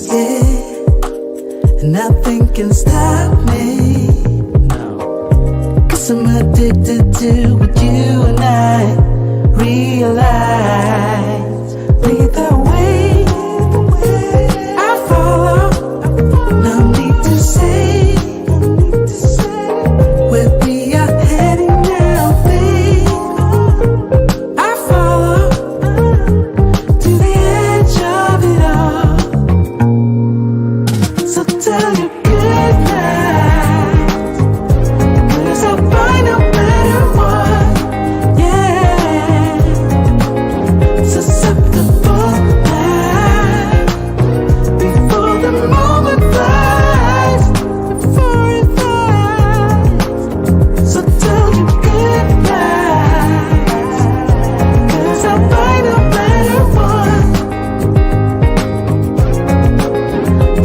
Yeah, nothing can stop me. Cause I'm addicted to what you and I realize. Lead the way, I follow. No need to say where we are heading now, babe. I follow to the edge of it all. So tell your good night, 'cause I'll find no matter what. Yeah, susceptible night before the moment flies, before it flies. So tell your good night, 'cause I'll find no matter what.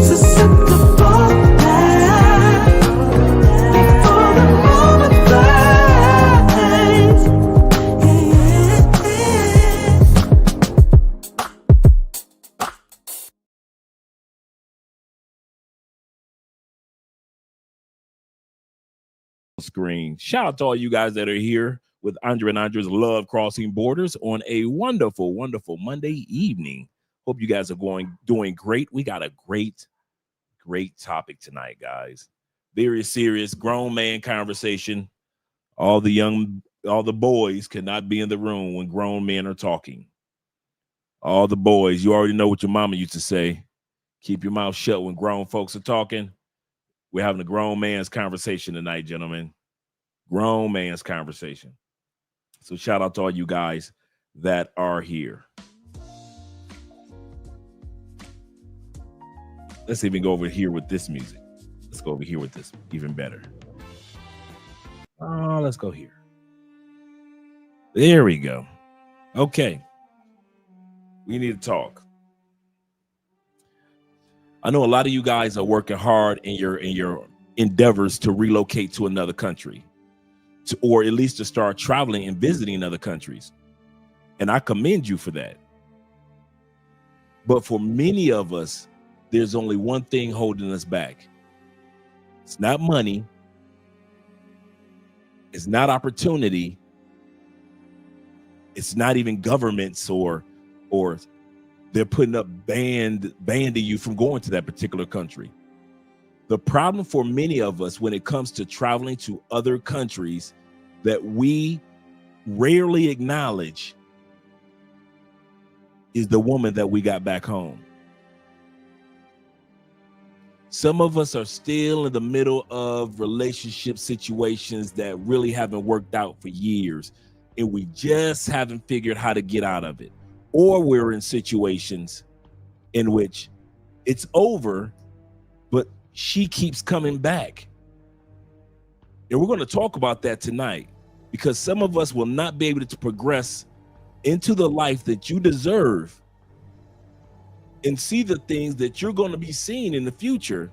Susceptible night before the moment flies. Screen. Shout out to all you guys that are here with Andre and Andre's Love Crossing Borders on a wonderful, wonderful Monday evening. Hope you guys are doing great. We got a great topic tonight, guys. Very serious grown man conversation. All the boys cannot be in the room when grown men are talking. All the boys, you already know what your mama used to say. Keep your mouth shut when grown folks are talking. We're having a grown man's conversation tonight, gentlemen. Grown man's conversation. So shout out to all you guys that are here. Let's even go over here with this music. Let's go over here with this, even better. Let's go here. There we go. Okay. We need to talk. I know a lot of you guys are working hard in your endeavors to relocate to another country, or at least to start traveling and visiting other countries. And I commend you for that. But for many of us, there's only one thing holding us back. It's not money. It's not opportunity. It's not even governments or they're putting up banning you from going to that particular country. The problem for many of us when it comes to traveling to other countries that we rarely acknowledge is the woman that we got back home. Some of us are still in the middle of relationship situations that really haven't worked out for years, and we just haven't figured how to get out of it. Or we're in situations in which it's over, but she keeps coming back. And we're going to talk about that tonight, because some of us will not be able to progress into the life that you deserve and see the things that you're going to be seeing in the future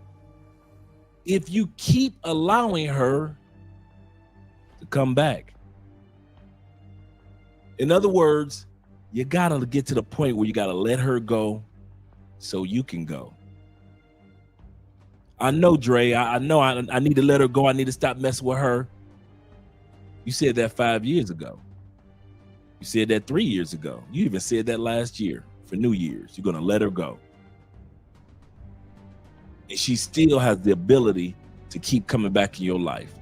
if you keep allowing her to come back. In other words, you got to get to the point where you got to let her go so you can go. I know, Dre, I know I need to let her go. I need to stop messing with her. You said that 5 years ago. You said that 3 years ago. You even said that last year for New Year's. You're going to let her go. And she still has the ability to keep coming back in your life,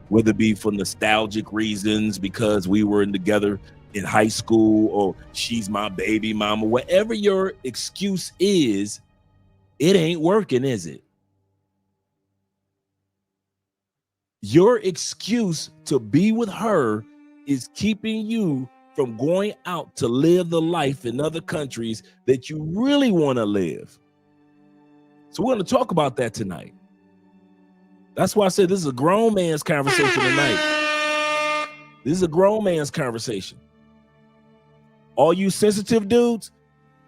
whether it be for nostalgic reasons because we were together in high school, or she's my baby mama. Whatever your excuse is, it ain't working, is it? Your excuse to be with her is keeping you from going out to live the life in other countries that you really want to live. So we're going to talk about that tonight. That's why I said this is a grown man's conversation tonight. This is a grown man's conversation. All you sensitive dudes,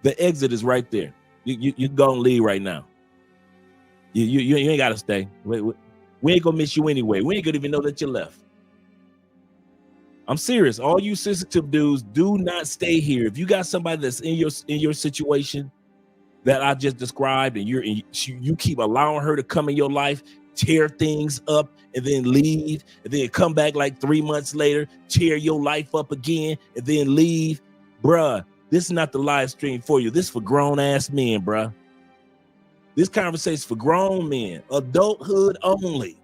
the exit is right there. You go and leave right now. You ain't got to stay. We ain't gonna miss you anyway. We ain't gonna even know that you left. I'm serious. All you sensitive dudes, do not stay here. If you got somebody that's in your situation, that I just described, and you keep allowing her to come in your life, tear things up, and then leave, and then come back like 3 months later, tear your life up again, and then leave, bruh, this is not the live stream for you. This is for grown-ass men, bruh. This conversation is for grown men, adulthood only.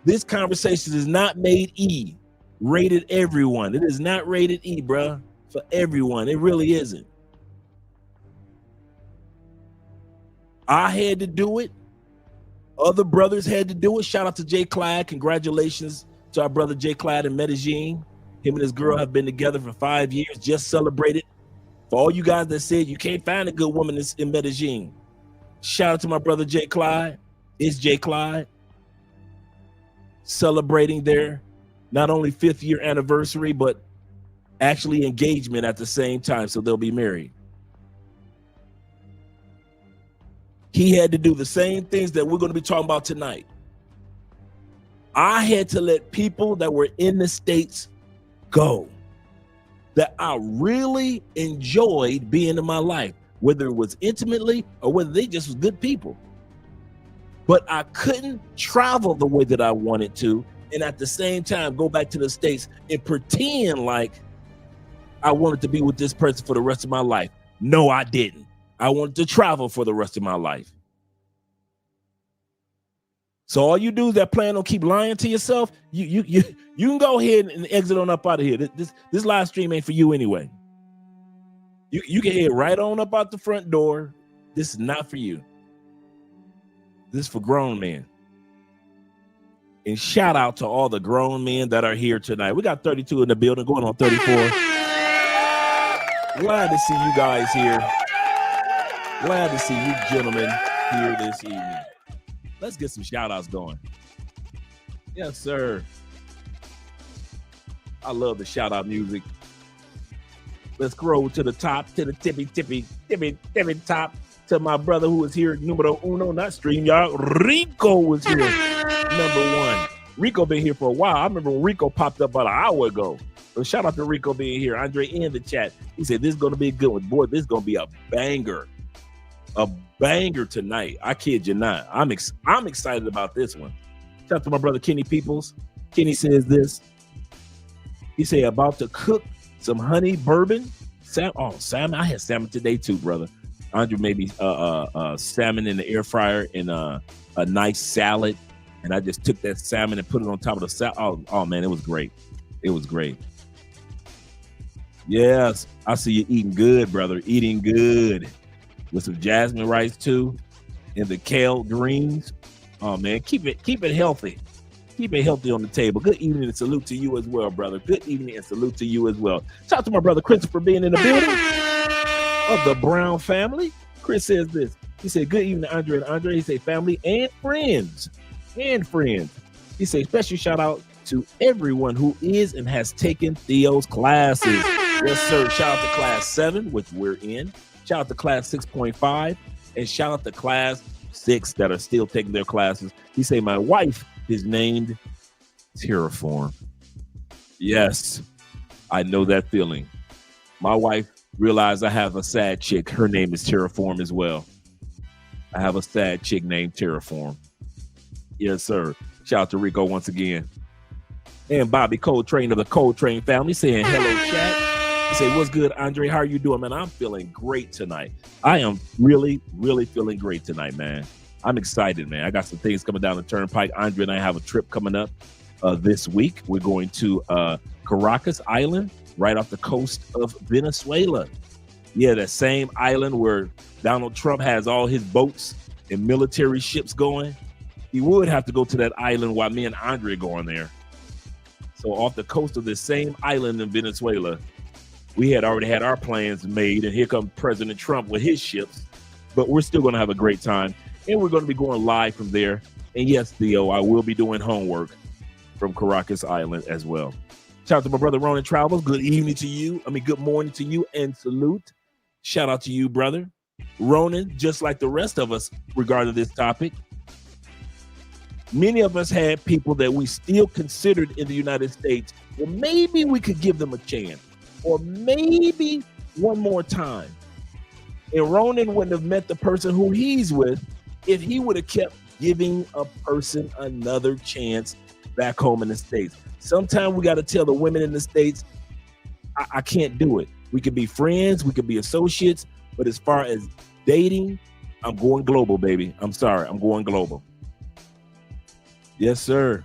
This conversation is not made E, rated everyone. It is not rated E, bruh, for everyone. It really isn't. I had to do it. Other brothers had to do it. Shout out to Jay Clyde. Congratulations to our brother Jay Clyde in Medellin. Him and his girl have been together for 5 years, just celebrated. For all you guys that said you can't find a good woman in Medellin, shout out to my brother Jay Clyde. It's Jay Clyde celebrating their not only 5th year anniversary, but actually engagement at the same time, so they'll be married. He had to do the same things that we're going to be talking about tonight. I had to let people that were in the States go, that I really enjoyed being in my life, whether it was intimately or whether they just was good people. But I couldn't travel the way that I wanted to, and at the same time go back to the States and pretend like I wanted to be with this person for the rest of my life. No, I didn't. I wanted to travel for the rest of my life. So all you dudes that plan on keep lying to yourself, you can go ahead and exit on up out of here. This live stream ain't for you anyway. You can head right on up out the front door. This is not for you. This is for grown men. And shout out to all the grown men that are here tonight. We got 32 in the building, going on 34. Glad to see you guys here. Glad to see you gentlemen here this evening. Let's get some shout outs going. Yes, sir. I love the shout out music. Let's scroll to the top, to the tippy top, to my brother who is here, numero uno, not StreamYard. Rico was here, number one. Rico been here for a while. I remember when Rico popped up about an hour ago. So shout out to Rico being here. Andre in the chat. He said, this is going to be a good one. Boy, this is going to be a banger. A banger tonight. I kid you not. I'm excited about this one. Shout out to my brother Kenny Peoples. Kenny says this. He said, about to cook some honey bourbon. Salmon. I had salmon today too, brother. Andre made me salmon in the air fryer and a nice salad. And I just took that salmon and put it on top of the salad. Oh man, it was great. It was great. Yes, I see you eating good, brother. Eating good. With some jasmine rice too, and the kale greens. Oh man, keep it healthy. Keep it healthy on the table. Good evening and salute to you as well, brother. Good evening and salute to you as well. Shout out to my brother Christopher being in the building of the Brown family. Chris says this. He said, good evening, Andre and Andre. He said, family and friends. And friends. He said, special shout out to everyone who is and has taken Theo's classes. Yes, sir. Shout out to class 7, which we're in. Shout out to class 6.5 and shout out to class 6 that are still taking their classes. He say, my wife is named Terraform. Yes, I know that feeling. My wife realized I have a sad chick. Her name is Terraform as well. I have a sad chick named Terraform. Yes, sir. Shout out to Rico once again. And Bobby Coltrane of the Coltrane family saying hello, chat. He say, what's good, Andre? How are you doing, man? I'm feeling great tonight. I am really, really feeling great tonight, man. I'm excited, man. I got some things coming down the turnpike. Andre and I have a trip coming up this week. We're going to Caracas Island, right off the coast of Venezuela. Yeah, that same island where Donald Trump has all his boats and military ships going. He would have to go to that island while me and Andre are going there. So off the coast of this same island in Venezuela, we had already had our plans made, and here comes President Trump with his ships. But we're still going to have a great time, and we're going to be going live from there. And yes, Theo, I will be doing homework from Caracas Island as well. Shout out to my brother Ronan Travels. Good evening to you. Good morning to you, and salute. Shout out to you, brother. Ronan, just like the rest of us regarding this topic, many of us had people that we still considered in the United States. Well, maybe we could give them a chance. Or maybe one more time. And Ronan wouldn't have met the person who he's with if he would have kept giving a person another chance back home in the States. Sometimes we got to tell the women in the States, I can't do it. We could be friends, we could be associates, but as far as dating, I'm going global, baby. I'm sorry, I'm going global. Yes, sir.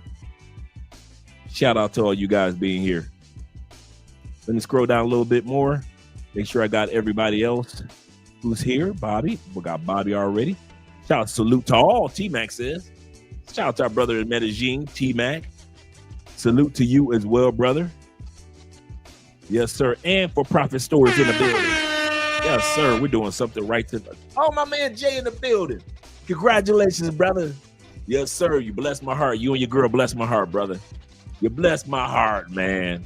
Shout out to all you guys being here. Let me scroll down a little bit more. Make sure I got everybody else who's here. Bobby, we got Bobby already. Shout out, salute to all, T-Mac says. Shout out to our brother in Medellin, T-Mac. Salute to you as well, brother. Yes, sir. And for Profit Stores in the building. Yes, sir. We're doing something right to the... Oh, my man Jay in the building. Congratulations, brother. Yes, sir. You blessed my heart. You and your girl blessed my heart, brother. You blessed my heart, man.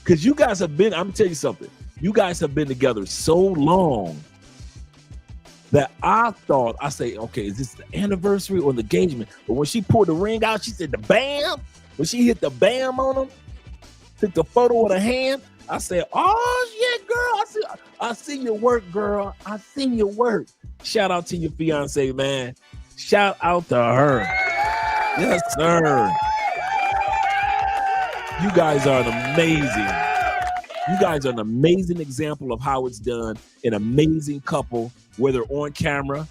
Because you guys have been, I'm going to tell you something. You guys have been together so long that I thought, I say, okay, is this the anniversary or the engagement? But when she pulled the ring out, she said the bam. When she hit the bam on him, took the photo with her hand, I said, oh, yeah, girl. I see your work, girl. I see your work. Shout out to your fiance, man. Shout out to her. Yes, sir. You guys are amazing. You guys are an amazing example of how it's done. An amazing couple, whether on camera,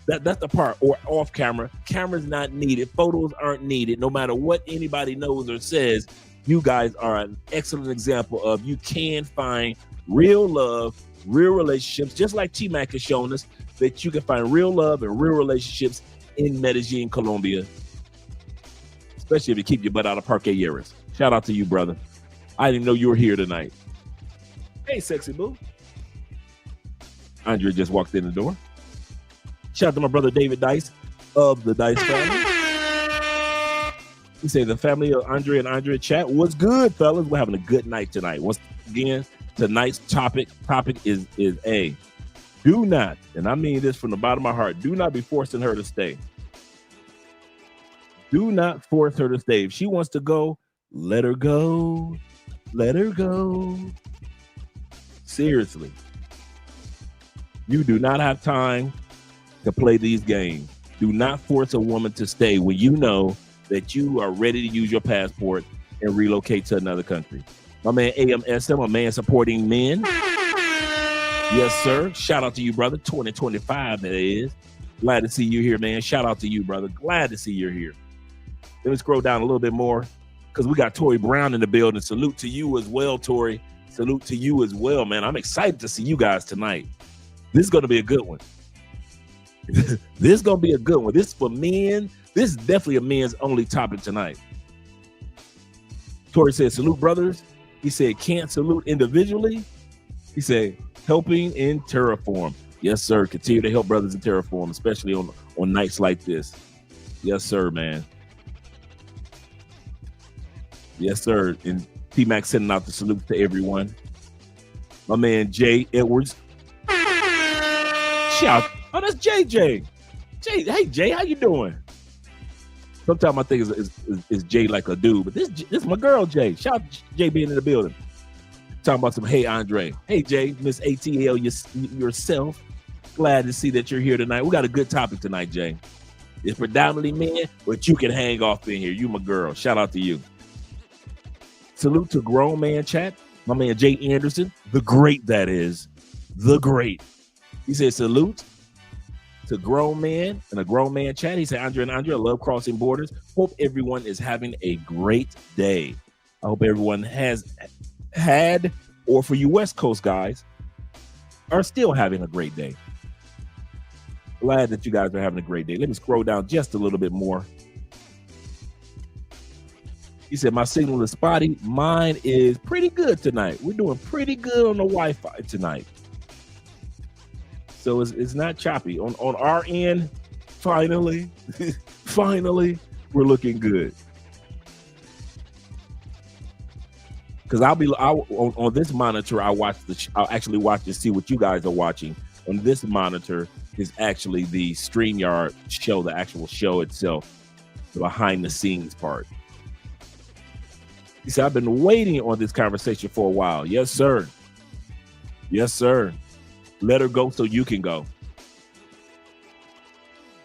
that's the part, or off camera. Camera's not needed. Photos aren't needed. No matter what anybody knows or says, you guys are an excellent example of you can find real love, real relationships, just like T-Mac has shown us that you can find real love and real relationships in Medellin, Colombia, especially if you keep your butt out of Parque Yeras. Shout out to you, brother. I didn't know you were here tonight. Hey, sexy boo. Andre just walked in the door. Shout out to my brother David Dice of the Dice family. He said the family of Andre and Andre chat was good, fellas. We're having a good night tonight. Once again, tonight's topic is A. Do not, and I mean this from the bottom of my heart, do not be forcing her to stay. Do not force her to stay. If she wants to go, let her go. Let her go. Seriously. You do not have time to play these games. Do not force a woman to stay when you know that you are ready to use your passport and relocate to another country. My man AMSM, a man supporting men. Yes, sir. Shout out to you, brother. 2025, that is. Glad to see you here, man. Shout out to you, brother. Glad to see you're here. Let me scroll down a little bit more because we got Tori Brown in the building. Salute to you as well, Tori. Salute to you as well, man. I'm excited to see you guys tonight. This is going to be a good one. This is going to be a good one. This is for men. This is definitely a men's only topic tonight. Tori said, salute brothers. He said, can't salute individually. He said, helping in Terraform. Yes, sir. Continue to help brothers in Terraform, especially on nights like this. Yes, sir, man. Yes, sir. And T-Mac sending out the salute to everyone. My man, Jay Edwards. Shout. Oh, that's JJ. Jay, hey, Jay, how you doing? Sometimes I think is Jay like a dude, but this is my girl, Jay. Shout out to Jay being in the building. Talking about some, hey, Andre. Hey, Jay, Miss ATL yourself. Glad to see that you're here tonight. We got a good topic tonight, Jay. It's predominantly men, but you can hang off in here. You my girl. Shout out to you. Salute to Grown Man Chat. My man, Jay Anderson. The great, that is. The great. He said, salute to Grown Man and a Grown Man Chat. He said, Andre and Andre, I love crossing borders. Hope everyone is having a great day. I hope everyone has had, or for you West Coast guys, are still having a great day. Glad that you guys are having a great day. Let me scroll down just a little bit more. He said, my signal is spotty. Mine is pretty good tonight. We're doing pretty good on the Wi-Fi tonight. So it's not choppy. On our end, finally, we're looking good. Because on this monitor, I'll actually watch to see what you guys are watching. On this monitor is actually the StreamYard show, the actual show itself, the behind the scenes part. He said, I've been waiting on this conversation for a while. Yes, sir. Yes, sir. Let her go so you can go.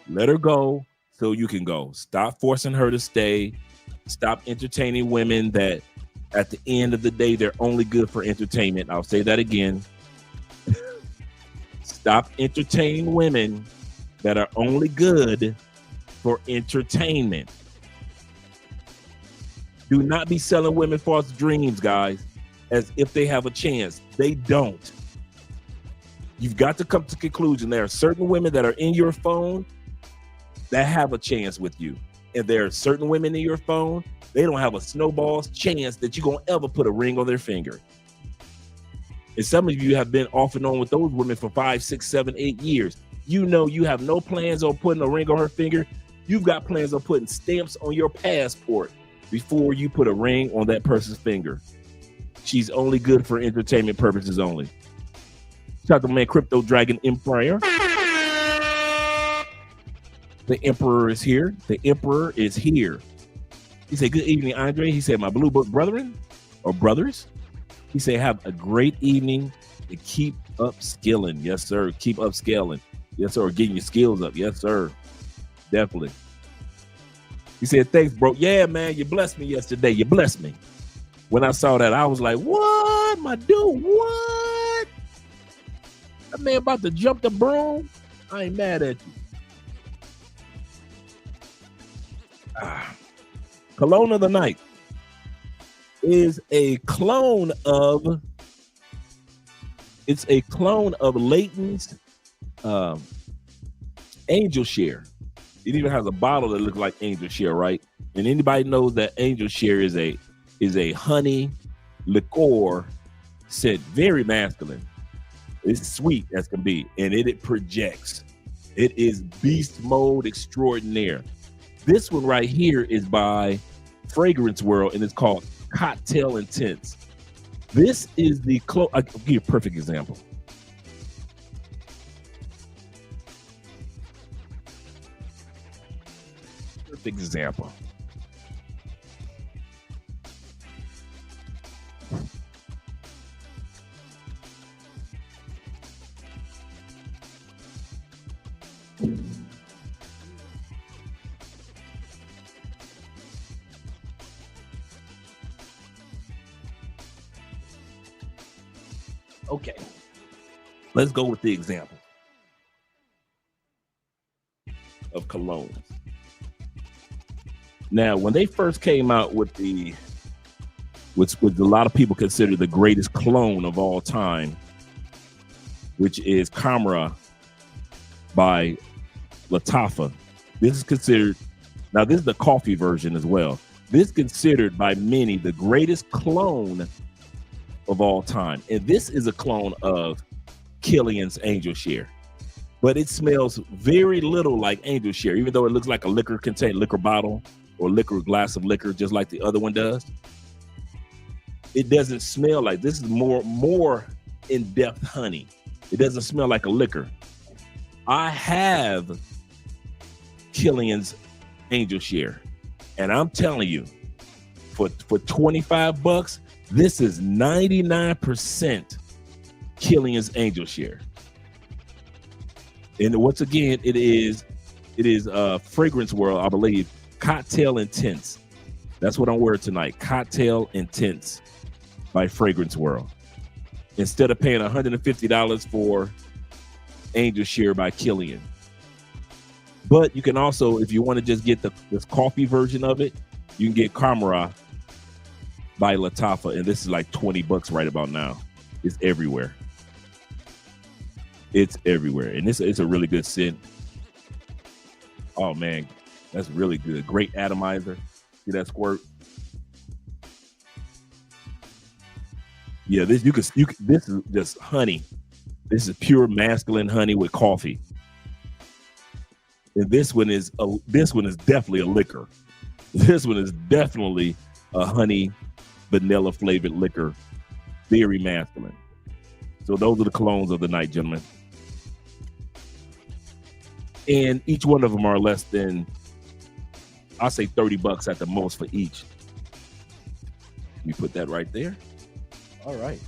Let her go so you can go. Stop forcing her to stay. Stop entertaining women that at the end of the day, they're only good for entertainment. I'll say that again. Stop entertaining women that are only good for entertainment. Do not be selling women false dreams, guys, as if they have a chance. They don't. You've got to come to the conclusion there are certain women that are in your phone that have a chance with you. And there are certain women in your phone, they don't have a snowball's chance that you're going to ever put a ring on their finger. And some of you have been off and on with those women for 5, 6, 7, 8 years. You know you have no plans on putting a ring on her finger. You've got plans on putting stamps on your passport before you put a ring on that person's finger. She's only good for entertainment purposes only. Shout out to man Crypto Dragon Empire. The Emperor is here. The Emperor is here. He said, good evening, Andre. He said, my Blue Book brethren or brothers. He said, have a great evening and keep upskilling. Yes, sir. Keep upscaling. Yes, sir. Getting your skills up. Yes, sir. Definitely. He said, thanks, bro. Yeah, man, you blessed me yesterday. You blessed me. When I saw that, I was like, what, my dude? What? That man about to jump the broom? I ain't mad at you. Cologne of the Night is a clone of, it's a clone of Layton's Angel Share. It even has a bottle that looks like Angel Share, right? And anybody knows that Angel Share is a honey liqueur scent, very masculine. It's sweet as can be, and it projects. It is beast mode extraordinaire. This one right here is by Fragrance World, and it's called Cocktail Intense. This is the I'll give you a perfect example. Perfect example. Okay, let's go with the example of colognes. Now, when they first came out with which a lot of people consider the greatest cologne of all time, which is Camera by Lattafa. This is considered, now this is the coffee version as well. This is considered by many the greatest cologne of all time. And this is a clone of Killian's Angel Share. But it smells very little like Angel Share, even though it looks like a liquor bottle or liquor glass of liquor, just like the other one does. It doesn't smell like, this is more in-depth honey. It doesn't smell like a liquor. I have Killian's Angel Share, and I'm telling you, for $25, this is 99% Killian's Angel Share. And once again, it is Fragrance World, I believe, Cocktail Intense. That's what I'm wearing tonight. Cocktail Intense by Fragrance World. Instead of paying $150 for Angel Share by Killian. But you can also, if you want to just get this coffee version of it, you can get Camera by Lattafa, and this is like $20 right about now. It's everywhere. It's everywhere, and it's a really good scent. Oh man, that's really good. Great atomizer. See that squirt? Yeah, this this is just honey. This is pure masculine honey with coffee. And this one is definitely a liquor. This one is definitely a honey vanilla flavored liquor, very masculine. So those are the colognes of the night, gentlemen. And each one of them are less than, I'll say $30 at the most for each. Let me put that right there. All right.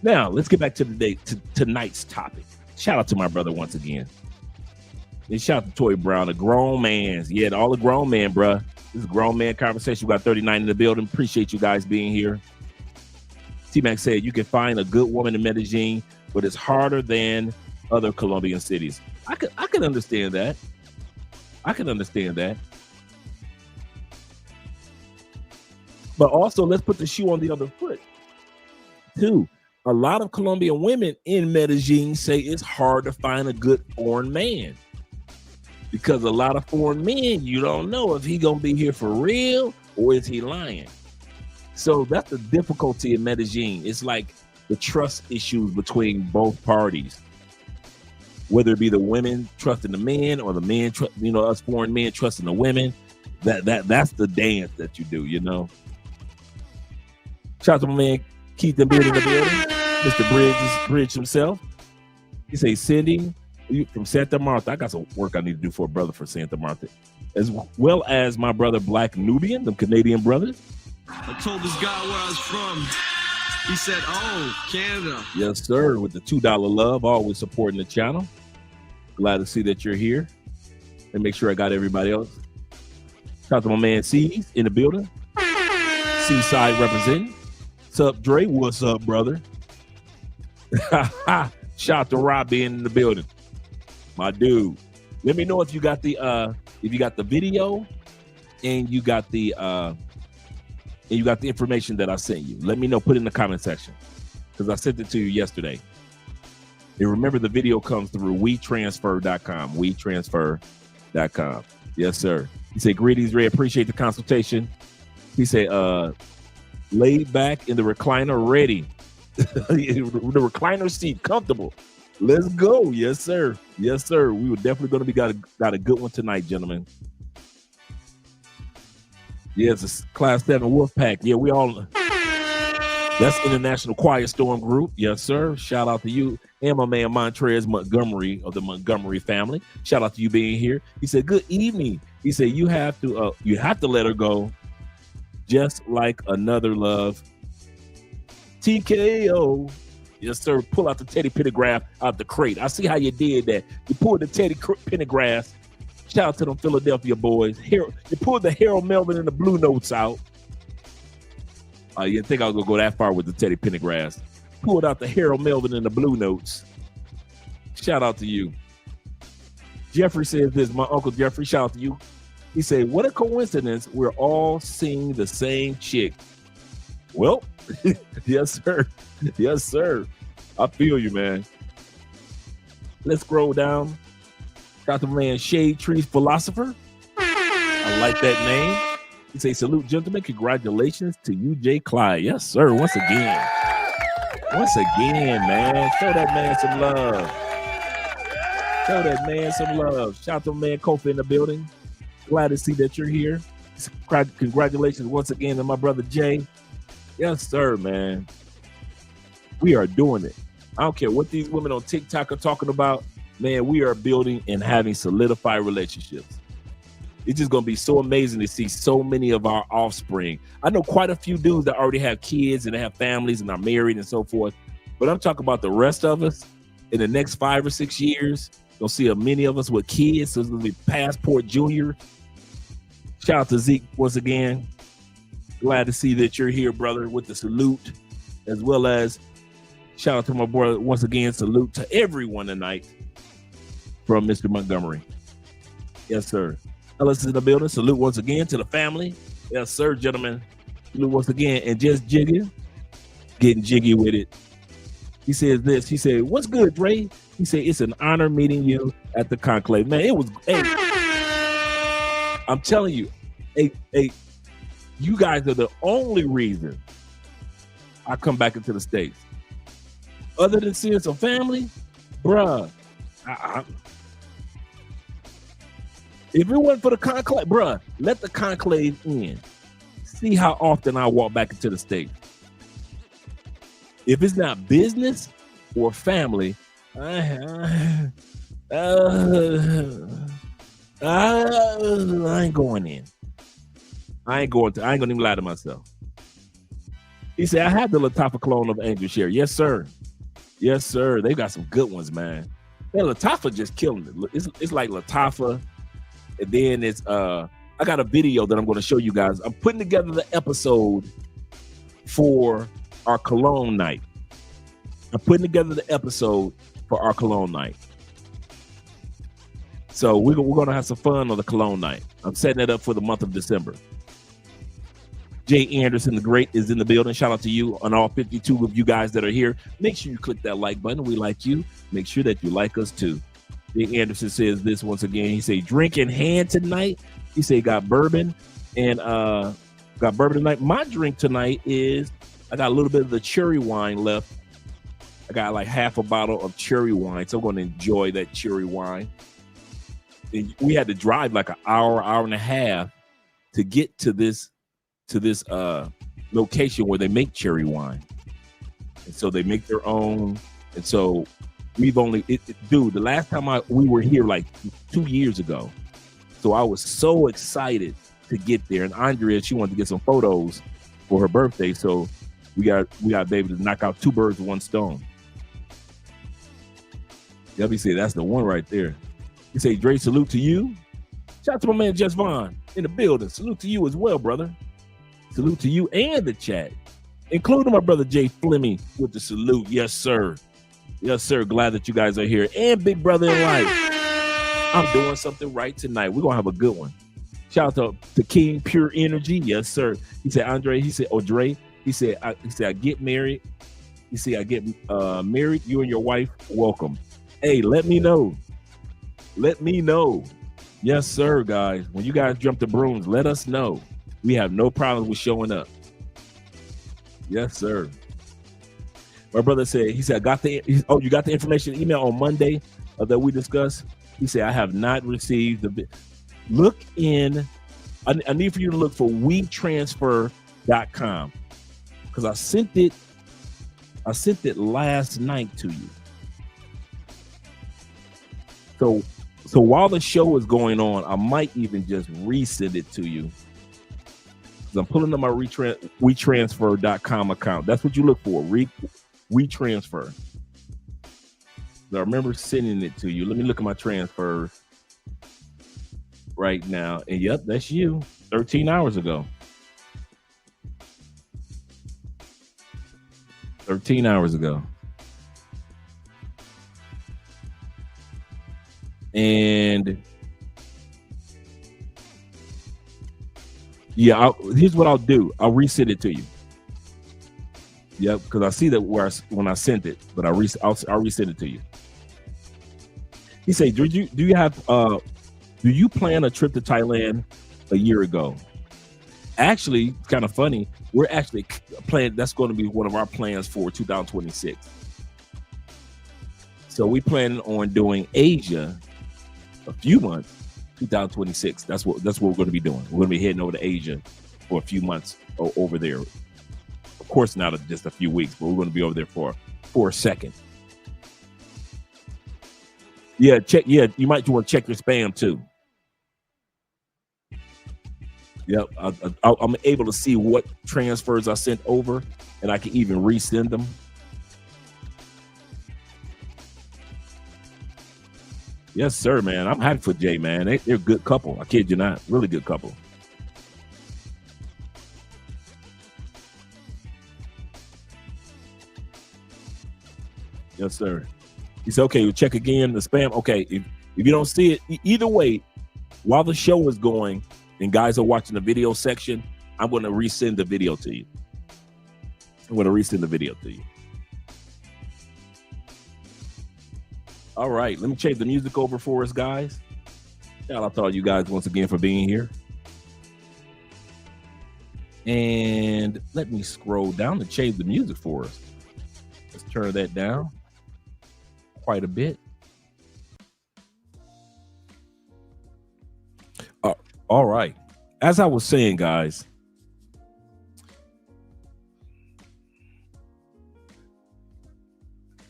Now let's get back to tonight's topic. Shout out to my brother once again. And shout out to Toy Brown, a grown man's. Yeah, all the grown man, bruh. This is a grown man conversation. We got 39 in the building. Appreciate you guys being here. T-Mac said you can find a good woman in Medellin, but it's harder than other Colombian cities. I can understand that. I can understand that. But also, let's put the shoe on the other foot, too. A lot of Colombian women in Medellin say it's hard to find a good foreign man. Because a lot of foreign men, you don't know if he gonna be here for real or is he lying. So that's the difficulty in Medellin. It's like the trust issues between both parties. Whether it be the women trusting the men or the men, us foreign men trusting the women. That's the dance that you do, you know. Shout out to my man Keith the Beard in the building, Mr. Bridge himself. He say, Cindy, you from Santa Marta. I got some work I need to do for a brother for Santa Marta, as well as my brother Black Nubian, them Canadian brothers. I told this guy where I was from. He said, oh, Canada. Yes, sir. With the $2 love, always supporting the channel. Glad to see that you're here. And make sure I got everybody else. Shout out to my man C's in the building. Seaside representing. What's up, Dre? What's up, brother? Shout out to Rob being in the building. My dude. Let me know if you got the video and you got the information that I sent you. Let me know. Put it in the comment section because I sent it to you yesterday. And remember, the video comes through WeTransfer.com. WeTransfer.com. Yes, sir. He said, greetings, Ray. Appreciate the consultation. He said, laid back in the recliner, ready. The recliner seat, comfortable. Let's go. Yes, sir. Yes, sir. We were definitely going to be got a good one tonight, gentlemen. Yes, it's Class 7 Wolfpack. Yeah, we all. That's International Quiet Storm Group. Yes, sir. Shout out to you and my man Montrez Montgomery of the Montgomery family. Shout out to you being here. He said, good evening. He said, you have to let her go. Just like another love. TKO. Yes, sir. Pull out the Teddy Pendergrass out the crate. I see how you did that. You pulled the Teddy Pendergrass. Shout out to them Philadelphia boys. Here, you pulled the Harold Melvin and the Blue Notes out. You didn't think I was going to go that far with the Teddy Pendergrass. Pulled out the Harold Melvin and the Blue Notes. Shout out to you. Jeffrey says this. My Uncle Jeffrey, shout out to you. He said, what a coincidence. We're all seeing the same chick. Well, yes, sir. Yes, sir. I feel you, man. Let's scroll down. Got the man Shade Trees Philosopher. I like that name. He say, salute, gentlemen. Congratulations to you, Jay Clyde. Yes, sir. Once again. Once again, man. Show that man some love. Show that man some love. Shout out to my man Kofi in the building. Glad to see that you're here. Congratulations once again to my brother Jay. Yes, sir, man. We are doing it. I don't care what these women on TikTok are talking about. Man, we are building and having solidified relationships. It's just going to be so amazing to see so many of our offspring. I know quite a few dudes that already have kids and they have families and are married and so forth. But I'm talking about the rest of us in the next 5 or 6 years. You'll see many of us with kids. So it's going to be Passport Junior. Shout out to Zeke once again. Glad to see that you're here, brother, with the salute, as well as shout out to my brother once again. Salute to everyone tonight from Mr. Montgomery. Yes, sir. Ellis is in the building. Salute once again to the family. Yes, sir, gentlemen. Salute once again. And just getting jiggy with it. He says this. He said, what's good, Dre? He said, it's an honor meeting you at the conclave. Man, it was, hey, I'm telling you, hey, you guys are the only reason I come back into the States. Other than seeing some family, bruh, if it wasn't for the conclave, bruh, let the conclave in. See how often I walk back into the States. If it's not business or family, I ain't going in. I ain't gonna even lie to myself. He said, I had the Lattafa cologne of Angel Share. Yes, sir. Yes, sir. They got some good ones, man. Man, Lattafa just killing it. It's like Lattafa. And then it's I got a video that I'm going to show you guys. I'm putting together the episode for our cologne night. I'm putting together the episode for our cologne night. So we're going to have some fun on the cologne night. I'm setting it up for the month of December. Jay Anderson the Great is in the building. Shout out to you on all 52 of you guys that are here. Make sure you click that like button. We like you. Make sure that you like us too. Jay Anderson says this once again. He say drink in hand tonight. He say got bourbon and got bourbon tonight. My drink tonight is I got a little bit of the cherry wine left. I got like half a bottle of cherry wine, so I'm going to enjoy that cherry wine. And we had to drive like an hour and a half to get to this location where they make cherry wine, and so they make their own. And so we've only dude, the last time we were here like 2 years ago, so I was so excited to get there. And Andrea, she wanted to get some photos for her birthday, so we got to be able to knock out 2 birds with 1 stone. Let me say that's the one right there. You say, Dre, salute to you. Shout out to my man Jess Vaughn in the building. Salute to you as well, brother. Salute to you and the chat, including my brother Jay Fleming with the salute. Yes, sir. Yes, sir. Glad that you guys are here. And big brother in life. I'm doing something right tonight. We're going to have a good one. Shout out to King Pure Energy. Yes, sir. He said, Andre, he said, oh, Dre, he said, I get married. He said, I get married. You and your wife, welcome. Hey, let me know. Let me know. Yes, sir, guys. When you guys jump the brooms, let us know. We have no problem with showing up. Yes, sir. My brother said, he said, you got the information email on Monday that we discussed? He said, I have not received the look in. I need for you to look for WeTransfer.com because I sent it last night to you. So while the show is going on, I might even just resend it to you. I'm pulling up my WeTransfer.com account. That's what you look for. WeTransfer. I remember sending it to you. Let me look at my transfers right now. And yep, that's you. 13 hours ago. 13 hours ago. And yeah, here's what I'll do. I'll resend it to you. Yep, because I see that when I sent it, but I'll resend it to you. He said, do you plan a trip to Thailand a year ago? Actually, it's kind of funny. We're actually planning. That's going to be one of our plans for 2026. So we plan on doing Asia a few months, 2026. That's what we're going to be doing. We're going to be heading over to Asia for a few months over there. Of course, not just a few weeks, but we're going to be over there for a second. Yeah, you might want to check your spam too. Yep, I'm able to see what transfers I sent over, and I can even resend them. Yes, sir, man. I'm happy for Jay, man. They're a good couple. I kid you not. Really good couple. Yes, sir. He said, okay, we'll check again the spam. Okay, if you don't see it, either way, while the show is going and guys are watching the video section, I'm going to resend the video to you. All right, let me change the music over for us, guys. Shout out to all you guys once again for being here. And let me scroll down to change the music for us. Let's turn that down quite a bit. All right. As I was saying, guys,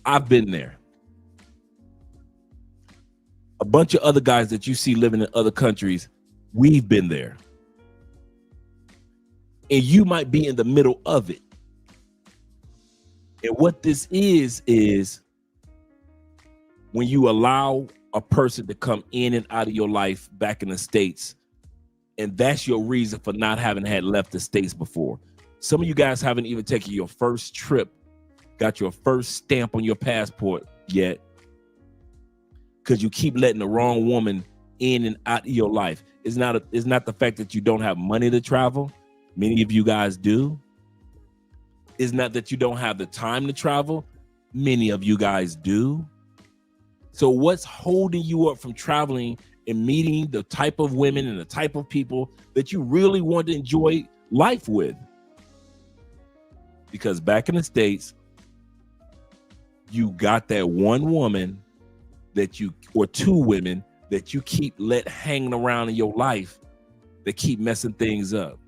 I've been there. A bunch of other guys that you see living in other countries, we've been there. And you might be in the middle of it. And what this is when you allow a person to come in and out of your life back in the States, and that's your reason for not having had left the States before. Some of you guys haven't even taken your first trip, got your first stamp on your passport yet, because you keep letting the wrong woman in and out of your life. It's not the fact that you don't have money to travel. Many of you guys do. It's not that you don't have the time to travel. Many of you guys do. So what's holding you up from traveling and meeting the type of women and the type of people that you really want to enjoy life with? Because back in the States, you got that one woman or two women that you keep hanging around in your life that keep messing things up.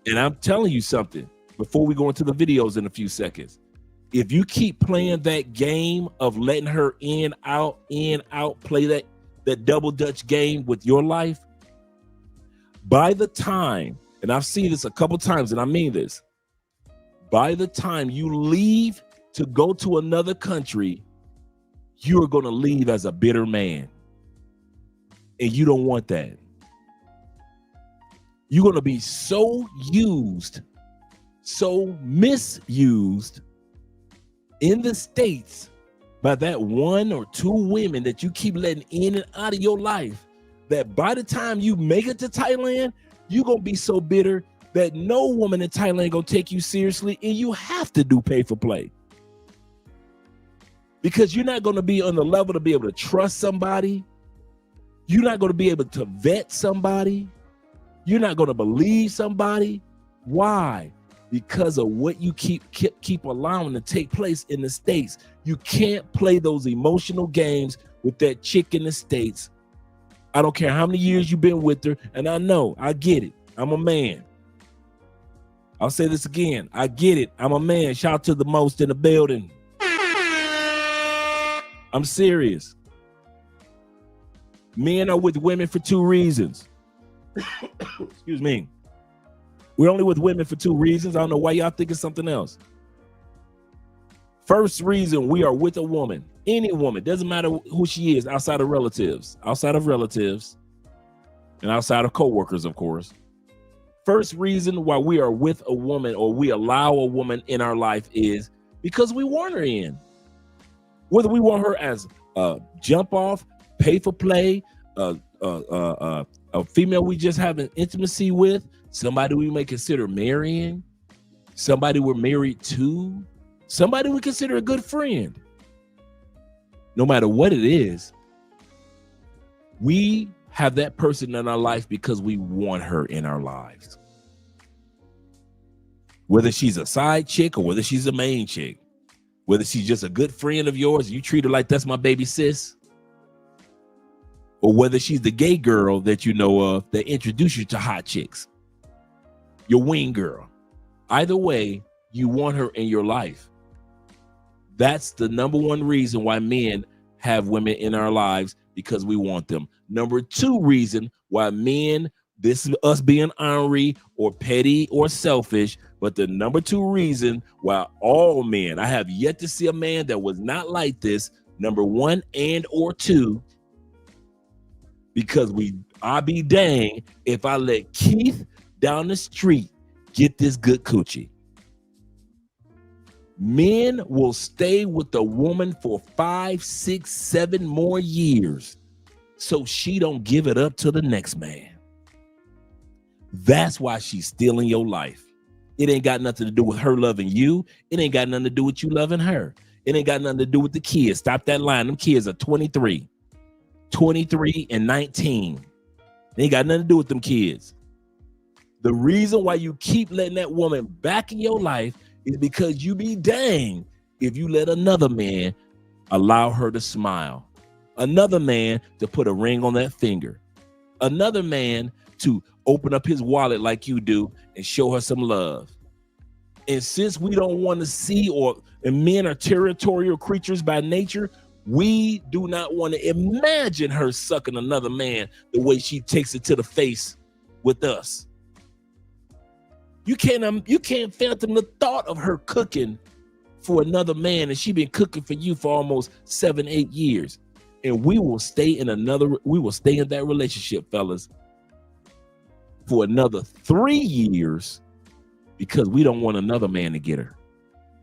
And I'm telling you something before we go into the videos in a few seconds. If you keep playing that game of letting her in, out, play that double Dutch game with your life, by the time, and I've seen this a couple times, and I mean this, by the time you leave to go to another country, you're going to leave as a bitter man. And you don't want that. You're going to be so used, so misused in the States by that one or two women that you keep letting in and out of your life, that by the time you make it to Thailand, you're going to be so bitter that no woman in Thailand going to take you seriously, and you have to do pay for play. Because you're not going to be on the level to be able to trust somebody. You're not going to be able to vet somebody. You're not going to believe somebody. Why? Because of what you keep allowing to take place in the States. You can't play those emotional games with that chick in the States. I don't care how many years you've been with her, and I get it. I'm a man. I'll say this again. I get it. I'm a man. Shout out to the most in the building. I'm serious. Men are with women for two reasons. Excuse me. We're only with women for two reasons. I don't know why y'all think it's something else. First reason, we are with a woman, any woman, doesn't matter who she is, outside of relatives, and outside of coworkers, of course. First reason why we are with a woman, or we allow a woman in our life, is because we want her in. Whether we want her as a jump off, pay for play, a female we just have an intimacy with, somebody we may consider marrying, somebody we're married to, somebody we consider a good friend. No matter what it is, we have that person in our life because we want her in our lives. Whether she's a side chick or whether she's a main chick, whether she's just a good friend of yours, you treat her like that's my baby sis, or whether she's the gay girl that you know of that introduced you to hot chicks, your wing girl. Either way, you want her in your life. That's the number one reason why men have women in our lives, because we want them. Number two reason why men, this is us being ornery or petty or selfish, but the number two reason why all men, I have yet to see a man that was not like this, number one and or two, because I be dang if I let Keith down the street get this good coochie. Men will stay with the woman for 5, 6, 7 more years so she don't give it up to the next man. That's why she's still in your life. It ain't got nothing to do with her loving you. It ain't got nothing to do with you loving her. It ain't got nothing to do with the kids. Stop that line. Them kids are 23 and 19. They ain't got nothing to do with them kids. The reason why you keep letting that woman back in your life is because you be dang if you let another man allow her to smile, another man to put a ring on that finger, another man to open up his wallet like you do and show her some love. And since we don't want to see, and men are territorial creatures by nature, we do not want to imagine her sucking another man the way she takes it to the face with us. You can't fathom the thought of her cooking for another man, and she been cooking for you for almost 7-8 years. And we will stay in that relationship, fellas, for another 3 years because we don't want another man to get her.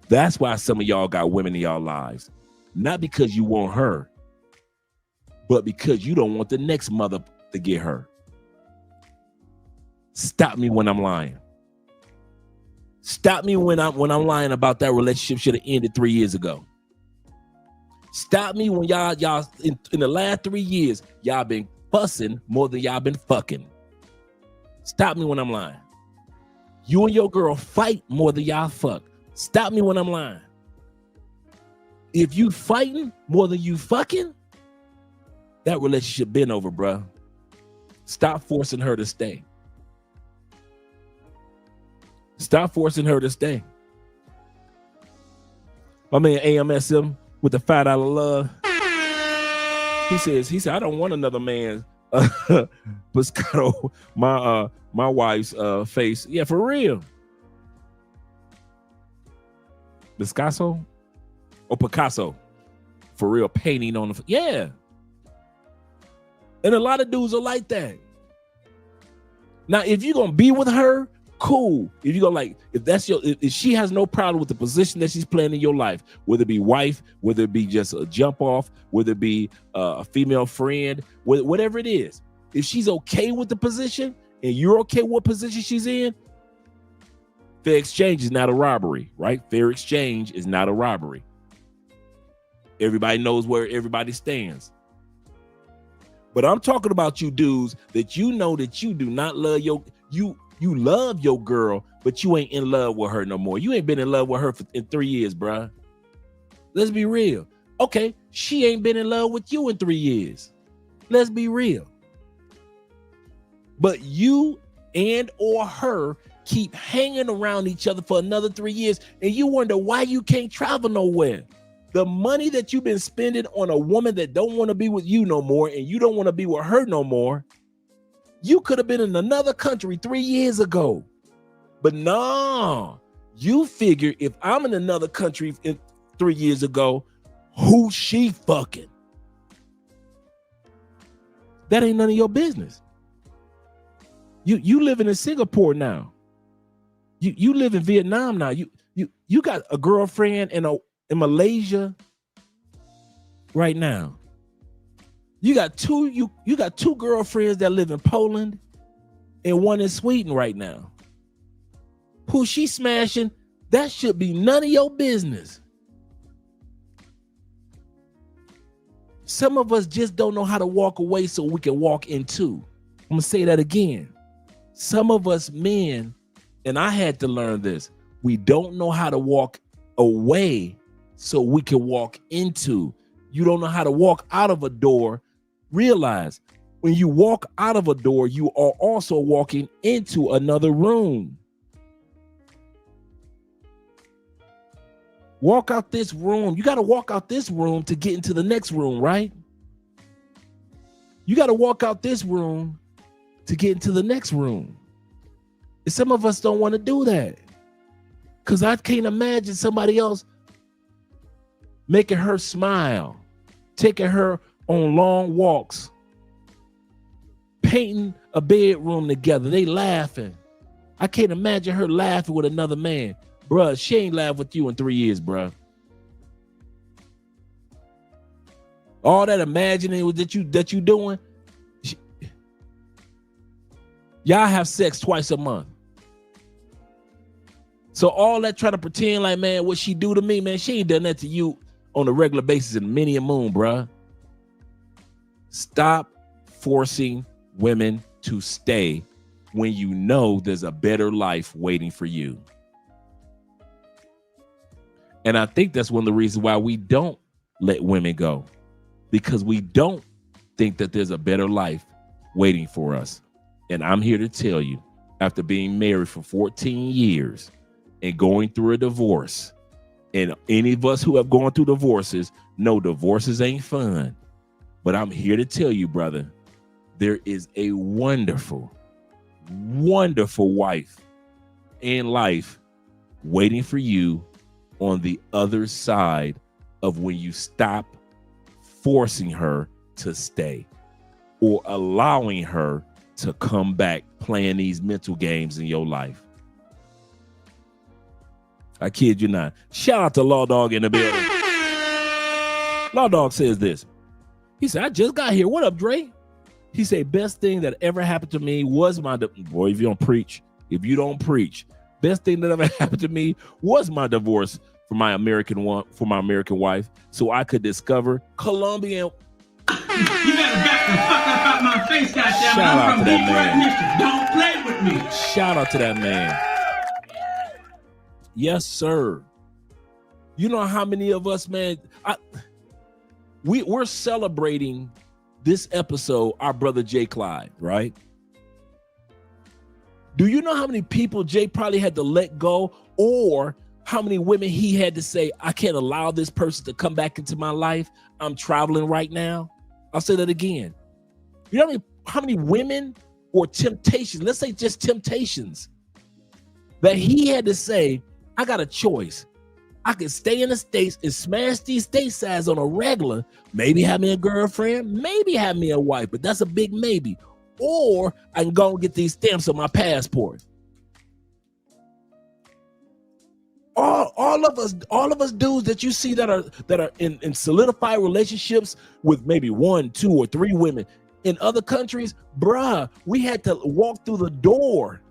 That's why some of y'all got women in y'all lives. Not because you want her, but because you don't want the next mother to get her. Stop me when I'm lying. Stop me when I'm lying about that relationship should have ended 3 years ago. Stop me when y'all in the last 3 years, y'all been fussing more than y'all been fucking. Stop me when I'm lying. You and your girl fight more than y'all fuck. Stop me when I'm lying. If you fighting more than you fucking, that relationship been over, bruh. Stop forcing her to stay. Stop forcing her to stay. My man AMSM with the $5 love. He said, I don't want another man. Biscotto, my wife's face. Yeah, for real. Biscotto or Picasso. For real, painting on the yeah. And a lot of dudes are like that. Now, if you're gonna be with her, cool. If you go if she has no problem with the position that she's playing in your life, whether it be wife, whether it be just a jump off, whether it be a female friend, whatever it is, if she's okay with the position and you're okay with what position she's in, fair exchange is not a robbery, right? Fair exchange is not a robbery. Everybody knows where everybody stands. But I'm talking about you dudes that you know that you do not love you love your girl, but you ain't in love with her no more. You ain't been in love with her in 3 years, bruh. Let's be real. Okay, she ain't been in love with you in 3 years. Let's be real. But you and or her keep hanging around each other for another 3 years, and you wonder why you can't travel nowhere. The money that you've been spending on a woman that don't want to be with you no more, and you don't want to be with her no more, you could have been in another country 3 years ago. But no, you figure if I'm in another country 3 years ago, who she fucking? That ain't none of your business. You living in Singapore now. You live in Vietnam now. You got a girlfriend in Malaysia right now. You got two girlfriends that live in Poland and one in Sweden right now. Who she smashing, that should be none of your business. Some of us just don't know how to walk away so we can walk into. I'm gonna say that again. Some of us men, and I had to learn this, we don't know how to walk away so we can walk into. You don't know how to walk out of a door. Realize when you walk out of a door, you are also walking into another room. Walk out this room. You got to walk out this room to get into the next room, right? You got to walk out this room to get into the next room. And some of us don't want to do that because I can't imagine somebody else making her smile, taking her on long walks, painting a bedroom together. They laughing. I can't imagine her laughing with another man. Bruh, she ain't laughed with you in 3 years, bruh. All that imagining that you doing, y'all have sex twice a month. So all that trying to pretend like, man, what she do to me, man, she ain't done that to you on a regular basis in many a moon, bruh. Stop forcing women to stay when you know there's a better life waiting for you. And I think that's one of the reasons why we don't let women go, because we don't think that there's a better life waiting for us. And I'm here to tell you, after being married for 14 years and going through a divorce, and any of us who have gone through divorces know divorces ain't fun. But I'm here to tell you, brother, there is a wonderful, wonderful wife in life waiting for you on the other side of when you stop forcing her to stay or allowing her to come back playing these mental games in your life. I kid you not. Shout out to Law Dog in the building. Law Dog says this. He said, I just got here. What up, Dre? He said, best thing that ever happened to me was my, boy, if you don't preach, best thing that ever happened to me was my divorce for my American wife, so I could discover Colombian. You better back the fuck up out my face, goddammit. Shout I'm out from to that Detroit, man. Michigan. Don't play with me. Shout out to that man. Yes, sir. You know how many of us, man, we're celebrating this episode, our brother Jay Clyde, right? Do you know how many people Jay probably had to let go, or how many women he had to say, I can't allow this person to come back into my life. I'm traveling right now. I'll say that again. You know how many women or temptations, let's say just temptations, that he had to say, I got a choice. I can stay in the States and smash these statesides on a regular, maybe have me a girlfriend, maybe have me a wife, but that's a big maybe. Or I can go and get these stamps on my passport. All of us dudes that you see that are in solidified relationships with maybe 1, 2, or 3 women in other countries, bruh, we had to walk through the door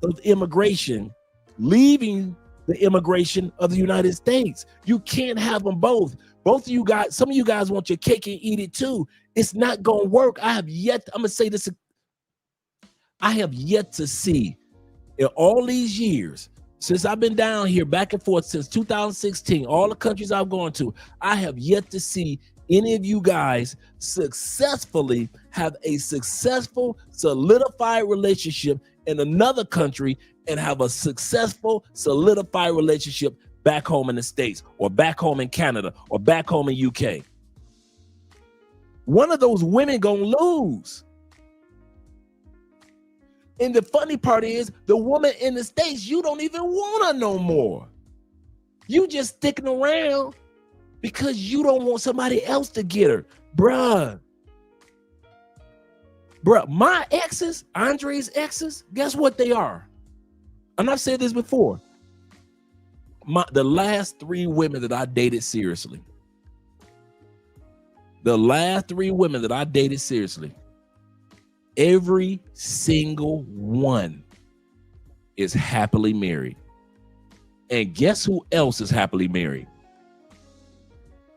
of immigration, leaving the immigration of the United States. You can't have them both. Both of you guys, some of you guys want your cake and eat it too. It's not gonna work. I'm gonna say this. I have yet to see in all these years, since I've been down here back and forth since 2016, all the countries I've gone to, I have yet to see any of you guys successfully have a successful, solidified relationship in another country and have a successful, solidified relationship back home in the States or back home in Canada or back home in UK. One of those women gonna lose. And the funny part is, the woman in the States, you don't even want her no more. You just sticking around because you don't want somebody else to get her. Bruh, my exes, Andre's exes, guess what they are? And I've said this before. The last 3 women that I dated seriously. Every single one is happily married. And guess who else is happily married?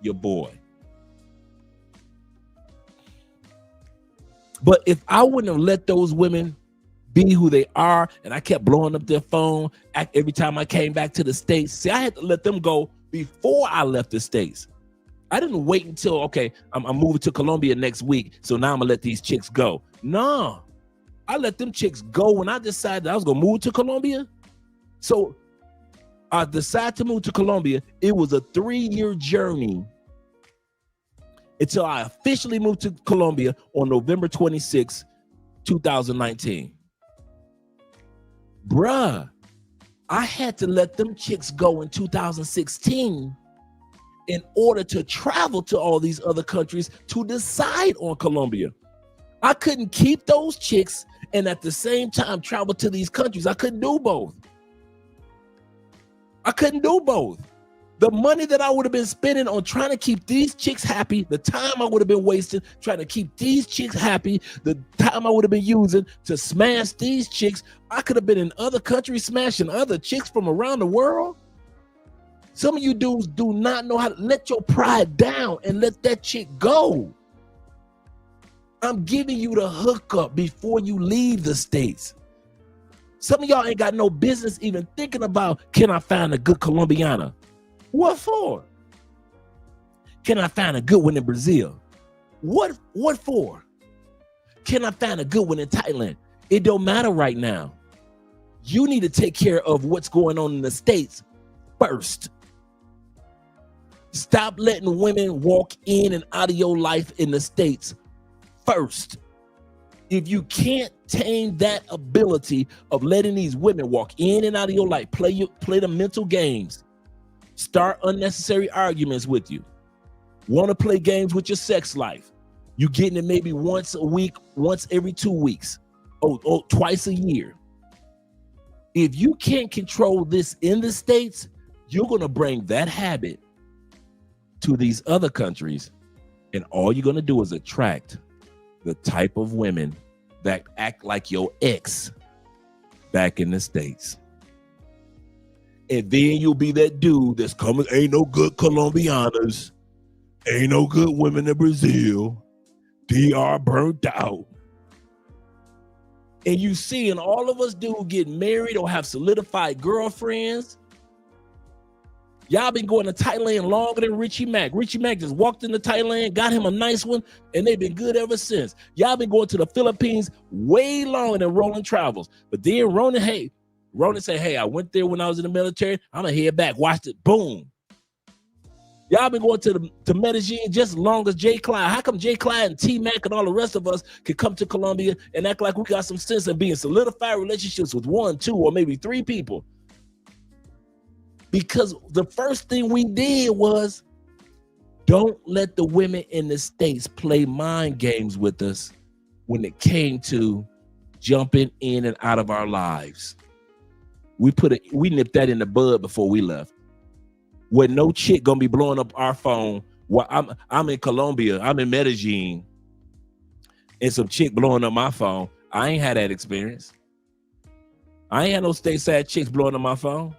Your boy. But if I wouldn't have let those women be who they are, and I kept blowing up their phone every time I came back to the States, see, I had to let them go before I left the States. I didn't wait until, okay, I'm moving to Colombia next week, so now I'm gonna let these chicks go. No, I let them chicks go when I decided I was gonna move to Colombia. So I decided to move to Colombia. It was a 3-year journey until I officially moved to Colombia on November 26, 2019. Bruh, I had to let them chicks go in 2016 in order to travel to all these other countries to decide on Colombia. I couldn't keep those chicks and at the same time travel to these countries. I couldn't do both. The money that I would have been spending on trying to keep these chicks happy, the time I would have been wasting trying to keep these chicks happy, the time I would have been using to smash these chicks, I could have been in other countries smashing other chicks from around the world. Some of you dudes do not know how to let your pride down and let that chick go. I'm giving you the hookup before you leave the States. Some of y'all ain't got no business even thinking about, can I find a good Colombiana? What for? Can I find a good one in Brazil? What for? Can I find a good one in Thailand? It don't matter right now. You need to take care of what's going on in the States first. Stop letting women walk in and out of your life in the States first. If you can't tame that ability of letting these women walk in and out of your life, play the mental games, start unnecessary arguments with you, want to play games with your sex life, you getting it maybe once a week, once every 2 weeks, twice a year. If you can't control this in the States, you're going to bring that habit to these other countries, and all you're going to do is attract the type of women that act like your ex back in the States. And then you'll be that dude that's coming, ain't no good Colombianas, ain't no good women in Brazil, DR burnt out. And you seeing all of us dudes get married or have solidified girlfriends. Y'all been going to Thailand longer than Richie Mack. Richie Mack just walked into Thailand, got him a nice one, and they've been good ever since. Y'all been going to the Philippines way longer than Roland travels. But then Roland said, hey, I went there when I was in the military. I'm going to head back. Watched it. Boom. Y'all been going to Medellin just as long as Jay Clyde. How come Jay Clyde and T-Mac and all the rest of us can come to Colombia and act like we got some sense and be in solidified relationships with 1, 2, or maybe 3 people? Because the first thing we did was don't let the women in the States play mind games with us when it came to jumping in and out of our lives. We nipped that in the bud before we left. Where no chick gonna be blowing up our phone. Well, I'm in Colombia, I'm in Medellin, and some chick blowing up my phone. I ain't had that experience. I ain't had no stateside chicks blowing up my phone.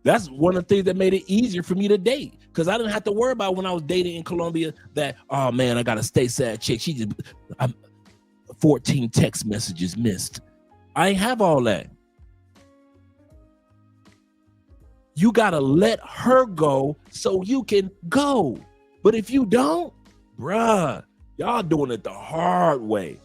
That's one of the things that made it easier for me to date, because I didn't have to worry about when I was dating in Colombia that, oh man, I got a stateside chick. She just 14 text messages missed. I ain't have all that. You gotta let her go so you can go. But if you don't, bruh, y'all doing it the hard way.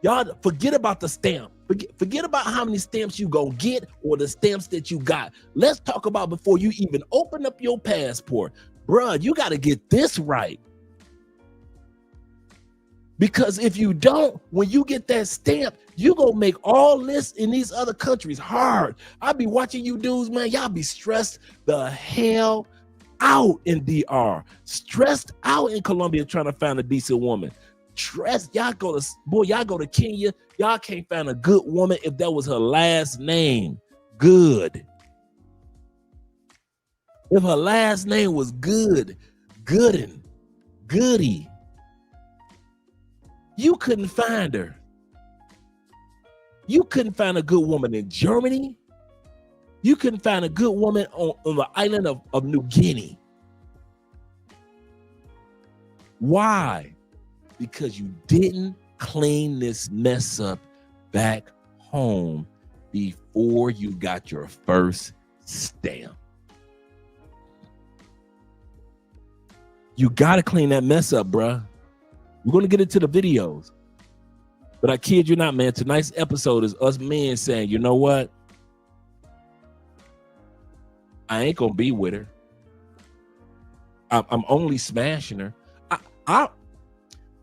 Y'all forget about the stamp. Forget about how many stamps you gonna get or the stamps that you got. Let's talk about before you even open up your passport. Bruh, you gotta get this right. Because if you don't, when you get that stamp, you gonna make all this in these other countries hard. I be watching you dudes, man. Y'all be stressed the hell out in DR. Stressed out in Colombia trying to find a decent woman. Stressed, y'all go to Kenya. Y'all can't find a good woman if that was her last name. Good. If her last name was Goody, you couldn't find her. You couldn't find a good woman in Germany. You couldn't find a good woman on the island of New Guinea. Why? Because you didn't clean this mess up back home before you got your first stamp. You got to clean that mess up, bruh. We're going to get into the videos. But I kid you not, man, tonight's episode is us men saying, you know what? I ain't going to be with her. I'm only smashing her.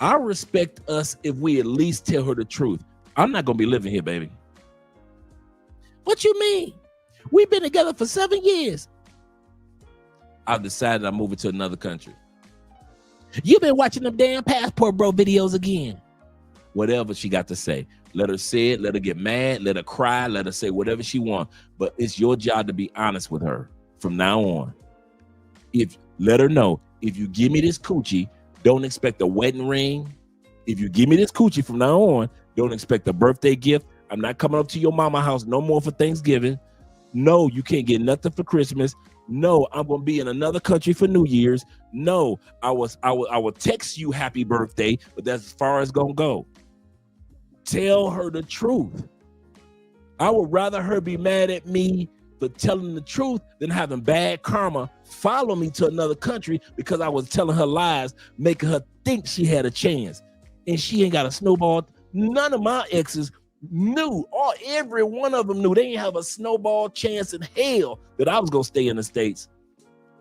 I respect us if we at least tell her the truth. I'm not going to be living here, baby. What you mean? We've been together for 7 years. I've decided I'm moving to another country. You've been watching them damn Passport Bro videos again. Whatever she got to say. Let her say it. Let her get mad. Let her cry. Let her say whatever she wants. But it's your job to be honest with her from now on. Let her know, if you give me this coochie, don't expect a wedding ring. If you give me this coochie from now on, don't expect a birthday gift. I'm not coming up to your mama house no more for Thanksgiving. No, you can't get nothing for Christmas. No, I'm gonna be in another country for New Year's. No, I will text you happy birthday, but that's as far as it's gonna go. Tell her the truth. I would rather her be mad at me for telling the truth than having bad karma follow me to another country because I was telling her lies, making her think she had a chance. And she ain't got a snowball. None of my exes knew, or every one of them knew they didn't have a snowball chance in hell that I was gonna stay in the States.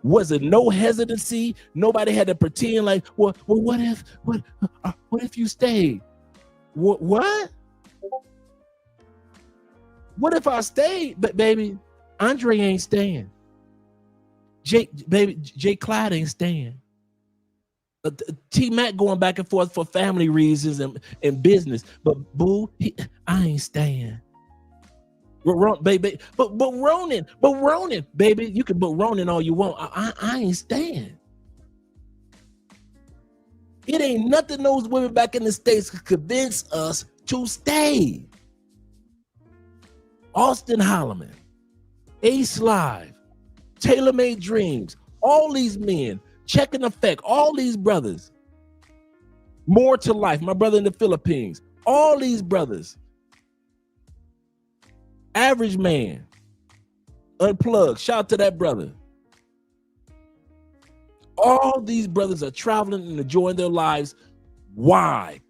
Was it no hesitancy? Nobody had to pretend like, well, what if you stayed? What? What if I stayed? But baby, Andre ain't staying. Jay Clyde ain't staying. T Mac going back and forth for family reasons and business. But boo, I ain't staying. Baby, but Ronan, baby, you can book Ronan all you want. I ain't staying. It ain't nothing those women back in the States could convince us to stay. Austin Holloman, Ace Live, Taylor Made Dreams, all these men, Check and Effect, all these brothers. More to Life, my brother in the Philippines, all these brothers. Average Man, Unplugged, shout out to that brother. All these brothers are traveling and enjoying their lives. Why?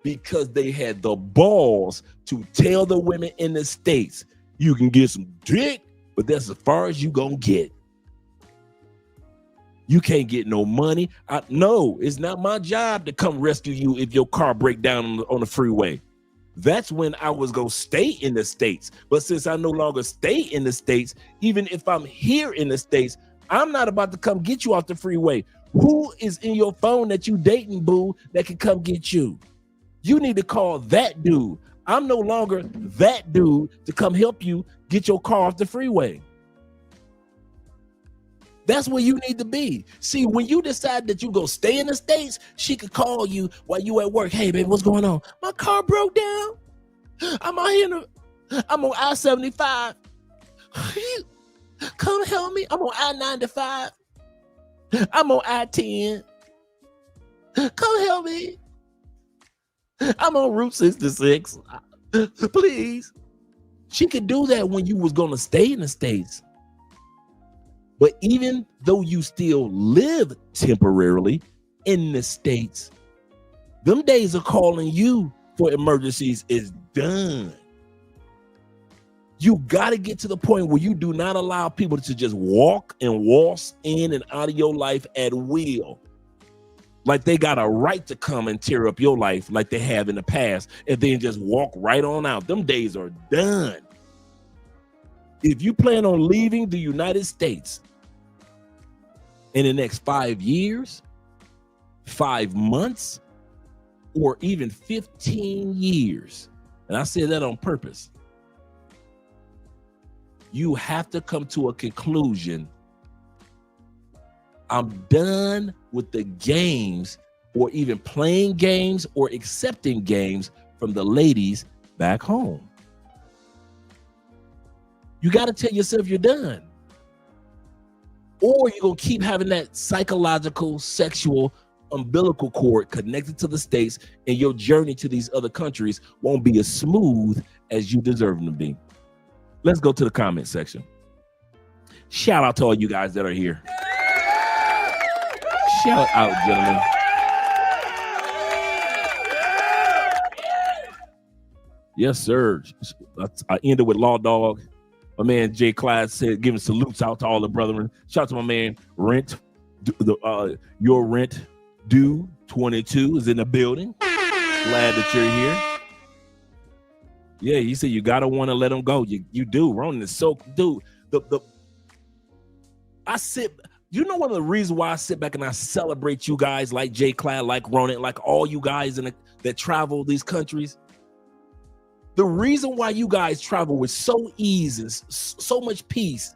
Because they had the balls to tell the women in the States, you can get some dick, but that's as far as you gonna get. You can't get no money. No, it's not my job to come rescue you if your car break down on the freeway. That's when I was gonna stay in the States. But since I no longer stay in the States, even if I'm here in the States, I'm not about to come get you off the freeway. Who is in your phone that you dating, boo, that can come get you? You need to call that dude. I'm no longer that dude to come help you get your car off the freeway. That's where you need to be. See, when you decide that you go stay in the States, she could call you while you at work. Hey, baby, what's going on? My car broke down. I'm out here. I'm on I-75. Come help me. I'm on I-95. I'm on I-10. Come help me. I'm on Route 66. Please. She could do that when you was going to stay in the States. But even though you still live temporarily in the States, them days of calling you for emergencies is done. You got to get to the point where you do not allow people to just walk and waltz in and out of your life at will. Like they got a right to come and tear up your life like they have in the past and then just walk right on out. Them days are done. If you plan on leaving the United States in the next 5 years, 5 months, or even 15 years, and I say that on purpose, you have to come to a conclusion. I'm done with the games or even playing games or accepting games from the ladies back home. You got to tell yourself you're done. Or you're going to keep having that psychological, sexual umbilical cord connected to the States, and your journey to these other countries won't be as smooth as you deserve them to be. Let's go to the comment section. Shout out to all you guys that are here. Shout out, gentlemen. Yes, sir. I ended with Law Dog. My man Jay Clyde said, giving salutes out to all the brethren. Shout out to my man Rent. Your Rent Due 22 is in the building. Glad that you're here. Yeah, he said you gotta want to let him go. You do. Ronan is so, dude. You know, one of the reasons why I sit back and I celebrate you guys like Jay Clyde, like Ronan, like all you guys that travel these countries. The reason why you guys travel with so ease and so much peace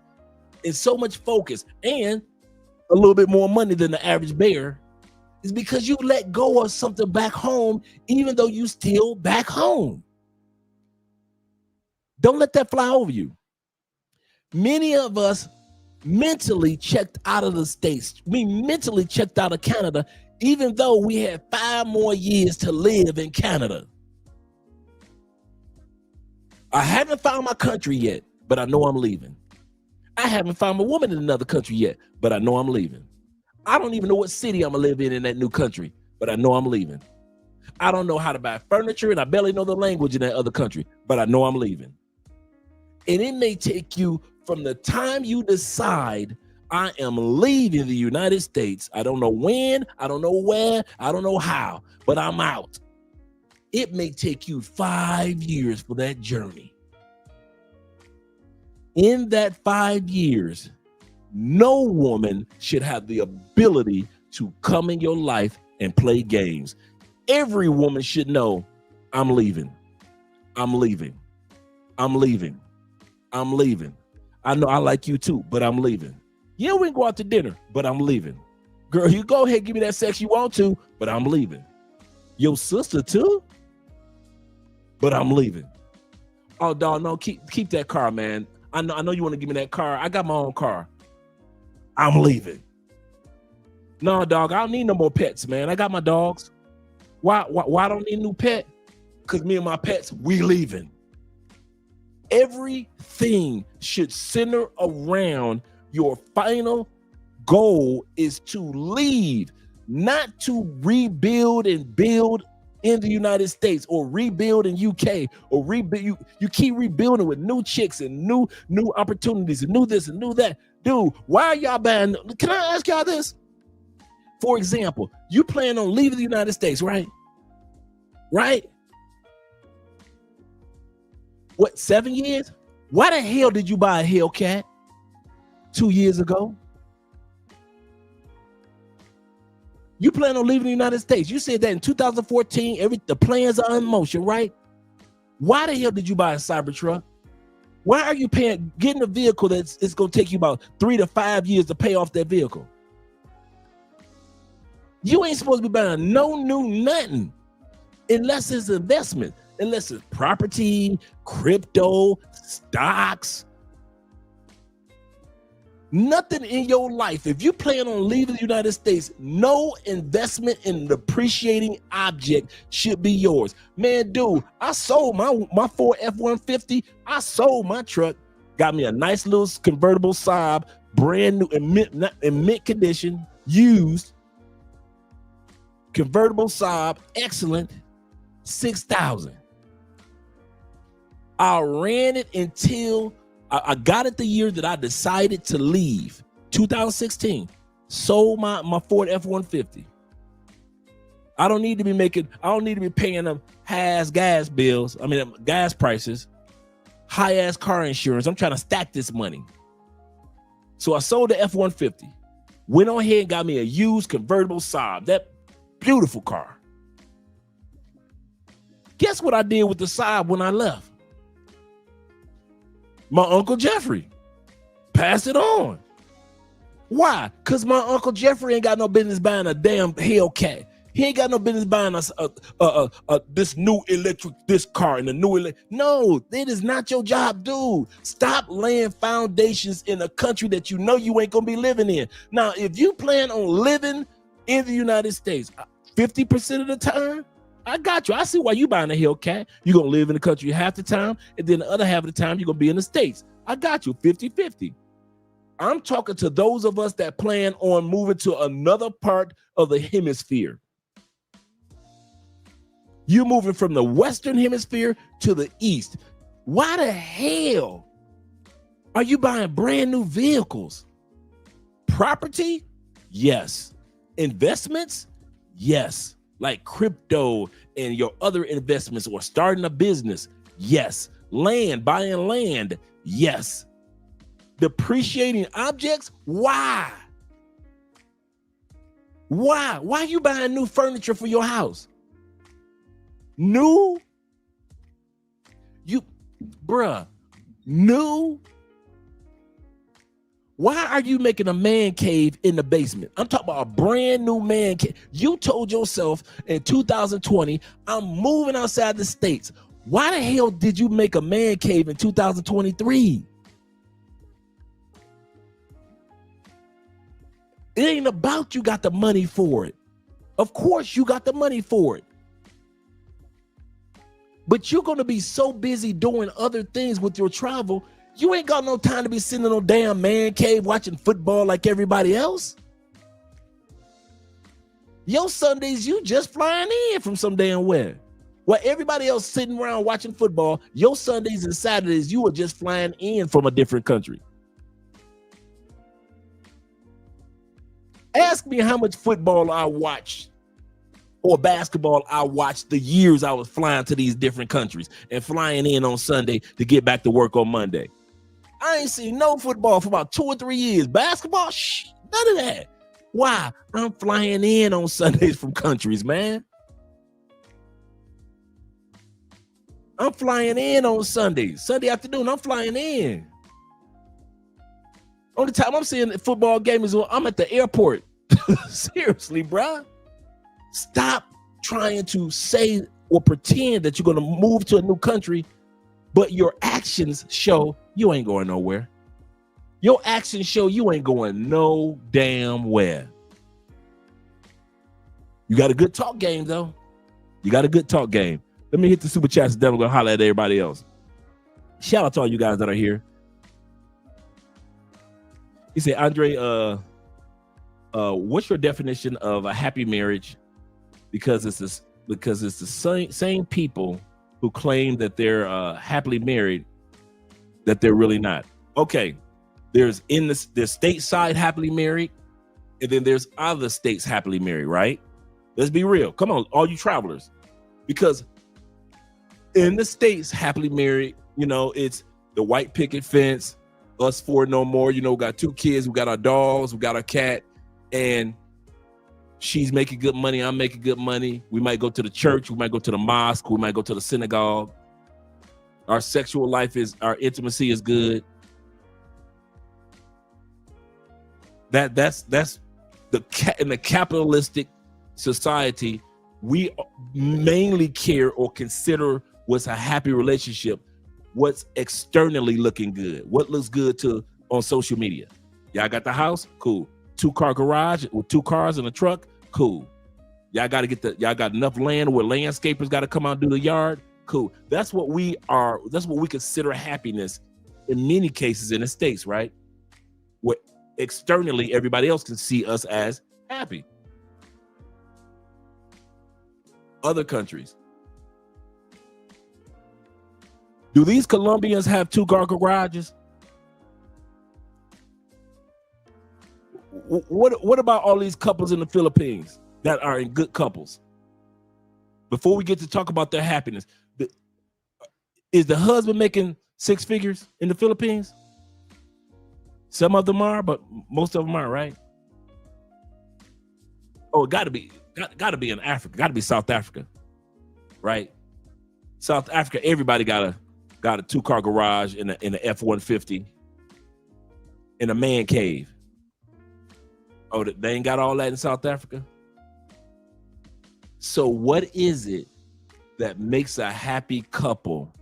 and so much focus and a little bit more money than the average bear is because you let go of something back home, even though you still back home. Don't let that fly over you. Many of us mentally checked out of the States. We mentally checked out of Canada, even though we had 5 more years to live in Canada. I haven't found my country yet, but I know I'm leaving. I haven't found a woman in another country yet, but I know I'm leaving. I don't even know what city I'm gonna live in that new country, but I know I'm leaving. I don't know how to buy furniture, and I barely know the language in that other country, but I know I'm leaving. And it may take you from the time you decide, I am leaving the United States. I don't know when, I don't know where, I don't know how, but I'm out. It may take you 5 years for that journey. In that 5 years, no woman should have the ability to come in your life and play games. Every woman should know, I'm leaving. I'm leaving. I'm leaving. I'm leaving. I know I like you too, but I'm leaving. Yeah, we can go out to dinner, but I'm leaving. Girl, you go ahead, give me that sex you want to, but I'm leaving. Your sister too, but I'm leaving. Oh, dog, no, keep that car, man. I know you want to give me that car. I got my own car. I'm leaving. No, dog, I don't need no more pets, man. I got my dogs. Why I don't need a new pet? Because me and my pets, we leaving. Everything should center around your final goal is to leave, not to rebuild and build in the United States or rebuild in UK or rebuild. You keep rebuilding with new chicks and new opportunities and new this and new that. Dude, why are y'all buying? Can I ask y'all this? For example, you plan on leaving the United States, right? Right? What, 7 years? Why the hell did you buy a Hellcat 2 years ago? You plan on leaving the United States. You said that in 2014, the plans are in motion, right? Why the hell did you buy a Cybertruck? Why are you getting a vehicle that's it's going to take you about 3 to 5 years to pay off that vehicle? You ain't supposed to be buying no new nothing unless it's investment, unless it's property, crypto, stocks. Nothing in your life. If you plan on leaving the United States, no investment in an appreciating object should be yours. Man, dude, I sold my Ford F-150. I sold my truck, got me a nice little convertible Saab, brand new in mint condition, used. Convertible Saab, excellent, $6,000. I ran it until I got it the year that I decided to leave, 2016. Sold my Ford F-150. I don't need to be paying them high-ass gas bills. I mean, gas prices, high-ass car insurance. I'm trying to stack this money. So I sold the F-150. Went on ahead and got me a used convertible Saab. That beautiful car. Guess what I did with the Saab when I left? My Uncle Jeffrey passed it on. Why? Because my Uncle Jeffrey ain't got no business buying a damn Hellcat. He ain't got no business buying us this new this car and the new No, it is not your job, dude. Stop laying foundations in a country that you know you ain't gonna be living in. Now, if you plan on living in the United States 50% of the time, I got you. I see why you buying a Hellcat. You're going to live in the country half the time, and then the other half of the time, you're going to be in the States. I got you, 50-50. I'm talking to those of us that plan on moving to another part of the hemisphere. You're moving from the Western hemisphere to the East. Why the hell are you buying brand new vehicles? Property? Yes. Investments? Yes. Like crypto and your other investments or starting a business. Yes. Land, buying land. Yes. Depreciating objects. Why? Why? Why are you buying new furniture for your house? New? New? Why are you making a man cave in the basement? I'm talking about a brand new man cave. You told yourself in 2020, I'm moving outside the States. Why the hell did you make a man cave in 2023? It ain't about you got the money for it. Of course you got the money for it. But you're going to be so busy doing other things with your travel, you ain't got no time to be sitting in no damn man cave watching football like everybody else. Your Sundays, you just flying in from some damn where. While everybody else sitting around watching football, your Sundays and Saturdays, you are just flying in from a different country. Ask me how much football I watched or basketball I watched the years I was flying to these different countries and flying in on Sunday to get back to work on Monday. I ain't seen no football for about 2 or 3 years. Basketball, none of that. Why? I'm flying in on Sundays from countries, man. I'm flying in on Sundays. Sunday afternoon, I'm flying in. Only time I'm seeing the football game is when I'm at the airport. Seriously, bruh. Stop trying to say or pretend that you're going to move to a new country, but your actions show you ain't going nowhere. Your actions show you ain't going no damn where. You got a good talk game, though. You got a good talk game. Let me hit the super chats, then we're going to holler at everybody else. Shout out to all you guys that are here. He said, Andre, what's your definition of a happy marriage? Because it's the same people who claim that they're happily married that they're really not. Okay, there's stateside happily married, and then there's other states happily married, right? Let's be real. Come on, all you travelers, because in the States, happily married, it's the white picket fence, us four no more, we got 2 kids, we got our dogs, we got our cat, and she's making good money, I'm making good money. We might go to the church, we might go to the mosque, we might go to the synagogue. Our sexual life our intimacy is good. That's in the capitalistic society, we mainly care or consider what's a happy relationship, what's externally looking good, what looks good on social media. Y'all got the house? Cool. 2-car garage with 2 cars and a truck? Cool. Y'all got enough land where landscapers got to come out and do the yard? Cool. That's what we consider happiness in many cases in the States, right? Where externally everybody else can see us as happy. Other countries. Do these Colombians have 2-car garages? What about all these couples in the Philippines that are in good couples? Before we get to talk about their happiness, is the husband making 6 figures in the Philippines? Some of them are, but most of them aren't, right? Oh, it got to be in Africa. Got to be South Africa, right? South Africa, everybody got a 2-car garage in a F-150 in a man cave. Oh, they ain't got all that in South Africa? So what is it that makes a happy couple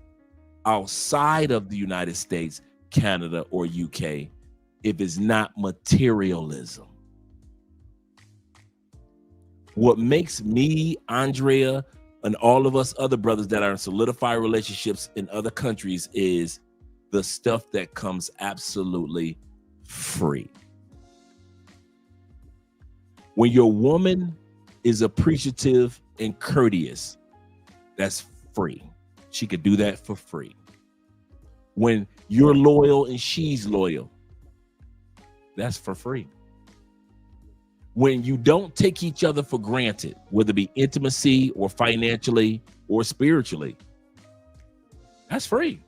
outside of the United States, Canada, or UK if it's not materialism? What makes me, Andrea, and all of us other brothers that are in solidified relationships in other countries is the stuff that comes absolutely free. When your woman is appreciative and courteous, that's free. She could do that for free. When you're loyal and she's loyal, that's for free. When you don't take each other for granted, whether it be intimacy or financially or spiritually, that's free.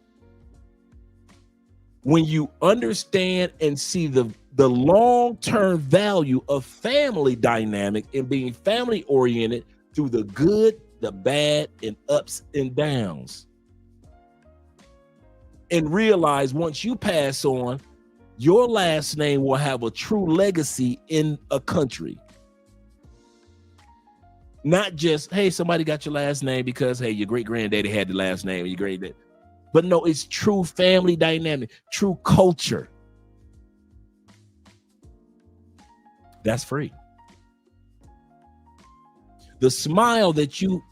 When you understand and see the long-term value of family dynamic and being family oriented through the good, the bad, and ups and downs, and realize once you pass on, your last name will have a true legacy in a country. Not just, hey, somebody got your last name because, hey, your great granddaddy had the last name, your great dad. But no, it's true family dynamic, true culture. That's free. The smile that you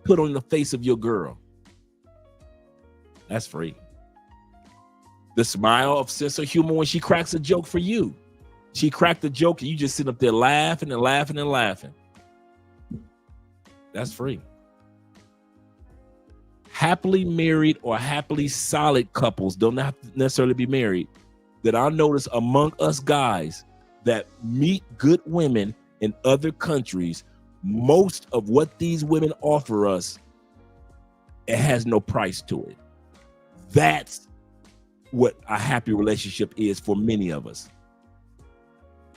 put on the face of your girl, that's free. The smile of sense of humor when she cracks a joke for you. She cracked a joke and you just sit up there laughing and laughing and laughing. That's free. Happily married or happily solid couples don't have to necessarily be married that I notice among us guys, that meet good women in other countries, most of what these women offer us, it has no price to it. That's what a happy relationship is for many of us.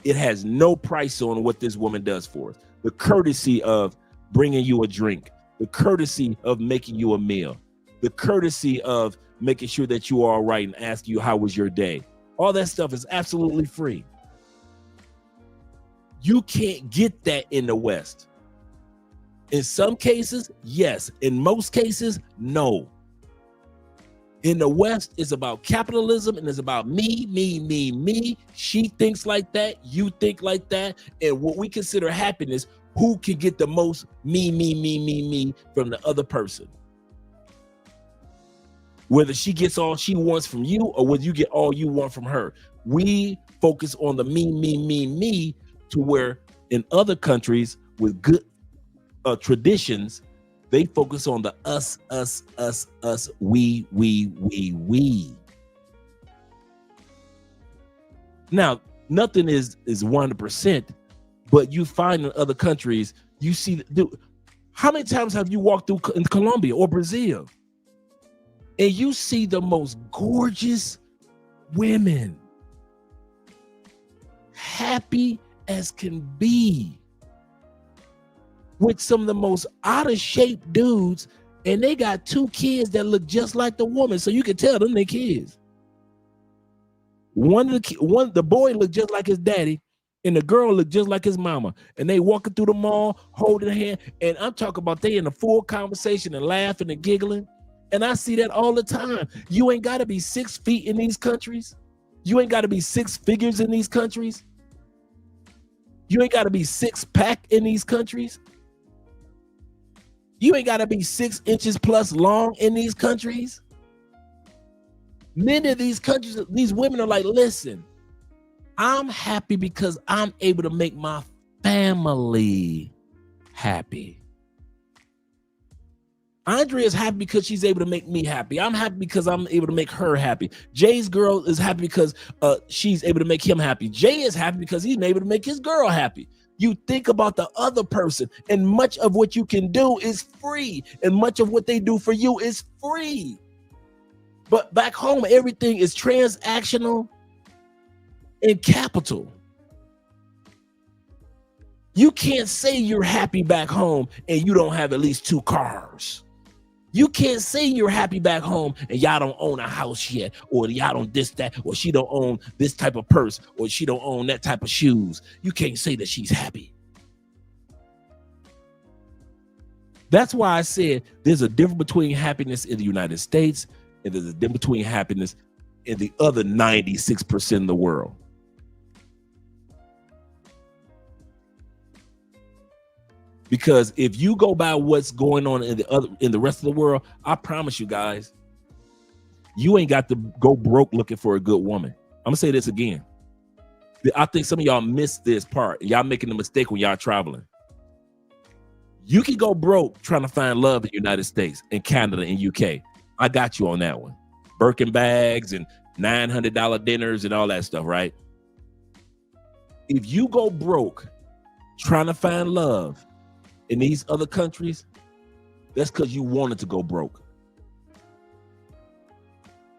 It has no price on what this woman does for us. The courtesy of bringing you a drink, the courtesy of making you a meal, the courtesy of making sure that you are all right and asking you how was your day. All that stuff is absolutely free. You can't get that in the West. In some cases, yes. In most cases, no. In the West, it's about capitalism and it's about me, me, me, me. She thinks like that, you think like that. And what we consider happiness, who can get the most me, me, me, me, me from the other person. Whether she gets all she wants from you or whether you get all you want from her. We focus on the me, me, me, me, to where in other countries with good traditions, they focus on the us, us, us, us, we. Now, nothing is 100%, but you find in other countries, you see, how many times have you walked through in Colombia or Brazil and you see the most gorgeous women, happy as can be, with some of the most out of shape dudes, and they got 2 kids that look just like the woman, so you can tell them they kids. The boy looked just like his daddy, and the girl looked just like his mama, and they walking through the mall holding hand, and I'm talking about they in a full conversation and laughing and giggling, and I see that all the time. You ain't got to be 6 feet in these countries. You ain't got to be 6 figures in these countries. You ain't got to be 6-pack in these countries. You ain't got to be 6 inches plus long in these countries. Many of these countries, these women are like, listen, I'm happy because I'm able to make my family happy. Andrea is happy because she's able to make me happy. I'm happy because I'm able to make her happy. Jay's girl is happy because she's able to make him happy. Jay is happy because he's able to make his girl happy. You think about the other person, and much of what you can do is free, and much of what they do for you is free. But back home, everything is transactional and capital. You can't say you're happy back home and you don't have at least 2 cars. You can't say you're happy back home and y'all don't own a house yet, or y'all don't this, that, or she don't own this type of purse, or she don't own that type of shoes. You can't say that she's happy. That's why I said there's a difference between happiness in the United States and there's a difference between happiness in the other 96% of the world. Because if you go by what's going on in the rest of the world, I promise you guys, you ain't got to go broke looking for a good woman. I'm gonna say this again. I think some of y'all missed this part. Y'all making a mistake when y'all traveling. You can go broke trying to find love in the United States and Canada and UK. I got you on that one. Birkin bags and $900 dinners and all that stuff, right? If you go broke trying to find love in these other countries, that's because you wanted to go broke.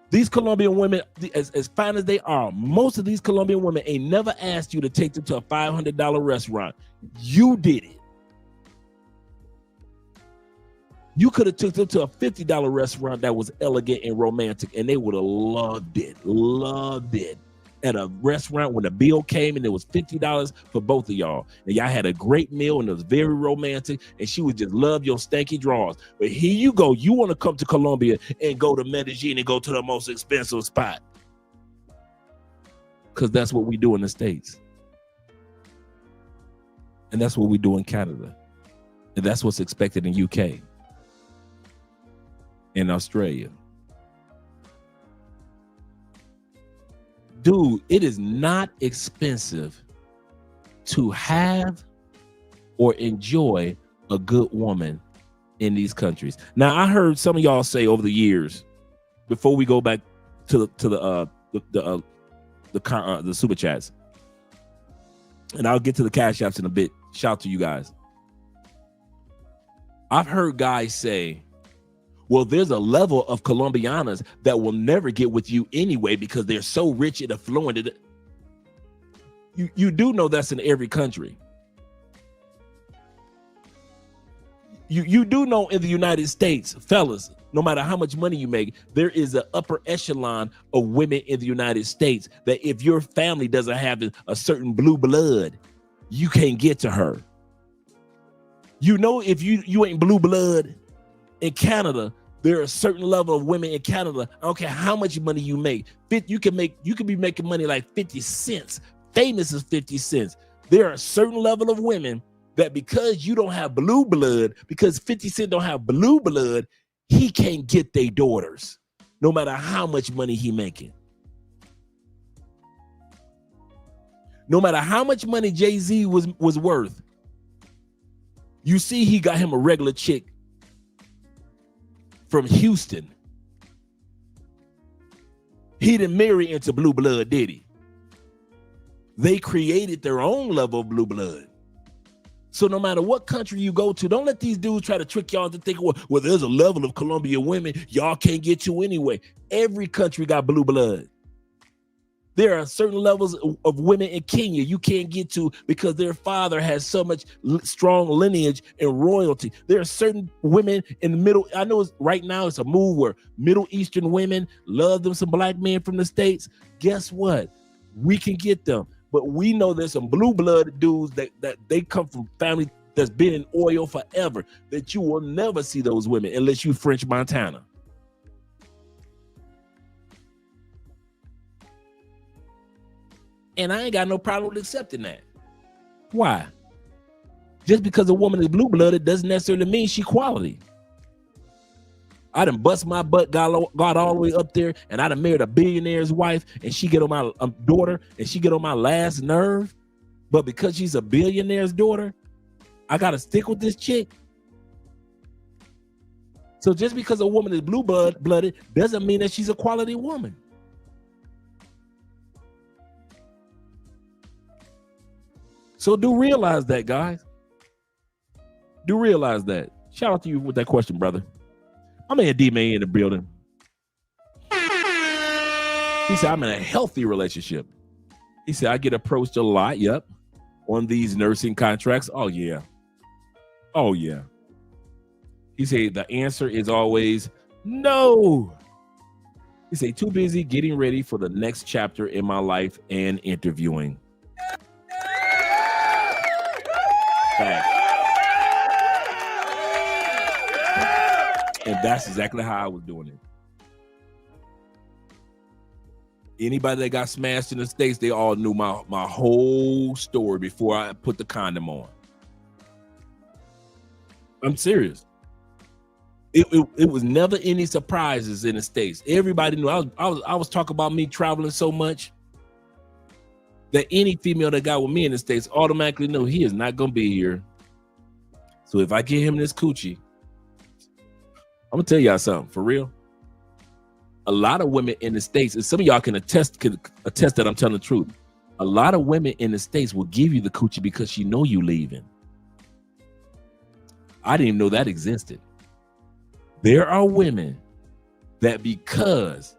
These Colombian women, as fine as they are, most of these Colombian women ain't never asked you to take them to a $500 restaurant. You did it. You could have took them to a $50 restaurant that was elegant and romantic, and they would have loved it. At a restaurant when the bill came and it was $50 for both of y'all, and y'all had a great meal and it was very romantic, and she would just love your stanky drawers. But here you go, you want to come to Colombia and go to Medellin and go to the most expensive spot, because that's what we do in the States, and that's what we do in Canada, and that's what's expected in UK and Australia. Dude, it is not expensive to have or enjoy a good woman in these countries. Now, I heard some of y'all say over the years, before we go back to the super chats, and I'll get to the cash apps in a bit. Shout out to you guys. I've heard guys say, well, there's a level of Colombianas that will never get with you anyway because they're so rich and affluent. You do know that's in every country. You do know in the United States, fellas, no matter how much money you make, there is an upper echelon of women in the United States that if your family doesn't have a certain blue blood, you can't get to her. You know, if you ain't blue blood in Canada, there are a certain level of women in Canada. I don't care how much money you make. You can be making money like 50 cents. Famous as 50 cents. There are a certain level of women that because you don't have blue blood, because 50 Cent don't have blue blood, he can't get their daughters, no matter how much money he making. No matter how much money Jay-Z was worth, you see he got him a regular chick from Houston. He didn't marry into blue blood, did he? They created their own level of blue blood. So no matter what country you go to, don't let these dudes try to trick y'all to think, well, there's a level of Colombian women y'all can't get to anyway. Every country got blue blood. There are certain levels of women in Kenya you can't get to because their father has so much strong lineage and royalty. There are certain women in the middle. I know right now it's a move where Middle Eastern women love them some black men from the States. Guess what? We can get them. But we know there's some blue blood dudes that they come from family that's been in oil forever, that you will never see those women unless you French Montana. And I ain't got no problem with accepting that. Why? Just because a woman is blue blooded doesn't necessarily mean she quality. I done bust my butt, got all the way up there, and I done married a billionaire's wife, and she get on my daughter, and she get on my last nerve. But because she's a billionaire's daughter, I gotta stick with this chick. So just because a woman is blue blooded doesn't mean that she's a quality woman. So do realize that, guys. Do realize that. Shout out to you with that question, brother. My man D-Man in the building. He said, I'm in a healthy relationship. He said, I get approached a lot, yep, on these nursing contracts. Oh, yeah. Oh, yeah. He said, the answer is always no. He said, too busy getting ready for the next chapter in my life and interviewing. Fact. And that's exactly how I was doing it. Anybody that got smashed in the States, they all knew my whole story before I put the condom on. I'm serious. It was never any surprises in the States. Everybody knew. I was talking about me traveling so much that any female that got with me in the States automatically knew he is not gonna be here. So if I get him this coochie, I'm gonna tell y'all something for real. A lot of women in the States, and some of y'all can attest that I'm telling the truth. A lot of women in the States will give you the coochie because she know you leaving. I didn't even know that existed. There are women that because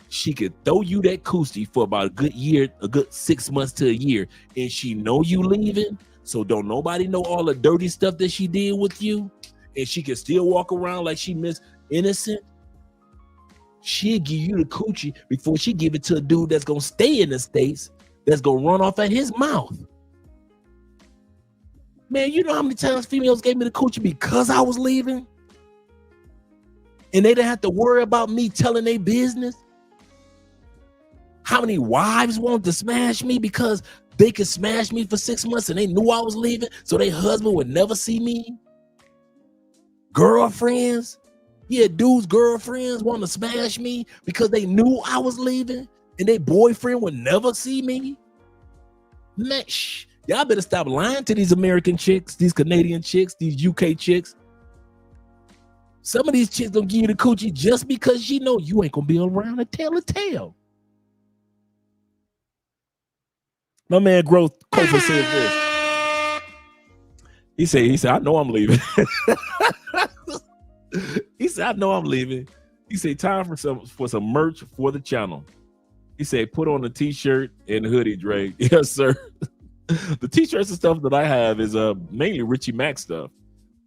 she could throw you that coochie for about a good year, a good 6 months to a year, and she know you leaving, so don't nobody know all the dirty stuff that she did with you, and she can still walk around like she Miss Innocent. She'll give you the coochie before she give it to a dude that's gonna stay in the States, that's gonna run off at his mouth. Man, you know how many times females gave me the coochie because I was leaving? And they didn't have to worry about me telling their business? How many wives wanted to smash me because they could smash me for 6 months and they knew I was leaving, so their husband would never see me? Girlfriends, yeah, dudes' girlfriends want to smash me because they knew I was leaving and their boyfriend would never see me. Man, y'all better stop lying to these American chicks, these Canadian chicks, these UK chicks. Some of these chicks gonna give you the coochie just because she know you ain't gonna be around to tell a tale. My man Growth Kofa said this. He said, I know I'm leaving. He said, I know I'm leaving. He said, time for some merch for the channel. He said, put on a t-shirt and a hoodie, Dre. Yes, sir. The t-shirts and stuff that I have is mainly Richie Mack stuff.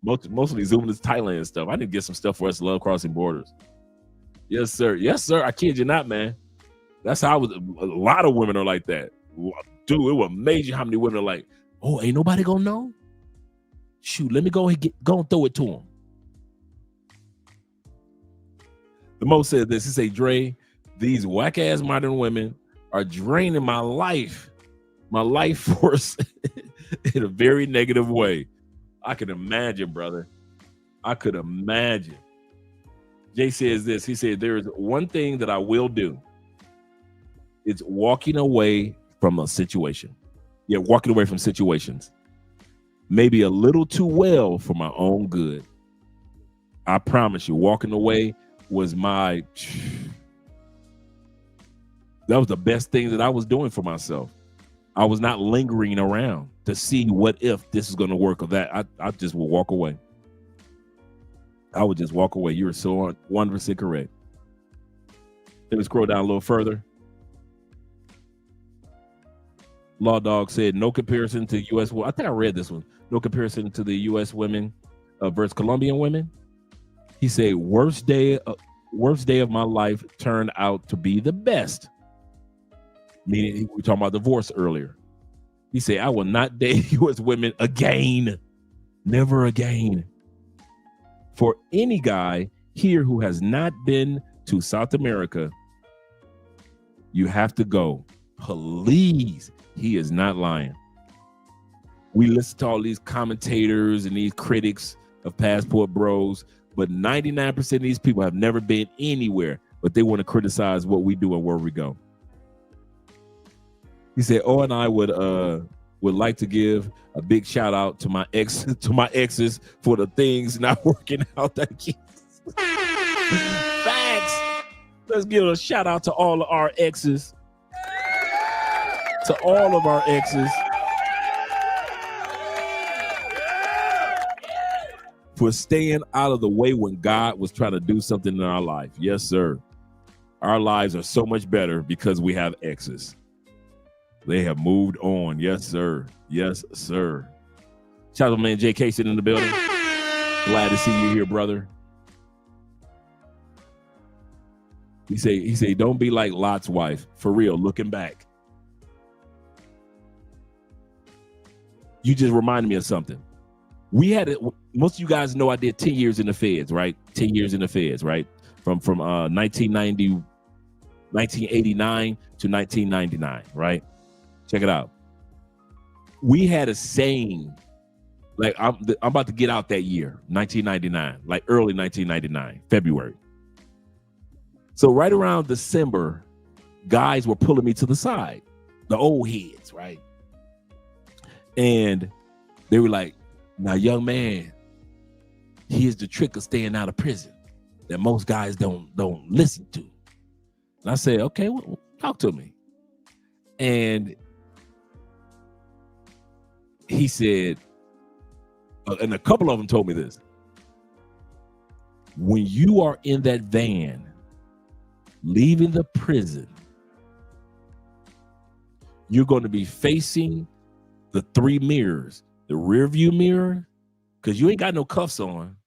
Mostly Zoom is Thailand stuff. I need to get some stuff for us to Love Crossing Borders. Yes, sir. Yes, sir. I kid you not, man. That's how I was. A lot of women are like that. Dude, it was amazing how many women are like, oh, ain't nobody gonna know? Shoot, let me go and throw it to them. The Mo said this. He said, Dre, these whack-ass modern women are draining my life force in a very negative way. I could imagine, brother. I could imagine. Jay says this. He said, there is one thing that I will do. It's walking away from a situation. Yeah, walking away from situations. Maybe a little too well for my own good. I promise you, walking away was that was the best thing that I was doing for myself. I was not lingering around to see what if this is going to work or that. I just will walk away. I would just walk away. You were so 100% correct. Let me scroll down a little further. Law Dog said, no comparison to U.S. I think I read this one. No comparison to the U.S. women versus Colombian women. He said, worst day of my life turned out to be the best. Meaning, we were talking about divorce earlier. He said, I will not date U.S. women again. Never again. For any guy here who has not been to South America, you have to go. Please. He is not lying. We listen to all these commentators and these critics of Passport Bros, but 99% of these people have never been anywhere, but they want to criticize what we do and where we go. He said, "Oh, and I would like to give a big shout out to my exes for the things not working out." Facts. Let's give a shout out to all of our exes. To all of our exes for staying out of the way when God was trying to do something in our life. Yes, sir. Our lives are so much better because we have exes. They have moved on. Yes, sir. Yes, sir. Shout out to man J.K. sitting in the building. Glad to see you here, brother. He say, don't be like Lot's wife. For real, looking back. You just reminded me of something. We had it. Most of you guys know I did 10 years in the feds, right? 10 years in the feds, right? From 1989 to 1999, right? Check it out. We had a saying, like I'm about to get out that year, 1999, like early 1999, February. So right around December, guys were pulling me to the side, the old heads, right? And they were like, now, young man, here's the trick of staying out of prison that most guys don't listen to. And I said, okay, well, talk to me. And he said, and a couple of them told me this. When you are in that van, leaving the prison, you're going to be facing the 3 mirrors, the rear view mirror, because you ain't got no cuffs on.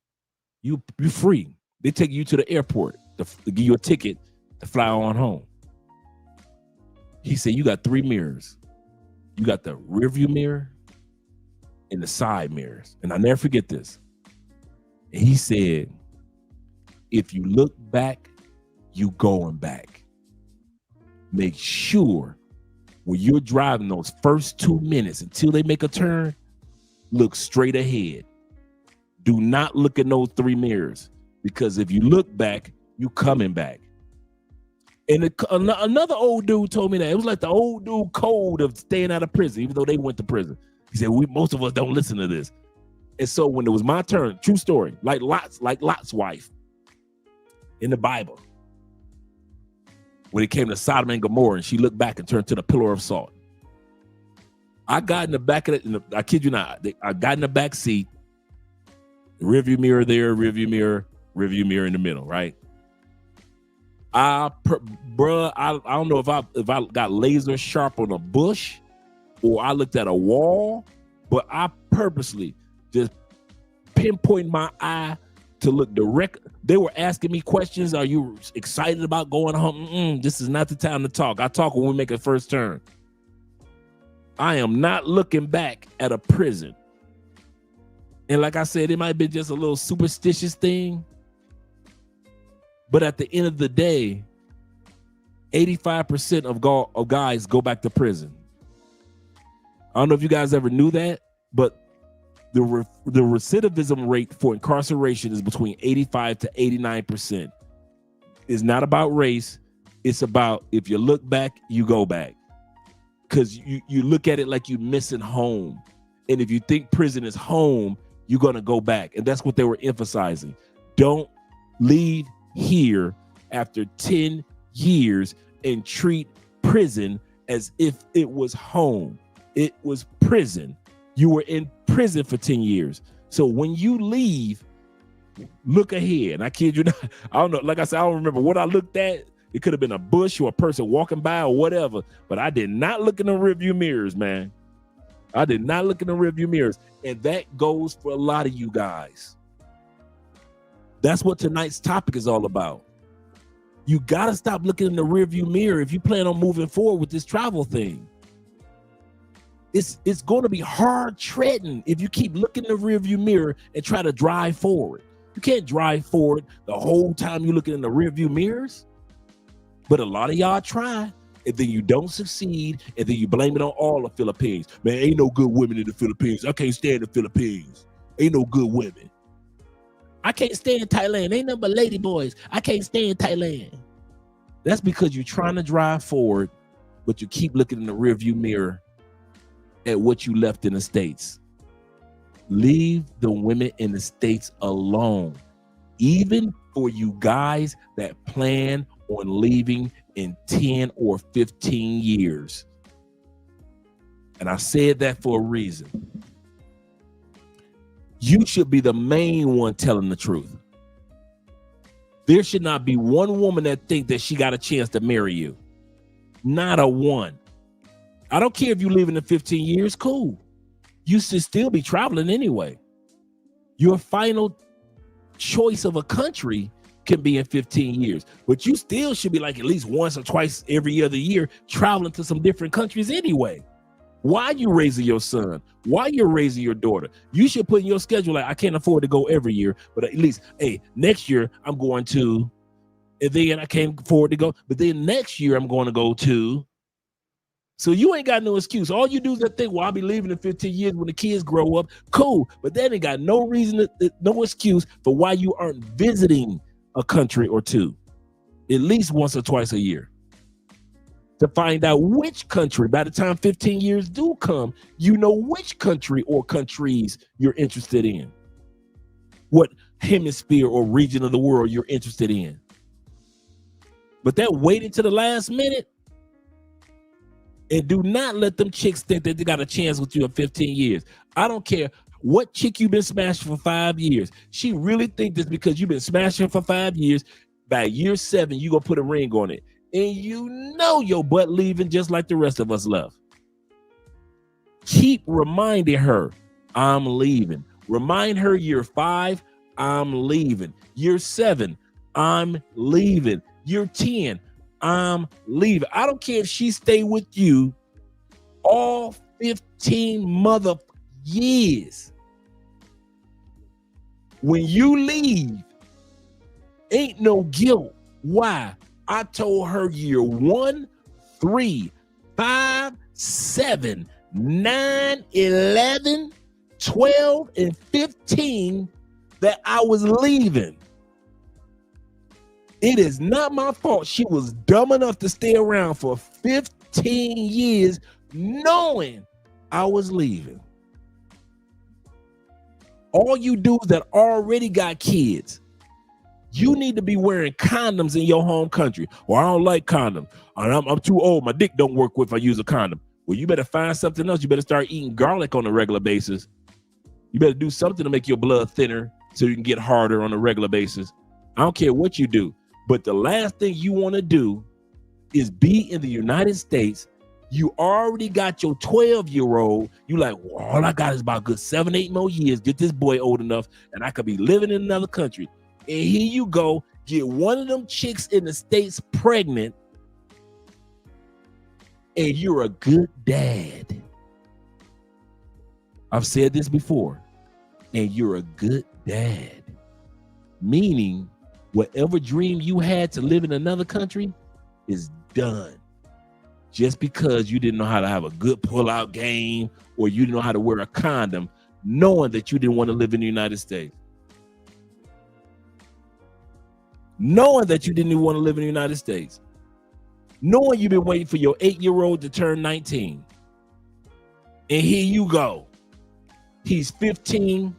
You're free. They take you to the airport to give you a ticket to fly on home. He said, you got 3 mirrors. You got the rear view mirror and the side mirrors. And I'll never forget this. And he said, if you look back, you going back. Make sure when you're driving those first 2 minutes until they make a turn, look straight ahead. Do not look in those 3 mirrors, because if you look back, you coming back. And another old dude told me that. It was like the old dude code of staying out of prison, even though they went to prison. He said, most of us don't listen to this. And so when it was my turn, true story, like Lot's wife in the Bible, when it came to Sodom and Gomorrah, and she looked back and turned to the pillar of salt. I got in the back of it. I kid you not. I got in the back seat. The rearview mirror there, rearview mirror in the middle, right? Bruh, I don't know if I got laser sharp on a bush or I looked at a wall, but I purposely just pinpoint my eye to look direct. They were asking me questions. Are you excited about going home? This is not the time to talk. I talk when we make a first turn. I am not looking back at a prison. And like I said, it might be just a little superstitious thing. But at the end of the day, 85% of guys go back to prison. I don't know if you guys ever knew that, but the recidivism rate for incarceration is between 85 to 89%. It's not about race. It's about if you look back, you go back. Because you look at it like you're missing home. And if you think prison is home, you're going to go back. And that's what they were emphasizing. Don't leave here after 10 years and treat prison as if it was home. It was prison. You were in prison for 10 years. So when you leave, look ahead. And I kid you not, I don't know. Like I said, I don't remember what I looked at. It could have been a bush or a person walking by or whatever, but I did not look in the rearview mirrors, man. I did not look in the rearview mirrors. And that goes for a lot of you guys. That's what tonight's topic is all about. You got to stop looking in the rearview mirror if you plan on moving forward with this travel thing. It's going to be hard treading if you keep looking in the rearview mirror and try to drive forward. You can't drive forward the whole time you're looking in the rearview mirrors. But a lot of y'all try, and then you don't succeed, and then you blame it on all the Philippines. Man, ain't no good women in the Philippines. I can't stand the Philippines. Ain't no good women. I can't stand Thailand. Ain't nothing but lady boys. I can't stand Thailand. That's because you're trying to drive forward, but you keep looking in the rearview mirror at what you left in the States. Leave the women in the States alone. Even for you guys that plan on leaving in 10 or 15 years. And I said that for a reason. You should be the main one telling the truth. There should not be one woman that thinks that she got a chance to marry you. Not a one. I don't care if you leave in 15 years, cool. You should still be traveling anyway. Your final choice of a country can be in 15 years, but you still should be like at least once or twice every other year traveling to some different countries anyway. Why are you raising your son? Why you're raising your daughter? You should put in your schedule like, I can't afford to go every year, but at least, hey, next year I'm going to, and then I can't afford to go, but then next year I'm going to go to. So you ain't got no excuse. All you do is think, well, I'll be leaving in 15 years when the kids grow up. Cool, but that ain't got no reason, no excuse for why you aren't visiting a country or two, at least once or twice a year, to find out which country, by the time 15 years do come, you know which country or countries you're interested in, what hemisphere or region of the world you're interested in. But that waiting to the last minute, and do not let them chicks think that they got a chance with you in 15 years. I don't care what chick you've been smashing for 5 years. She really think this because you've been smashing for 5 years. By year 7, you gonna put a ring on it. And you know your butt leaving just like the rest of us left. Keep reminding her, I'm leaving. Remind her year 5, I'm leaving. Year 7, I'm leaving. Year 10, I'm leaving. I don't care if she stay with you all 15 mother years. When you leave, ain't no guilt. Why? I told her year 1, 3, 5, 7, 9, 11, 12, and 15 that I was leaving. It is not my fault she was dumb enough to stay around for 15 years knowing I was leaving. All you dudes that already got kids, you need to be wearing condoms in your home country. Or I don't like condoms. I'm too old. My dick don't work if I use a condom. Well, you better find something else. You better start eating garlic on a regular basis. You better do something to make your blood thinner so you can get harder on a regular basis. I don't care what you do, but the last thing you want to do is be in the United States. You already got your 12-year-old. You like, well, all I got is about a good 7-8 more years. Get this boy old enough and I could be living in another country. And here you go, get one of them chicks in the States pregnant, and you're a good dad. I've said this before, and you're a good dad. Meaning, whatever dream you had to live in another country is done. Just because you didn't know how to have a good pull-out game or you didn't know how to wear a condom, knowing that you didn't want to live in the United States. Knowing that you didn't even want to live in the United States. Knowing you've been waiting for your 8-year-old to turn 19. And here you go. He's 15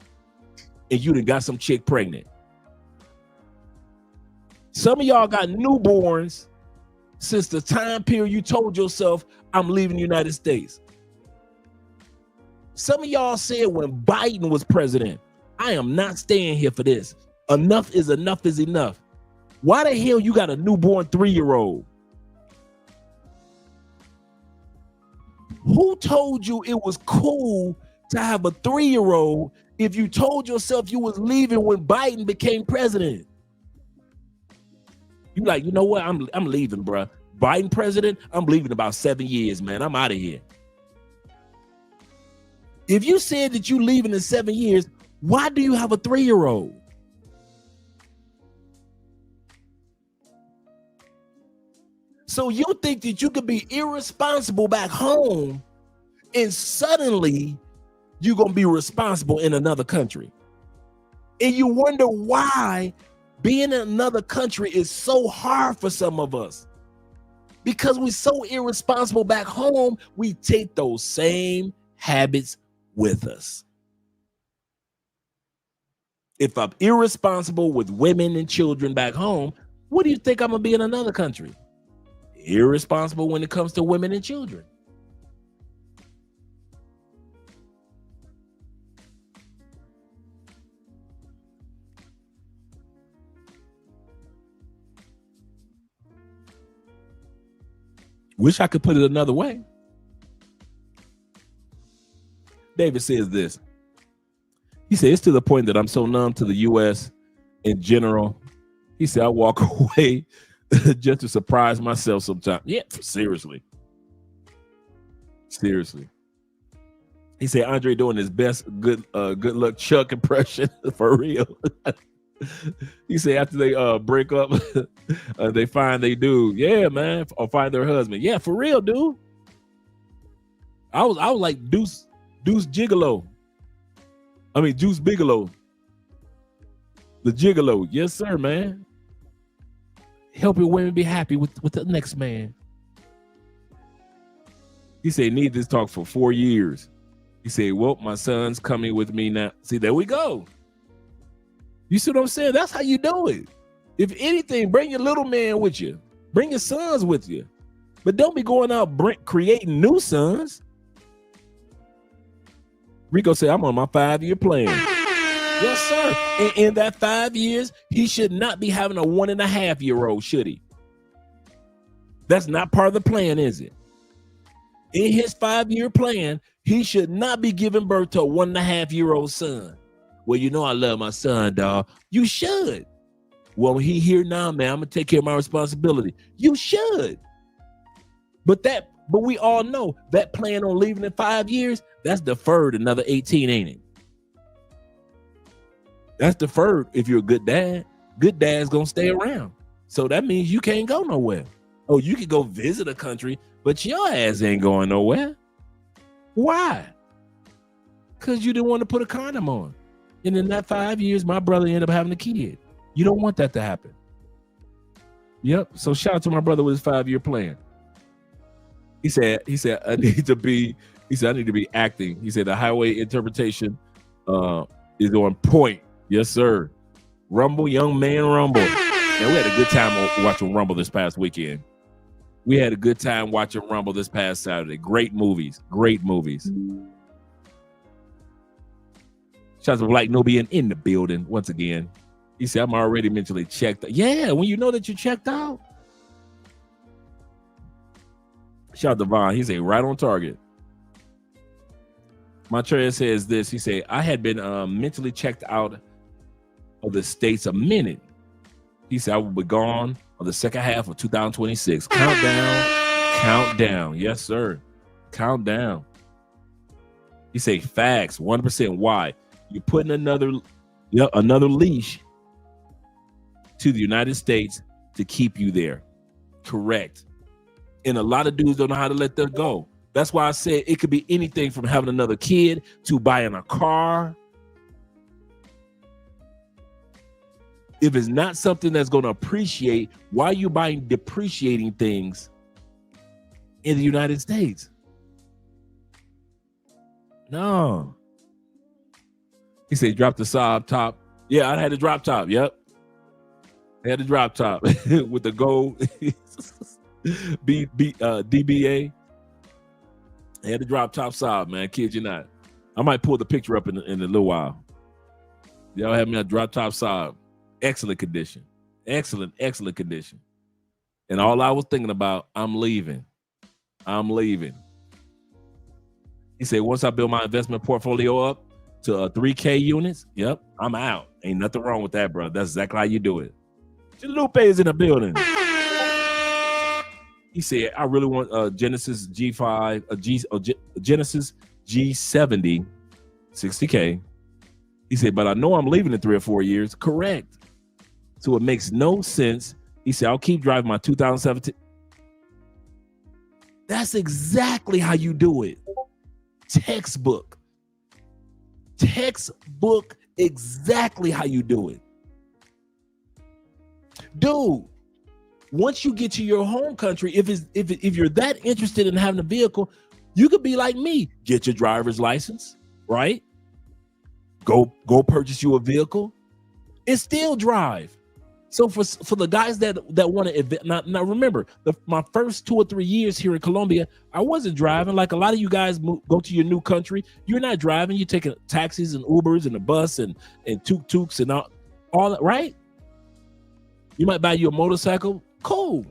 and you done got some chick pregnant. Some of y'all got newborns since the time period you told yourself, I'm leaving the United States. Some of y'all said when Biden was president, I am not staying here for this. Enough is enough. Why the hell you got a newborn 3-year-old? Who told you it was cool to have a 3-year-old if you told yourself you was leaving when Biden became president? You like, you know what? I'm leaving, bruh. Biden president, I'm leaving about 7 years, man. I'm out of here. If you said that you leaving in 7 years, why do you have a 3-year-old? So you think that you could be irresponsible back home and suddenly you're going to be responsible in another country. And you wonder why being in another country is so hard for some of us. Because we're so irresponsible back home, we take those same habits with us. If I'm irresponsible with women and children back home, what do you think I'm going to be in another country? Irresponsible when it comes to women and children. Wish I could put it another way. David says this. He said, it's to the point that I'm so numb to the U.S. in general. He said, I walk away just to surprise myself sometimes. Yeah, seriously. Seriously. He said, Andre doing his best good luck Chuck impression for real. He said after they break up, they find they do. Yeah, man. Or find their husband. Yeah, for real, dude. I was like Deuce Gigolo. I mean, Juice Bigelow. The Gigolo. Yes, sir, man. Helping women be happy with the next man. He said, need this talk for 4 years. He said, well, my son's coming with me now. See, there we go. You see what I'm saying? That's how you do it. If anything, bring your little man with you. Bring your sons with you. But don't be going out creating new sons. Rico said, I'm on my 5-year plan. Yes, sir. And in that 5 years, he should not be having a 1.5-year-old, should he? That's not part of the plan, is it? In his 5-year plan, he should not be giving birth to a 1.5-year-old son. Well, you know I love my son, dog. You should. Well, he here now, man. I'm gonna take care of my responsibility. You should. But we all know that plan on leaving in 5 years, that's deferred another 18, ain't it? That's deferred if you're a good dad. Good dad's gonna stay around. So that means you can't go nowhere. Oh, you can go visit a country, but your ass ain't going nowhere. Why? Because you didn't want to put a condom on. And in that 5 years, my brother ended up having a kid. You don't want that to happen. Yep. So shout out to my brother with his 5-year plan. He said, I need to be acting. He said the highway interpretation is on point. Yes, sir. Rumble, young man, rumble. And we had a good time watching Rumble this past weekend. We had a good time watching Rumble this past Saturday. Great movies. Great movies. Shout out to Black Nubian in the building once again. He said, I'm already mentally checked out. Yeah, when you know that you're checked out. Shout out to Vaughn. He said, right on target. Montreal says this. He said, I had been mentally checked out of the States a minute. He said, I will be gone on the second half of 2026. Countdown. Yes, sir. Countdown. He said, facts, 1%. Why? You're putting another leash to the United States to keep you there. Correct. And a lot of dudes don't know how to let that go. That's why I said it could be anything from having another kid to buying a car. If it's not something that's going to appreciate, why are you buying depreciating things in the United States? No. He said, drop the Saab top. Yeah, I had a drop top. Yep. I had a drop top with the gold DBA. I had a drop top Saab, man. Kid you not. I might pull the picture up in a little while. Y'all have me a drop top Saab. Excellent condition. Excellent condition. And all I was thinking about, I'm leaving. He said, once I build my investment portfolio up to 3K units, yep, I'm out. Ain't nothing wrong with that, bro. That's exactly how you do it. Lupe is in the building. He said, I really want Genesis G5, Genesis G70, 60K. He said, but I know I'm leaving in 3 or 4 years. Correct. So it makes no sense. He said, I'll keep driving my 2017. That's exactly how you do it. Textbook, exactly how you do it. Dude, once you get to your home country, if you're that interested in having a vehicle, you could be like me. Get your driver's license, right? Go purchase you a vehicle and still drive. So for the guys that want to now remember, my first 2 or 3 years here in Colombia, I wasn't driving. Like a lot of you guys go to your new country, you're not driving. You're taking taxis and Ubers and a bus and tuk-tuks and all that, right? You might buy you a motorcycle. Cool.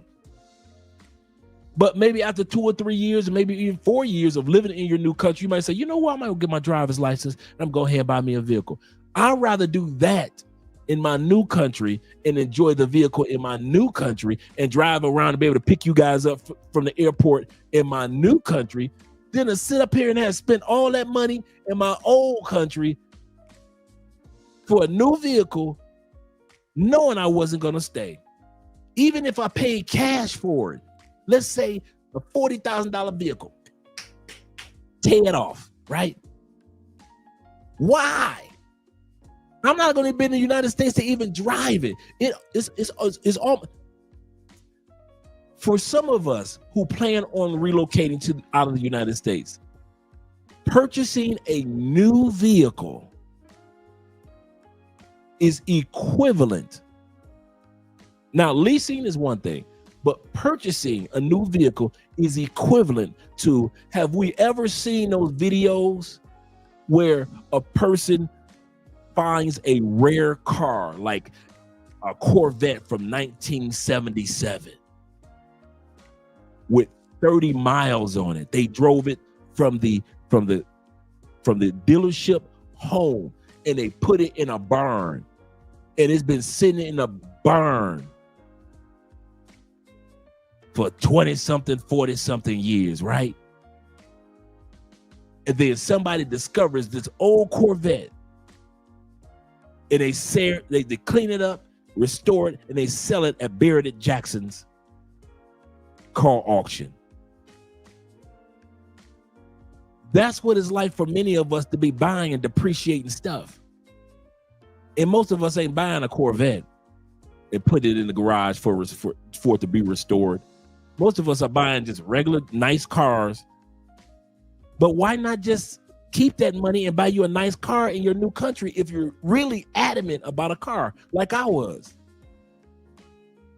But maybe after 2 or 3 years, or maybe even 4 years of living in your new country, you might say, you know what, I might go get my driver's license and I'm going to go ahead and buy me a vehicle. I'd rather do that in my new country and enjoy the vehicle in my new country and drive around and be able to pick you guys up from the airport in my new country than to sit up here and have spent all that money in my old country for a new vehicle, knowing I wasn't going to stay. Even if I paid cash for it, let's say a $40,000 vehicle, tear it off, right? Why? I'm not going to be in the United States to even drive it. It's all for some of us who plan on relocating out of the United States. Purchasing a new vehicle is equivalent. Now, leasing is one thing, but purchasing a new vehicle is equivalent to, have we ever seen those videos where a person finds a rare car like a Corvette from 1977 with 30 miles on it? They drove it from the dealership home and they put it in a barn, and it's been sitting in a barn for 20-something, 40-something years, right? And then somebody discovers this old Corvette, and they clean it up, restore it, and they sell it at Barrett Jackson's car auction. That's what it's like for many of us to be buying and depreciating stuff. And most of us ain't buying a Corvette and put it in the garage for it to be restored. Most of us are buying just regular nice cars. But why not just keep that money and buy you a nice car in your new country if you're really adamant about a car, like I was?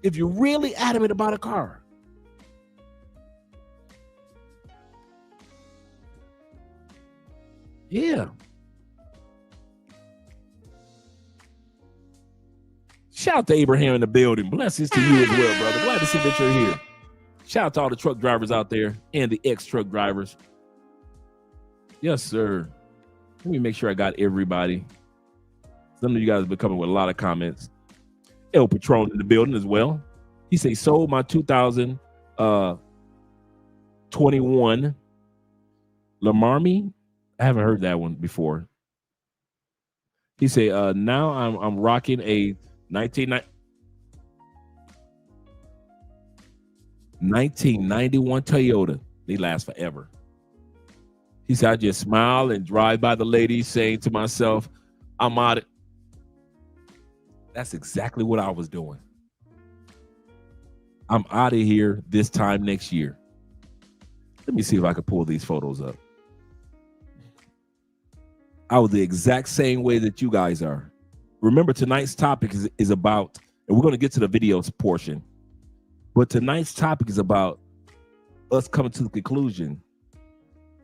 If you're really adamant about a car. Yeah. Shout out to Abraham in the building. Blessings to you as well, brother. Glad to see that you're here. Shout out to all the truck drivers out there and the ex-truck drivers. Yes, sir. Let me make sure I got everybody. Some of you guys have been coming with a lot of comments. El Patron in the building as well. He say, sold my 2021 Lamarmi. I haven't heard that one before. He say, now I'm rocking a 1991 Toyota. They last forever. He said, I just smile and drive by the ladies saying to myself, I'm out. That's exactly what I was doing. I'm out of here this time next year. Let me see if I can pull these photos up. I was the exact same way that you guys are. Remember, tonight's topic is about, and we're going to get to the videos portion, but tonight's topic is about us coming to the conclusion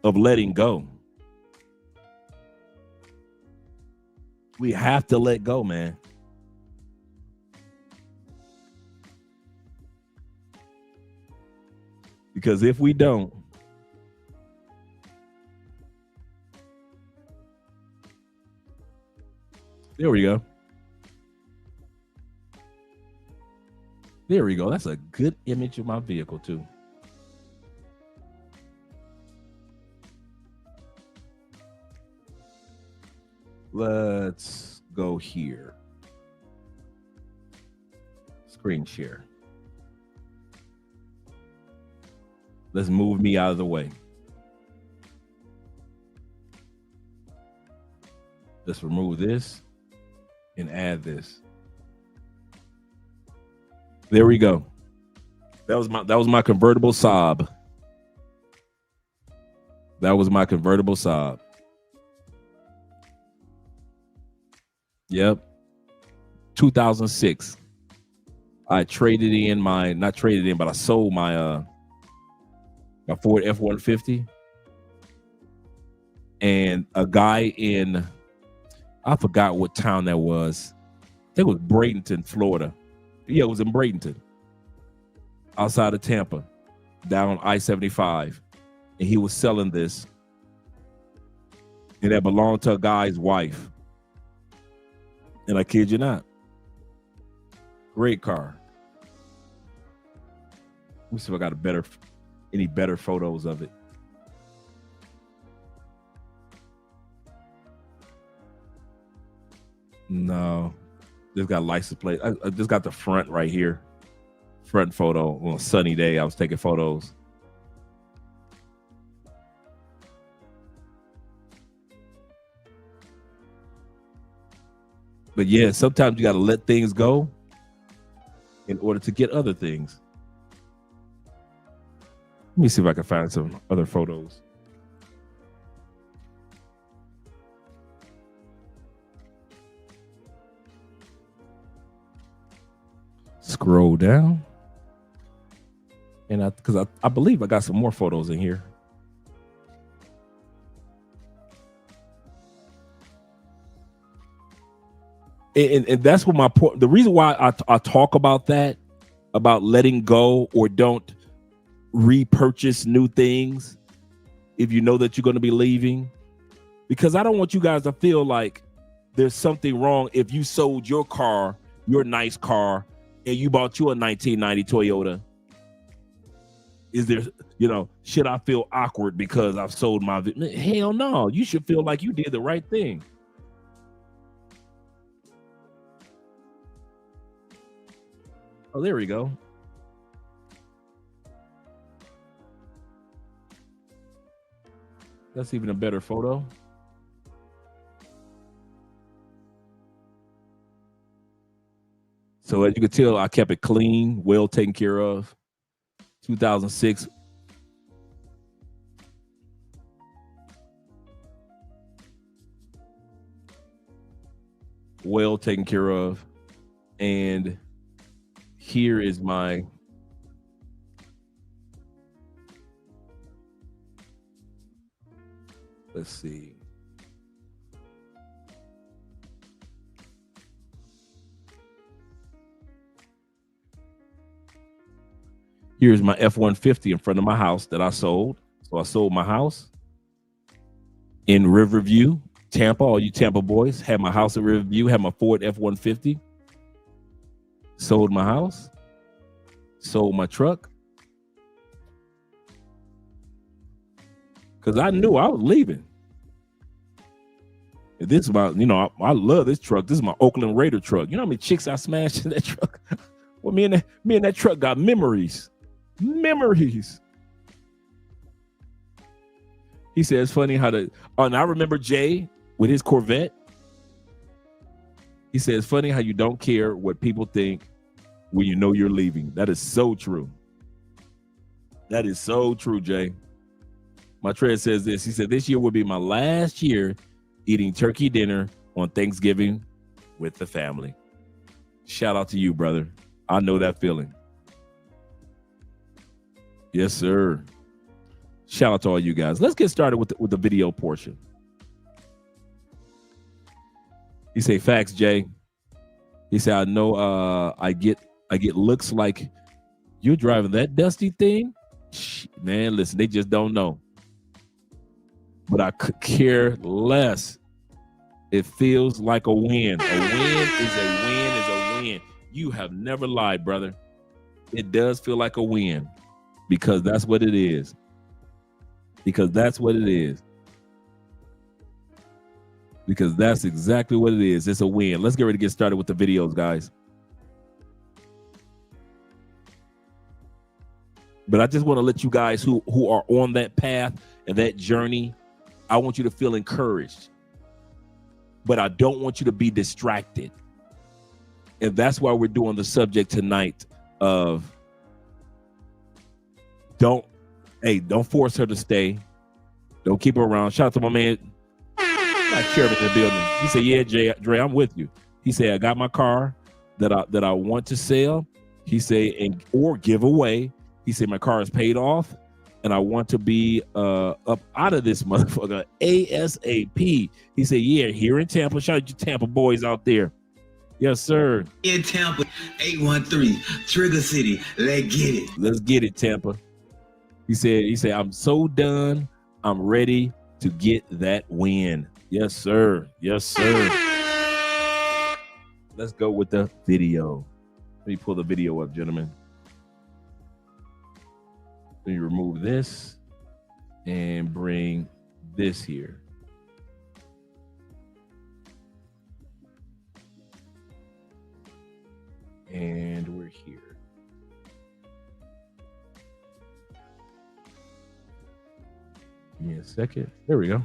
of letting go. We have to let go, man. Because if we don't, there we go. There we go. That's a good image of my vehicle too. Let's go here. Screen share. Let's move me out of the way. Let's remove this and add this. There we go. That was my convertible Saab. That was my convertible Saab. Yep. 2006. I traded in my, not traded in, but I sold my my Ford F-150. And a guy in, I forgot what town that was. I think it was Bradenton, Florida. Yeah, it was in Bradenton, outside of Tampa, down I-75. And he was selling this. And that belonged to a guy's wife. And I kid you not. Great car. Let me see if I got any better photos of it. No, just got license plate. I just got the front right here. Front photo on a sunny day. I was taking photos. But yeah, sometimes you got to let things go in order to get other things. Let me see if I can find some other photos. Scroll down. And because I believe I got some more photos in here. And that's what my point. The reason why I talk about that, about letting go or don't repurchase new things if you know that you're going to be leaving, because I don't want you guys to feel like there's something wrong if you sold your car, your nice car, and you bought you a 1990 Toyota. Is there, should I feel awkward because I've sold my? Hell no. You should feel like you did the right thing. Oh, there we go. That's even a better photo. So as you can tell, I kept it clean, well taken care of. 2006. Well taken care of. And here is my let's see. Here's my F-150 in front of my house that I sold. So I sold my house in Riverview, Tampa. All you Tampa boys, had my house in Riverview, had my Ford F-150. Sold my house, sold my truck. Because I knew I was leaving. And this is my, I love this truck. This is my Oakland Raider truck. You know how many chicks I smashed in that truck? Well, me and that truck got memories. Memories. He said it's funny how and I remember Jay with his Corvette. He said it's funny how you don't care what people think when you know you're leaving. That is so true. That is so true, Jay. My Tread says this. He said, this year will be my last year eating turkey dinner on Thanksgiving with the family. Shout out to you, brother. I know that feeling. Yes, sir. Shout out to all you guys. Let's get started with the video portion. He say, facts, Jay. He said, I know I get looks like you're driving that dusty thing. Man, listen, they just don't know. But I could care less. It feels like a win. A win is a win is a win. You have never lied, brother. It does feel like a win because that's what it is. Because that's what it is. Because that's exactly what it is. It's a win. Let's get ready to get started with the videos, guys. But I just want to let you guys who are on that path and that journey, I want you to feel encouraged. But I don't want you to be distracted. And that's why we're doing the subject tonight of don't force her to stay. Don't keep her around. Shout out to my man, chairman in the building. He said, yeah, Dre, I'm with you. He said, I got my car that I want to sell. He said, or give away. He said, my car is paid off and I want to be up out of this motherfucker ASAP. He said, yeah, here in Tampa. Shout out to Tampa boys out there. Yes, sir. In Tampa, 813, Trigger City. Let's get it. Let's get it, Tampa. He said, I'm so done. I'm ready to get that win. Yes, sir. Yes, sir. Let's go with the video. Let me pull the video up, gentlemen. Let me remove this and bring this here. And we're here. Give me a second. There we go.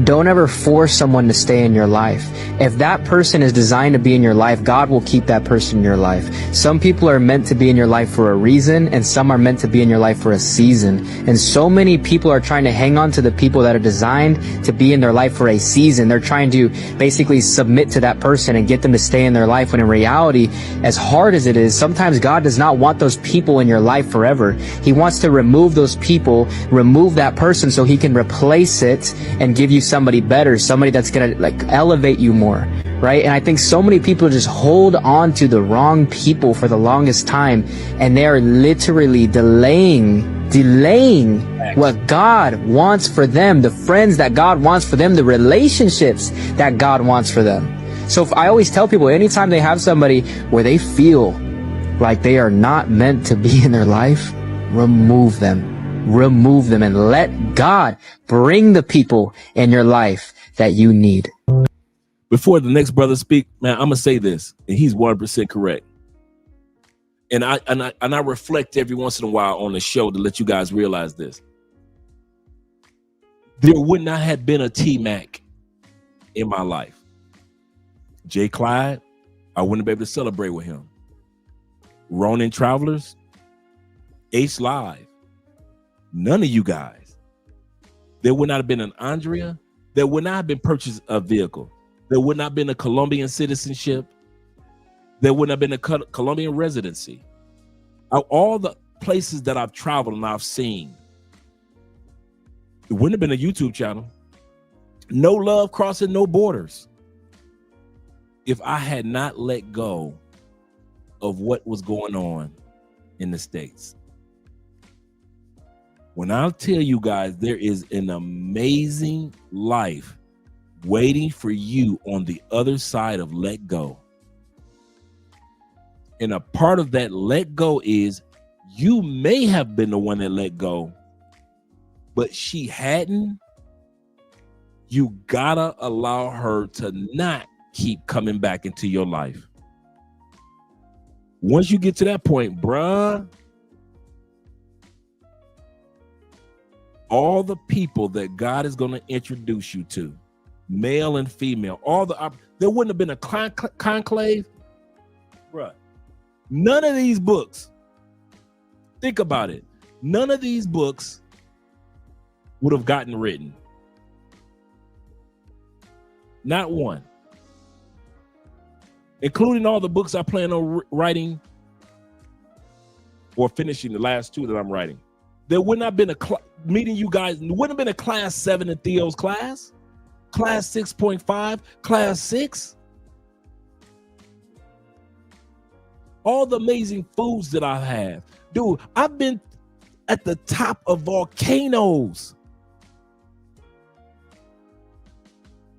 Don't ever force someone to stay in your life. If that person is designed to be in your life, God will keep that person in your life. Some people are meant to be in your life for a reason, and some are meant to be in your life for a season. And so many people are trying to hang on to the people that are designed to be in their life for a season. They're trying to basically submit to that person and get them to stay in their life, when in reality, as hard as it is, sometimes God does not want those people in your life forever. He wants to remove those people, remove that person so he can replace it and give you somebody better, somebody that's gonna elevate you more, right? And I think so many people just hold on to the wrong people for the longest time, and they are literally delaying what God wants for them, the friends that God wants for them, the relationships that God wants for them. So I always tell people, anytime they have somebody where they feel like they are not meant to be in their life, remove them and let God bring the people in your life that you need. Before the next brother speak, man, I'm gonna say this, and he's 100% correct. And I reflect every once in a while on the show to let you guys realize this. There would not have been a T-Mac in my life. Jay Clyde, I wouldn't be able to celebrate with him. Ronin Travelers, Ace Live, none of you guys. There would not have been an Andrea. There would not have been purchased a vehicle. There would not have been a Colombian citizenship. There wouldn't have been a Colombian residency. All the places that I've traveled and I've seen, it wouldn't have been a YouTube channel. No love crossing no borders. If I had not let go of what was going on in the States. When I tell you guys, there is an amazing life waiting for you on the other side of let go. And a part of that let go is you may have been the one that let go, but she hadn't. You gotta allow her to not keep coming back into your life. Once you get to that point, bruh, all the people that God is going to introduce you to, male and female, there wouldn't have been a conclave, bruh. None of these books, think about it, none of these books would have gotten written. Not one. Including all the books I plan on writing or finishing, the last two that I'm writing. There would not have been meeting you guys, wouldn't have been a class 7 in Theo's class, class 6.5, class 6. All the amazing foods that I have. Dude, I've been at the top of volcanoes.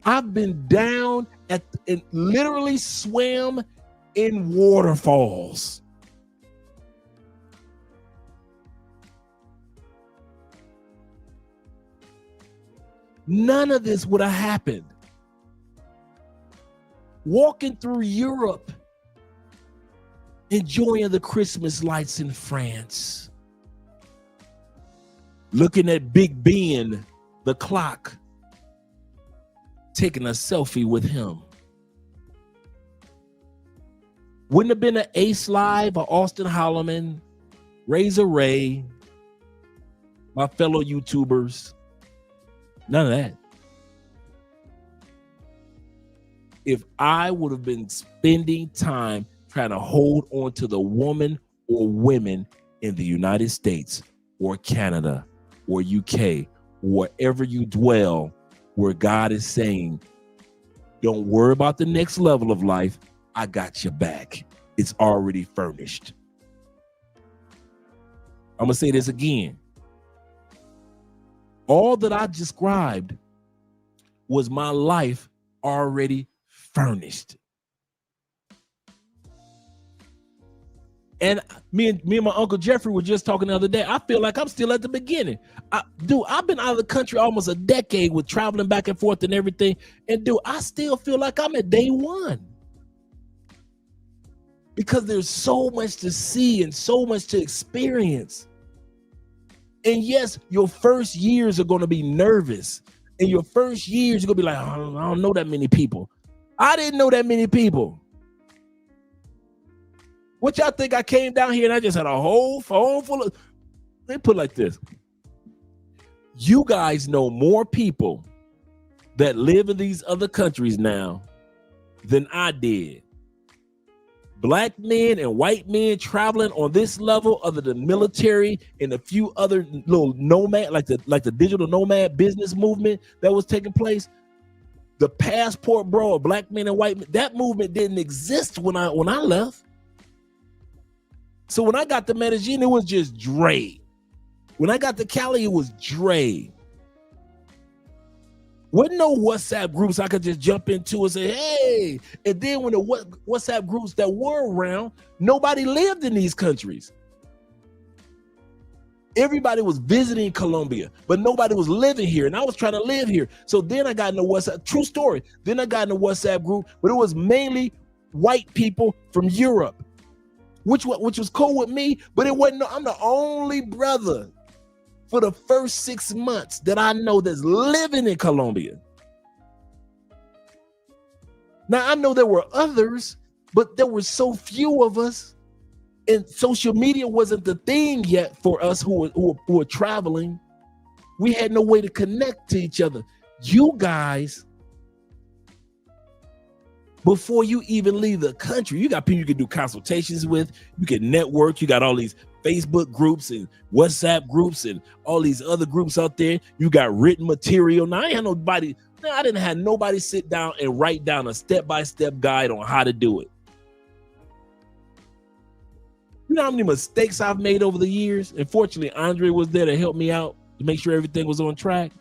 I've been down and literally swam in waterfalls. None of this would have happened. Walking through Europe, enjoying the Christmas lights in France, looking at Big Ben, the clock, taking a selfie with him. Wouldn't have been an Ace Live or Austin Holloman, Razor Ray, my fellow YouTubers. None of that. If I would have been spending time trying to hold on to the woman or women in the United States or Canada or UK, wherever you dwell, where God is saying, don't worry about the next level of life. I got your back. It's already furnished. I'm going to say this again. All that I described was my life already furnished. And me and my Uncle Jeffrey were just talking the other day. I feel like I'm still at the beginning. I've been out of the country almost a decade with traveling back and forth and everything. And dude, I still feel like I'm at day one. Because there's so much to see and so much to experience. And yes, your first years are going to be nervous. And your first years, you're going to be like, I don't know that many people. I didn't know that many people. What y'all think? I came down here and I just had a whole phone full of, they put it like this. You guys know more people that live in these other countries now than I did. Black men and white men traveling on this level, other than military and a few other little nomad, like the digital nomad business movement that was taking place. The passport bro of black men and white men, that movement didn't exist when I left. So when I got to Medellin, it was just Dre. When I got to Cali, it was Dre. Wasn't no WhatsApp groups I could just jump into and say, hey. And then when the WhatsApp groups that were around, nobody lived in these countries. Everybody was visiting Colombia, but nobody was living here. And I was trying to live here. So then I got in the WhatsApp, true story. Then I got in the WhatsApp group, but it was mainly white people from Europe, which was cool with me, but it wasn't, I'm the only brother for the first 6 months that I know that's living in Colombia. Now, I know there were others, but there were so few of us, and social media wasn't the thing yet for us who were traveling. We had no way to connect to each other. You guys, before you even leave the country, you got people you can do consultations with, you can network, you got all these Facebook groups and WhatsApp groups and all these other groups out there. You got written material. Now, I didn't have nobody sit down and write down a step-by-step guide on how to do it. You know how many mistakes I've made over the years? And fortunately, Andre was there to help me out to make sure everything was on track.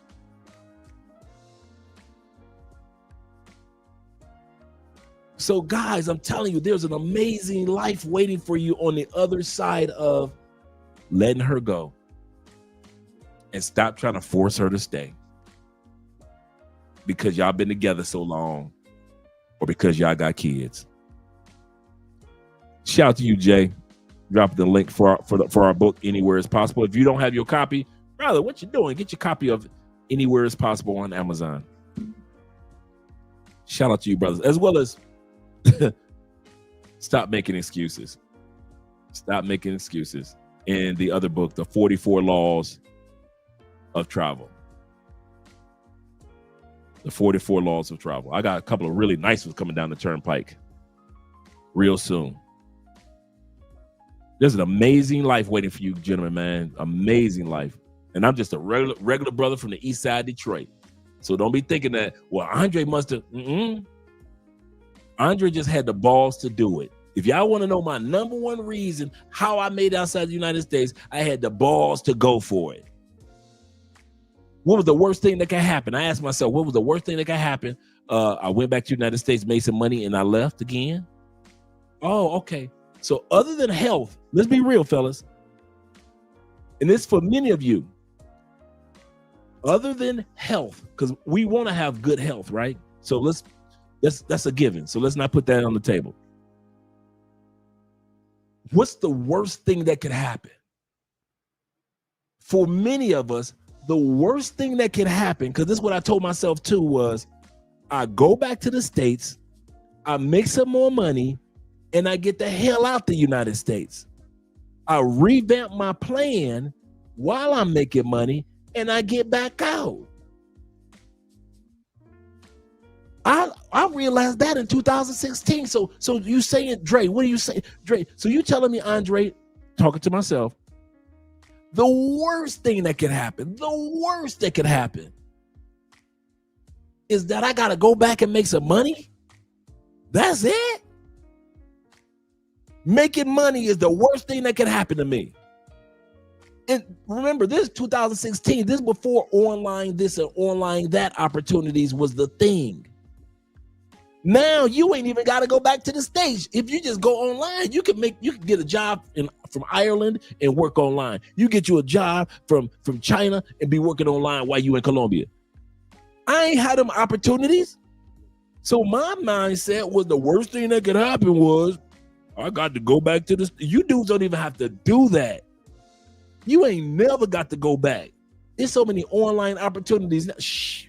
So guys, I'm telling you, there's an amazing life waiting for you on the other side of letting her go. And stop trying to force her to stay because y'all been together so long or because y'all got kids. Shout out to you, Jay. Drop the link for our book, Anywhere Is Possible. If you don't have your copy, brother, what you doing? Get your copy of Anywhere Is Possible on Amazon. Shout out to you, brothers, as well as stop making excuses. Stop making excuses. In the other book, The 44 Laws of Travel. The 44 Laws of Travel. I got a couple of really nice ones coming down the turnpike real soon. There's an amazing life waiting for you, gentlemen, man. Amazing life. And I'm just a regular brother from the east side of Detroit. So don't be thinking that, well, Andre must have. Andre just had the balls to do it. If y'all want to know my number one reason how I made it outside the United States, I had the balls to go for it. What was the worst thing that could happen? I asked myself, what was the worst thing that could happen? I went back to the United States, made some money, and I left again. Oh, okay. So other than health, let's be real, fellas. And this for many of you. Other than health, because we want to have good health, right? So that's a given. So let's not put that on the table. What's the worst thing that could happen? For many of us, the worst thing that can happen, because this is what I told myself too, was I go back to the States, I make some more money, and I get the hell out the United States. I revamp my plan while I'm making money, and I get back out. I realized that in 2016. So you saying, Dre, what are you saying? Dre, so you telling me, Andre, talking to myself, the worst thing that could happen is that I got to go back and make some money? That's it? Making money is the worst thing that could happen to me. And remember, this is 2016. This is before online this and online that opportunities was the thing. Now you ain't even got to go back to the States. If you just go online, you can get a job from Ireland and work online. You get you a job from China and be working online while you in Colombia. I ain't had them opportunities. So my mindset was the worst thing that could happen was I got to go back to this. You dudes don't even have to do that. You ain't never got to go back. There's so many online opportunities now. Shh.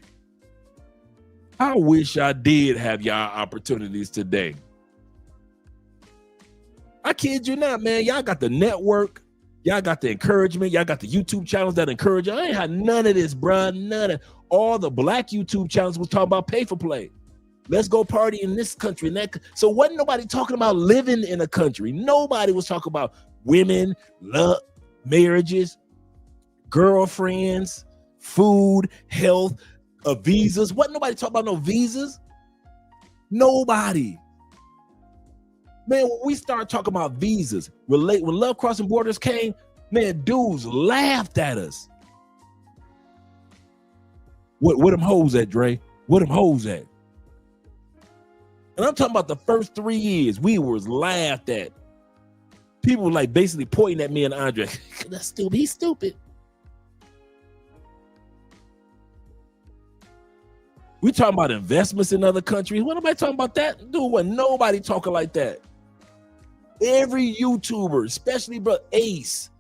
I wish I did have y'all opportunities today. I kid you not, man. Y'all got the network. Y'all got the encouragement. Y'all got the YouTube channels that encourage you. I ain't had none of this, bruh. None of all the black YouTube channels was talking about pay for play. Let's go party in this country and that. So wasn't nobody talking about living in a country. Nobody was talking about women, love, marriages, girlfriends, food, health, visas. Wasn't nobody talking about no visas. Nobody. Man, when we started talking about visas, when Love Crossing Borders came, man, dudes laughed at us. Where them hoes at, Dre? Where them hoes at? And I'm talking about the first 3 years, we was laughed at. People were like basically pointing at me and Andre. That's stupid. He's stupid. We talking about investments in other countries. What am I talking about that? Dude, wasn't nobody talking like that. Every YouTuber, especially bro Ace,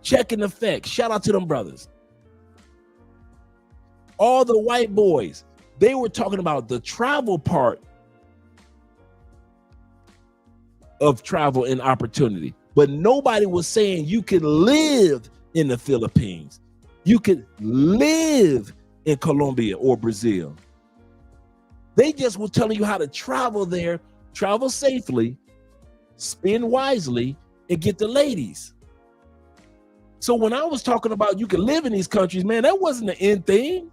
Check in Effect. Shout out to them brothers. All the white boys, they were talking about the travel part of travel and opportunity. But nobody was saying you could live in the Philippines. You could live in Colombia or Brazil. They just were telling you how to travel there, travel safely, spend wisely, and get the ladies. So when I was talking about you can live in these countries, man, that wasn't the end thing.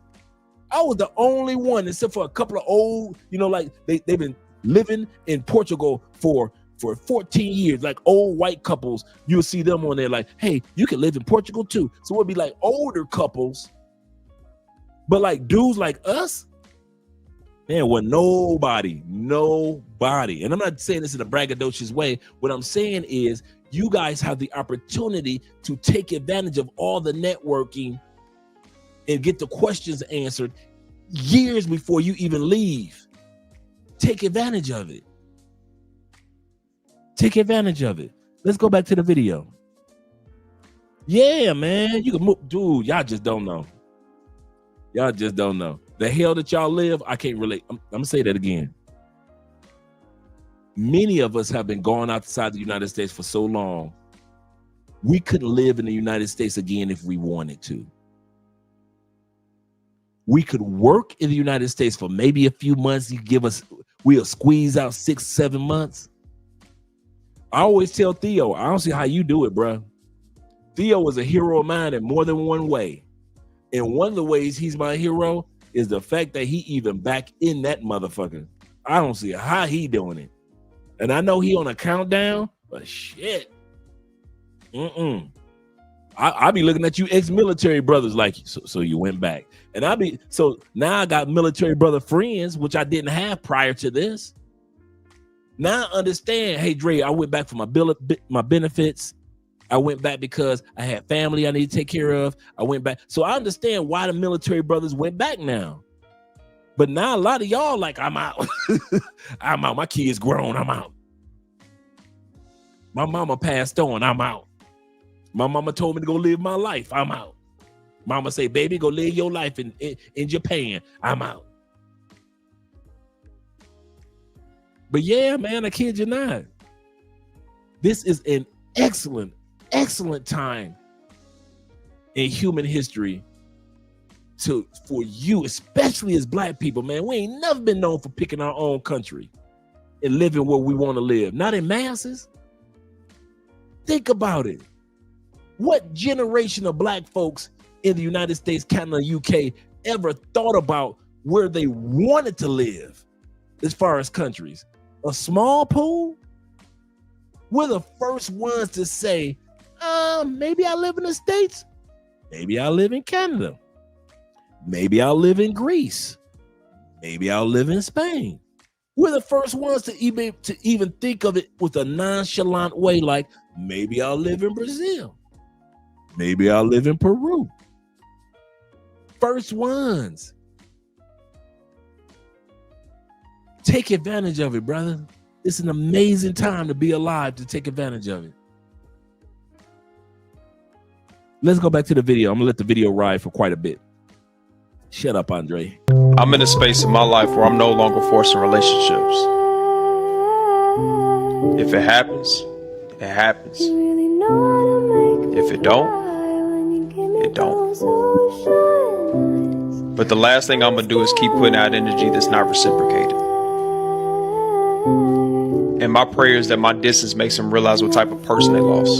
I was the only one, except for a couple of old, like they've been living in Portugal for for 14 years, like old white couples, you'll see them on there like, hey, you can live in Portugal too. So it'll be like older couples, but like dudes like us, man, well, nobody. And I'm not saying this in a braggadocious way. What I'm saying is you guys have the opportunity to take advantage of all the networking and get the questions answered years before you even leave. Take advantage of it. Take advantage of it. Let's go back to the video. Yeah, man, you can move. Dude, y'all just don't know. Y'all just don't know. The hell that y'all live, I can't relate. I'm gonna say that again. Many of us have been gone outside the United States for so long, we couldn't live in the United States again if we wanted to. We could work in the United States for maybe a few months. We'll squeeze out 6-7 months. I always tell Theo, I don't see how you do it, bro. Theo is a hero of mine in more than one way. And one of the ways he's my hero is the fact that he even back in that motherfucker. I don't see how he doing it. And I know he on a countdown, but shit. I be looking at you ex-military brothers like, so you went back. And so now I got military brother friends, which I didn't have prior to this. Now I understand, hey, Dre, I went back for my benefits. I went back because I had family I need to take care of. I went back. So I understand why the military brothers went back now. But now a lot of y'all like, I'm out. I'm out. My kids grown. I'm out. My mama passed on. I'm out. My mama told me to go live my life. I'm out. Mama say, baby, go live your life in Japan. I'm out. But yeah, man, I kid you not. This is an excellent time in human history for you, especially as black people, man. We ain't never been known for picking our own country and living where we want to live. Not in masses. Think about it. What generation of black folks in the United States, Canada, UK ever thought about where they wanted to live as far as countries? A small pool? We're the first ones to say, maybe I live in the States. Maybe I'll live in Canada. Maybe I'll live in Greece. Maybe I'll live in Spain. We're the first ones to even think of it with a nonchalant way, like maybe I'll live in Brazil. Maybe I'll live in Peru. First ones. Take advantage of it, brother. It's an amazing time to be alive, to take advantage of it. Let's go back to the video. I'm gonna let the video ride for quite a bit. Shut up, Andre. I'm in a space in my life where I'm no longer forcing relationships. If it happens, it happens. If it don't, it don't. But the last thing I'm gonna do is keep putting out energy that's not reciprocated. And my prayer is that my distance makes them realize what type of person they lost.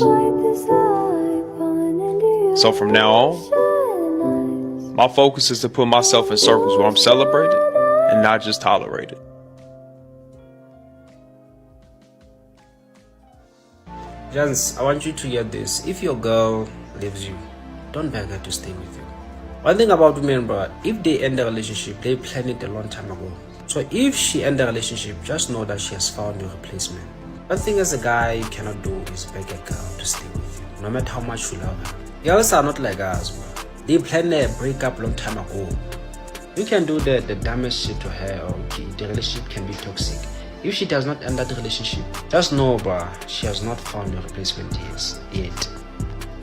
So from now on, my focus is to put myself in circles where I'm celebrated and not just tolerated. Jans, I want you to hear this. If your girl leaves you, don't beg her to stay with you. One thing about women, bro, if they end a relationship, they planned it a long time ago. So if she ends a relationship, just know that she has found a replacement. One thing as a guy you cannot do is beg a girl to stay with you, no matter how much you love her. Girls are not like us, bro. They planned a breakup long time ago. You can do the damage shit to her, or the relationship can be toxic. If she does not end that relationship, just know, bro, she has not found a replacement yet.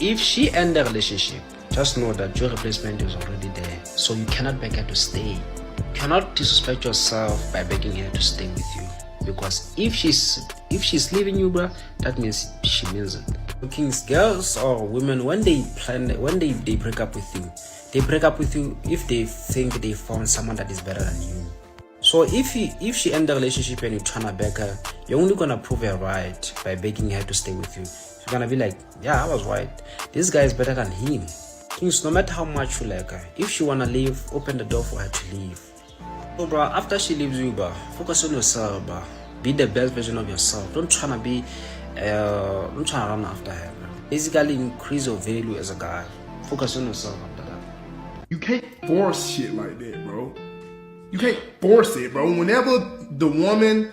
If she ends the relationship, just know that your replacement is already there. So you cannot beg her to stay. You cannot disrespect yourself by begging her to stay with you. Because if she's leaving you, bro, that means she means it. Kings, girls or women, when they break up with you, they break up with you if they think they found someone that is better than you. So if she ends the relationship and you're trying to beg her, you're only gonna prove her right by begging her to stay with you. You're gonna be like, yeah, I was right. This guy is better than him. Kings, no matter how much you like her, if she wanna leave, open the door for her to leave. So, bro, after she leaves you, bro, focus on yourself, bro. Be the best version of yourself. Don't try to be, don't try to run after her, man. Basically, increase your value as a guy. Focus on yourself after that. You can't force shit like that, bro. You can't force it, bro. Whenever the woman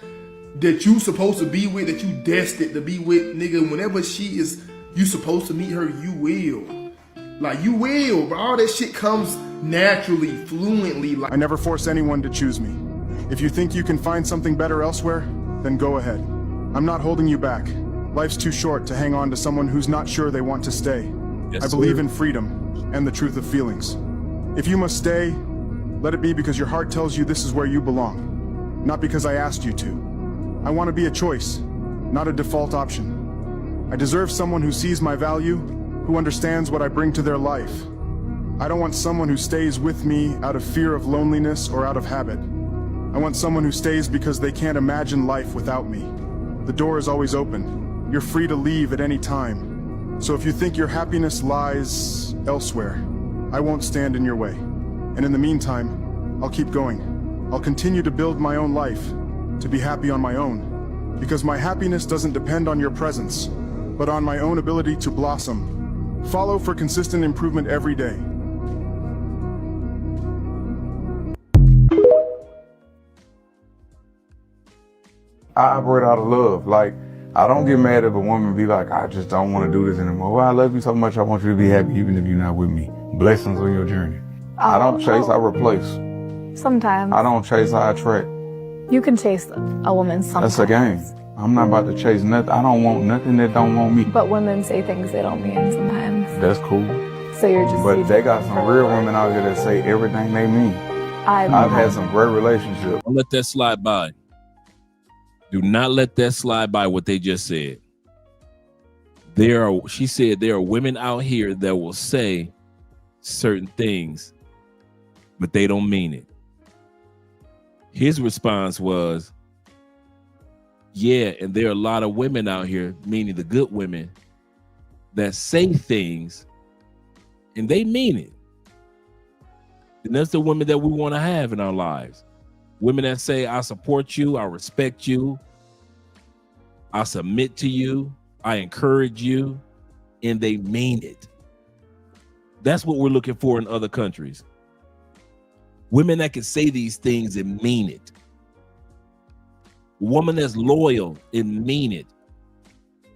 that you supposed to be with, that you destined to be with, nigga, whenever you supposed to meet her, you will. Like, you will, bro. All that shit comes naturally, fluently. Like, I never force anyone to choose me. If you think you can find something better elsewhere, then go ahead. I'm not holding you back. Life's too short to hang on to someone who's not sure they want to stay. Yes, I believe sir. in freedom and the truth of feelings. If you must stay, let it be because your heart tells you this is where you belong, not because I asked you to. I want to be a choice, not a default option. I deserve someone who sees my value, who understands what I bring to their life. I don't want someone who stays with me out of fear of loneliness or out of habit. I want someone who stays because they can't imagine life without me. The door is always open. You're free to leave at any time. So if you think your happiness lies elsewhere, I won't stand in your way. And in the meantime, I'll keep going. I'll continue to build my own life, to be happy on my own. Because my happiness doesn't depend on your presence, but on my own ability to blossom. Follow for consistent improvement every day. I operate out of love. Like, I don't get mad if a woman be like, I just don't want to do this anymore. Well, I love you so much, I want you to be happy even if you're not with me. Blessings on your journey. I don't chase, I replace. Sometimes. I don't chase, I attract. You can chase a woman sometimes. That's a game. I'm not about to chase nothing. I don't want nothing that don't want me. But women say things they don't mean sometimes. That's cool. So you're just... But they got some real women out here that say everything they mean. I've had some great relationships. Don't let that slide by. Do not let that slide by what they just said. She said there are women out here that will say certain things, but they don't mean it. His response was, yeah, and there are a lot of women out here, meaning the good women, that say things and they mean it. And that's the women that we want to have in our lives. Women that say, I support you, I respect you, I submit to you, I encourage you, and they mean it. That's what we're looking for in other countries. Women that can say these things and mean it. A woman that's loyal and mean it.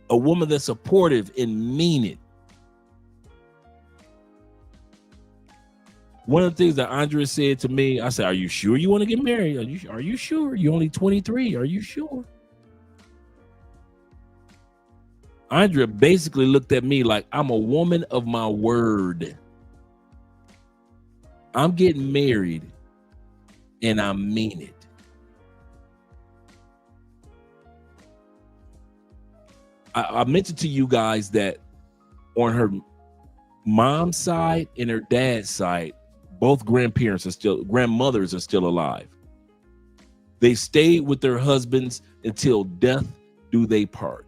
A woman that's supportive and mean it. One of the things that Andrea said to me, I said, are you sure you want to get married? Are you sure? You're only 23. Are you sure? Andrea basically looked at me like I'm a woman of my word. I'm getting married and I mean it. I mentioned to you guys that on her mom's side and her dad's side, both grandmothers are still alive. They stayed with their husbands until death do they part.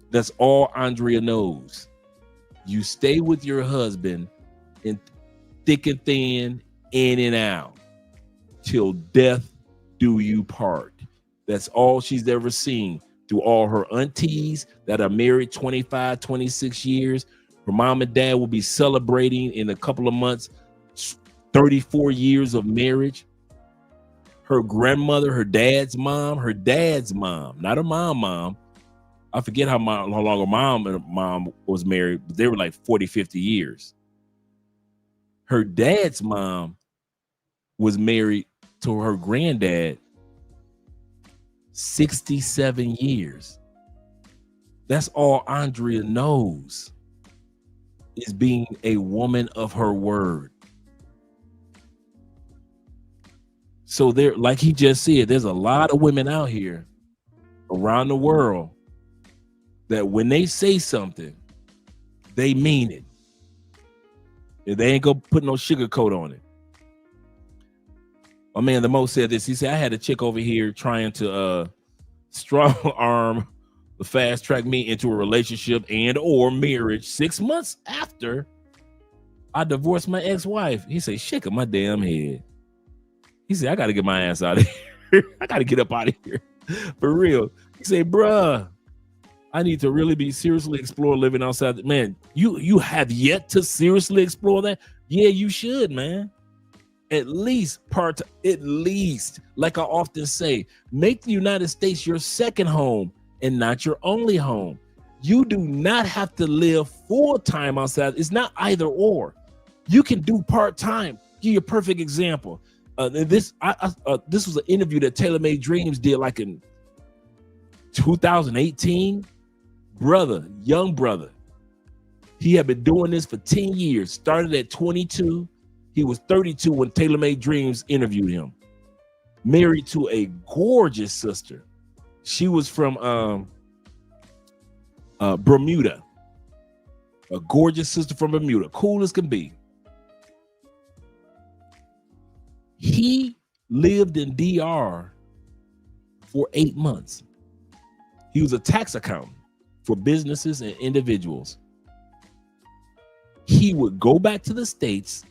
That's all Andrea knows. You stay with your husband in thick and thin, in and out, till death do you part. That's all she's ever seen through all her aunties that are married 25, 26 years. Her mom and dad will be celebrating in a couple of months 34 years of marriage. Her grandmother, her dad's mom, not her mom. I forget how long her mom was married, but they were like 40, 50 years. Her dad's mom was married to her granddad 67 years. That's all Andrea knows, is being a woman of her word. So there, like he just said, there's a lot of women out here around the world that when they say something, they mean it. And they ain't gonna put no sugarcoat on it. My man, the Mo said this. He said, I had a chick over here trying to strong arm the fast track me into a relationship and or marriage 6 months after I divorced my ex-wife. He said, shaking my damn head. He said, I got to get my ass out of here. I got to get up out of here. For real. He say, bruh, I need to really be seriously explore living outside. Man, you have yet to seriously explore that? Yeah, you should, man. At least, like I often say, make the United States your second home and not your only home. You do not have to live full-time outside. It's not either or. You can do part-time. Give you a perfect example. This was an interview that Taylor Made Dreams did like in 2018. Young brother. He had been doing this for 10 years. Started at 22. He was 32 when Taylor Made Dreams interviewed him. Married to a gorgeous sister. She was from Bermuda. A gorgeous sister from Bermuda. Cool as can be. He lived in DR for 8 months. He was a tax accountant for businesses and individuals. He would go back to the States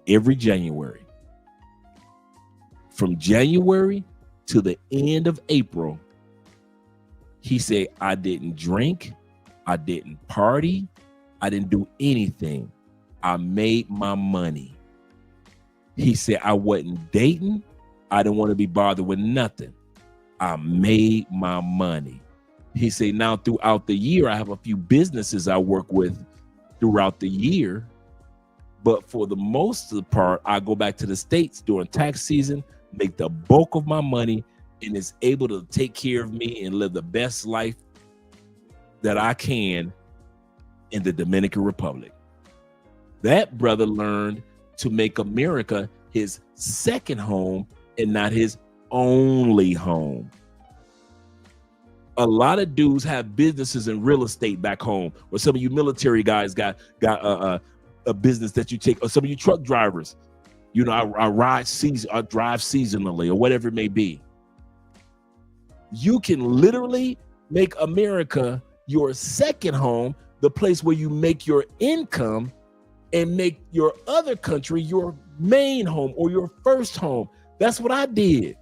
every January. From January to the end of April, he said, I didn't drink, I didn't party, I didn't do anything. I made my money. He said, I wasn't dating, I didn't want to be bothered with nothing. I made my money. He said, now throughout the year, I have a few businesses I work with throughout the year. But for the most of the part, I go back to the States during tax season, make the bulk of my money, and is able to take care of me and live the best life that I can in the Dominican Republic. That brother learned to make America his second home and not his only home. A lot of dudes have businesses in real estate back home, or some of you military guys got a business that you take, or some of you truck drivers, you know, I drive seasonally or whatever it may be. You can literally make America your second home, the place where you make your income, and make your other country your main home or your first home. That's what I did.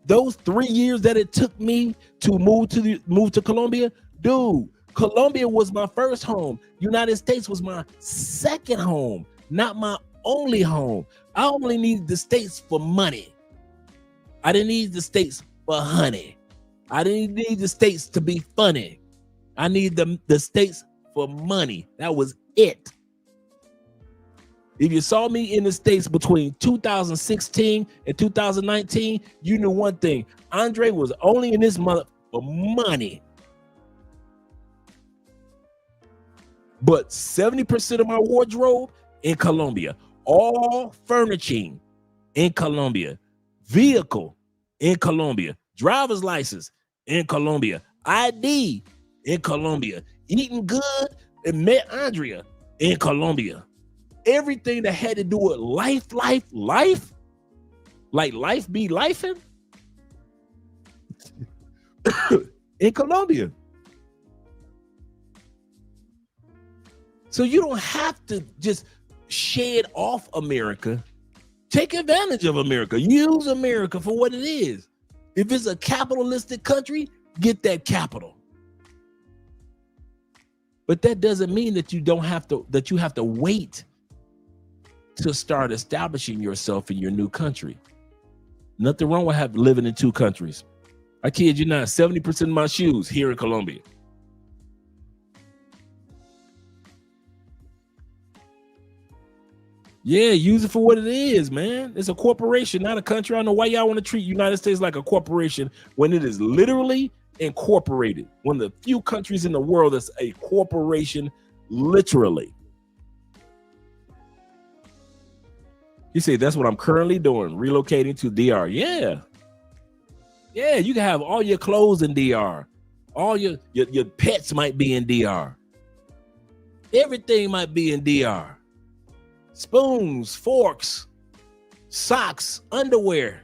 Those 3 years that it took me to move to Colombia, dude, Colombia was my first home. United States was my second home, not my only home. I only needed the States for money. I didn't need the States for honey. I didn't need the States to be funny. I need the States for money. That was it. If you saw me in the States between 2016 and 2019, you knew one thing. Andre was only in this mother for money. But 70% of my wardrobe in Colombia, all furnishing in Colombia, vehicle in Colombia, driver's license in Colombia, ID in Colombia, eating good and met Andrea in Colombia. Everything that had to do with life, like life be lifing in Colombia. So you don't have to just shed off America. Take advantage of America. Use America for what it is. If it's a capitalistic country, get that capital. But that doesn't mean that you have to wait to start establishing yourself in your new country. Nothing wrong with living in two countries. I kid you not, 70% of my shoes here in Colombia. Yeah, use it for what it is, man. It's a corporation, not a country. I don't know why y'all want to treat United States like a corporation when it is literally incorporated. One of the few countries in the world that's a corporation, literally. You say, that's what I'm currently doing, relocating to DR. Yeah. Yeah, you can have all your clothes in DR. All your pets might be in DR. Everything might be in DR. Spoons, forks, socks, underwear,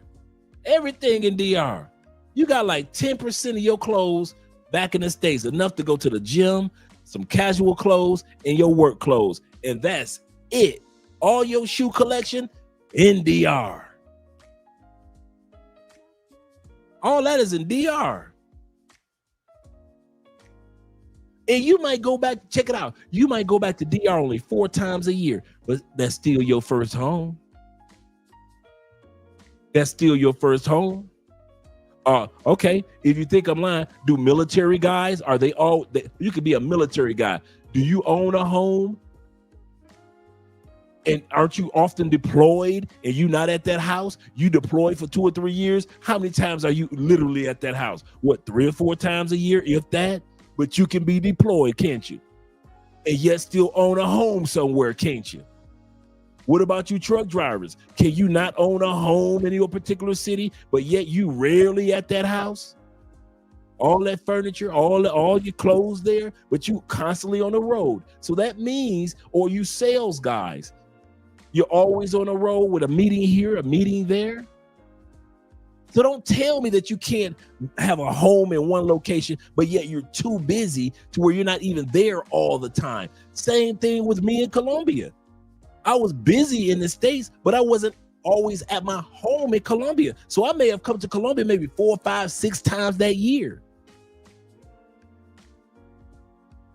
everything in DR. You got like 10% of your clothes back in the States, enough to go to the gym, some casual clothes, and your work clothes. And that's it. All your shoe collection in DR. All that is in DR. And you might go back, check it out. You might go back to DR only 4 times a year, but that's still your first home. That's still your first home. Okay, if you think I'm lying, do military guys, are they all, you could be a military guy. Do you own a home? And aren't you often deployed and you not at that house? You deployed for 2 or 3 years. How many times are you literally at that house? What, 3 or 4 times a year, if that? But you can be deployed, can't you? And yet still own a home somewhere, can't you? What about you truck drivers? Can you not own a home in your particular city, but yet you rarely at that house? All that furniture, all your clothes there, but you constantly on the road. So that means, or you sales guys, you're always on the road with a meeting here, a meeting there. So don't tell me that you can't have a home in one location, but yet you're too busy to where you're not even there all the time. Same thing with me in Colombia. I was busy in the States, but I wasn't always at my home in Colombia. So I may have come to Colombia maybe 4, 5, 6 times that year.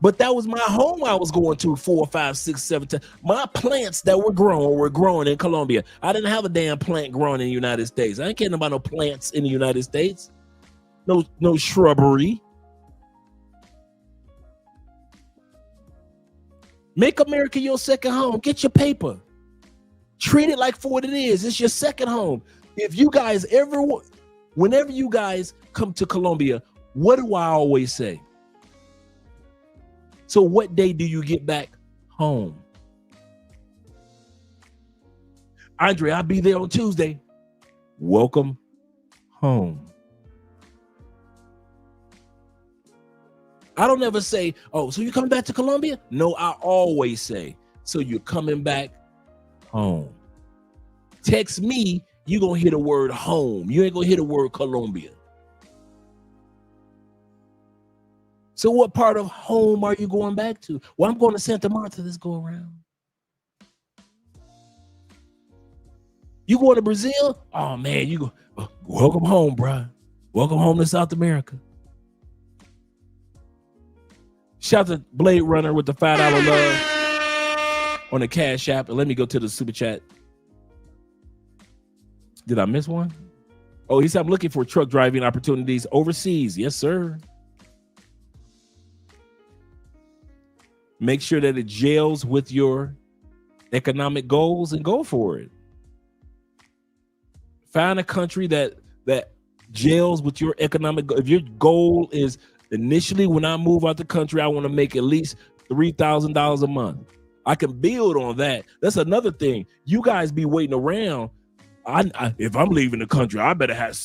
But that was my home I was going to 4, 5, 6, 7 times. My plants that were growing in Colombia. I didn't have a damn plant growing in the United States. I ain't caring about no plants in the United States. No shrubbery. Make America your second home. Get your paper. Treat it like for what it is. It's your second home. If you guys whenever you guys come to Colombia, what do I always say? So what day do you get back home? Andre, I'll be there on Tuesday. Welcome home. I don't ever say, oh, so you coming back to Colombia? No, I always say, so you're coming back home. Text me, you're going to hear the word home. You ain't going to hear the word Colombia. So what part of home are you going back to? Well, I'm going to Santa Marta this go around. You going to Brazil? Oh, man, you go. Welcome home, bro. Welcome home to South America. Shout out to Blade Runner with the $5 love on the Cash App. And let me go to the super chat. Did I miss one? Oh, he said, I'm looking for truck driving opportunities overseas. Yes, sir. Make sure that it gels with your economic goals and go for it. Find a country that gels with your economic goal. If your goal is initially, when I move out the country, I want to make at least $3,000 a month. I can build on that. That's another thing. You guys be waiting around. If I'm leaving the country, I need to have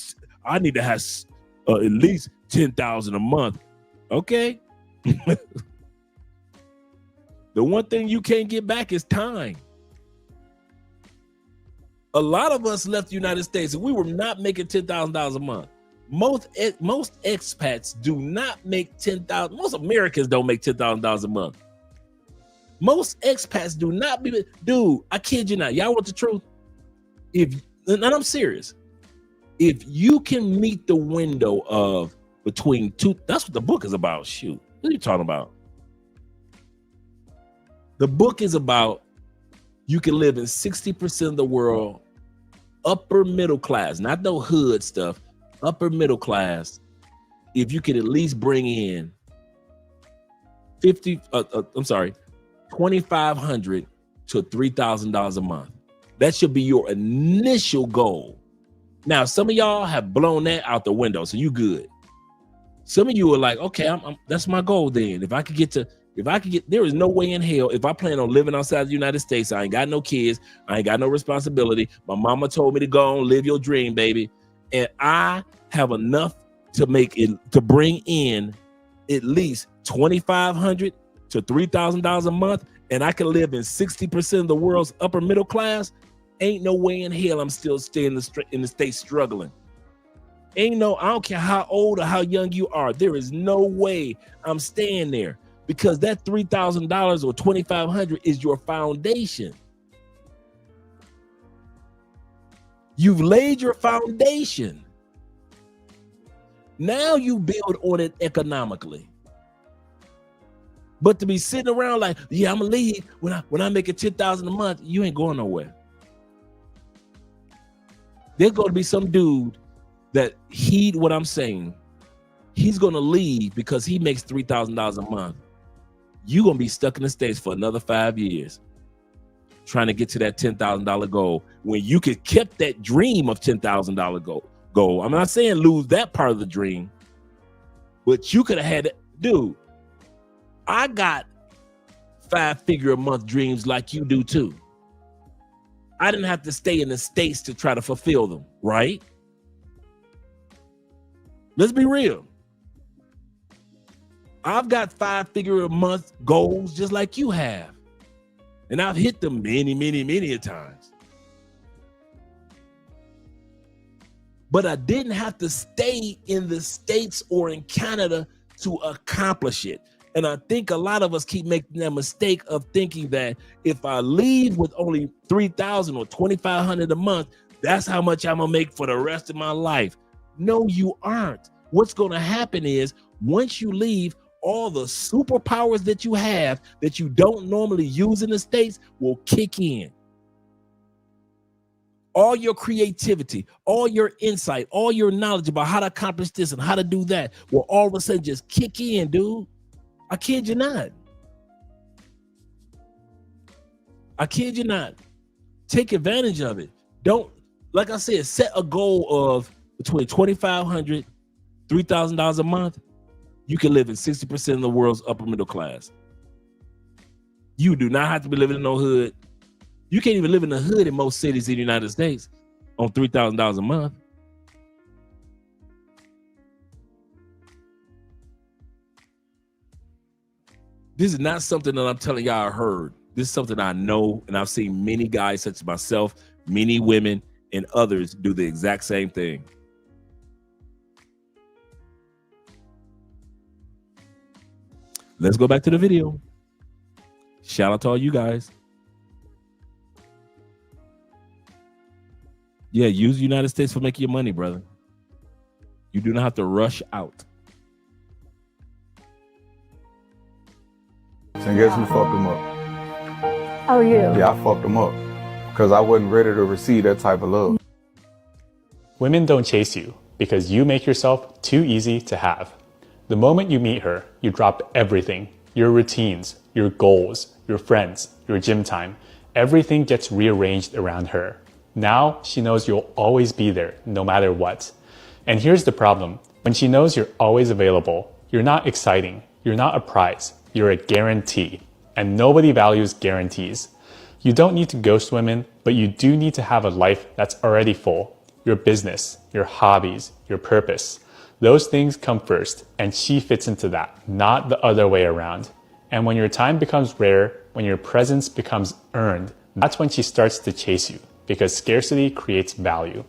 at least $10,000 a month. Okay. The one thing you can't get back is time. A lot of us left the United States and we were not making $10,000 a month. Most expats do not make $10,000. Most Americans don't make $10,000 a month. Most expats do not be. Dude, I kid you not. Y'all want the truth? And I'm serious. If you can meet the window of between two, that's what the book is about. Shoot, what are you talking about? The book is about you can live in 60% of the world, upper middle class, not no hood stuff, upper middle class. If you can at least bring in $2,500 to $3,000 a month. That should be your initial goal. Now, some of y'all have blown that out the window, so you good. Some of you are like, okay, that's my goal then. If I could get, there is no way in hell, if I plan on living outside the United States, I ain't got no kids, I ain't got no responsibility. My mama told me to go on, live your dream, baby. And I have enough to bring in at least $2,500 to $3,000 a month, and I can live in 60% of the world's upper middle class. Ain't no way in hell I'm still staying in the States struggling. I don't care how old or how young you are. There is no way I'm staying there, because that $3,000 or $2,500 is your foundation. You've laid your foundation. Now you build on it economically. But to be sitting around like, yeah, I'm gonna leave when I make it $10,000 a month, you ain't going nowhere. There's gonna be some dude that heed what I'm saying. He's gonna leave because he makes $3,000 a month. You're gonna be stuck in the States for another 5 years trying to get to that $10,000 goal when you could kept that dream of $10,000 goal. I'm not saying lose that part of the dream, but you could have had it. Dude, I got 5-figure a month dreams like you do too. I didn't have to stay in the States to try to fulfill them, right? Let's be real. I've got 5-figure a month goals just like you have. And I've hit them many, many, many a times. But I didn't have to stay in the States or in Canada to accomplish it. And I think a lot of us keep making that mistake of thinking that if I leave with only $3,000 or $2,500 a month, that's how much I'm gonna make for the rest of my life. No, you aren't. What's gonna happen is once you leave, all the superpowers that you have that you don't normally use in the States will kick in. All your creativity, all your insight, all your knowledge about how to accomplish this and how to do that will all of a sudden just kick in, dude. I kid you not. I kid you not. Take advantage of it. Don't, like I said, set a goal of between $2,500, $3,000 a month. You can live in 60% of the world's upper middle class. You do not have to be living in no hood. You can't even live in the hood in most cities in the United States on $3,000 a month. This is not something that I'm telling y'all I heard. This is something I know, and I've seen many guys such as myself, many women, and others do the exact same thing. Let's go back to the video. Shout out to all you guys. Yeah, use the United States for making your money, brother. You do not have to rush out. And guess who fucked him up? Oh, you? Yeah, I fucked him up. Because I wasn't ready to receive that type of love. Women don't chase you because you make yourself too easy to have. The moment you meet her, you drop everything. Your routines, your goals, your friends, your gym time. Everything gets rearranged around her. Now she knows you'll always be there, no matter what. And here's the problem. When she knows you're always available, you're not exciting. You're not a prize. You're a guarantee. And nobody values guarantees. You don't need to ghost women, but you do need to have a life that's already full. Your business, your hobbies, your purpose. Those things come first, and she fits into that, not the other way around. And when your time becomes rare, when your presence becomes earned, that's when she starts to chase you, because scarcity creates value.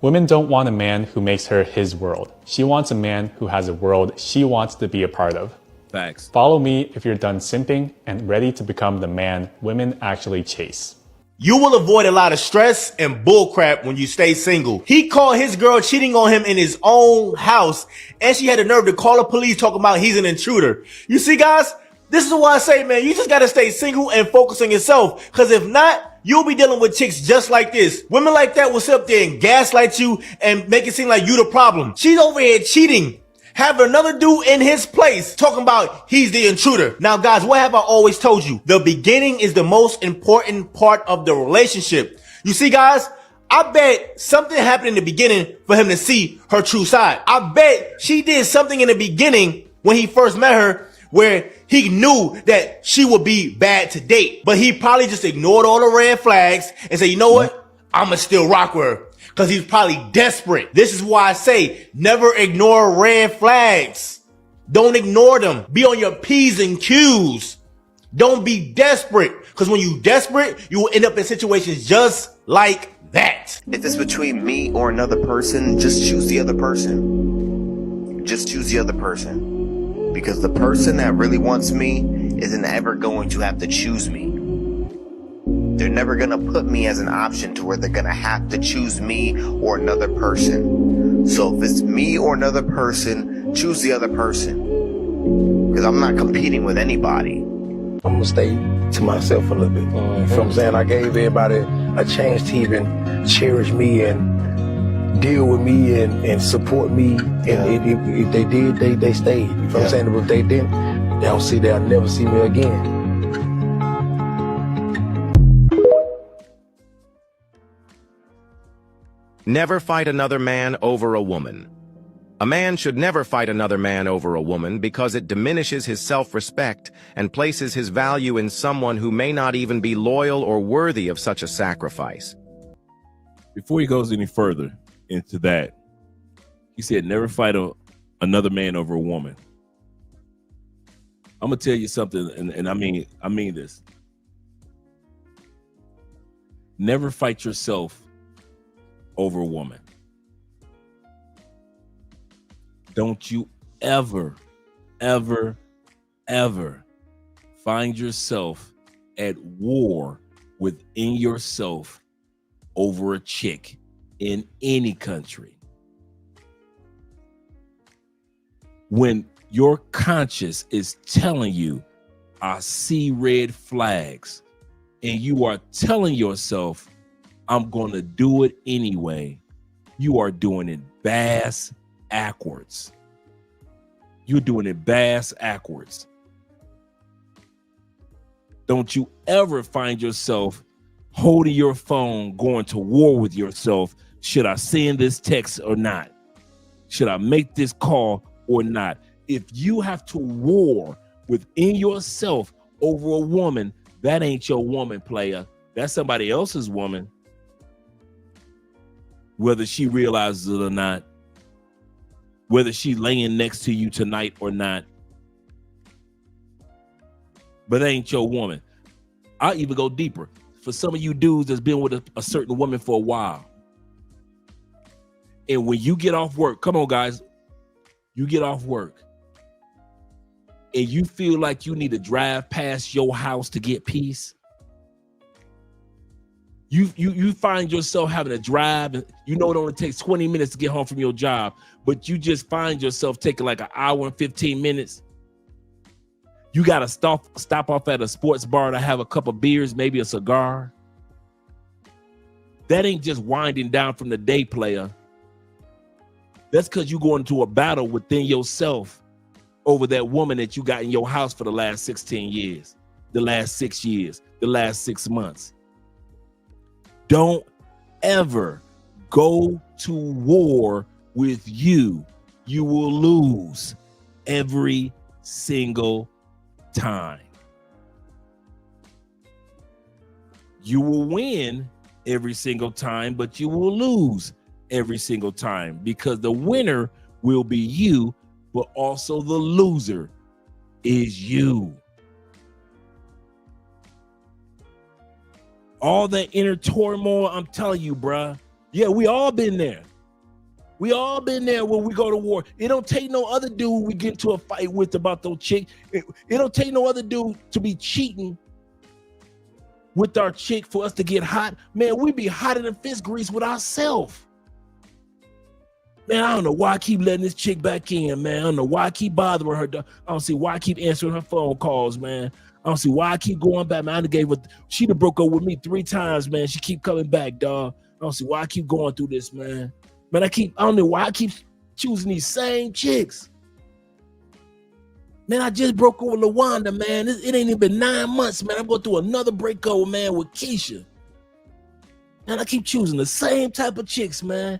Women don't want a man who makes her his world. She wants a man who has a world she wants to be a part of. Facts. Follow me if you're done simping and ready to become the man women actually chase. You will avoid a lot of stress and bullcrap when you stay single. He caught his girl cheating on him in his own house, and she had the nerve to call the police talking about he's an intruder. You see, guys, this is why I say, man, you just gotta stay single and focus on yourself. Because if not, you'll be dealing with chicks just like this. Women like that will sit up there and gaslight you and make it seem like you the problem. She's over here cheating, having another dude in his place talking about he's the intruder. Now, guys, what have I always told you? The beginning is the most important part of the relationship. You see, guys, I bet something happened in the beginning for him to see her true side. I bet she did something in the beginning when he first met her where he knew that she would be bad to date, but he probably just ignored all the red flags and said, you know what? I'ma still rock with her. Because he's probably desperate. This is why I say never ignore red flags. Don't ignore them. Be on your P's and Q's. Don't be desperate. Because when you're desperate, you will end up in situations just like that. If it's between me or another person, just choose the other person. Just choose the other person. Because the person that really wants me isn't ever going to have to choose me. They're never going to put me as an option to where they're going to have to choose me or another person. So if it's me or another person, choose the other person. Because I'm not competing with anybody. I'm gonna stay to myself a little bit. You feel what I'm saying? I gave everybody a chance to even cherish me and deal with me and support me. And if they did, they stayed. You feel what I'm saying? But if they didn't, they'll never see me again. Never fight another man over a woman. A man should never fight another man over a woman because it diminishes his self-respect and places his value in someone who may not even be loyal or worthy of such a sacrifice. Before he goes any further into that, he said, never fight another man over a woman. I'm going to tell you something, and I mean this. Never fight yourself over a woman. Don't you ever, ever, ever find yourself at war within yourself over a chick in any country. When your conscience is telling you, I see red flags, and you are telling yourself, I'm going to do it anyway, you are doing it backwards. You're doing it backwards. Don't you ever find yourself holding your phone, going to war with yourself. Should I send this text or not? Should I make this call or not? If you have to war within yourself over a woman, that ain't your woman, player. That's somebody else's woman. Whether she realizes it or not, whether she's laying next to you tonight or not, but that ain't your woman. I'll even go deeper. For some of you dudes that's been with a certain woman for a while, and when you get off work, come on guys, you get off work, and you feel like you need to drive past your house to get peace, you find yourself having to drive, and you know it only takes 20 minutes to get home from your job, but you just find yourself taking like an hour and 15 minutes. You got to stop off at a sports bar to have a couple of beers, maybe a cigar. That ain't just winding down from the day, player. That's because you go into a battle within yourself over that woman that you got in your house for the last 16 years, the last 6 years, the last 6 months. Don't ever go to war with you. You will lose every single time. You will win every single time, but you will lose every single time, because the winner will be you, but also the loser is you. All that inner turmoil, I'm telling you, bruh. Yeah, we all been there. We all been there when we go to war. It don't take no other dude we get into a fight with about those chick. It don't take no other dude to be cheating with our chick for us to get hot. Man, we be hotter than fist grease with ourselves. Man, I don't know why I keep letting this chick back in, man. I don't know why I keep bothering her. I don't see why I keep answering her phone calls, man. I don't see why I keep going back, man. She done broke up with me 3 times, man. She keep coming back, dog. I don't see why I keep going through this, man. Man, I don't know why I keep choosing these same chicks. Man, I just broke up with LaWanda, man. It ain't even been 9 months, man. I'm going through another breakup, man, with Keisha. Man, I keep choosing the same type of chicks, man.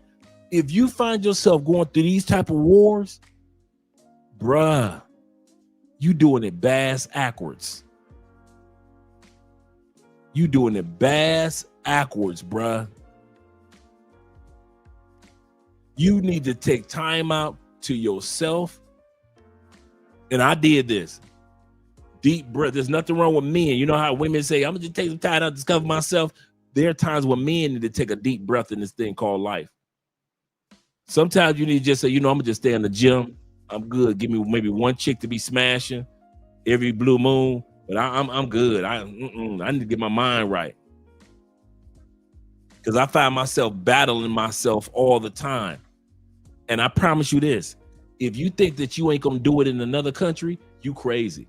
If you find yourself going through these type of wars, bruh, you doing it backwards. You doing it backwards, bruh. You need to take time out to yourself. And I did this. Deep breath. There's nothing wrong with men. You know how women say, I'm going to just take some time out to discover myself. There are times when men need to take a deep breath in this thing called life. Sometimes you need to just say, I'm going to just stay in the gym. I'm good. Give me maybe one chick to be smashing every blue moon. But I'm good. I need to get my mind right. Because I find myself battling myself all the time. And I promise you this, if you think that you ain't gonna do it in another country, you crazy.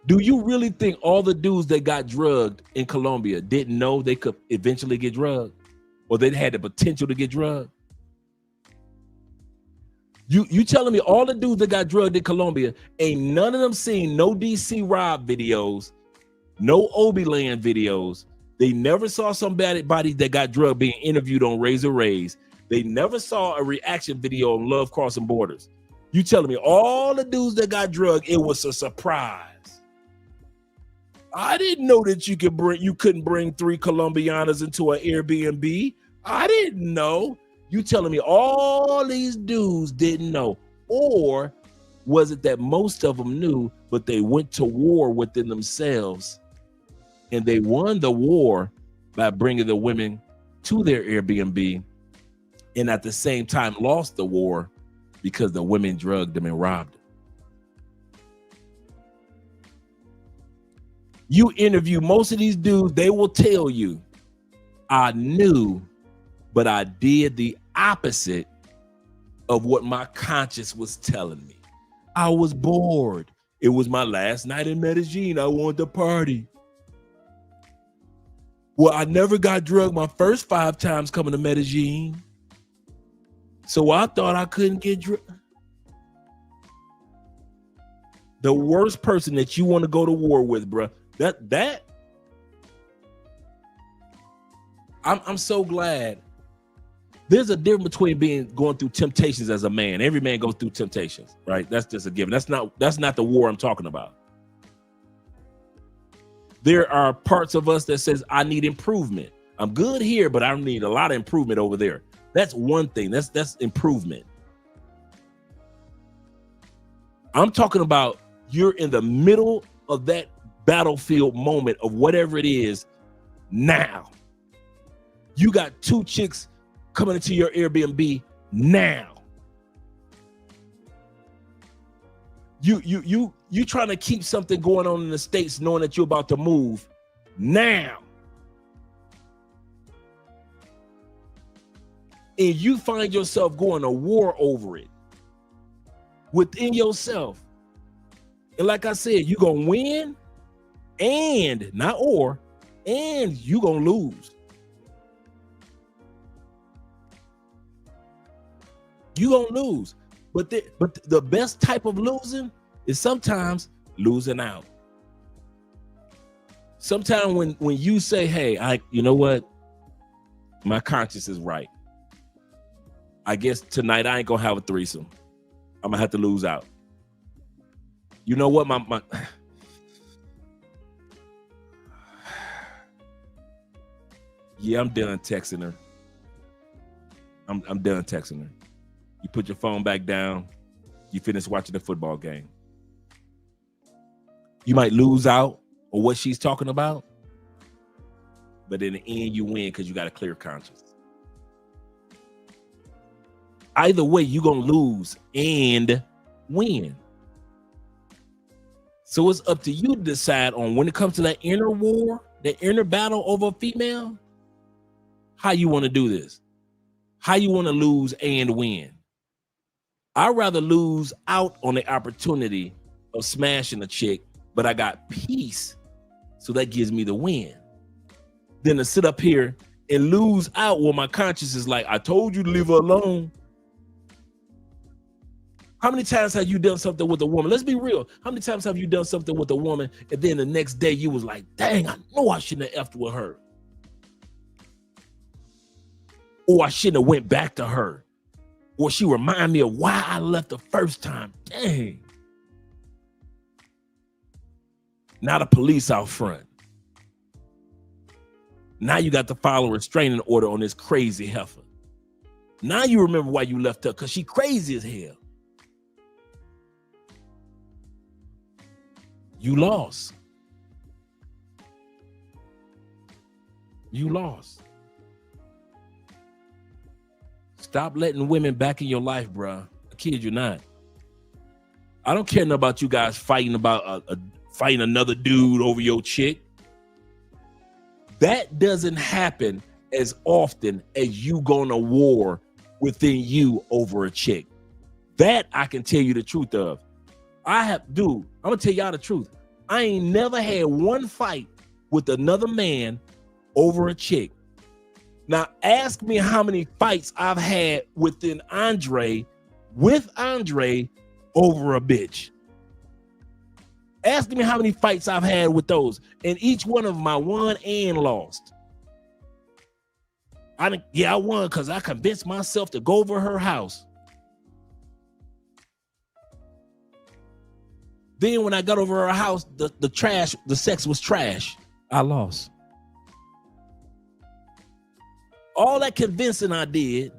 Do you really think all the dudes that got drugged in Colombia didn't know they could eventually get drugged, or they had the potential to get drugged? You telling me all the dudes that got drugged in Colombia, ain't none of them seen no DC Rob videos, no Obi-Land videos. They never saw somebody that got drugged being interviewed on Razor Rays. They never saw a reaction video on Love Crossing Borders. You telling me all the dudes that got drugged, it was a surprise. I didn't know that you couldn't bring 3 Colombianas into an Airbnb. I didn't know. You telling me all these dudes didn't know? Or was it that most of them knew, but they went to war within themselves, and they won the war by bringing the women to their Airbnb, and at the same time lost the war because the women drugged them and robbed them? You interview most of these dudes, they will tell you, I knew, but I did the opposite of what my conscience was telling me. I was bored. It was my last night in Medellin. I wanted to party. Well, I never got drugged my first 5 times coming to Medellin, so I thought I couldn't get drugged. The worst person that you want to go to war with, bro. I'm so glad. There's a difference between going through temptations as a man. Every man goes through temptations, right? That's just a given. That's not the war I'm talking about. There are parts of us that says, I need improvement. I'm good here, but I need a lot of improvement over there. That's one thing. That's improvement. I'm talking about you're in the middle of that battlefield moment of whatever it is now. You got 2 chicks coming into your Airbnb now. You trying to keep something going on in the States knowing that you're about to move now. And you find yourself going to war over it within yourself. And like I said, you're going to win and you're going to lose. You're going to lose. But the best type of losing is sometimes losing out. Sometimes when you say, hey, you know what? My conscience is right. I guess tonight I ain't gonna have a threesome. I'm gonna have to lose out. You know what? My yeah, I'm done texting her. I'm done texting her. You put your phone back down. You finish watching the football game. You might lose out on what she's talking about, but in the end, you win because you got a clear conscience. Either way, you're going to lose and win. So it's up to you to decide on when it comes to that inner war, the inner battle over a female, how you want to do this, how you want to lose and win. I'd rather lose out on the opportunity of smashing a chick, but I got peace, so that gives me the win, than to sit up here and lose out when my conscience is like, I told you to leave her alone. How many times have you done something with a woman? Let's be real. How many times have you done something with a woman and then the next day you was like, dang, I know I shouldn't have effed with her. Or I shouldn't have went back to her. Or she reminded me of why I left the first time. Dang. Now the police out front. Now you got to follow a restraining order on this crazy heifer. Now you remember why you left her, because she crazy as hell. You lost. You lost. Stop letting women back in your life, bro. I kid you not. I don't care about you guys fighting about fighting another dude over your chick. That doesn't happen as often as you going to war within you over a chick. That I can tell you the truth of. I'm gonna tell y'all the truth. I ain't never had one fight with another man over a chick. Now ask me how many fights I've had with Andre over a bitch. Ask me how many fights I've had with those, and each one of them I won and lost. I won because I convinced myself to go over her house. Then when I got over her house, the sex was trash. I lost. All that convincing I did,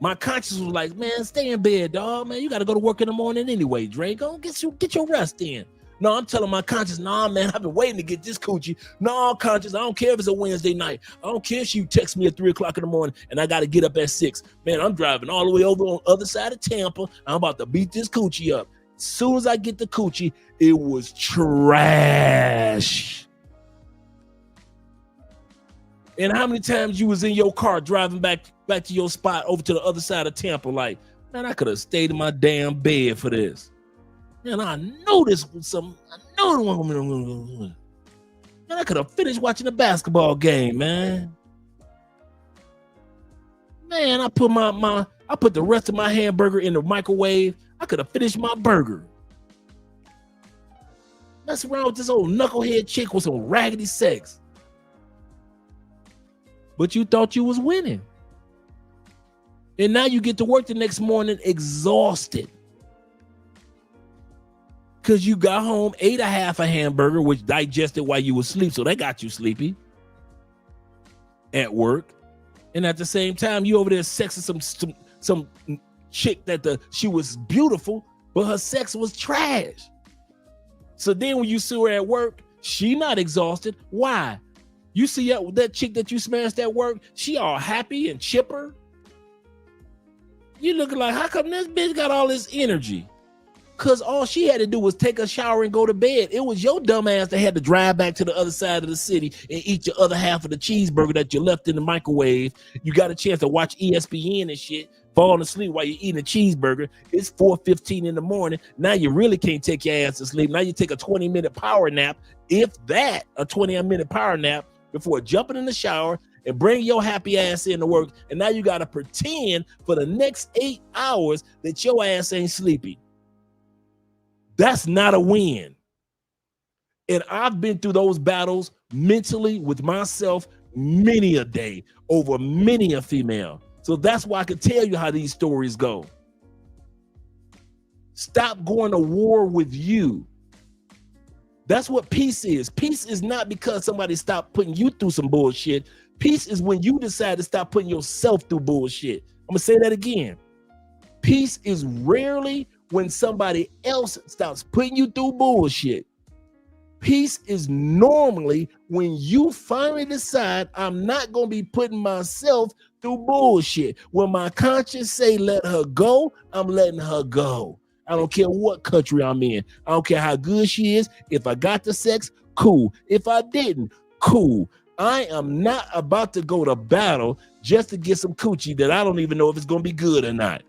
my conscience was like, man, stay in bed, dog. Man, you got to go to work in the morning anyway, Dre. Go get your rest in. No, I'm telling my conscience, nah, man, I've been waiting to get this coochie. No, conscience, I don't care if it's a Wednesday night. I don't care if she texts me at 3 o'clock in the morning and I got to get up at 6. Man, I'm driving all the way over on the other side of Tampa. I'm about to beat this coochie up. As soon as I get the coochie, it was trash. And how many times you was in your car driving back to your spot over to the other side of Tampa like, man, I could have stayed in my damn bed for this. Man, I know this was Man, I could have finished watching the basketball game, man. Man, I put the rest of my hamburger in the microwave. I could have finished my burger. Mess around with this old knucklehead chick with some raggedy sex. But you thought you was winning. And now you get to work the next morning exhausted. Because you got home, ate a half a hamburger, which digested while you were asleep, so that got you sleepy at work. And at the same time, you over there sexing some chick that she was beautiful, but her sex was trash. So then when you see her at work, she not exhausted. Why? You see that chick that you smashed at work, she all happy and chipper. You looking like, how come this bitch got all this energy? Because all she had to do was take a shower and go to bed. It was your dumb ass that had to drive back to the other side of the city and eat your other half of the cheeseburger that you left in the microwave. You got a chance to watch ESPN and shit, falling asleep while you're eating a cheeseburger. It's 4:15 in the morning. Now you really can't take your ass to sleep. Now you take a 20-minute power nap, if that, a 20-minute power nap before jumping in the shower and bring your happy ass into work. And now you got to pretend for the next 8 hours that your ass ain't sleepy. That's not a win. And I've been through those battles mentally with myself many a day over many a female. So that's why I can tell you how these stories go. Stop going to war with you. That's what peace is. Peace is not because somebody stopped putting you through some bullshit. Peace is when you decide to stop putting yourself through bullshit. I'm gonna say that again. Peace is rarely when somebody else stops putting you through bullshit. Peace is normally when you finally decide, I'm not gonna be putting myself through bullshit. When my conscience say let her go, I'm letting her go. I don't care what country I'm in. I don't care how good she is. If I got the sex, cool. If I didn't, cool. I am not about to go to battle just to get some coochie that I don't even know if it's going to be good or not.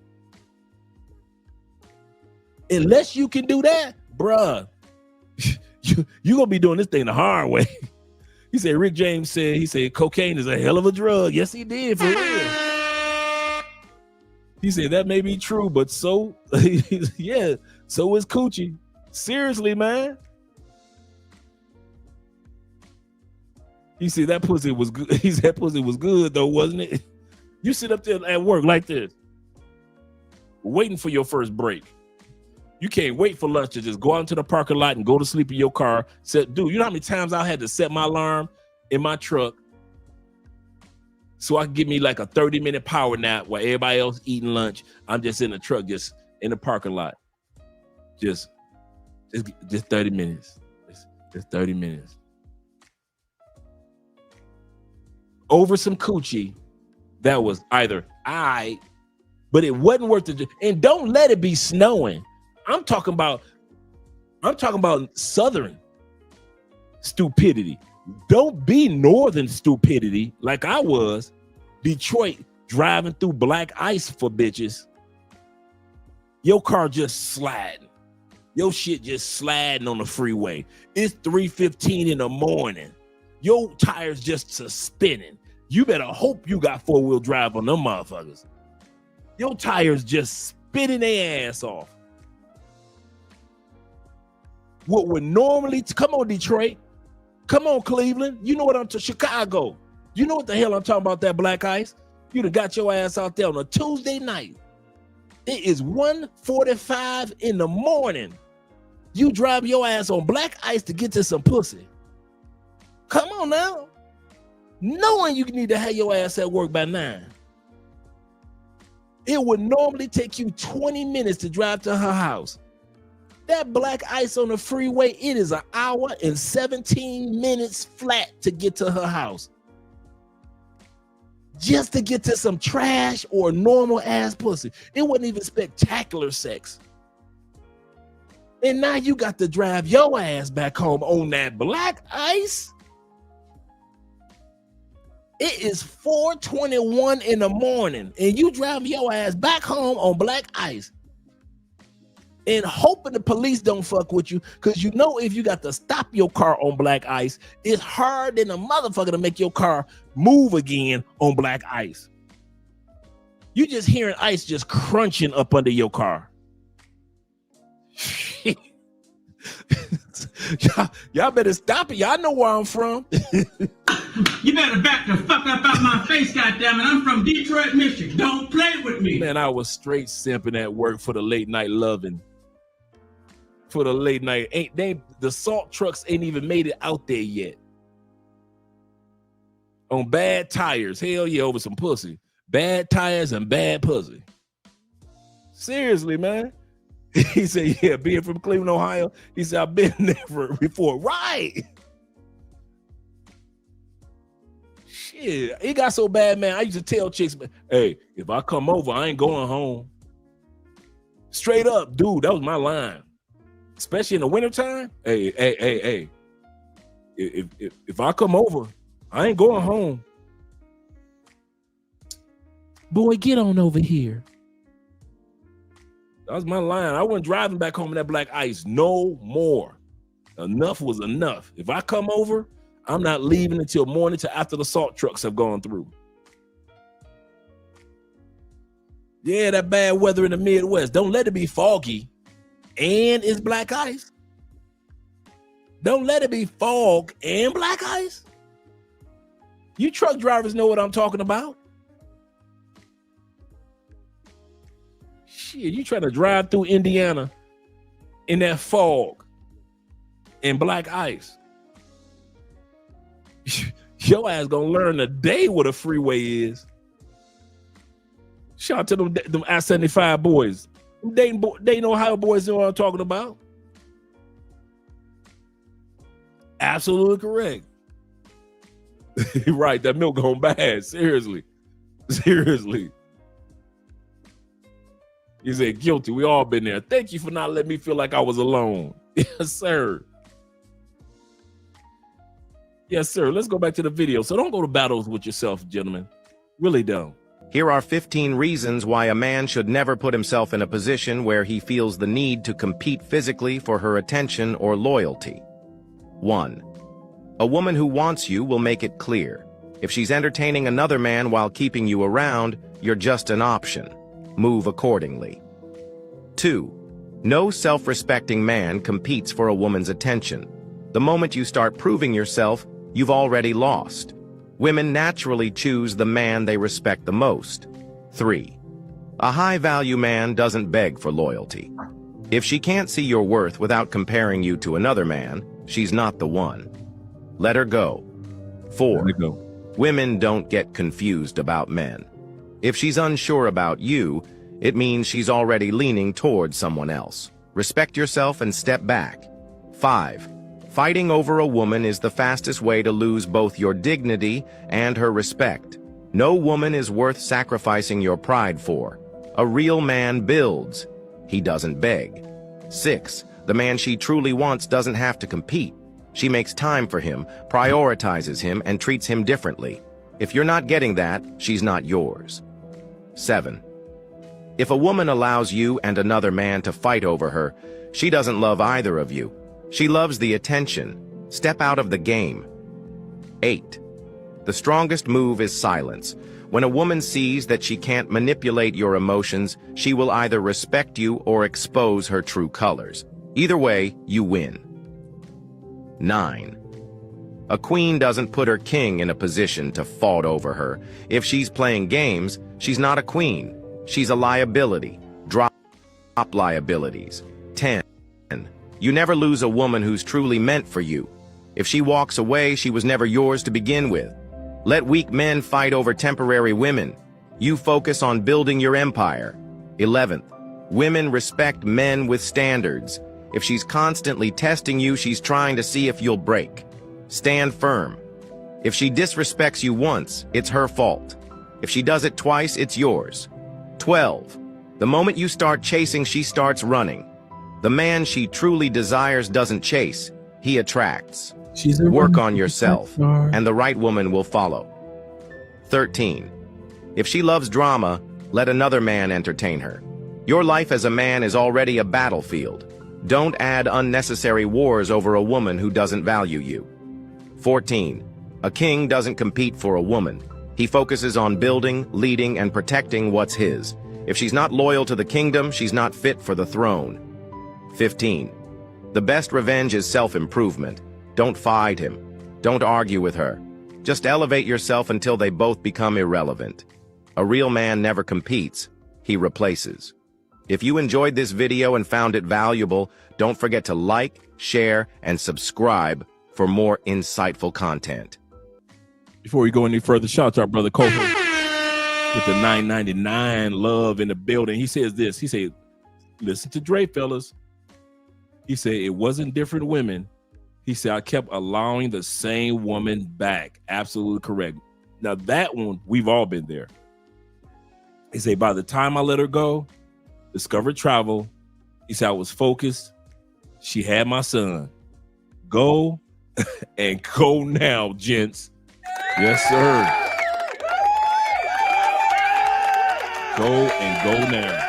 Unless you can do that, bruh, you're going to be doing this thing the hard way. He said, Rick James said, cocaine is a hell of a drug. Yes, he did, for real. He said that may be true, but so, yeah, so is coochie. Seriously, man. He said that pussy was good. He said that pussy was good though, wasn't it? You sit up there at work like this, waiting for your first break. You can't wait for lunch to just go out into the parking lot and go to sleep in your car. Dude, you know how many times I had to set my alarm in my truck so I can give me like a 30-minute power nap while everybody else eating lunch. I'm just in the truck, just in the parking lot. Just 30 minutes. Just 30 minutes. Over some coochie that was either but it wasn't worth it. And don't let it be snowing. I'm talking about Southern stupidity. Don't be northern stupidity like I was. Detroit driving through black ice for bitches. Your car just sliding. Your shit just sliding on the freeway. It's 3:15 in the morning. Your tires just spinning. You better hope you got four-wheel drive on them motherfuckers. Your tires just spinning their ass off. What would normally, come on Detroit, come on Cleveland, you know what I'm talking, Chicago, you know what the hell I'm talking about, that black ice. You'd have got your ass out there on a Tuesday night. It is 1:45 in the morning. You drive your ass on black ice to get to some pussy. Come on now. Knowing you need to have your ass at work by 9. It would normally take you 20 minutes to drive to her house. That black ice on the freeway, it is 1 hour and 17 minutes flat to get to her house. Just to get to some trash or normal ass pussy. It wasn't even spectacular sex. And now you got to drive your ass back home on that black ice. It is 4:21 in the morning and you drive your ass back home on black ice and hoping the police don't fuck with you, because you know if you got to stop your car on black ice, it's hard than a motherfucker to make your car move again on black ice. You just hearing ice just crunching up under your car. Y'all better stop it. Y'all know where I'm from. You better back the fuck up out my face, goddammit. I'm from Detroit, Michigan. Don't play with me. Man, I was straight simping at work for the late night loving. For the late night. The salt trucks ain't even made it out there yet. On bad tires. Hell yeah, over some pussy. Bad tires and bad pussy. Seriously, man. He said, yeah, being from Cleveland, Ohio. He said, I've been there before. Right. Shit, it got so bad, man. I used to tell chicks, hey, if I come over, I ain't going home. Straight up, dude, that was my line. Especially in the wintertime. Hey. If I come over, I ain't going home. Boy, get on over here. That was my line. I wasn't driving back home in that black ice no more. Enough was enough. If I come over, I'm not leaving until morning, till after the salt trucks have gone through. Yeah, that bad weather in the Midwest. Don't let it be foggy and it's black ice. Don't let it be fog and black ice. You truck drivers know what I'm talking about. Shit, you trying to drive through Indiana in that fog and black ice. Your ass gonna learn today what a freeway is. Shout out to them I-75 boys. They know how boys know what I'm talking about. Absolutely correct. Right, that milk gone bad. Seriously. He said, guilty. We all been there. Thank you for not letting me feel like I was alone. Yes, sir. Yes, sir. Let's go back to the video. So don't go to battles with yourself, gentlemen. Really don't. Here are 15 reasons why a man should never put himself in a position where he feels the need to compete physically for her attention or loyalty. 1. A woman who wants you will make it clear. If she's entertaining another man while keeping you around, you're just an option. Move accordingly. 2. No self-respecting man competes for a woman's attention. The moment you start proving yourself, you've already lost. Women naturally choose the man they respect the most. 3. A high-value man doesn't beg for loyalty. If she can't see your worth without comparing you to another man, she's not the one. Let her go. 4. Women don't get confused about men. If she's unsure about you, it means she's already leaning towards someone else. Respect yourself and step back. 5. Fighting over a woman is the fastest way to lose both your dignity and her respect. No woman is worth sacrificing your pride for. A real man builds. He doesn't beg. 6. The man she truly wants doesn't have to compete. She makes time for him, prioritizes him, and treats him differently. If you're not getting that, she's not yours. 7. If a woman allows you and another man to fight over her, she doesn't love either of you. She loves the attention. Step out of the game. 8. The strongest move is silence. When a woman sees that she can't manipulate your emotions, she will either respect you or expose her true colors. Either way, you win. 9. A queen doesn't put her king in a position to fawn over her. If she's playing games, she's not a queen. She's a liability. Drop liabilities. 10. You never lose a woman who's truly meant for you. If she walks away, she was never yours to begin with. Let weak men fight over temporary women. You focus on building your empire. 11th, women respect men with standards. If she's constantly testing you, she's trying to see if you'll break. Stand firm. If she disrespects you once, it's her fault. If she does it twice, it's yours. 12, the moment you start chasing, she starts running. The man she truly desires doesn't chase, he attracts. Work on yourself, and the right woman will follow. 13. If she loves drama, let another man entertain her. Your life as a man is already a battlefield. Don't add unnecessary wars over a woman who doesn't value you. 14. A king doesn't compete for a woman. He focuses on building, leading, and protecting what's his. If she's not loyal to the kingdom, she's not fit for the throne. 15. The best revenge is self-improvement. Don't fight him. Don't argue with her. Just elevate yourself until they both become irrelevant. A real man never competes, he replaces. If you enjoyed this video and found it valuable, don't forget to like, share, and subscribe for more insightful content. Before we go any further, shout out to our brother Kobe with the $9.99 love in the building. He says this. He said, listen to Dre, fellas. He said, it wasn't different women. He said, I kept allowing the same woman back. Absolutely correct. Now, that one, we've all been there. He said, by the time I let her go, discovered travel, he said, I was focused. She had my son. Go and go now, gents. Yes, sir. Go and go now.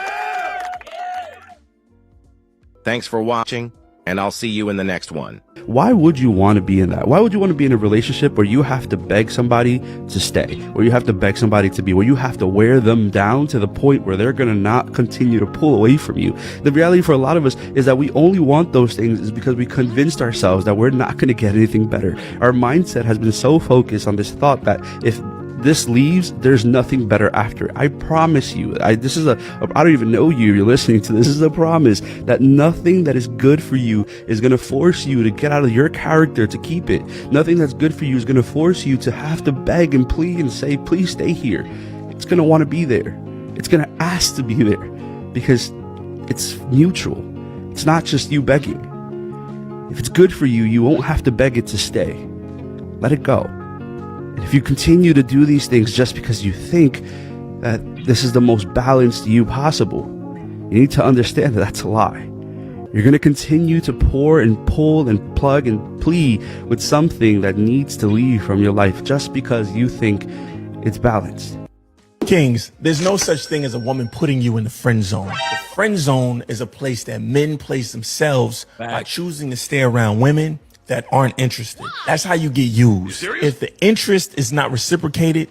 Thanks for watching, and I'll see you in the next one. Why would you want to be in that? Why would you want to be in a relationship where you have to beg somebody to stay, where you have to beg somebody to be, where you have to wear them down to the point where they're going to not continue to pull away from you? The reality for a lot of us is that we only want those things is because we convinced ourselves that we're not going to get anything better. Our mindset has been so focused on this thought that if this leaves, there's nothing better after. I promise you, I don't even know you, you're listening to this. This is a promise that nothing that is good for you is going to force you to get out of your character to keep it. Nothing that's good for you is going to force you to have to beg and plead and say, please stay here. It's going to want to be there. It's going to ask to be there because it's mutual. It's not just you begging. If it's good for you, you won't have to beg it to stay. Let it go. And if you continue to do these things just because you think that this is the most balanced you possible, you need to understand that that's a lie. You're going to continue to pour and pull and plug and plead with something that needs to leave from your life just because you think it's balanced. Kings, there's no such thing as a woman putting you in the friend zone. The friend zone is a place that men place themselves by choosing to stay around women that aren't interested. That's how you get used. If the interest is not reciprocated,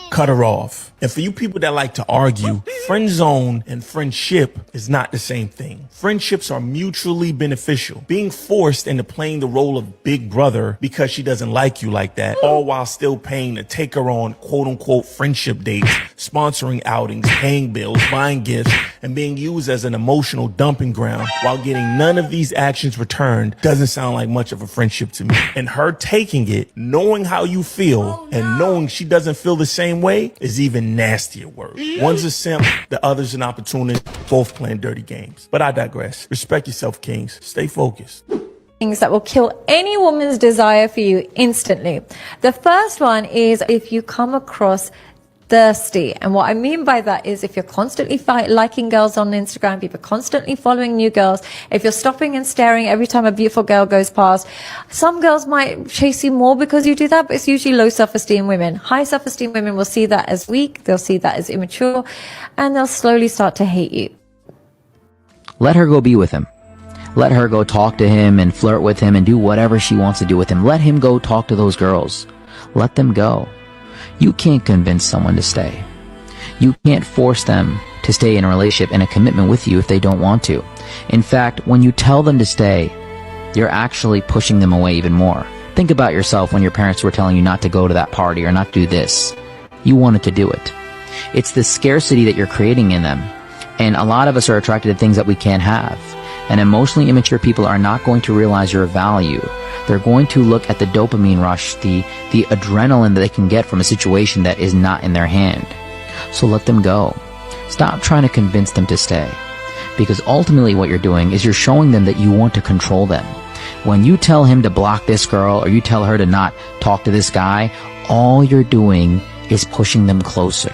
cut her off. And for you people that like to argue, friend zone and friendship is not the same thing. Friendships are mutually beneficial. Being forced into playing the role of big brother because she doesn't like you like that, all while still paying to take her on quote unquote friendship dates, sponsoring outings, paying bills, buying gifts, and being used as an emotional dumping ground while getting none of these actions returned doesn't sound like much of a friendship to me. And her taking it, knowing how you feel and knowing she doesn't feel the same way is even nastier word. One's a simp, the other's an opportunist, both playing dirty games. But I digress. Respect yourself, Kings. Stay focused. Things that will kill any woman's desire for you instantly. The first one is if you come across thirsty. And what I mean by that is if you're constantly liking girls on Instagram, if you're constantly following new girls, if you're stopping and staring every time a beautiful girl goes past, some girls might chase you more because you do that, but it's usually low self-esteem women. High self-esteem women will see that as weak, they'll see that as immature, and they'll slowly start to hate you. Let her go be with him. Let her go talk to him and flirt with him and do whatever she wants to do with him. Let him go talk to those girls. Let them go. You can't convince someone to stay. You can't force them to stay in a relationship and a commitment with you if they don't want to. In fact, when you tell them to stay, you're actually pushing them away even more. Think about yourself when your parents were telling you not to go to that party or not to do this. You wanted to do it. It's the scarcity that you're creating in them. And a lot of us are attracted to things that we can't have. And emotionally immature people are not going to realize your value. They're going to look at the dopamine rush, the adrenaline that they can get from a situation that is not in their hand. So let them go. Stop trying to convince them to stay. Because ultimately what you're doing is you're showing them that you want to control them. When you tell him to block this girl or you tell her to not talk to this guy, all you're doing is pushing them closer.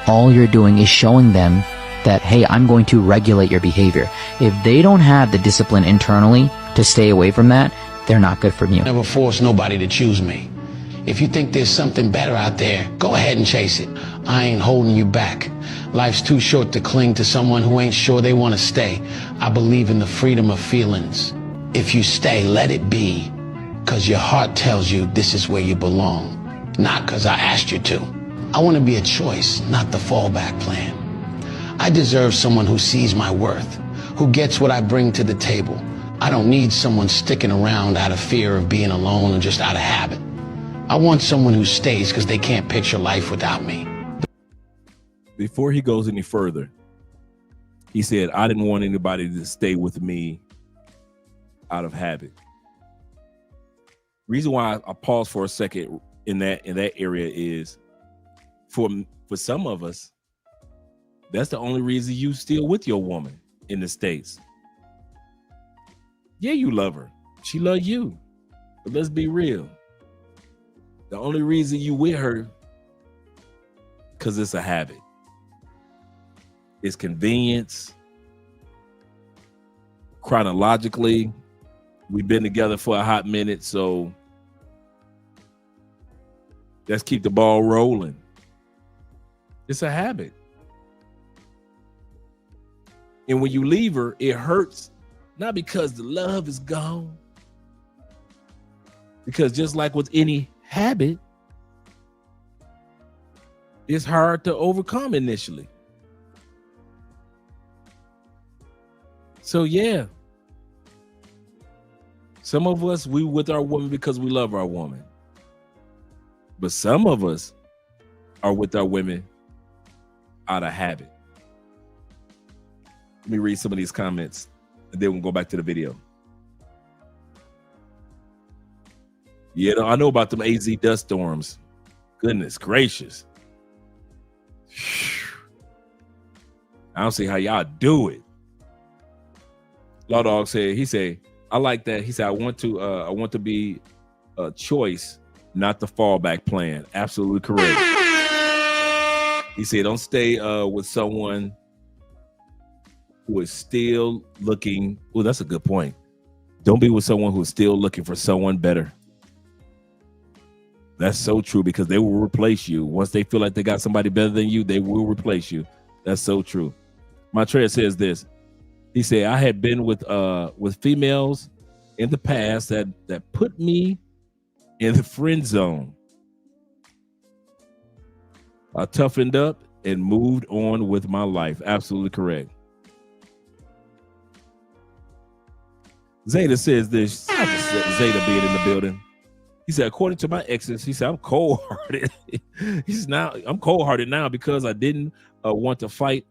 All you're doing is showing them that, hey, I'm going to regulate your behavior. If they don't have the discipline internally to stay away from that, they're not good for you. Never force nobody to choose me. If you think there's something better out there, go ahead and chase it. I ain't holding you back. Life's too short to cling to someone who ain't sure they want to stay. I believe in the freedom of feelings. If you stay, let it be, because your heart tells you this is where you belong, not because I asked you to. I want to be a choice, not the fallback plan. I deserve someone who sees my worth, who gets what I bring to the table. I don't need someone sticking around out of fear of being alone or just out of habit. I want someone who stays because they can't picture life without me. Before he goes any further, he said, I didn't want anybody to stay with me out of habit. Reason why I pause for a second in that area is for some of us, that's the only reason you still with your woman in the States. Yeah, you love her. She love you. But let's be real. The only reason you with her, because it's a habit. It's convenience. Chronologically, we've been together for a hot minute, so let's keep the ball rolling. It's a habit. And when you leave her, it hurts, not because the love is gone, because just like with any habit, it's hard to overcome initially. So yeah, some of us, we with our woman because we love our woman. But some of us are with our women out of habit. Let me read some of these comments and then we'll go back to the video. Yeah, I know about them AZ dust storms. Goodness gracious. I don't see how y'all do it. Law Dog said, he said, I like that. He said, I want to be a choice, not the fallback plan. Absolutely correct. He said, don't stay with someone who is still looking. Oh, that's a good point. Don't be with someone who is still looking for someone better. That's so true, because they will replace you. Once they feel like they got somebody better than you, they will replace you. That's so true. Montreal says this. He said, I had been with females in the past that put me in the friend zone. I toughened up and moved on with my life. Absolutely correct. Zeta says this. Zeta being in the building. He said, according to my exes, he said, I'm cold-hearted. I'm cold-hearted now because I didn't want to fight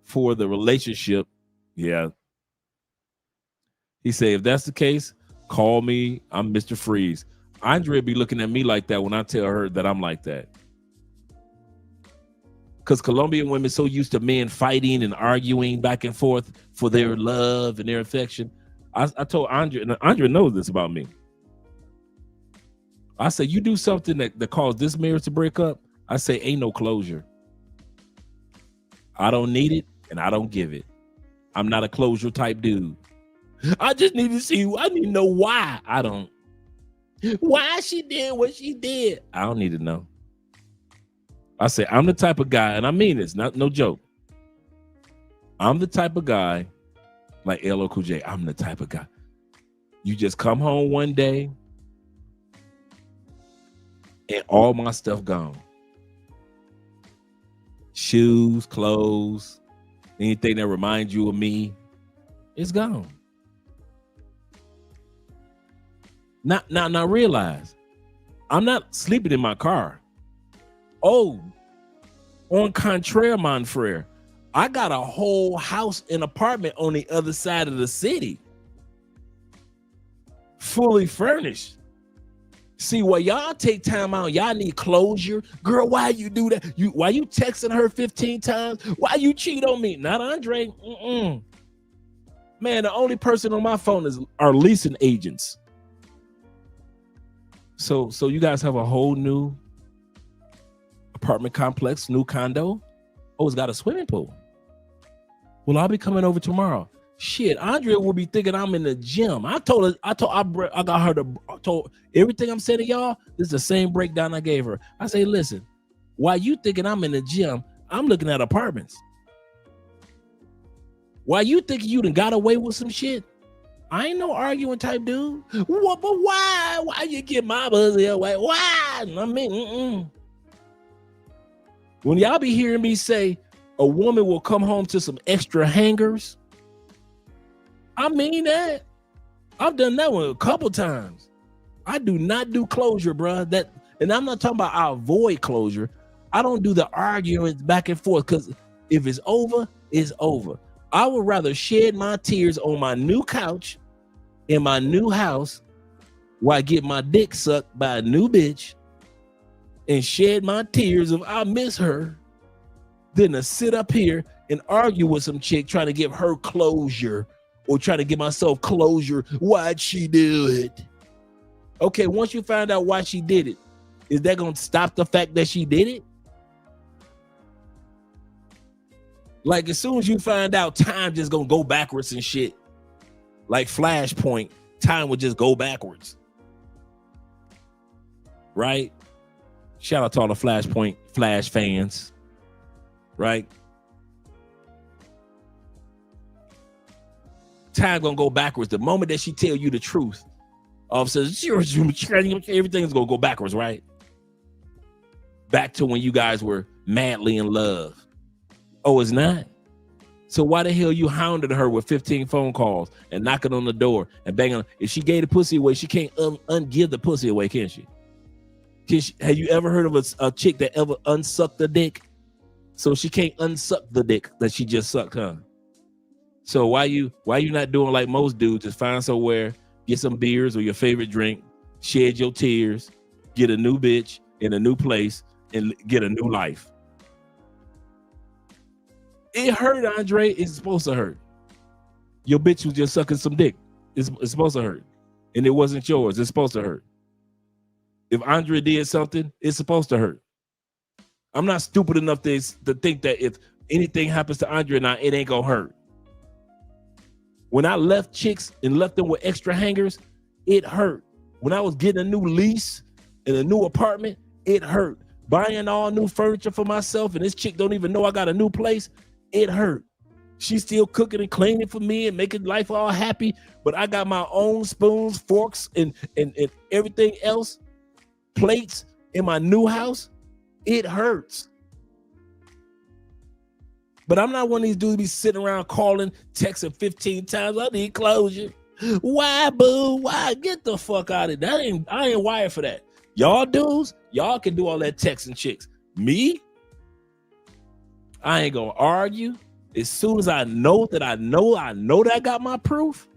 for the relationship. Yeah. He said, if that's the case, call me. I'm Mr. Freeze. Andrea be looking at me like that when I tell her that I'm like that. Because Colombian women so used to men fighting and arguing back and forth for their love and their affection. I told Andrea, and Andrea knows this about me. I said, you do something that caused this marriage to break up, I say ain't no closure. I don't need it and I don't give it. I'm not a closure type dude. I just need to see, I need to know why. I don't. Why she did what she did. I don't need to know. I say I'm the type of guy, and I mean this, no joke. I'm the type of guy, like LL Cool J, I'm the type of guy. You just come home one day and all my stuff gone. Shoes, clothes, anything that reminds you of me, it's gone. Now realize, I'm not sleeping in my car. Oh, on contraire, mon frere, I got a whole house and apartment on the other side of the city. Fully furnished. See, while y'all take time out, y'all need closure. Girl, why you do that? Why you texting her 15 times? Why you cheat on me? Not Andre. Man, the only person on my phone are leasing agents. So you guys have a whole new apartment complex, new condo. Oh, it's got a swimming pool. Well, I'll be coming over tomorrow. Shit, Andrea will be thinking I'm in the gym. I got her told everything I'm saying to y'all. This is the same breakdown I gave her. I say, listen, while you thinking I'm in the gym, I'm looking at apartments. While you thinking you done got away with some shit, I ain't no arguing type dude. What? But why? Why you get my buzzy away? Why? I mean, when y'all be hearing me say a woman will come home to some extra hangers, I mean that. I've done that one a couple times. I do not do closure, bro. And I'm not talking about I avoid closure. I don't do the arguments back and forth, because if it's over, it's over. I would rather shed my tears on my new couch in my new house while I get my dick sucked by a new bitch and shed my tears of I miss her than to sit up here and argue with some chick trying to give her closure or trying to give myself closure. Why'd she do it? Okay, once you find out why she did it, is that going to stop the fact that she did it? Like, as soon as you find out, time just gonna go backwards and shit. Like Flashpoint, time would just go backwards. Right? Shout out to all the Flashpoint Flash fans. Right? Time gonna go backwards. The moment that she tell you the truth, all of a sudden, everything's gonna go backwards, right? Back to when you guys were madly in love. Oh, it's not? So why the hell you hounded her with 15 phone calls and knocking on the door and banging on? If she gave the pussy away, she can't ungive the pussy away, can she? Have you ever heard of a chick that ever unsucked the dick? So she can't unsuck the dick that she just sucked, huh? So why you not doing like most dudes? Just find somewhere, get some beers or your favorite drink, shed your tears, get a new bitch in a new place, and get a new life. It hurt, Andre. It's supposed to hurt. Your bitch was just sucking some dick. It's supposed to hurt. And it wasn't yours. It's supposed to hurt. If Andre did something, it's supposed to hurt. I'm not stupid enough to think that if anything happens to Andre now, it ain't gonna hurt. When I left chicks and left them with extra hangers, it hurt. When I was getting a new lease in a new apartment, it hurt. Buying all new furniture for myself and this chick don't even know I got a new place, it hurt. She's still cooking and cleaning for me and making life all happy, but I got my own spoons, forks, and everything else, plates in my new house. It hurts. But I'm not one of these dudes be sitting around calling, texting 15 times. I need closure. Why, boo? Why? Get the fuck out of it. I ain't wired for that. Y'all dudes, y'all can do all that texting chicks. Me? I ain't gonna argue. As soon as I know that I got my proof,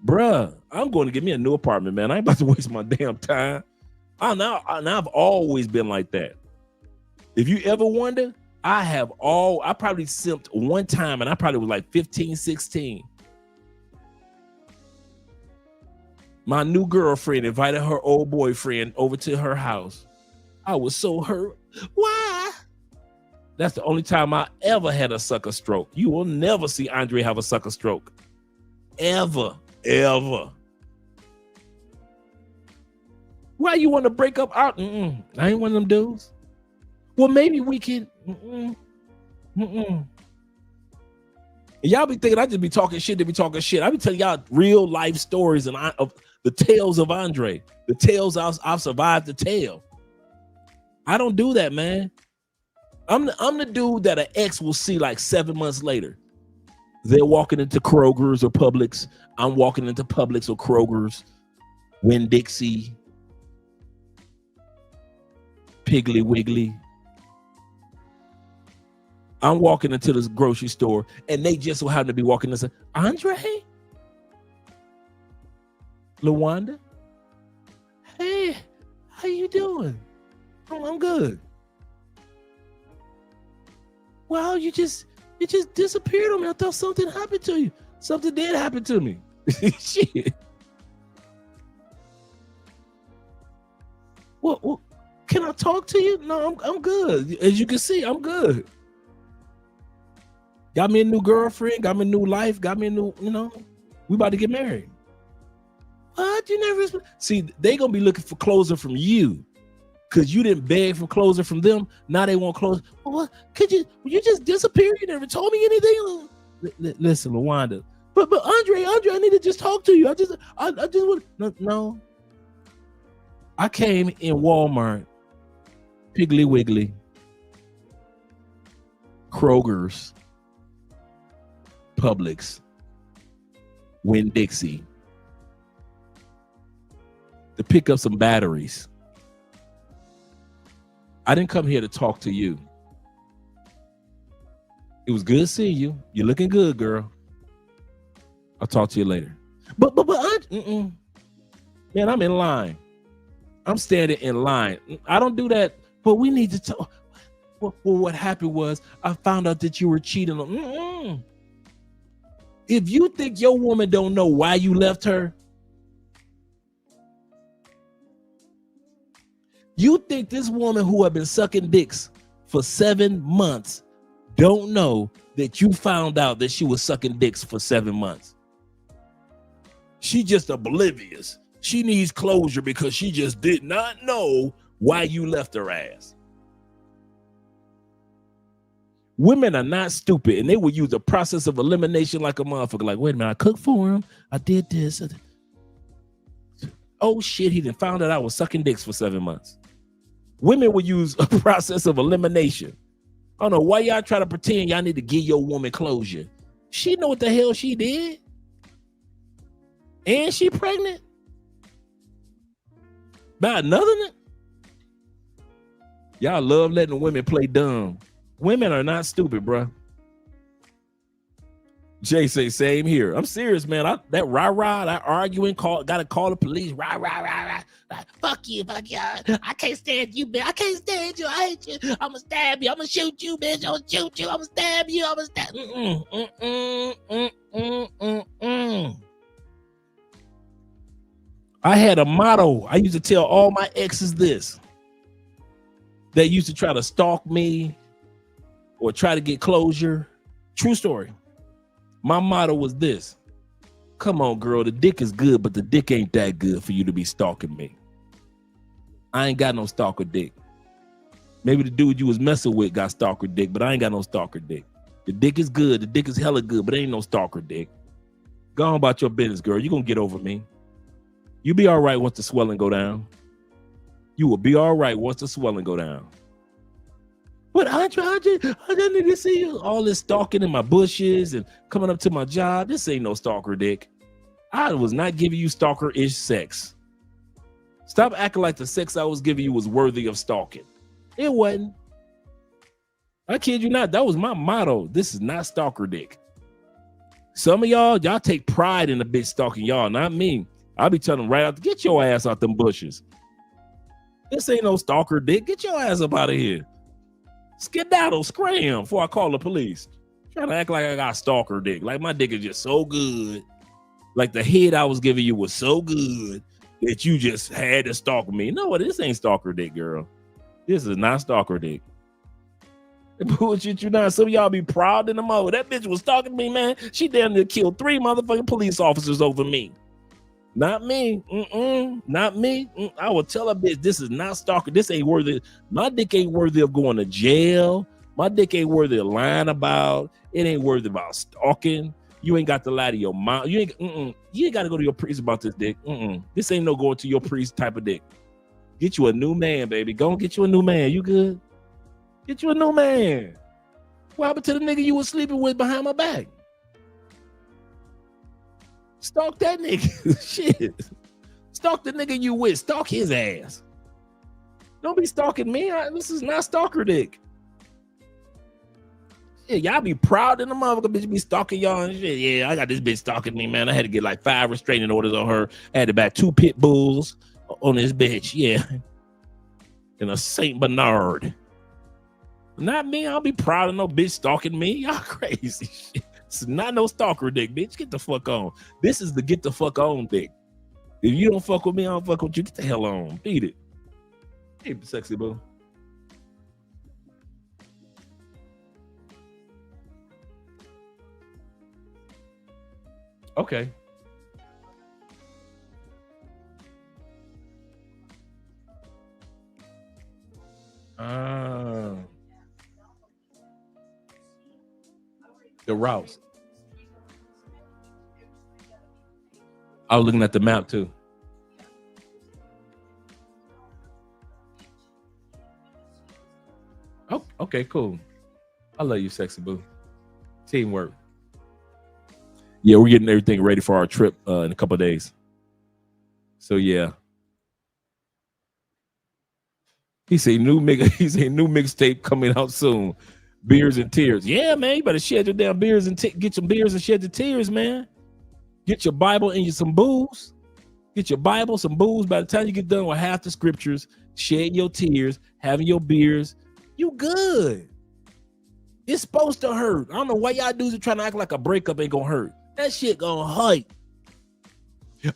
bruh, I'm going to get me a new apartment, man. I ain't about to waste my damn time. I've always been like that. If you ever wonder, I probably simped one time and I probably was like 15, 16. My new girlfriend invited her old boyfriend over to her house. I was so hurt. Why? That's the only time I ever had a sucker stroke. You will never see Andre have a sucker stroke. Ever. Why you want to break up? I ain't one of them dudes. Well, maybe we can. Y'all be thinking I just be talking shit. They be talking shit. I be telling y'all real life stories and of the tales of Andre, the tales I've survived to tell. I don't do that, man. I'm the dude that an ex will see like 7 months later. They're walking into Kroger's or Publix. I'm walking into Publix or Kroger's, Winn-Dixie, Piggly Wiggly. I'm walking into this grocery store and they just so happen to be walking and say, Andre? LaWanda? Hey, how you doing? Oh, I'm good. Well, you just disappeared on me. I thought something happened to you. Something did happen to me. Shit. Well, can I talk to you? No, I'm good. As you can see, I'm good. Got me a new girlfriend, got me a new life, got me a new, we about to get married. What? You never see, they gonna be looking for closure from you because you didn't beg for closure from them. Now they want closure. Well, what? You just disappear? You never told me anything? Listen, LaWanda. But Andre, I need to just talk to you. I just want no. I came in Walmart, Piggly Wiggly, Kroger's, Publix, Winn-Dixie to pick up some batteries. I didn't come here to talk to you. It was good seeing you. You're looking good, girl. I'll talk to you later. But man, I'm in line. I'm standing in line. I don't do that, but we need to talk. Well, what happened was I found out that you were cheating on. If you think your woman don't know why you left her, you think this woman who have been sucking dicks for 7 months don't know that you found out that she was sucking dicks for 7 months. She just oblivious. She needs closure because she just did not know why you left her ass. Women are not stupid, and they will use the process of elimination like a motherfucker. Like, wait a minute, I cooked for him. I did this. Oh shit, he done found out I was sucking dicks for 7 months. Women will use a process of elimination. I don't know why y'all try to pretend y'all need to give your woman closure. She know what the hell she did. And she pregnant. By another nigga. Y'all love letting women play dumb. Women are not stupid, bro. Jay say same here. I'm serious, man. That rah-rah, that arguing, gotta call the police. Rah. Fuck you. I can't stand you, bitch. I can't stand you. I hate you. I'ma stab you. I'ma shoot you, bitch. I'ma shoot you. I'ma stab you. I'ma stab. I had a motto. I used to tell all my exes this. They used to try to stalk me or try to get closure. True story. My motto was this. Come on, girl. The dick is good, but the dick ain't that good for you to be stalking me. I ain't got no stalker dick. Maybe the dude you was messing with got stalker dick, but I ain't got no stalker dick. The dick is good. The dick is hella good, but ain't no stalker dick. Go on about your business, girl. You gonna get over me. You be all right once the swelling go down. You will be all right once the swelling go down. But I need to see you. All this stalking in my bushes and coming up to my job. This ain't no stalker dick. I was not giving you stalker-ish sex. Stop acting like the sex I was giving you was worthy of stalking. It wasn't. I kid you not. That was my motto. This is not stalker dick. Some of y'all take pride in the bitch stalking y'all, not me. I'll be telling them right out, get your ass out them bushes. This ain't no stalker dick. Get your ass up out of here. Skedaddle, scram before I call the police. Trying to act like I got stalker dick. Like my dick is just so good. Like the head I was giving you was so good that you just had to stalk me. No, this ain't stalker dick, girl. This is not stalker dick. Bullshit you not. Some of y'all be proud in the mode. That bitch was stalking me, man. She damn near killed 3 motherfucking police officers over me. Not me. Not me. I will tell a bitch this is not stalking. This ain't worthy. My dick ain't worthy of going to jail. My dick ain't worthy of lying about. It ain't worthy about stalking. You ain't got to lie to your mom. You ain't got to go to your priest about this dick. This ain't no going to your priest type of dick. Get you a new man, baby. Go and get you a new man. You good? Get you a new man. What happened to the nigga you was sleeping with behind my back? Stalk that nigga. Shit. Stalk the nigga you with. Stalk his ass. Don't be stalking me. This is not stalker dick. Yeah, y'all be proud in the motherfucker bitch be stalking y'all and shit. Yeah, I got this bitch stalking me, man. I had to get like 5 restraining orders on her. I had to buy 2 pit bulls on this bitch. Yeah. And a Saint Bernard. Not me. I'll be proud of no bitch stalking me. Y'all crazy shit. This is not no stalker dick, bitch. Get the fuck on. This is the get the fuck on dick. If you don't fuck with me, I don't fuck with you. Get the hell on. Beat it. Hey, sexy boo. Okay. The routes. I was looking at the map too. Oh, okay, cool. I love you, sexy boo. Teamwork. Yeah, we're getting everything ready for our trip in a couple of days. So yeah. He say new mixtape coming out soon. Beers and tears. Yeah, man, you better shed your damn beers and get some beers and shed your tears, man. Get your Bible and some booze. Get your Bible, some booze. By the time you get done with half the scriptures, shedding your tears, having your beers, you good. It's supposed to hurt. I don't know why y'all dudes are trying to act like a breakup ain't gonna hurt. That shit gonna hurt.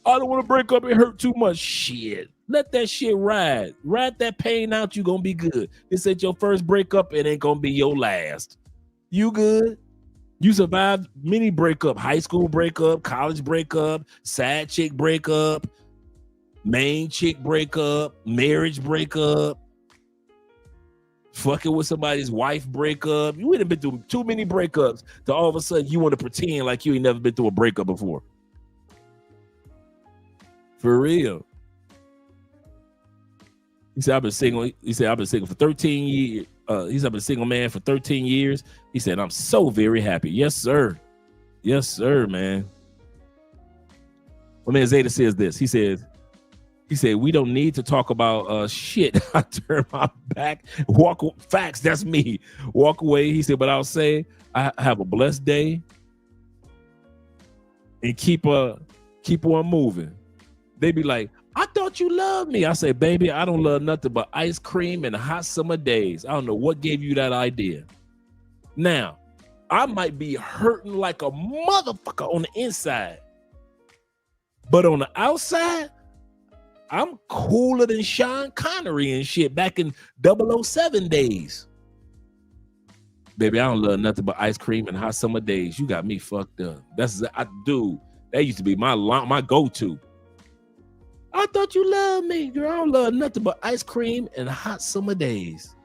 I don't want to break up. It hurt too much. Shit. Let that shit ride. Ride that pain out. You gonna be good. This ain't your first breakup. It ain't gonna be your last. You good? You survived many breakup. High school breakup, college breakup, side chick breakup, main chick breakup, marriage breakup, fucking with somebody's wife breakup. You ain't been through too many breakups to all of a sudden you want to pretend like you ain't never been through a breakup before. For real. He said, I've been single. He said, I've been single for 13 years. He said, I've been a single man for 13 years. He said, I'm so very happy. Yes, sir. Yes, sir, man. My man Zeta says this. He said, we don't need to talk about shit. I turn my back, facts, that's me. Walk away. He said, but I'll say I have a blessed day and keep on moving. They be like, I thought you loved me. I say, baby, I don't love nothing but ice cream and hot summer days. I don't know what gave you that idea. Now, I might be hurting like a motherfucker on the inside, but on the outside, I'm cooler than Sean Connery and shit back in 007 days. Baby, I don't love nothing but ice cream and hot summer days. You got me fucked up. That used to be my go-to. I thought you loved me, girl. I don't love nothing but ice cream and hot summer days.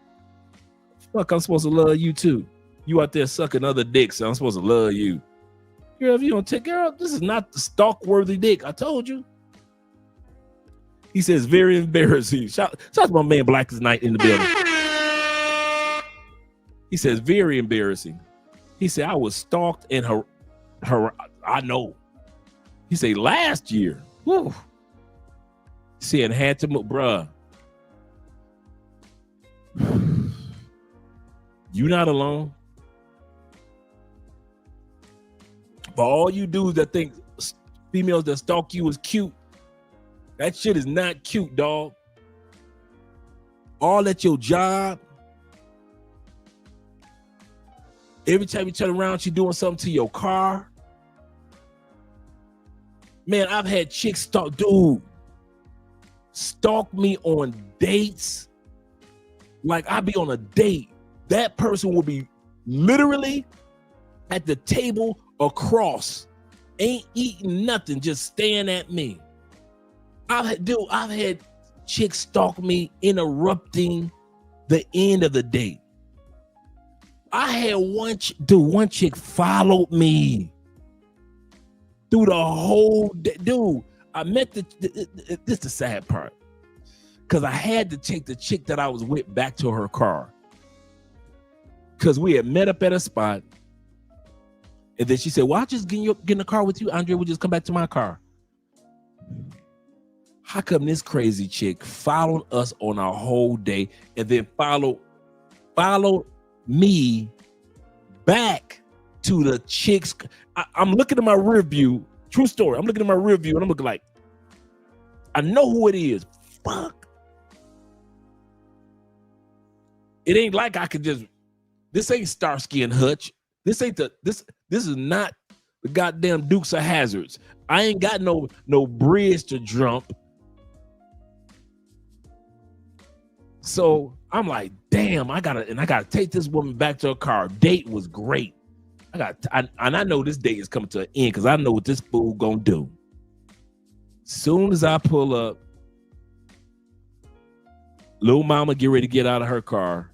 Fuck, I'm supposed to love you too. You out there sucking other dicks, so I'm supposed to love you. Girl, if you don't take care of, this is not the stalk-worthy dick. I told you. He says, very embarrassing. Shout out to my man Black as Night in the building. He says, very embarrassing. He said, I was stalked and I know. He said, last year. Whew. Saying had to move, bruh. You not alone. For all you dudes that think females that stalk you is cute, that shit is not cute, dog. All at your job. Every time you turn around, she doing something to your car. Man, I've had chicks stalk me on dates. Like I be on a date. that person will be literally at the table across, ain't eating nothing, just staring at me. I've had chicks stalk me, interrupting the end of the date. I had one chick followed me through the whole day. Dude, I met this is the sad part, because I had to take the chick that I was with back to her car, because we had met up at a spot, and then she said, well, I'll just get in the car with you, Andre. We'll just come back to my car. How come this crazy chick followed us on our whole day and then followed me back to the chicks? I'm looking at my rear view. True story. I'm looking at my rear view and I'm looking like, I know who it is. Fuck. It ain't like I could just, this ain't Starsky and Hutch. This is not the goddamn Dukes of Hazzards. I ain't got no bridge to jump. So I'm like, damn, I gotta take this woman back to her car. Date was great. I know this date is coming to an end because I know what this fool gonna do. Soon as I pull up, little mama get ready to get out of her car.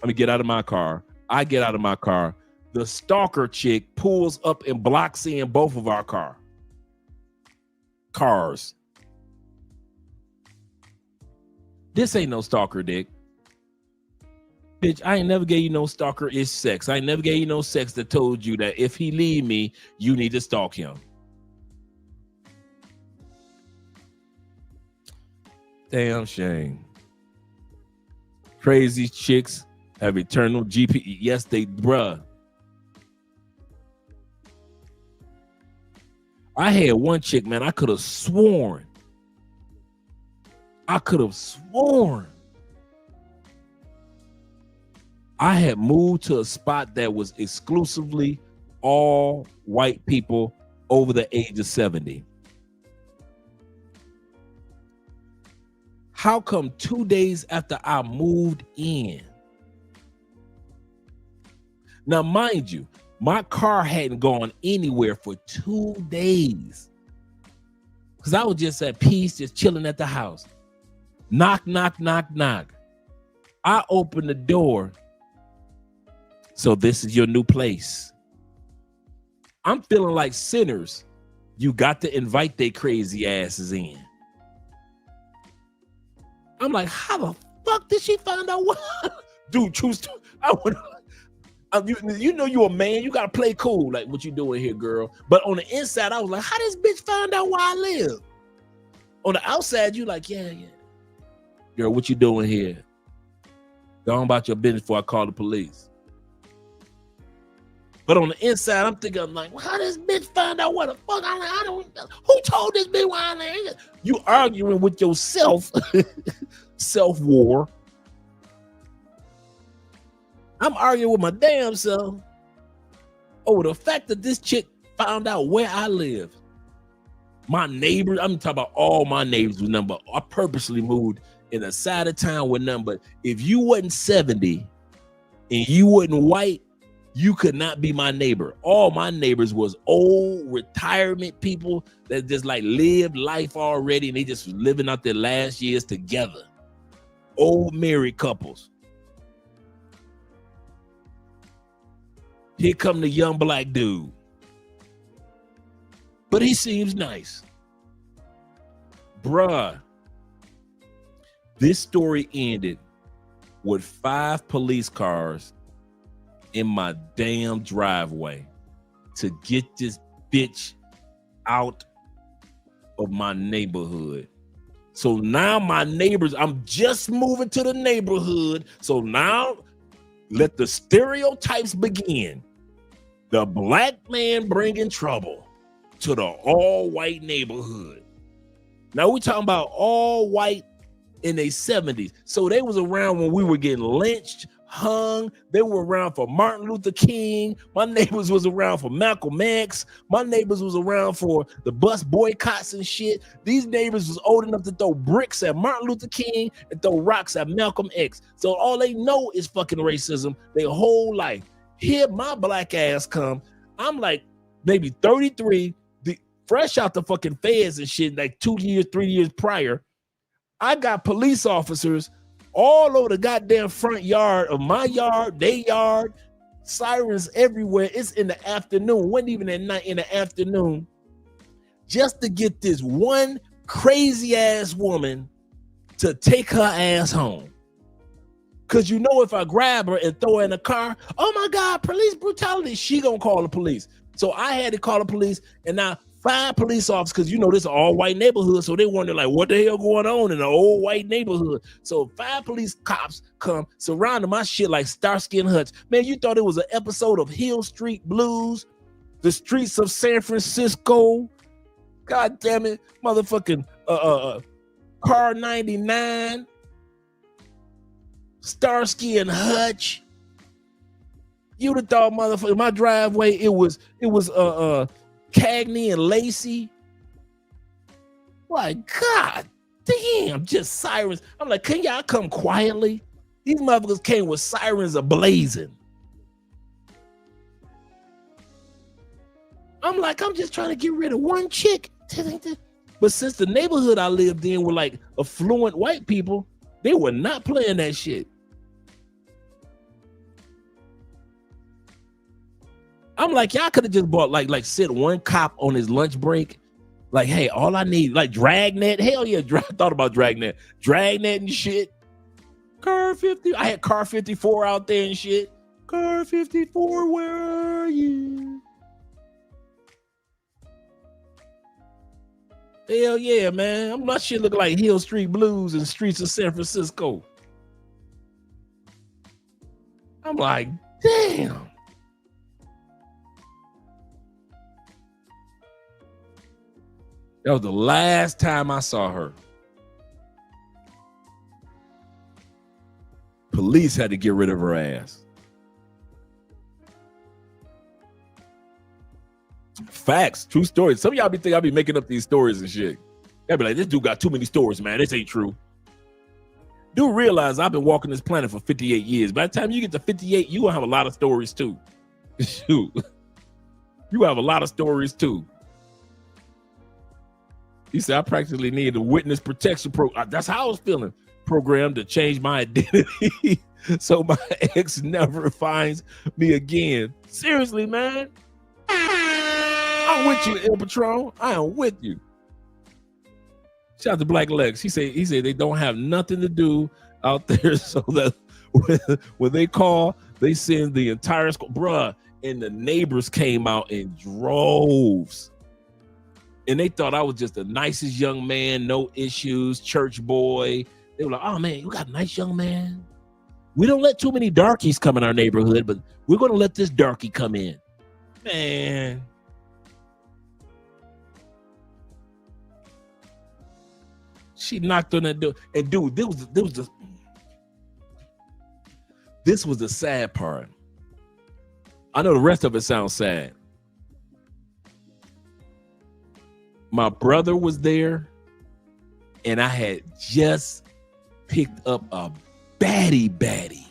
Get out of my car. I get out of my car. The stalker chick pulls up and blocks in both of our cars. This ain't no stalker, dick. Bitch, I ain't never gave you no stalker-ish sex. I ain't never gave you no sex that told you that if he leave me, you need to stalk him. Damn shame. Crazy chicks have eternal GP. Yes, they, bruh. I had one chick, man, I could have sworn I had moved to a spot that was exclusively all white people over the age of 70. How come 2 days after I moved in? Now, mind you, my car hadn't gone anywhere for 2 days because I was just at peace, just chilling at the house. Knock, knock, knock, knock. I opened the door. So this is your new place. I'm feeling like sinners. You got to invite they crazy asses in. I'm like, how the fuck did she find out what? Dude, true story. You know you a man. You got to play cool. Like, what you doing here, girl? But on the inside, I was like, how this bitch find out where I live? On the outside, you like, yeah. Girl, what you doing here? Go on about your business before I call the police. But on the inside, I'm thinking, I'm like, well, how this bitch find out what the fuck I don't, who told this bitch why I live? You arguing with yourself, self-war. I'm arguing with my damn self over the fact that this chick found out where I live. My neighbors, I'm talking about all my neighbors with number. I purposely moved in a side of town with number. If you wasn't 70 and you wasn't white, you could not be my neighbor. All my neighbors was old retirement people that just like lived life already and they just was living out their last years together. Old married couples. Here come the young black dude. But he seems nice. Bruh. This story ended with 5 police cars in my damn driveway to get this bitch out of my neighborhood. So now my neighbors, I'm just moving to the neighborhood. So now let the stereotypes begin. The black man bringing trouble to the all-white neighborhood. Now we talking about all white in their 70s. So they was around when we were getting lynched hung. They were around for Martin Luther King. My neighbors was around for Malcolm X. My neighbors was around for the bus boycotts and shit. These neighbors was old enough to throw bricks at Martin Luther King and throw rocks at Malcolm X. So all they know is fucking racism their whole life. Here my black ass come. I'm like maybe 33, fresh out the fucking feds and shit, like 2 years, 3 years prior. I got police officers all over the goddamn front yard of my yard, their yard, sirens everywhere. It's in the afternoon, wasn't even at night, in the afternoon, just to get this one crazy ass woman to take her ass home. Cause you know if I grab her and throw her in a car, oh my God, police brutality, she gonna call the police. So I had to call the police, and now 5 police officers, because you know this is all white neighborhood, so they wonder like what the hell going on in an old white neighborhood. So 5 police cops come surrounding my shit like Starsky and Hutch. Man, you thought it was an episode of Hill Street Blues, the streets of San Francisco. God damn it, motherfucking Car 99, Starsky and Hutch. You'd have thought, motherfucker, my driveway, it was Cagney and Lacey. Like, God damn, just sirens. I'm like, can y'all come quietly? These motherfuckers came with sirens ablazing. I'm like, I'm just trying to get rid of one chick. But since the neighborhood I lived in were like affluent white people, they were not playing that shit. I'm like, y'all could have just bought like sent one cop on his lunch break. Like, hey, all I need, like Dragnet. Hell yeah, thought about Dragnet. Dragnet and shit. Car 50. I had Car 54 out there and shit. Car 54, where are you? Hell yeah, man. My shit look like Hill Street Blues and streets of San Francisco. I'm like, damn. That was the last time I saw her. Police had to get rid of her ass. Facts, true stories. Some of y'all be thinking I be making up these stories and shit. Y'all be like, this dude got too many stories, man. This ain't true. Do realize I've been walking this planet for 58 years. By the time you get to 58, you gonna have a lot of stories too. Shoot. You have a lot of stories too. He said, I practically need a witness protection program. That's how I was feeling. Program to change my identity so my ex never finds me again. Seriously, man. I'm with you, El Patron. I am with you. Shout out to Black Lex. He said they don't have nothing to do out there, so that when they call, they send the entire school. Bruh, and the neighbors came out in droves. And they thought I was just the nicest young man, no issues, church boy. They were like, oh man, you got a nice young man. We don't let too many darkies come in our neighborhood, but we're going to let this darkie come in. Man. She knocked on that door. And dude, this was the sad part. I know the rest of it sounds sad. My brother was there, and I had just picked up a baddie.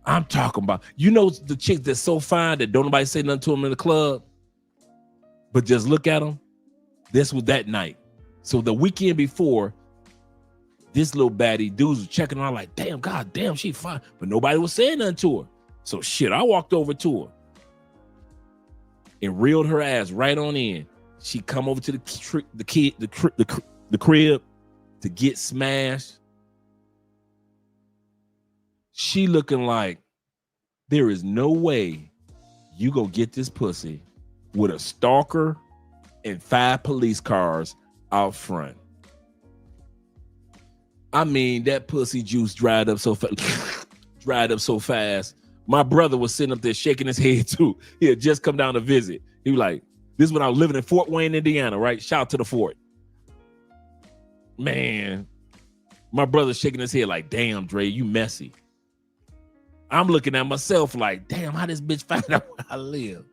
I'm talking about, you know, the chick that's so fine that don't nobody say nothing to him in the club, but just look at him. This was that night. So the weekend before, this little baddie dudes was checking her out like, damn, god damn, she fine. But nobody was saying nothing to her. So shit, I walked over to her and reeled her ass right on in. She come over to the crib to get smashed. She looking like, there is no way you go get this pussy with a stalker and 5 police cars out front. I mean, that pussy juice dried up so fast. My brother was sitting up there shaking his head too. He had just come down to visit. He was like, this is when I was living in Fort Wayne, Indiana, right? Shout out to the fort. Man, my brother's shaking his head like, damn, Dre, you messy. I'm looking at myself like, damn, how this bitch find out where I live?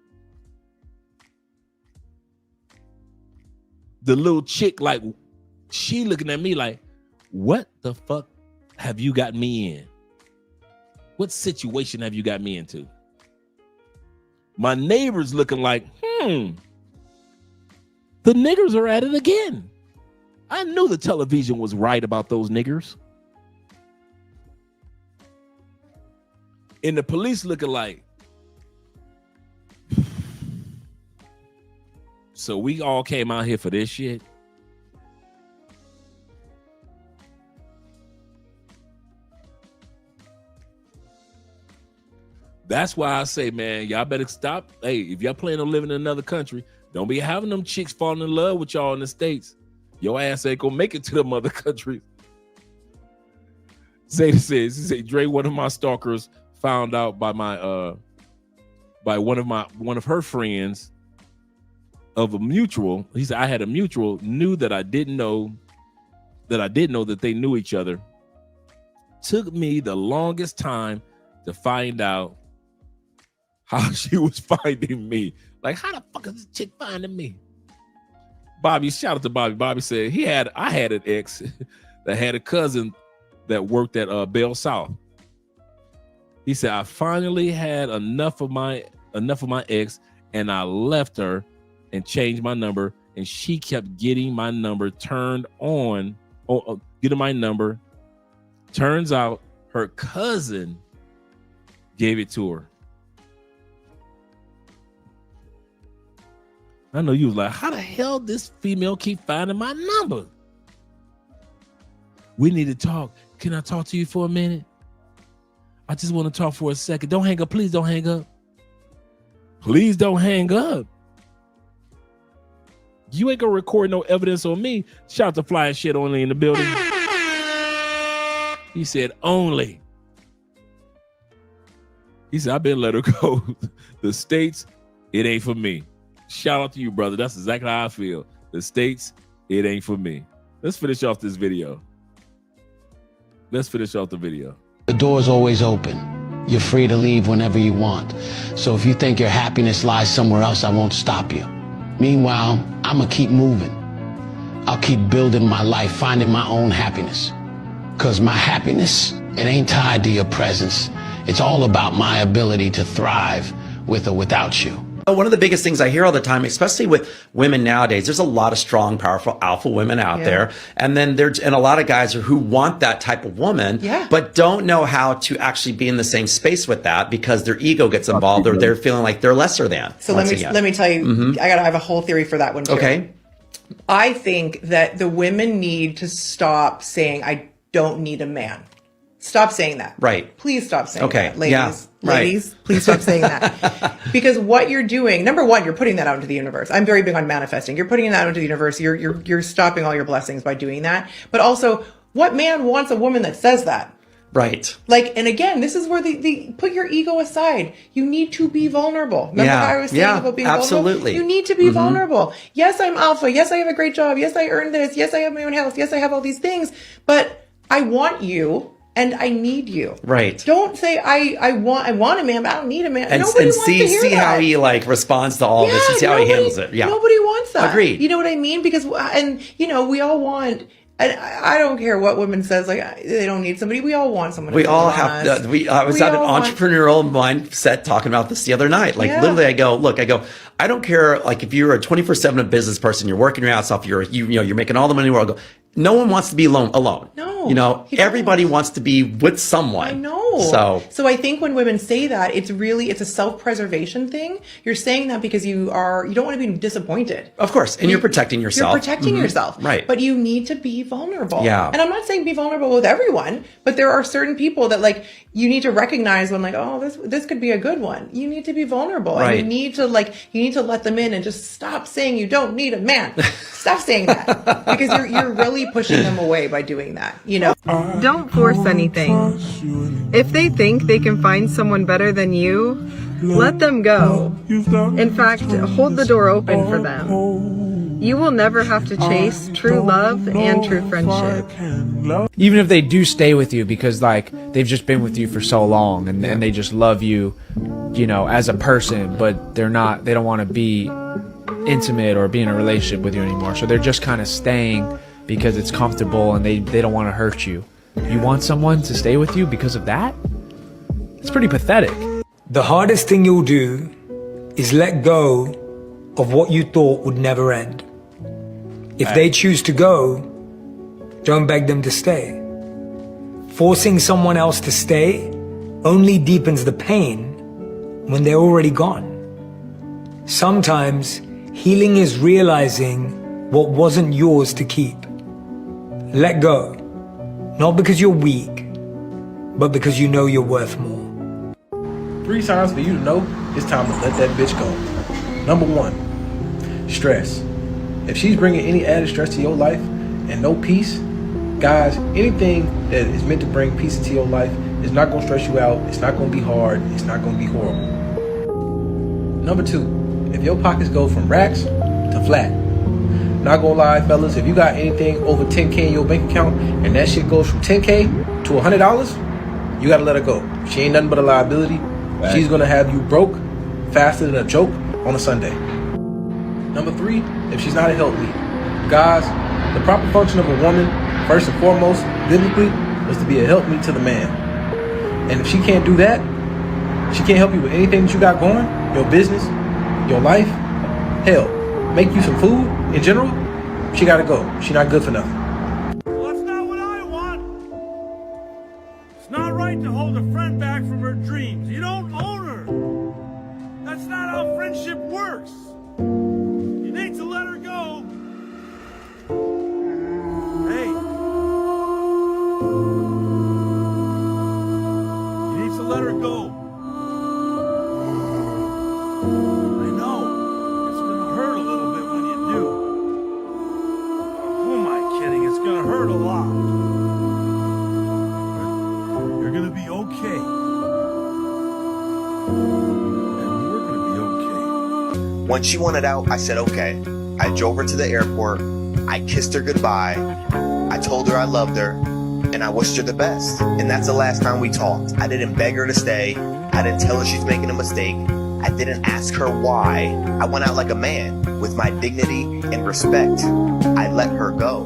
The little chick, like, she looking at me like, what the fuck have you got me in? What situation have you got me into? My neighbor's looking like, the niggers are at it again. I knew the television was right about those niggers. And the police looking like, so we all came out here for this shit. That's why I say, man, y'all better stop. Hey, if y'all planning on living in another country, don't be having them chicks falling in love with y'all in the States. Your ass ain't gonna make it to them other countries. Zeta says, Dre, one of my stalkers found out by my by one of her friends of a mutual. He said, I had a mutual, knew that I didn't know that they knew each other. Took me the longest time to find out how she was finding me. Like, how the fuck is this chick finding me? Bobby, shout out to Bobby. Bobby said I had an ex that had a cousin that worked at Bell South. He said, I finally had enough of my ex, and I left her and changed my number, and she kept getting my number turned on, getting my number. Turns out her cousin gave it to her. I know you was like, how the hell this female keep finding my number? We need to talk. Can I talk to you for a minute? I just want to talk for a second. Don't hang up. Please don't hang up. Please don't hang up. You ain't gonna record no evidence on me. Shout out to Fly Shit Only in the building. He said only. He said, I've been let her go. The States, it ain't for me. Shout out to you, brother. That's exactly how I feel. The States, it ain't for me. Let's finish off this video. Let's finish off the video. The door's always open. You're free to leave whenever you want. So if you think your happiness lies somewhere else, I won't stop you. Meanwhile, I'm gonna keep moving. I'll keep building my life, finding my own happiness. Because my happiness, it ain't tied to your presence. It's all about my ability to thrive with or without you. One of the biggest things I hear all the time, especially with women nowadays, there's a lot of strong, powerful alpha women out there. And then there's a lot of guys who want that type of woman, but don't know how to actually be in the same space with that because their ego gets involved or they're feeling like they're lesser than. So let me tell you, I have a whole theory for that one too. Okay. I think that the women need to stop saying, I don't need a man. Stop saying that. Right. Please stop saying that, ladies. Ladies, please stop saying that. Because what you're doing, number one, you're putting that out into the universe. I'm very big on manifesting. You're putting that out into the universe. You're stopping all your blessings by doing that. But also, what man wants a woman that says that? Right. Like, and again, this is where the put your ego aside. You need to be vulnerable. Remember how I was saying about being vulnerable? You need to be vulnerable. Yes, I'm alpha. Yes, I have a great job. Yes, I earned this. Yes, I have my own house. Yes, I have all these things. But I want you. And I need you. Right. Don't say I want a man, but I don't need a man. And Nobody wants to hear see that. how he like responds to all this and see how he handles it. Yeah. Nobody wants that. Agreed. You know what I mean? Because we all want. And I don't care what women says, like they don't need somebody. We all want someone. We all have. I was at an entrepreneurial mindset talking about this the other night. Like literally, I go, I don't care. Like if you're a 24/7 business person, you're working your ass off. You're making all the money in the world. No one wants to be alone. No. Everybody wants to be with someone. I know. So I think when women say that, it's a self-preservation thing. You're saying that because you don't want to be disappointed. Of course. And you're protecting yourself. You're protecting yourself. Right. But you need to be vulnerable. Yeah. And I'm not saying be vulnerable with everyone, but there are certain people that like you need to recognize when like, oh, this could be a good one. You need to be vulnerable. Right. And you need to let them in and just stop saying you don't need a man. Stop saying that. Because you're really pushing them away by doing that. Don't force anything. If they think they can find someone better than you, let them go. In fact, hold the door open for them. You will never have to chase true love and true friendship. Even if they do stay with you because like they've just been with you for so long and they just love you, you know, as a person, but they don't want to be intimate or be in a relationship with you anymore. So they're just kind of staying because it's comfortable and they don't want to hurt you. You want someone to stay with you because of that? It's pretty pathetic. The hardest thing you'll do is let go of what you thought would never end. If they choose to go, don't beg them to stay. Forcing someone else to stay only deepens the pain when they're already gone. Sometimes healing is realizing what wasn't yours to keep. Let go, not because you're weak, but because you know you're worth more. 3 signs for you to know it's time to let that bitch go. Number 1, stress. If she's bringing any added stress to your life and no peace, guys, anything that is meant to bring peace into your life is not going to stress you out. It's not going to be hard. It's not going to be horrible. Number 2, if your pockets go from racks to flat. Not gonna lie, fellas, if you got anything over 10K in your bank account and that shit goes from 10K to $100, you gotta let her go. She ain't nothing but a liability. Right. She's gonna have you broke faster than a joke on a Sunday. Number 3, if she's not a helpmeet. Guys, the proper function of a woman, first and foremost, biblically, was to be a helpmeet to the man. And if she can't do that, she can't help you with anything that you got going, your business, your life, hell, make you some food in general, she gotta go. She not good for nothing. Well, that's not what I want. It's not right to hold a friend back from her dreams. You don't own her. That's not how friendship works. You need to let her go. Hey. You need to let her go. I know. It's gonna hurt a little bit when you do. Who am I kidding? It's gonna hurt a lot. But you're gonna be okay. And we're gonna be okay. When she wanted out, I said okay. I drove her to the airport. I kissed her goodbye. I told her I loved her. And I wished her the best. And that's the last time we talked. I didn't beg her to stay. I didn't tell her she's making a mistake. I didn't ask her why. I went out like a man with my dignity and respect. I let her go.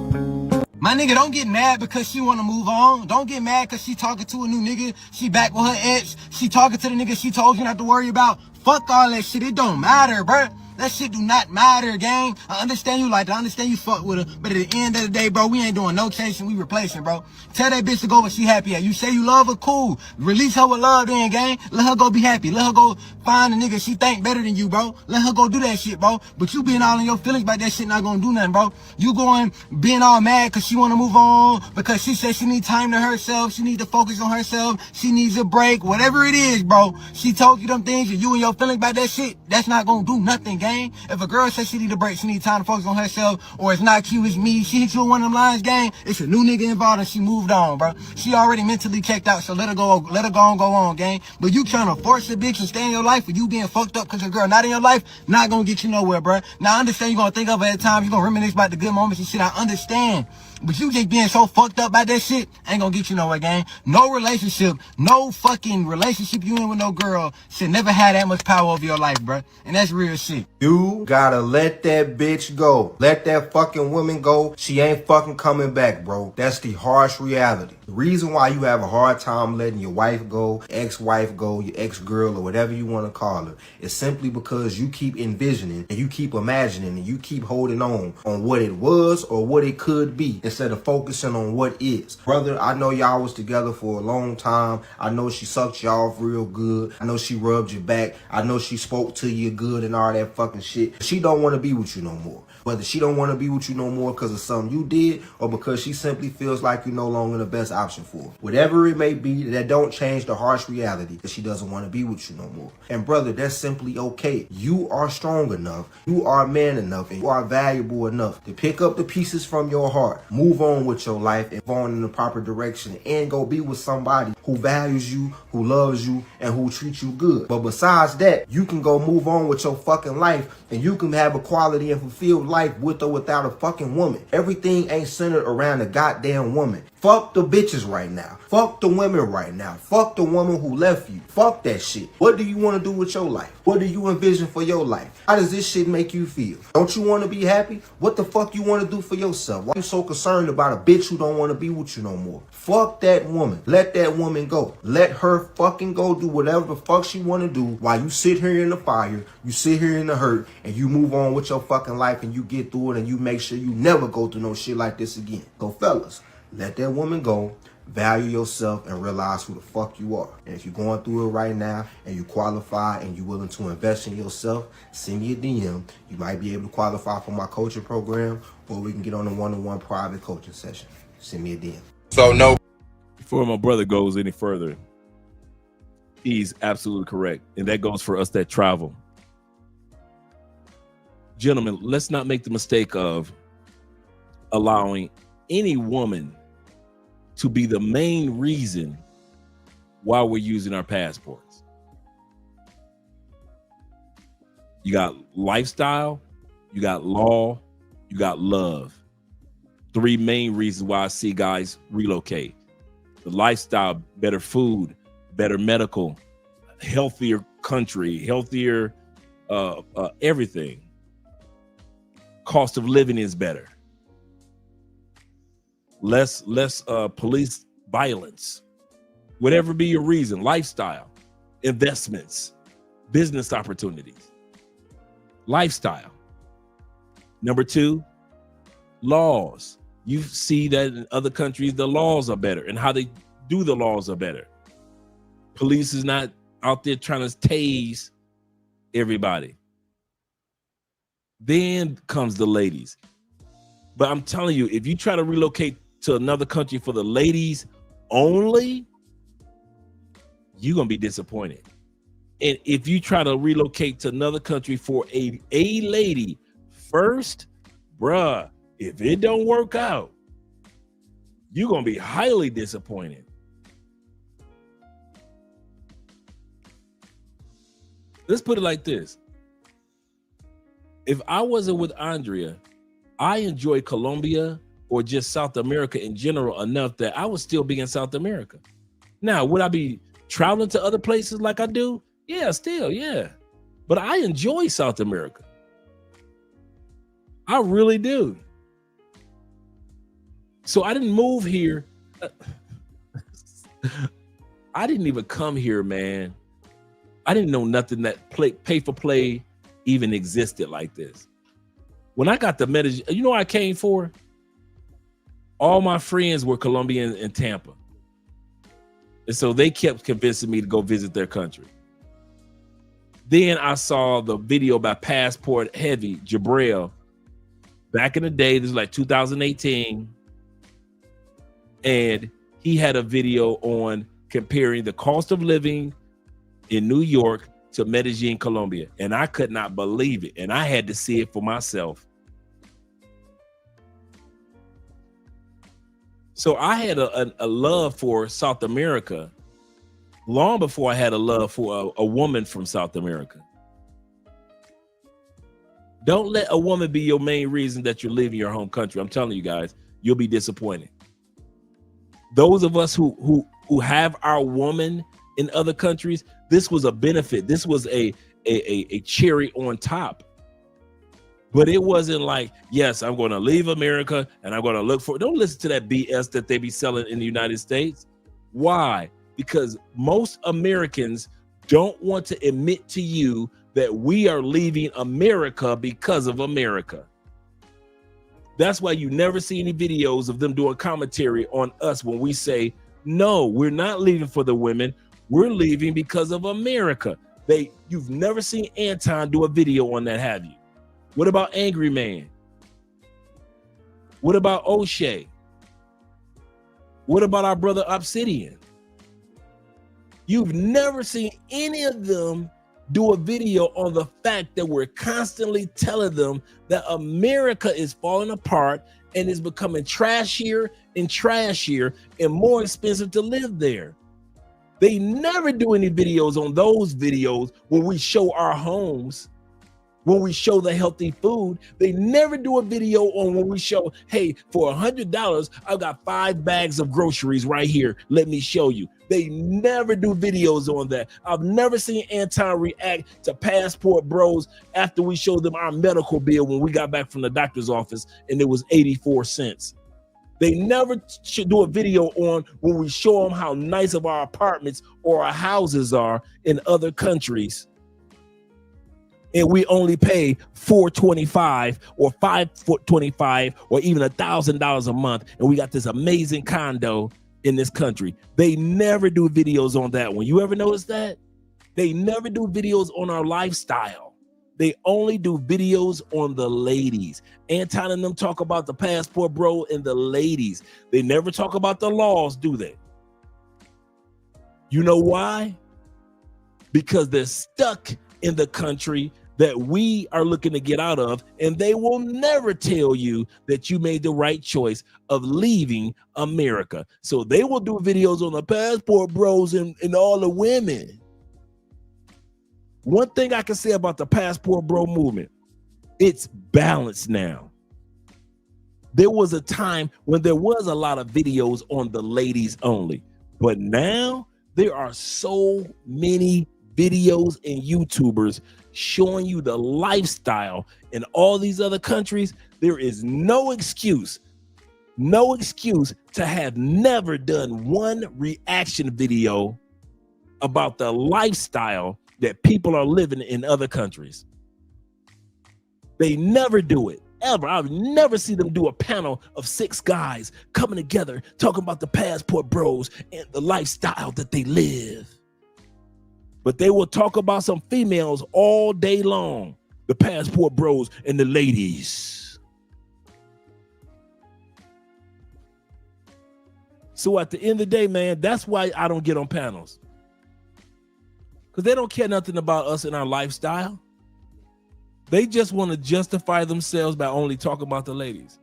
My nigga, don't get mad because she wanna move on. Don't get mad because she talking to a new nigga. She back with her ex. She talking to the nigga she told you not to worry about. Fuck all that shit. It don't matter, bruh. That shit do not matter, gang. I understand you like that. I understand you fuck with her. But at the end of the day, bro, we ain't doing no chasing. We replacing, bro. Tell that bitch to go where she happy at. You say you love her, cool. Release her with love then, gang. Let her go be happy. Let her go find a nigga she think better than you, bro. Let her go do that shit, bro. But you being all in your feelings about that shit not gonna do nothing, bro. You going being all mad because she wanna move on. Because she said she need time to herself. She need to focus on herself. She needs a break. Whatever it is, bro. She told you them things and you and your feelings about that shit. That's not gonna do nothing, gang. If a girl says she need a break, she need time to focus on herself, or it's not cute, it's me, she hit you with one of them lines, gang, it's a new nigga involved and she moved on, bro. She already mentally checked out, so let her go and go on, gang. But you trying to force a bitch to stay in your life, or you being fucked up because your girl not in your life, not gonna get you nowhere, bro. Now I understand you gonna think of it at times, you gonna reminisce about the good moments and shit, I understand. But you just being so fucked up by that shit ain't gonna get you nowhere, gang. No relationship, no fucking relationship you in with no girl should never have that much power over your life, bruh. And that's real shit. You gotta let that bitch go. Let that fucking woman go. She ain't fucking coming back, bro. That's the harsh reality. The reason why you have a hard time letting your wife go, ex-wife go, your ex-girl, or whatever you want to call her, is simply because you keep envisioning and you keep imagining and you keep holding on what it was or what it could be, instead of focusing on what is. Brother, I know y'all was together for a long time. I know she sucked y'all off real good. I know she rubbed your back. I know she spoke to you good and all that fucking shit. She don't want to be with you no more. Whether she don't want to be with you no more because of something you did or because she simply feels like you're no longer the best option for her. Whatever it may be, that don't change the harsh reality that she doesn't want to be with you no more. And brother, that's simply okay. You are strong enough, you are man enough, and you are valuable enough to pick up the pieces from your heart, move on with your life and go in the proper direction and go be with somebody who values you, who loves you, and who treats you good. But besides that, you can go move on with your fucking life, and you can have a quality and fulfilled life with or without a fucking woman. Everything ain't centered around a goddamn woman. Fuck the bitches right now. Fuck the women right now. Fuck the woman who left you. Fuck that shit. What do you want to do with your life? What do you envision for your life? How does this shit make you feel? Don't you want to be happy? What the fuck you want to do for yourself? Why you so concerned about a bitch who don't want to be with you no more? Fuck that woman. Let that woman go. Let her fucking go do whatever the fuck she want to do while you sit here in the fire, you sit here in the hurt, and you move on with your fucking life and you get through it and you make sure you never go through no shit like this again. So fellas, let that woman go. Value yourself and realize who the fuck you are. And if you're going through it right now and you qualify and you're willing to invest in yourself, send me a DM. You might be able to qualify for my coaching program, or we can get on a one-on-one private coaching session. Send me a DM. So no. Before my brother goes any further, he's absolutely correct. And that goes for us that travel. Gentlemen, let's not make the mistake of allowing any woman to be the main reason why we're using our passports. You got lifestyle, you got law, you got love. 3 main reasons why I see guys relocate. The lifestyle, better food, better medical, healthier country, healthier everything. Cost of living is better. Less police violence, whatever be your reason, lifestyle, investments, business opportunities, lifestyle. Number 2, laws. You see that in other countries, the laws are better and how they do the laws are better. Police is not out there trying to tase everybody. Then comes the ladies. But I'm telling you, if you try to relocate to another country for the ladies only, you're gonna be disappointed. And if you try to relocate to another country for a lady first, bruh, if it don't work out, you're gonna be highly disappointed. Let's put it like this. If I wasn't with Andrea, I enjoy Colombia or just South America in general enough that I would still be in South America. Now, would I be traveling to other places like I do? Yeah, still, yeah. But I enjoy South America. I really do. So I didn't move here. I didn't even come here, man. I didn't know nothing that pay for play even existed like this. When I got the message, you know what I came for? All my friends were Colombian in Tampa. And so they kept convincing me to go visit their country. Then I saw the video about Passport Heavy, Jabril. Back in the day, this was like 2018. And he had a video on comparing the cost of living in New York to Medellin, Colombia. And I could not believe it. And I had to see it for myself. So I had a love for South America long before I had a love for a woman from South America. Don't let a woman be your main reason that you're leaving your home country. I'm telling you guys, you'll be disappointed. Those of us who have our woman in other countries, this was a benefit. This was a cherry on top. But it wasn't like, yes, I'm going to leave America and I'm going to look for, don't listen to that BS that they be selling in the United States. Why? Because most Americans don't want to admit to you that we are leaving America because of America. That's why you never see any videos of them doing commentary on us when we say, no, we're not leaving for the women. We're leaving because of America. You've never seen Anton do a video on that, have you? What about Angry Man? What about O'Shea? What about our brother Obsidian? You've never seen any of them do a video on the fact that we're constantly telling them that America is falling apart and is becoming trashier and trashier and more expensive to live there. They never do any videos on those videos when we show our homes, when we show the healthy food. They never do a video on when we show, hey, for $100, I've got 5 bags of groceries right here. Let me show you. They never do videos on that. I've never seen Anton react to Passport Bros after we showed them our medical bill when we got back from the doctor's office and it was 84 cents. They never should do a video on when we show them how nice of our apartments or our houses are in other countries. And we only pay $425 or $525 or even $1,000 a month. And we got this amazing condo in this country. They never do videos on that one. You ever notice that? They never do videos on our lifestyle. They only do videos on the ladies. Anton and them talk about the Passport Bro and the ladies. They never talk about the laws, do they? You know why? Because they're stuck in the country that we are looking to get out of, and they will never tell you that you made the right choice of leaving America. So they will do videos on the Passport Bros and all the women. One thing I can say about the Passport Bro movement, it's balanced now. There was a time when there was a lot of videos on the ladies only, but now there are so many videos and YouTubers showing you the lifestyle in all these other countries. There is no excuse to have never done one reaction video about the lifestyle that people are living in other countries. They never do it, ever. I've never seen them do a panel of 6 guys coming together talking about the Passport Bros and the lifestyle that they live. But they will talk about some females all day long, the Passport Bros and the ladies. So at the end of the day, man, that's why I don't get on panels. Because they don't care nothing about us and our lifestyle. They just want to justify themselves by only talking about the ladies.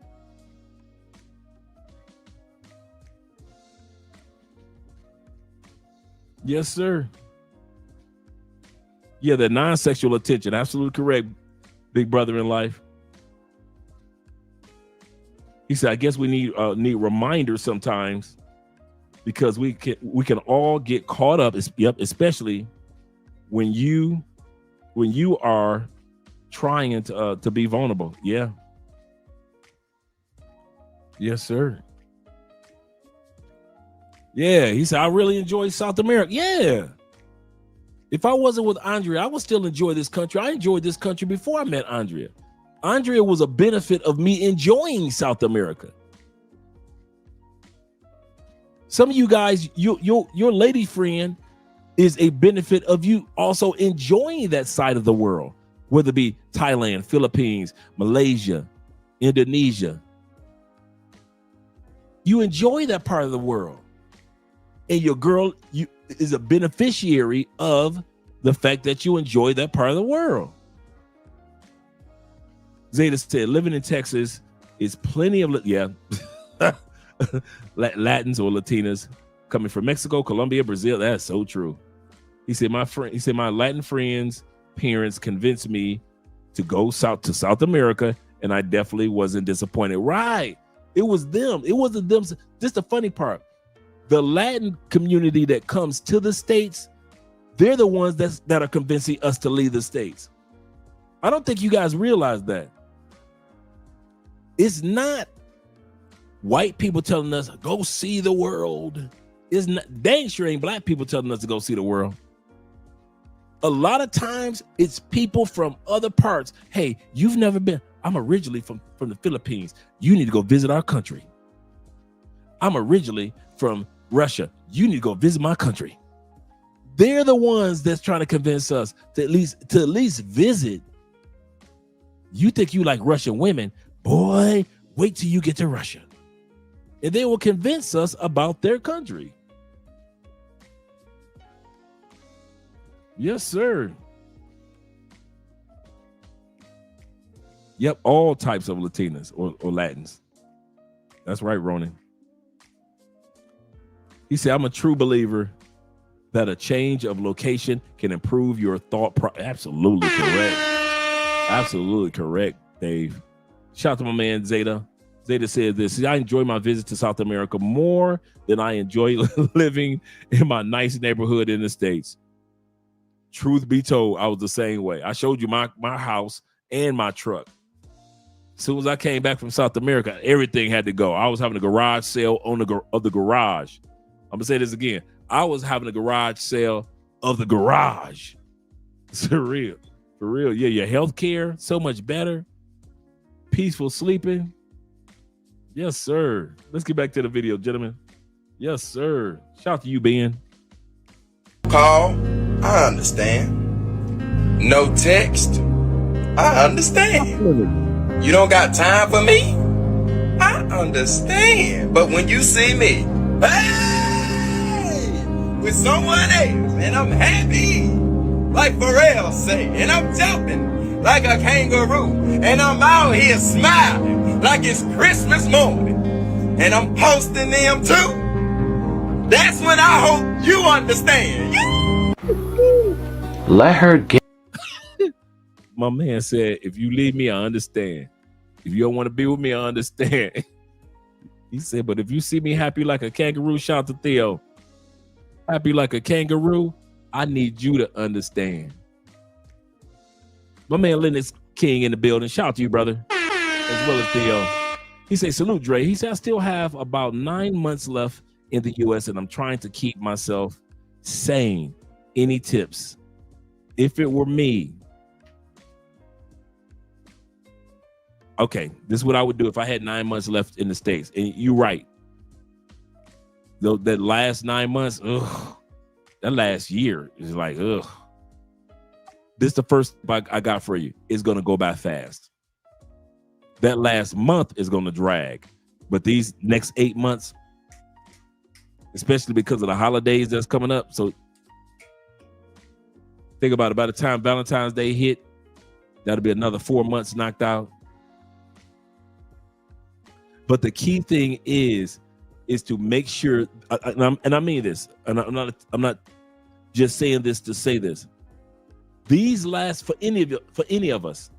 Yes, sir. Yeah, the non-sexual attention. Absolutely correct, big brother in life. He said, I guess we need reminders sometimes because we can all get caught up, especially when you are trying to be vulnerable. Yeah. Yes, sir. Yeah, he said, I really enjoy South America. Yeah. If I wasn't with Andrea, I would still enjoy this country. I enjoyed this country before I met Andrea. Andrea was a benefit of me enjoying South America. Some of you guys, your lady friend is a benefit of you also enjoying that side of the world, whether it be Thailand, Philippines, Malaysia, Indonesia. You enjoy that part of the world. And your girl is a beneficiary of the fact that you enjoy that part of the world. Zeta said, living in Texas is plenty of, Latins or Latinas coming from Mexico, Colombia, Brazil. That's so true. He said, my Latin friends' parents convinced me to go south to South America, and I definitely wasn't disappointed. Right. It was them. It wasn't them. This is the funny part. The Latin community that comes to the States, they're the ones that are convincing us to leave the States. I don't think you guys realize that. It's not white people telling us, go see the world. It's not, dang sure ain't black people telling us to go see the world. A lot of times it's people from other parts. Hey, you've never been. I'm originally from the Philippines. You need to go visit our country. I'm originally from Russia. You need to go visit my country. They're the ones that's trying to convince us to at least visit. You think you like Russian women? Boy, wait till you get to Russia. And they will convince us about their country. Yes, sir. Yep, all types of Latinas or Latins. That's right, Ronan. He said, I'm a true believer that a change of location can improve your thought Absolutely correct. Absolutely correct, Dave. Shout out to my man Zeta. Zeta said this: I enjoy my visit to South America more than I enjoy living in my nice neighborhood in the States. Truth be told, I was the same way. I showed you my house and my truck. As soon as I came back from South America, everything had to go. I was having a garage sale of the garage. I'm gonna say this again. I was having a garage sale of the garage. It's for real. For real. Yeah, your health care, so much better. Peaceful sleeping. Yes, sir. Let's get back to the video, gentlemen. Yes, sir. Shout out to you, Ben. Call, I understand. No text, I understand. You don't got time for me? I understand. But when you see me, hey, with someone else, and I'm happy, like Pharrell say, and I'm jumping like a kangaroo, and I'm out here smiling like it's Christmas morning, and I'm posting them too. That's when I hope you understand. Let her get. My man said, if you leave me, I understand. If you don't want to be with me, I understand. He said, but if you see me happy like a kangaroo, shout out to Theo. Happy like a kangaroo, I need you to understand. My man Lennox King in the building. Shout out to you, brother. As well as Theo. He said, salute, Dre. He said, I still have about 9 months left in the U.S. and I'm trying to keep myself sane. Any tips? If it were me, okay, this is what I would do if I had 9 months left in the States. And you're right. Though that last 9 months, that last year is like, this is the first I got for you. It's going to go by fast. That last month is going to drag. But these next 8 months, especially because of the holidays that's coming up. So think about it. By the time Valentine's Day hit, that'll be another 4 months knocked out. But the key thing is to make sure, and I mean this, and I'm not just saying this to say this. These last for any of us,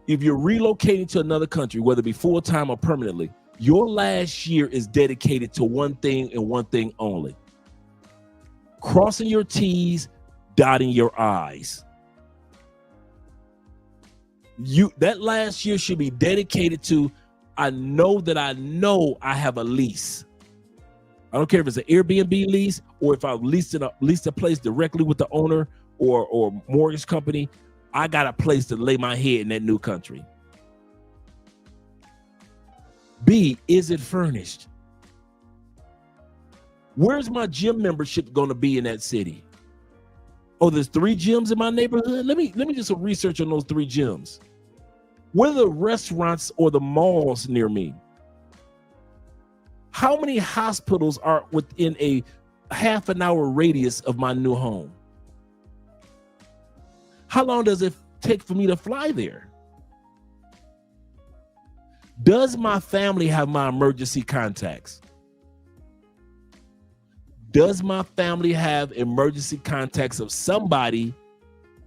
if you're relocating to another country, whether it be full-time or permanently, your last year is dedicated to one thing and one thing only. Crossing your T's, dotting your I's. That last year should be dedicated to, I know I have a lease. I don't care if it's an Airbnb lease or if I leased a place directly with the owner or mortgage company. I got a place to lay my head in that new country. B, is it furnished? Where's my gym membership going to be in that city? Oh, there's 3 gyms in my neighborhood. Let me do some research on those 3 gyms. What are the restaurants or the malls near me? How many hospitals are within a half an hour radius of my new home? How long does it take for me to fly there? Does my family have my emergency contacts? Does my family have emergency contacts of somebody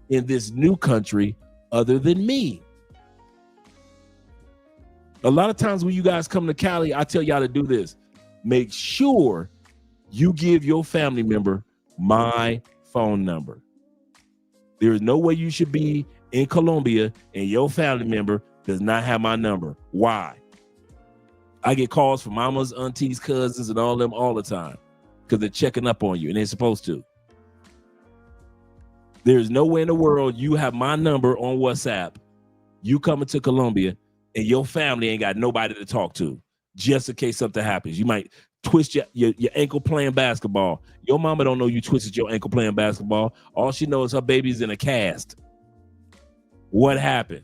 in this new country other than me? A lot of times when you guys come to Cali, I tell y'all to do this. Make sure you give your family member my phone number. There is no way you should be in Colombia and your family member does not have my number. Why? I get calls from mamas, aunties, cousins, and all them all the time because they're checking up on you and they're supposed to. There's no way in the world you have my number on WhatsApp. You coming to Colombia and your family ain't got nobody to talk to just in case something happens. You might twist your ankle playing basketball. Your mama don't know you twisted your ankle playing basketball. All she knows her baby's in a cast. What happened?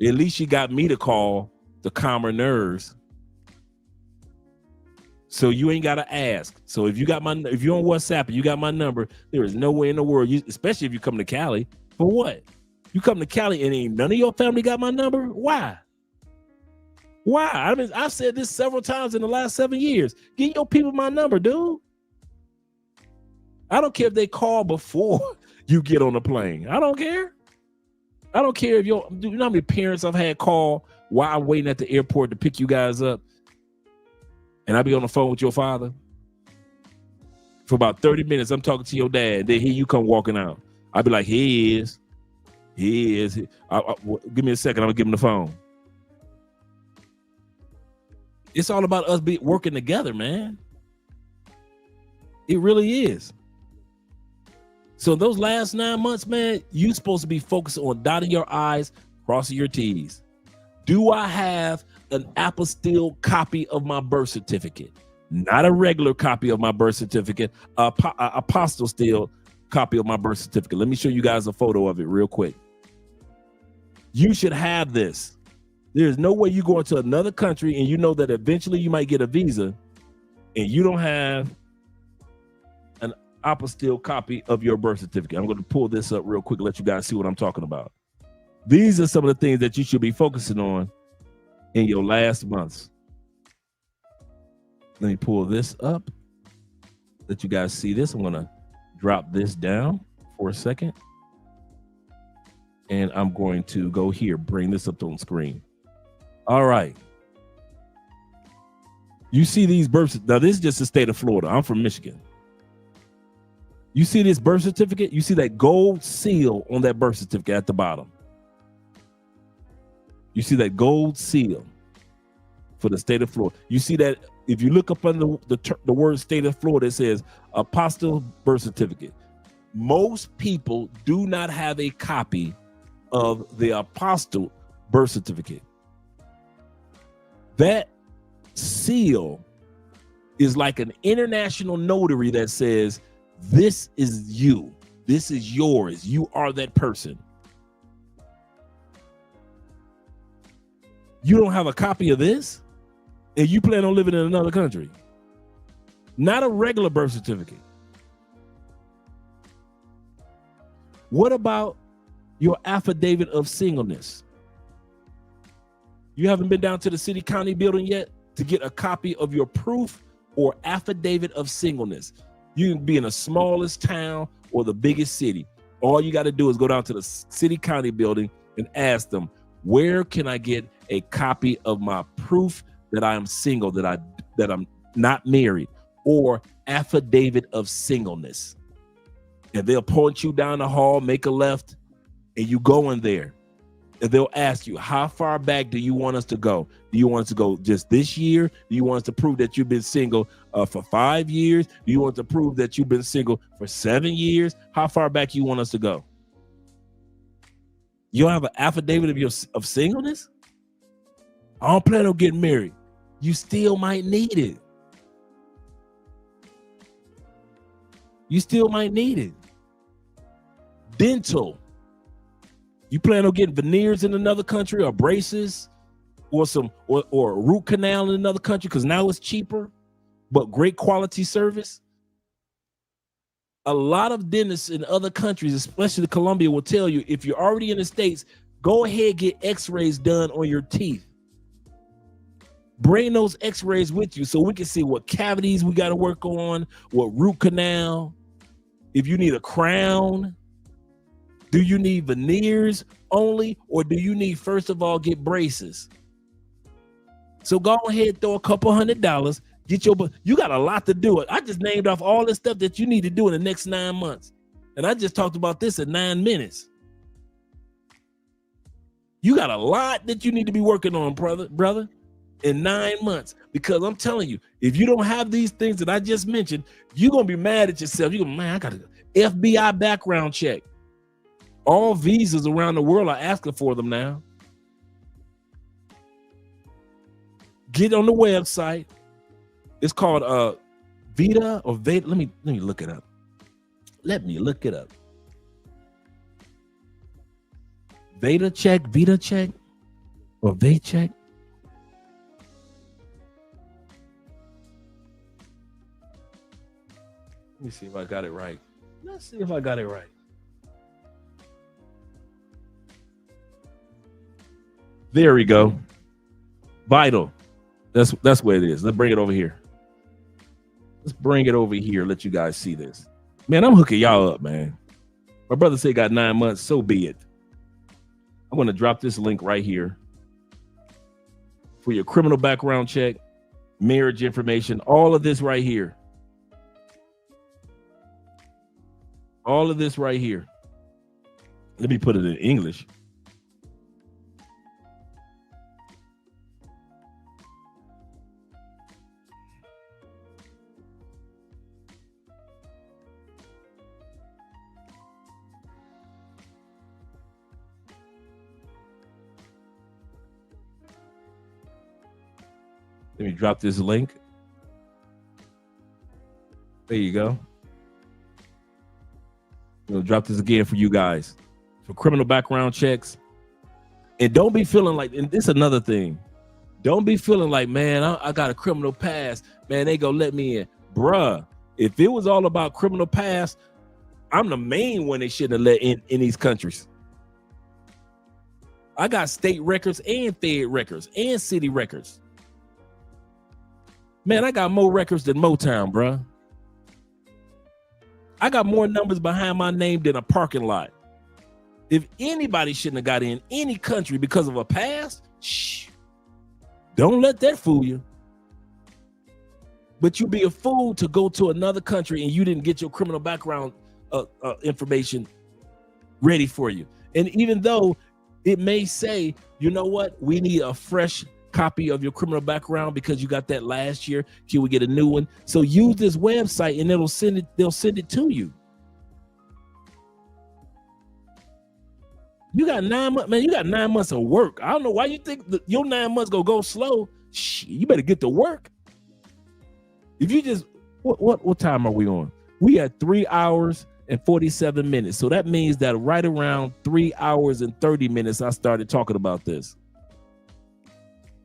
At least she got me to call to calm her nerves. So you ain't got to ask. So if you're on WhatsApp and you got my number, there is no way in the world, especially if you come to Cali, for what? You come to Cali and ain't none of your family got my number? Why? Why? I mean, I've said this several times in the last 7 years. Give your people my number, dude. I don't care if they call before you get on the plane. I don't care. I don't care if you know how many parents I've had call while I'm waiting at the airport to pick you guys up, and I be on the phone with your father for about 30 minutes. I'm talking to your dad. Then here you come walking out. I'll be like, he is. Give me a second. I'm gonna give him the phone. It's all about us working together, man. It really is. So those last 9 months, man, you're supposed to be focused on dotting your I's, crossing your T's. Do I have an apostille copy of my birth certificate? Not a regular copy of my birth certificate, apostille copy of my birth certificate. Let me show you guys a photo of it real quick. You should have this. There's no way you go into another country and you know that eventually you might get a visa and you don't have an apostille copy of your birth certificate. I'm going to pull this up real quick, let you guys see what I'm talking about. These are some of the things that you should be focusing on in your last months. Let me pull this up, let you guys see this. I'm going to drop this down for a second. And I'm going to go here, bring this up on screen. All right. You see these births. Now, this is just the state of Florida. I'm from Michigan. You see this birth certificate? You see that gold seal on that birth certificate at the bottom. You see that gold seal for the state of Florida. You see that if you look up under the word state of Florida, it says apostille birth certificate. Most people do not have a copy of the apostille birth certificate. That seal is like an international notary that says, this is you. This is yours. You are that person. You don't have a copy of this, and you plan on living in another country. Not a regular birth certificate. What about your affidavit of singleness? You haven't been down to the city county building yet to get a copy of your proof or affidavit of singleness. You can be in the smallest town or the biggest city. All you got to do is go down to the city county building and ask them, where can I get a copy of my proof that I am single, that I'm not married, or affidavit of singleness? And they'll point you down the hall, make a left, and you go in there. And they'll ask you, how far back do you want us to go? Do you want us to go just this year? Do you want us to prove that you've been single for 5 years? Do you want to prove that you've been single for 7 years? How far back you want us to go? You don't have an affidavit of singleness? I don't plan on getting married. You still might need it. You still might need it. Dental. You plan on getting veneers in another country, or braces, or a root canal in another country because now it's cheaper, but great quality service? A lot of dentists in other countries, especially Colombia, will tell you, if you're already in the States, go ahead, get x-rays done on your teeth. Bring those x-rays with you so we can see what cavities we got to work on, what root canal, if you need a crown. Do you need veneers only, or do you need, first of all, get braces? So go ahead, throw a couple $100, get your, you got a lot to do. I just named off all the stuff that you need to do in the next 9 months. And I just talked about this in 9 minutes. You got a lot that you need to be working on, brother, in 9 months. Because I'm telling you, if you don't have these things that I just mentioned, you're going to be mad at yourself. You're going, man, I got an FBI background check. All visas around the world are asking for them now. Get on the website. It's called Vita or Veda. Let me look it up. Let me look it up. Vita check, or Vaycheck. Let me see if I got it right. Let's see if I got it right. There we go. Vital. That's where it is. Let's bring it over here. Let's bring it over here. Let you guys see this. Man, I'm hooking y'all up, man. My brother said got 9 months. So be it. I'm going to drop this link right here for your criminal background check, marriage information, all of this right here. All of this right here. Let me put it in English. Let me drop this link. There you go. I'm gonna drop this again for you guys. For criminal background checks. And don't be feeling like, and this is another thing. Don't be feeling like, man, I got a criminal past. Man, they gonna let me in. Bruh, if it was all about criminal past, I'm the main one they shouldn't have let in these countries. I got state records and fed records and city records. Man, I got more records than Motown, bruh. I got more numbers behind my name than a parking lot. If anybody shouldn't have got in any country because of a past, shh, don't let that fool you. But you'd be a fool to go to another country and you didn't get your criminal background information ready for you. And even though it may say, you know what, we need a fresh copy of your criminal background because you got that last year, can we get a new one? So use this website and they'll send it to you. You got 9 months, man. You got 9 months of work. I don't know why you think your 9 months gonna go slow. Shh, you better get to work. If you just what time are we on? We at 3 hours and 47 minutes. So that means that right around 3 hours and 30 minutes, I started talking about this.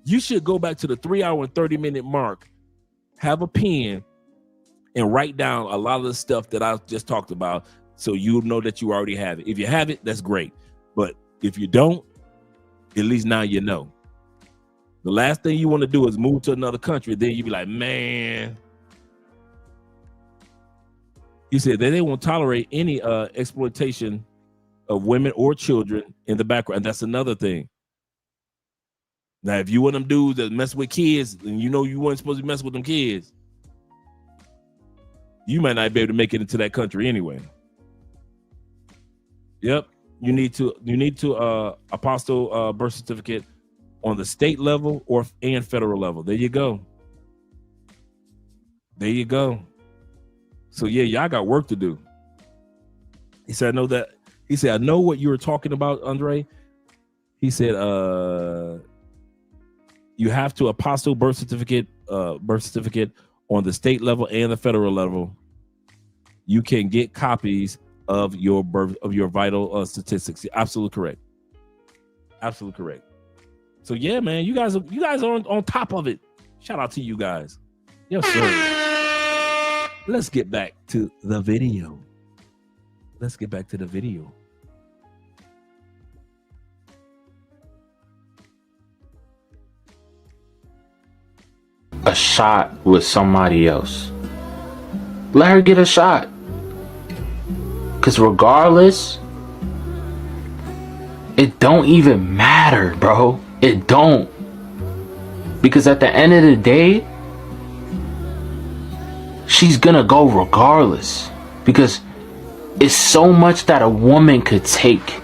You should go back to the 3 hour and 30 minute mark, have a pen, and write down a lot of the stuff that I just talked about so you'll know that you already have it. If you have it, that's great. But if you don't, at least now you know. The last thing you want to do is move to another country. Then you be like, man. He said that they won't tolerate any exploitation of women or children in the background. That's another thing. Now, if you one of them dudes that mess with kids and you know you weren't supposed to mess with them kids, you might not be able to make it into that country anyway. Yep. You need to apostle birth certificate on the state level and federal level. There you go. There you go. So yeah, y'all got work to do. He said, I know that. He said, I know what you were talking about, Andre. He said, you have to apostle birth certificate on the state level and the federal level. You can get copies of your vital statistics. Absolutely correct. Absolutely correct. So yeah, man, you guys are on top of it. Shout out to you guys. Yes, sir. Let's get back to the video. A shot with somebody else. Let her get a shot. Because regardless, it don't even matter, bro. It don't. Because at the end of the day, she's gonna go regardless. Because it's so much that a woman could take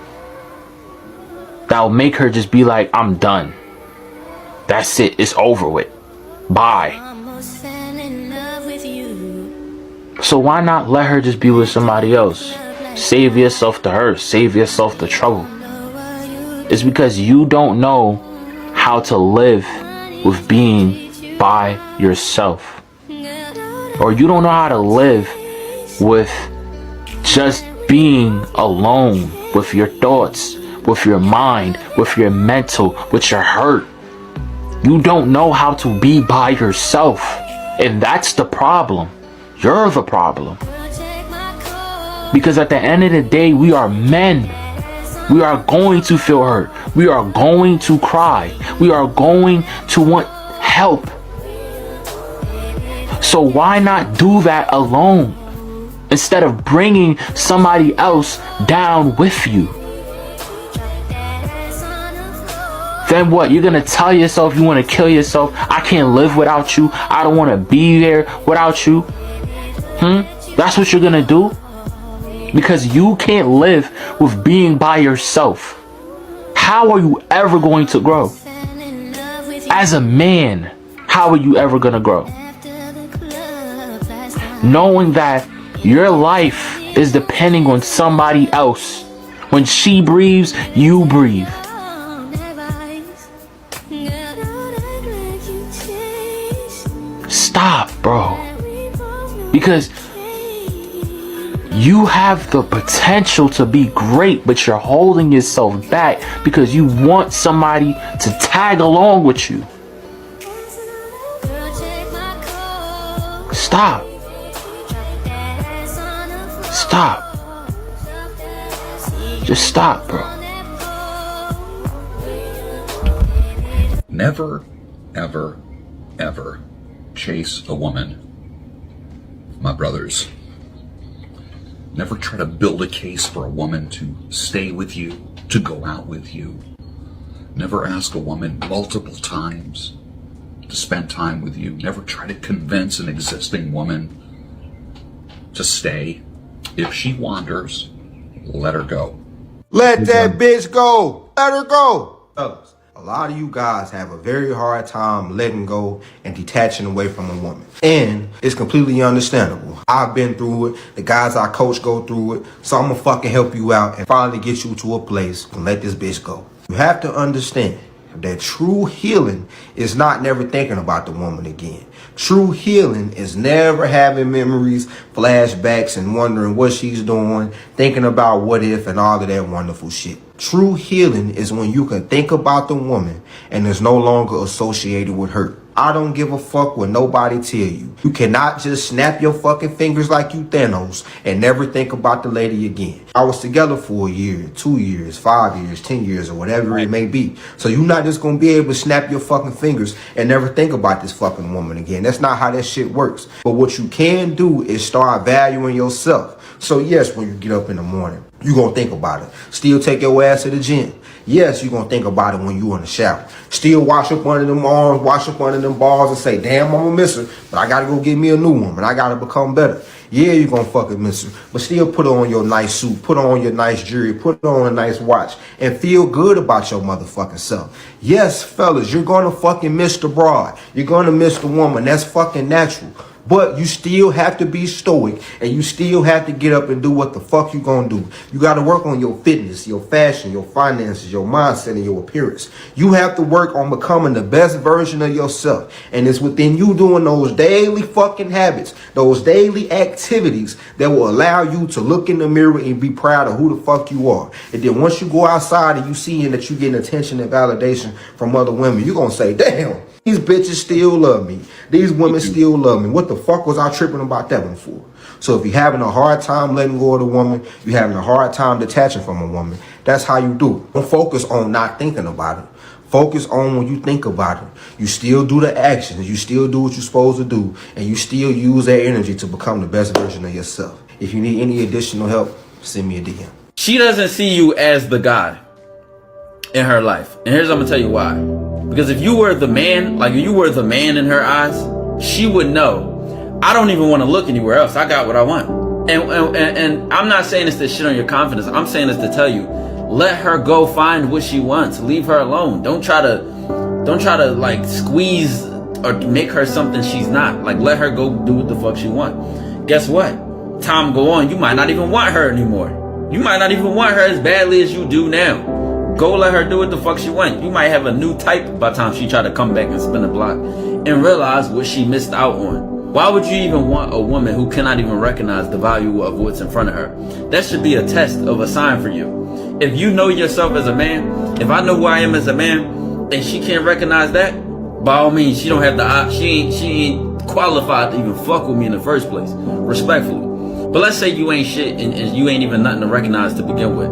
that'll make her just be like, I'm done. That's it. It's over with. Bye. So why not let her just be with somebody else? Save yourself to her. Save yourself the trouble. It's because you don't know how to live with being by yourself. Or you don't know how to live with just being alone with your thoughts, with your mind, with your mental, with your hurt. You don't know how to be by yourself. And that's the problem. You're the problem. Because at the end of the day, we are men. We are going to feel hurt. We are going to cry. We are going to want help. So why not do that alone instead of bringing somebody else down with you? Then what? You're gonna tell yourself you want to kill yourself. I can't live without you. I don't want to be there without you. That's what you're gonna do? Because you can't live with being by yourself. How are you ever going to grow? As a man, how are you ever gonna grow? Knowing that your life is depending on somebody else. When she breathes, you breathe. Stop, bro. Because you have the potential to be great, but you're holding yourself back because you want somebody to tag along with you. Stop. Stop. Just stop, bro. Never, ever, ever chase a woman. My brothers, never try to build a case for a woman to stay with you, to go out with you. Never ask a woman multiple times to spend time with you. Never try to convince an existing woman to stay. If she wanders, let her go. Let that bitch go. Let her go. Fellas, a lot of you guys have a very hard time letting go and detaching away from a woman. And it's completely understandable. I've been through it. The guys I coach go through it. So I'm gonna fucking help you out and finally get you to a place and let this bitch go. You have to understand that true healing is not never thinking about the woman again. True healing is never having memories, flashbacks, and wondering what she's doing, thinking about what if and all of that wonderful shit. True healing is when you can think about the woman and is no longer associated with her. I don't give a fuck what nobody tell you. You cannot just snap your fucking fingers like you Thanos and never think about the lady again. I was together for a year, 2 years, 5 years, 10 years, or whatever it may be. So you're not just gonna be able to snap your fucking fingers and never think about this fucking woman again. That's not how that shit works. But what you can do is start valuing yourself. So yes, when you get up in the morning, you're gonna think about it. Still take your ass to the gym. Yes, you're going to think about it when you in the shower. Still wash up under them arms, wash up under them balls and say, damn, I'm going to miss her, but I got to go get me a new woman. I got to become better. Yeah, you're going to fucking miss her, but still put on your nice suit, put on your nice jewelry, put on a nice watch, and feel good about your motherfucking self. Yes, fellas, you're going to fucking miss the broad. You're going to miss the woman. That's fucking natural. But you still have to be stoic and you still have to get up and do what the fuck you gonna do. You gotta work on your fitness, your fashion, your finances, your mindset, and your appearance. You have to work on becoming the best version of yourself. And it's within you doing those daily fucking habits, those daily activities that will allow you to look in the mirror and be proud of who the fuck you are. And then once you go outside and you see that you getting attention and validation from other women, you're gonna say, damn, these bitches still love me. These women still love me. What the fuck was I tripping about that one for? So if you're having a hard time letting go of the woman, you're having a hard time detaching from a woman, that's how you do it. Don't focus on not thinking about it. Focus on when you think about it. You still do the actions. You still do what you're supposed to do. And you still use that energy to become the best version of yourself. If you need any additional help, send me a DM. She doesn't see you as the guy in her life. And here's I'm going to tell you why. Because if you were the man, like if you were the man in her eyes, she would know, I don't even want to look anywhere else. I got what I want. And I'm not saying this to shit on your confidence. I'm saying this to tell you, let her go find what she wants. Leave her alone. Don't try to like squeeze or make her something she's not. Like let her go do what the fuck she want. Guess what? Time go on, you might not even want her anymore. You might not even want her as badly as you do now. Go let her do what the fuck she want. You might have a new type by the time she try to come back and spin a block and realize what she missed out on. Why would you even want a woman who cannot even recognize the value of what's in front of her? That should be a test of a sign for you. If you know yourself as a man, if I know who I am as a man and she can't recognize that, by all means, she don't have the she ain't qualified to even fuck with me in the first place, respectfully. But let's say you ain't shit and you ain't even nothing to recognize to begin with.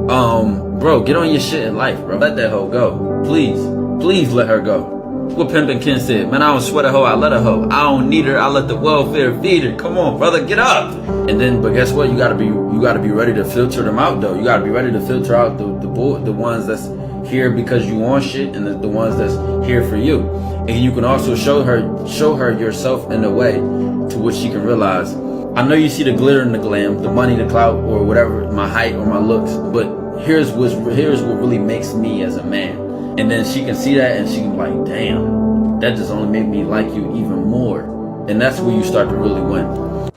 Bro, get on your shit in life, bro. Let that hoe go. Please let her go. What Pimpin' Ken said, man, I don't sweat a hoe, I let a hoe. I don't need her, I let the welfare feed her. Come on, brother, get up. And then, but guess what? You gotta be ready to filter them out, though. You gotta be ready to filter out the ones that's here because you want shit, and the ones that's here for you. And you can also show her yourself in a way to which she can realize, I know you see the glitter and the glam, the money, the clout, or whatever, my height or my looks, but here's what really makes me as a man. And then she can see that and she can be like, damn, that just only made me like you even more. And that's where you start to really win.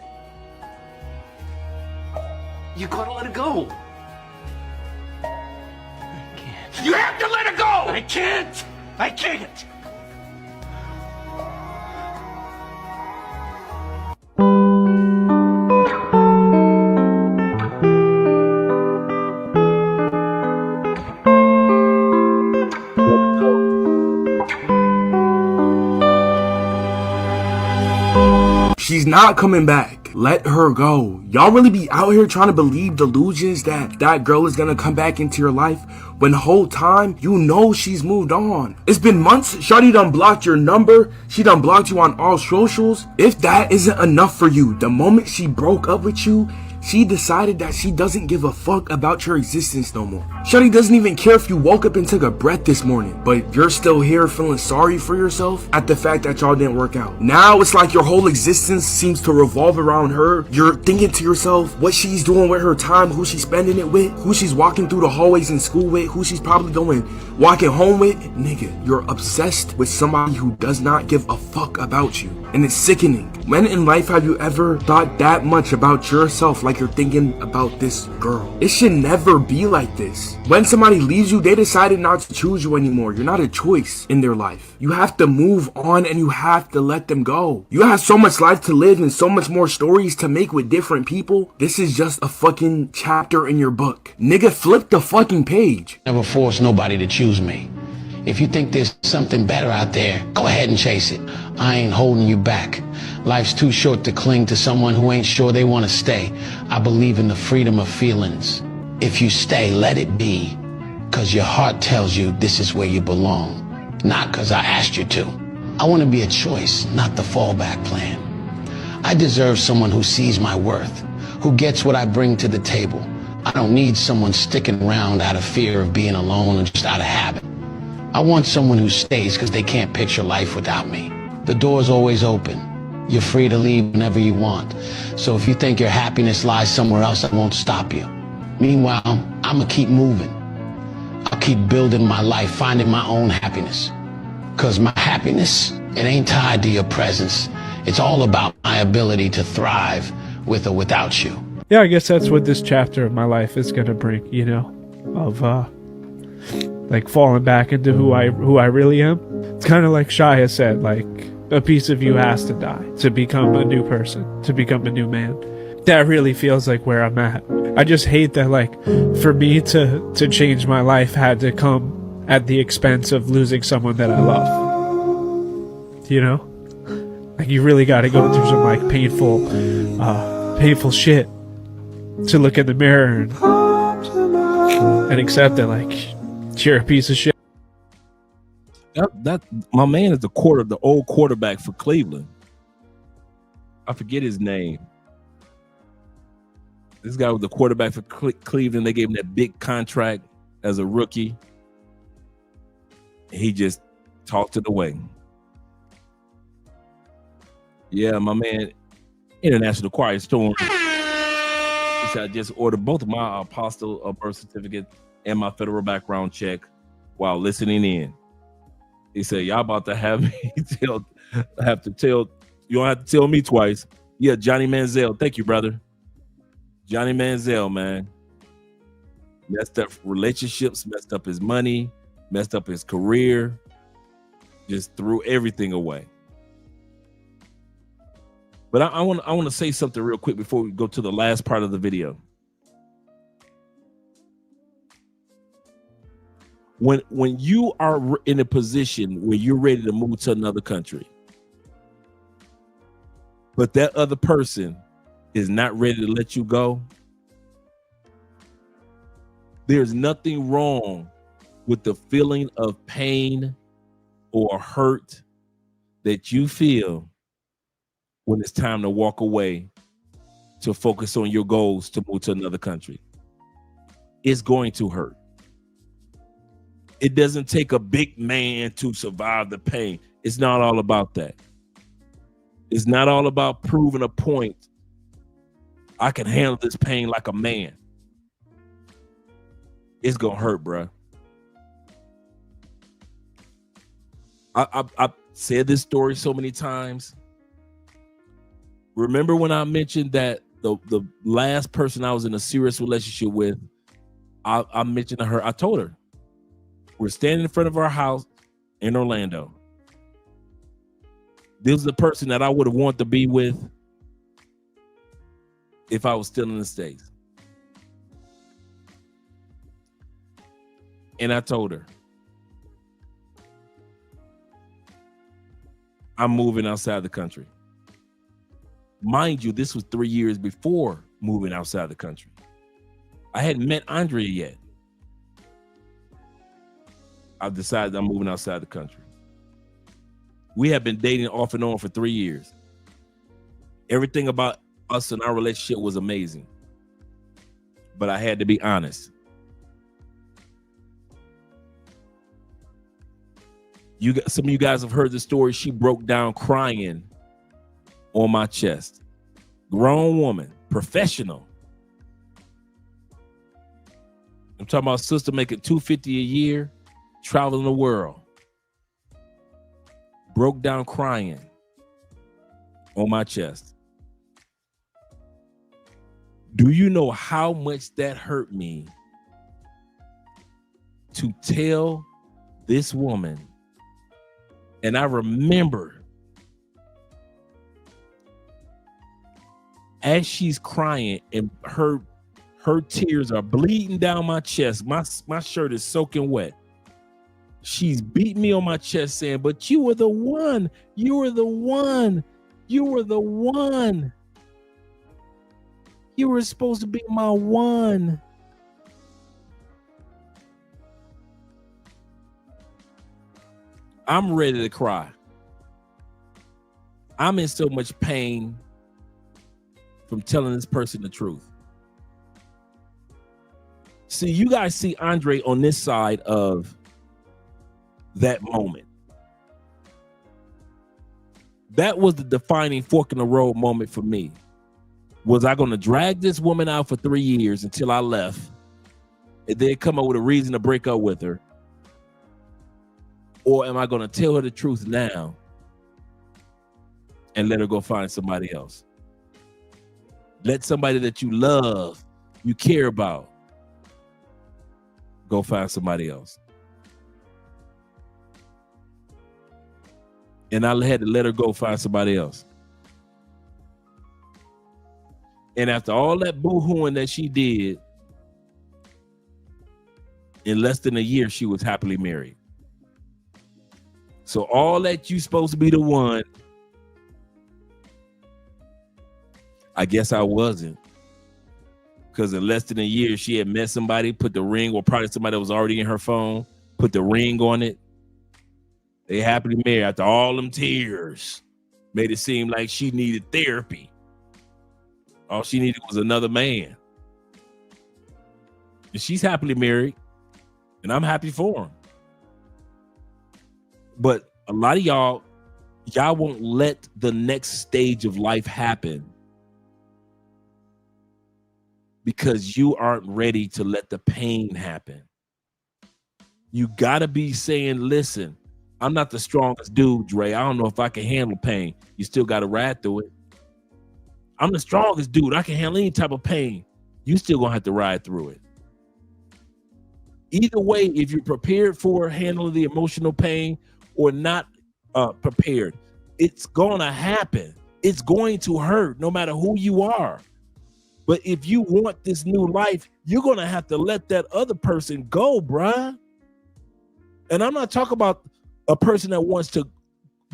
You gotta let it go. I can't. You have to let it go! I can't! I can't! She's not coming back. Let her go. Y'all really be out here trying to believe delusions that girl is gonna come back into your life when the whole time you know she's moved on. It's been months. Shawty done blocked your number. She done blocked you on all socials. If that isn't enough for you, the moment she broke up with you, she decided that she doesn't give a fuck about your existence no more. Shawty doesn't even care if you woke up and took a breath this morning, but you're still here feeling sorry for yourself at the fact that y'all didn't work out. Now it's like your whole existence seems to revolve around her. You're thinking to yourself what she's doing with her time, who she's spending it with, who she's walking through the hallways in school with, who she's probably walking home with. Nigga, you're obsessed with somebody who does not give a fuck about you. And it's sickening. When in life have you ever thought that much about yourself like you're thinking about this girl? It should never be like this. When somebody leaves you, they decided not to choose you anymore. You're not a choice in their life. You have to move on and you have to let them go. You have so much life to live and so much more stories to make with different people. This is just a fucking chapter in your book. Nigga, flip the fucking page. Never force nobody to choose me. If you think there's something better out there, go ahead and chase it. I ain't holding you back. Life's too short to cling to someone who ain't sure they want to stay. I believe in the freedom of feelings. If you stay, let it be. Cause your heart tells you this is where you belong. Not cause I asked you to. I want to be a choice, not the fallback plan. I deserve someone who sees my worth, who gets what I bring to the table. I don't need someone sticking around out of fear of being alone or just out of habit. I want someone who stays because they can't picture life without me. The door's always open. You're free to leave whenever you want. So if you think your happiness lies somewhere else, I won't stop you. Meanwhile, I'ma keep moving. I'll keep building my life, finding my own happiness. Cause my happiness, it ain't tied to your presence. It's all about my ability to thrive with or without you. Yeah, I guess that's what this chapter of my life is gonna bring, you know, of like falling back into who I really am. It's kind of like Shia said, like a piece of you has to die to become a new person, to become a new man. That really feels like where I'm at. I just hate that, like, for me to change my life had to come at the expense of losing someone that I love. You know? Like, you really got to go through some, like, painful shit to look in the mirror and accept that, like, you're a piece of shit. That my man is the old quarterback for Cleveland. I forget his name. This guy was the quarterback for Cleveland. They gave him that big contract as a rookie. He just talked it away. Yeah, my man, International Choir Storm. He said, I just ordered both of my apostille birth certificate and my federal background check while listening in. He said, y'all about to have me you don't have to tell me twice. Yeah, Johnny Manziel. Thank you, brother. Johnny Manziel, man. Messed up relationships, messed up his money, messed up his career, just threw everything away. But I want to say something real quick before we go to the last part of the video. When you are in a position where you're ready to move to another country, but that other person is not ready to let you go, There's nothing wrong with the feeling of pain or hurt that you feel when it's time to walk away to focus on your goals to move to another country. It's going to hurt. It doesn't take a big man to survive the pain. It's not all about that. It's not all about proving a point. I can handle this pain like a man. It's gonna hurt, bro. I've said this story so many times. Remember when I mentioned that the last person I was in a serious relationship with, I mentioned to her, I told her, we're standing in front of our house in Orlando. This is the person that I would have wanted to be with if I was still in the States. And I told her, I'm moving outside the country. Mind you, this was 3 years before moving outside the country. I hadn't met Andrea yet. I've decided I'm moving outside the country. We have been dating off and on for 3 years. Everything about us and our relationship was amazing. But I had to be honest. Some of you guys have heard the story. She broke down crying on my chest. Grown woman, professional. I'm talking about sister making $250 a year, traveling the world. Broke down crying on my chest. Do you know how much that hurt me to tell this woman? And I remember as she's crying and her tears are bleeding down my chest. My shirt is soaking wet. She's beating me on my chest saying, but you were the one. You were the one. You were the one. You were supposed to be my one. I'm ready to cry. I'm in so much pain from telling this person the truth. See, you guys see Andre on this side of that moment. That was the defining fork in the road moment for me. Was I going to drag this woman out for 3 years until I left and then come up with a reason to break up with her? Or am I going to tell her the truth now and let her go find somebody else? Let somebody that you love, you care about, go find somebody else. And I had to let her go find somebody else. And after all that boo-hooing that she did, in less than a year, she was happily married. So all that you supposed to be the one, I guess I wasn't. Because in less than a year, she had met somebody, put the ring, or probably somebody that was already in her phone, put the ring on it. They happily married after all them tears. Made it seem like she needed therapy. All she needed was another man. And she's happily married. And I'm happy for him. But a lot of y'all won't let the next stage of life happen because you aren't ready to let the pain happen. You gotta be saying, listen, I'm not the strongest dude, Dre. I don't know if I can handle pain. You still gotta ride through it. I'm the strongest dude. I can handle any type of pain. You still gonna have to ride through it. Either way, if you're prepared for handling the emotional pain or not prepared, it's gonna happen. It's going to hurt no matter who you are. But if you want this new life, you're gonna have to let that other person go, bruh. And I'm not talking about a person that wants to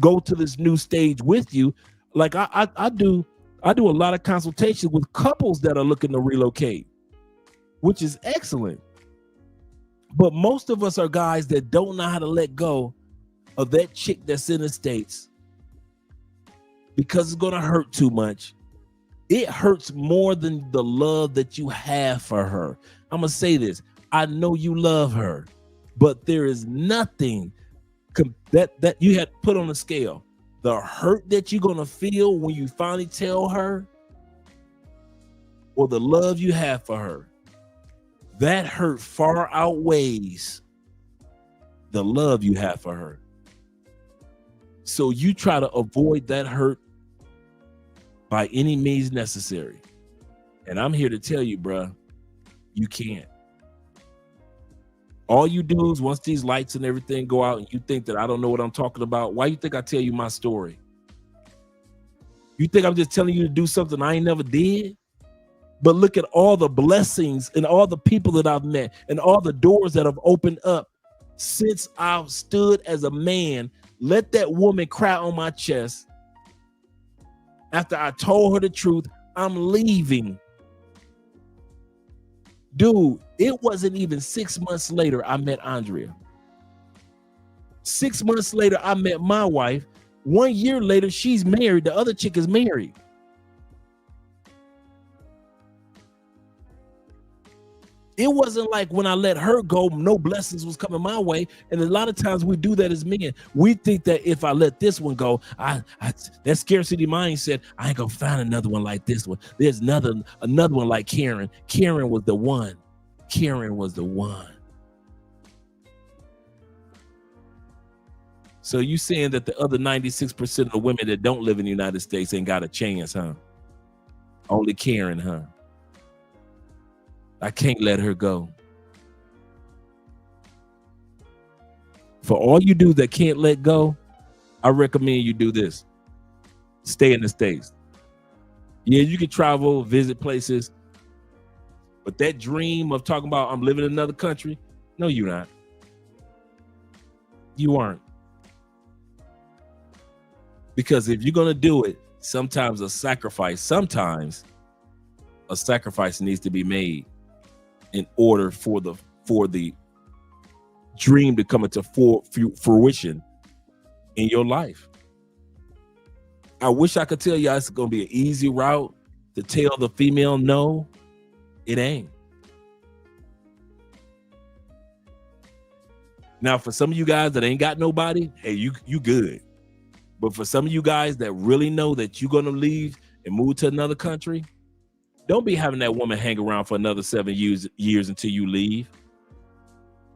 go to this new stage with you. Like I do a lot of consultations with couples that are looking to relocate, which is excellent. But most of us are guys that don't know how to let go of that chick that's in the States because it's going to hurt too much. It hurts more than the love that you have for her. I'm going to say this. I know you love her, but there is nothing that you had put on the scale. The hurt that you're going to feel when you finally tell her, or the love you have for her, that hurt far outweighs the love you have for her. So you try to avoid that hurt by any means necessary. And I'm here to tell you, bruh, you can't. All you do is once these lights and everything go out and you think that I don't know what I'm talking about, why you think I tell you my story? You think I'm just telling you to do something I ain't never did? But look at all the blessings and all the people that I've met and all the doors that have opened up since I've stood as a man, let that woman cry on my chest. After I told her the truth, I'm leaving. Dude, it wasn't even 6 months later I met Andrea. 6 months later, I met my wife. 1 year later, she's married. The other chick is married. It wasn't like when I let her go, no blessings was coming my way. And a lot of times we do that as men. We think that if I let this one go, that scarcity mindset, I ain't gonna find another one like this one. There's another one like Karen. Karen was the one. Karen was the one. So you saying that the other 96% of the women that don't live in the United States ain't got a chance, huh? Only Karen, huh? I can't let her go. For all you do that can't let go, I recommend you do this. Stay in the States. Yeah, you can travel, visit places, but that dream of talking about I'm living in another country, no, you're not. You aren't. Because if you're going to do it, sometimes a sacrifice needs to be made in order for the dream to come into fruition in your life. I wish I could tell you it's going to be an easy route to tell the female no. It ain't. Now, for some of you guys that ain't got nobody, hey, you good. But for some of you guys that really know that you're going to leave and move to another country, don't be having that woman hang around for another 7 years until you leave.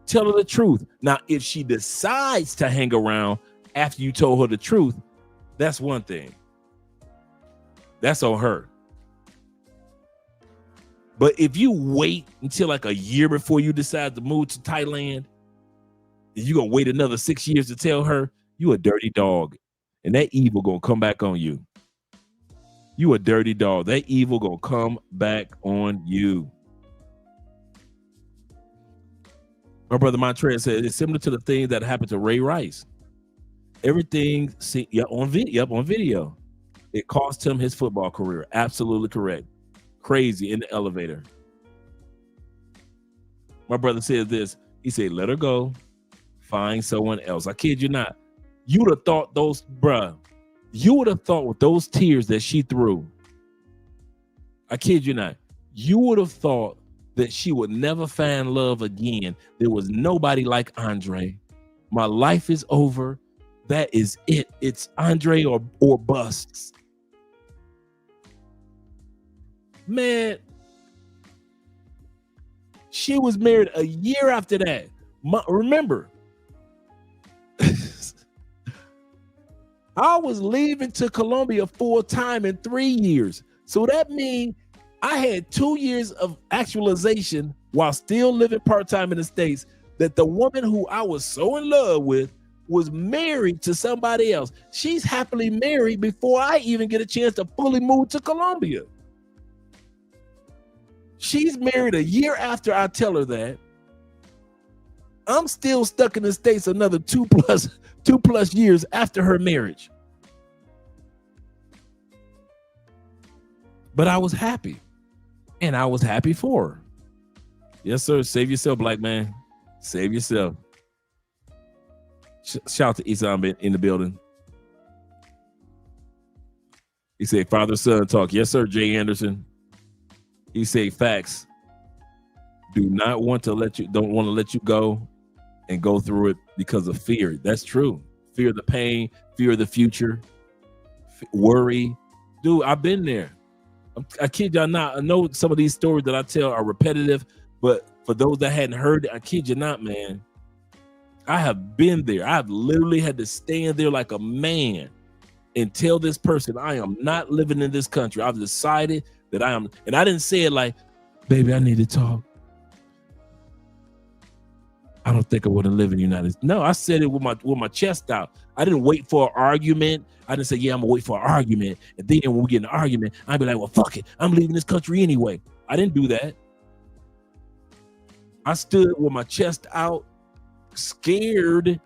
Tell her the truth. Now, if she decides to hang around after you told her the truth, that's one thing. That's on her. But if you wait until like a year before you decide to move to Thailand, and you're going to wait another 6 years to tell her, you a dirty dog. And that evil going to come back on you. You a dirty dog. That evil gonna come back on you. My brother Montrez said it's similar to the thing that happened to Ray Rice. Everything, on video. It cost him his football career. Absolutely correct. Crazy in the elevator. My brother said this. He said, let her go. Find someone else. I kid you not. You would have thought you would have thought with those tears that she threw, I kid you not, you would have thought that she would never find love again. There was nobody like Andre. My life is over. That is it. It's Andre or busts. Man, she was married a year after that. Remember, I was leaving to Colombia full time in 3 years. So that means I had 2 years of actualization while still living part-time in the States, that the woman who I was so in love with was married to somebody else. She's happily married before I even get a chance to fully move to Colombia. She's married a year after I tell her that. I'm still stuck in the States another two plus years after her marriage. But I was happy. And I was happy for her. Yes, sir. Save yourself, black man. Save yourself. Shout out to Isam in the building. He said, father son talk. Yes, sir, Jay Anderson. He said, facts. Don't want to let you go and go through it because of fear. That's true. Fear of the pain, fear of the future, worry. Dude, I've been there. I kid y'all not. I know some of these stories that I tell are repetitive, but for those that hadn't heard it, I kid you not, man. I have been there. I've literally had to stand there like a man and tell this person, I am not living in this country. I've decided that I am, and I didn't say it like, baby, I need to talk. I don't think I want to live in the United States. No, I said it with my chest out. I didn't wait for an argument. I didn't say, yeah, I'm gonna wait for an argument. And then when we get in an argument, I'd be like, well, fuck it. I'm leaving this country anyway. I didn't do that. I stood with my chest out, scared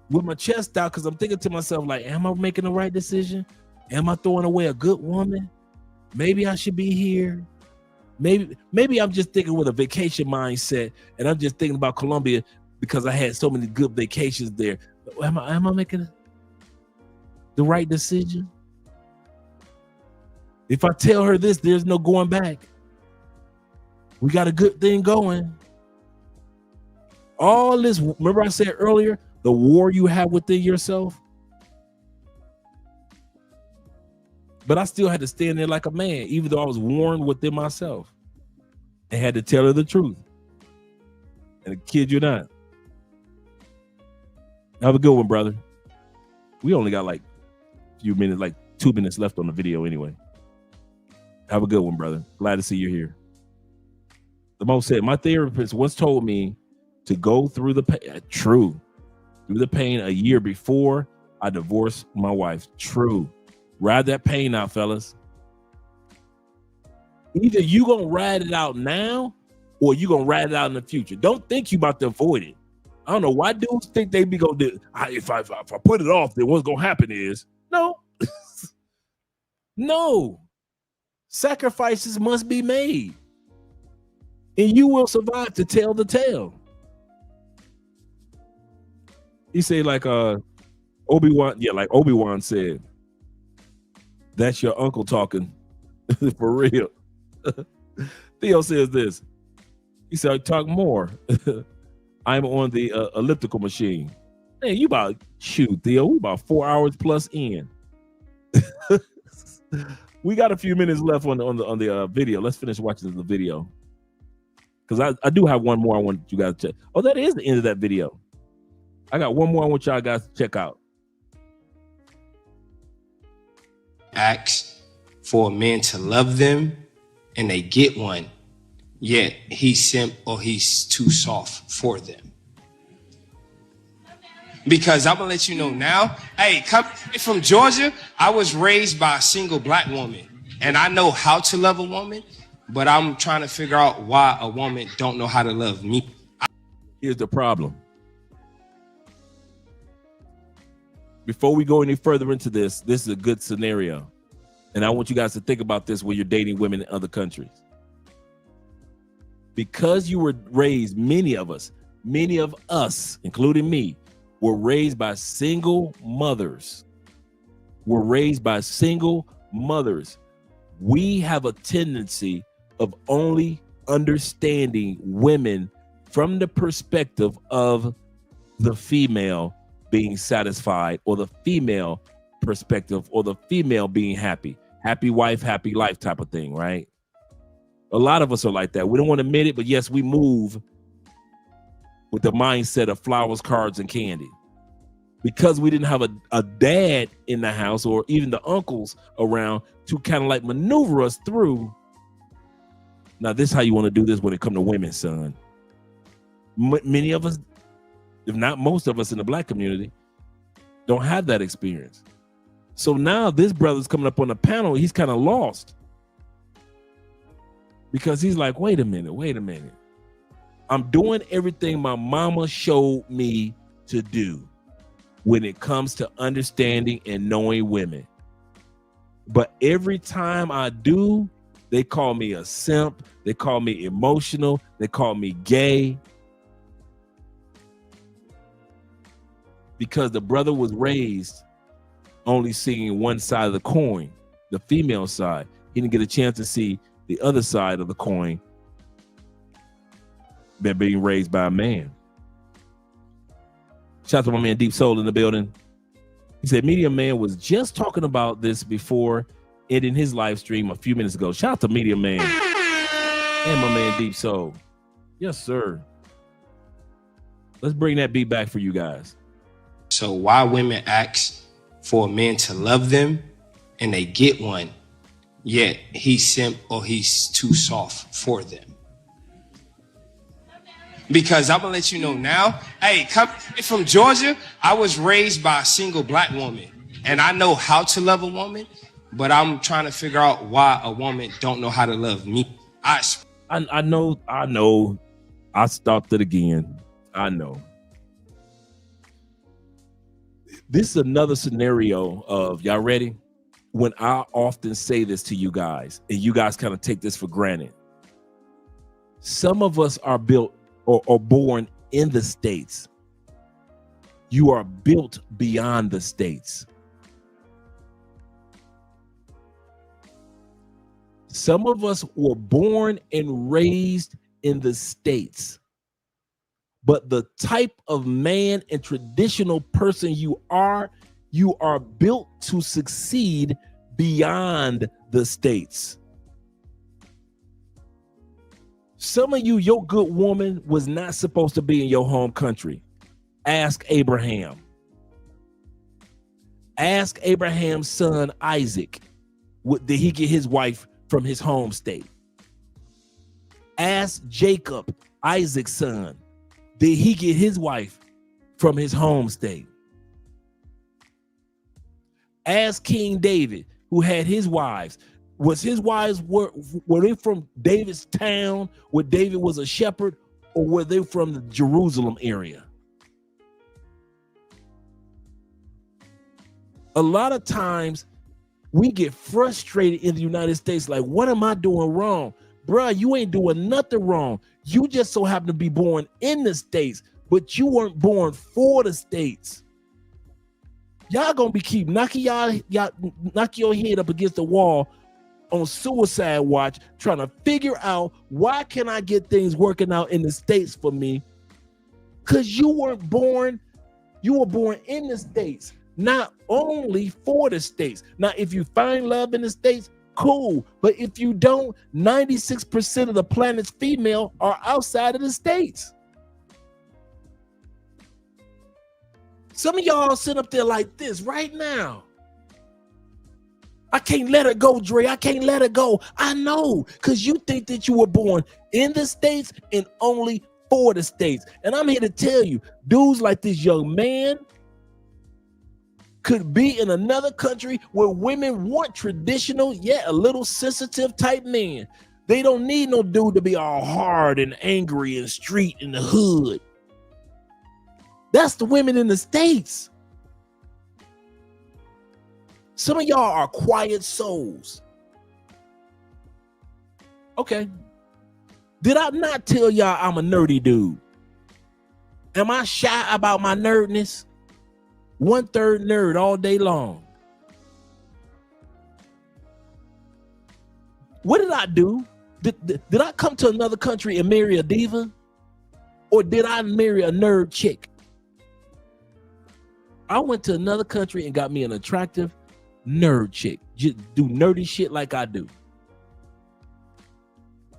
with my chest out, because I'm thinking to myself, like, am I making the right decision? Am I throwing away a good woman? Maybe I should be here. Maybe I'm just thinking with a vacation mindset, and I'm just thinking about Colombia because I had so many good vacations there. Am I making the right decision? If I tell her this, there's no going back. We got a good thing going. All this, remember I said earlier, the war you have within yourself. But I still had to stand there like a man, even though I was warned within myself. I had to tell her the truth. And I kid you not. Have a good one, brother. We only got like a few minutes, like 2 minutes left on the video anyway. Have a good one, brother. Glad to see you here. The most said, my therapist once told me to go through the pain. True. Through the pain a year before I divorced my wife. True. Ride that pain out, fellas. Either you gonna ride it out now or you gonna ride it out in the future. Don't think you about to avoid it. I don't know why dudes think they be gonna do. If I put it off, then what's gonna happen is no, no. Sacrifices must be made, and you will survive to tell the tale. He said, like Obi-Wan, yeah, like Obi-Wan said. That's your uncle talking. For real. Theo says this. He said, talk more. I'm on the elliptical machine. Hey, you about, shoot, Theo, we about 4 hours plus in. We got a few minutes left on the video. Let's finish watching the video. Because I do have one more I want you guys to check. Oh, that is the end of that video. I got one more I want y'all guys to check out. Ask for a man to love them and they get one, yet he's simp or he's too soft for them. Because I'm gonna let you know now, hey, coming from Georgia, I was raised by a single black woman and I know how to love a woman, but I'm trying to figure out why a woman don't know how to love me. Here's the problem. Before we go any further into this is a good scenario. And I want you guys to think about this when you're dating women in other countries. Because you were raised, many of us, including me, were raised by single mothers. We have a tendency of only understanding women from the perspective of the female being satisfied, or the female perspective, or the female being happy. Happy wife, happy life type of thing, right? A lot of us are like that. We don't want to admit it, but yes, we move with the mindset of flowers, cards, and candy. Because we didn't have a dad in the house or even the uncles around to kind of like maneuver us through. Now, this is how you want to do this when it comes to women, son. Many of us, if not most of us in the black community, don't have that experience. So now this brother's coming up on the panel. He's kind of lost because he's like, wait a minute. I'm doing everything my mama showed me to do when it comes to understanding and knowing women. But every time I do, They call me a simp. They call me emotional. They call me gay. Because the brother was raised only seeing one side of the coin, the female side. He didn't get a chance to see the other side of the coin, that being raised by a man. Shout out to my man Deep Soul in the building. He said Medium Man was just talking about this before ending his live stream a few minutes ago. Shout out to Medium Man and my man Deep Soul. Yes, sir. Let's bring that beat back for you guys. So why women ask for a man to love them and they get one, yet he's simp or he's too soft for them? Because I'm gonna let you know now, hey, come from Georgia, I was raised by a single black woman and I know how to love a woman, but I'm trying to figure out why a woman don't know how to love me. I know. I stopped it again. I know. This is another scenario of, y'all ready? When I often say this to you guys, and you guys kind of take this for granted. Some of us are built or born in the States. You are built beyond the States. Some of us were born and raised in the States. But the type of man and traditional person you are built to succeed beyond the States. Some of you, your good woman was not supposed to be in your home country. Ask Abraham. Ask Abraham's son Isaac. Did he get his wife from his home state? Ask Jacob, Isaac's son. Did he get his wife from his home state? Ask King David, who had his wives. Was his wives, were they from David's town where David was a shepherd, or were they from the Jerusalem area? A lot of times we get frustrated in the United States, like, what am I doing wrong? Bruh, you ain't doing nothing wrong. You just so happen to be born in the States, but you weren't born for the States. Y'all gonna be keep knocking knock your head up against the wall on suicide watch, trying to figure out, why can I get things working out in the States for me? Because you were born in the States, not only for the States. Now, if you find love in the States, cool. But if you don't, 96% of the planet's female are outside of the States. Some of y'all sit up there like this right now. I can't let her go, Dre. I can't let her go. I know, because you think that you were born in the States and only for the States. And I'm here to tell you, dudes like this young man could be in another country where women want traditional, yet a little sensitive type men. They don't need no dude to be all hard and angry and street in the hood. That's the women in the States. Some of y'all are quiet souls. Okay. Did I not tell y'all I'm a nerdy dude? Am I shy about my nerdness? 1/3 nerd all day long. What did I do? Did I come to another country and marry a diva? Or did I marry a nerd chick? I went to another country and got me an attractive nerd chick. Just do nerdy shit like I do.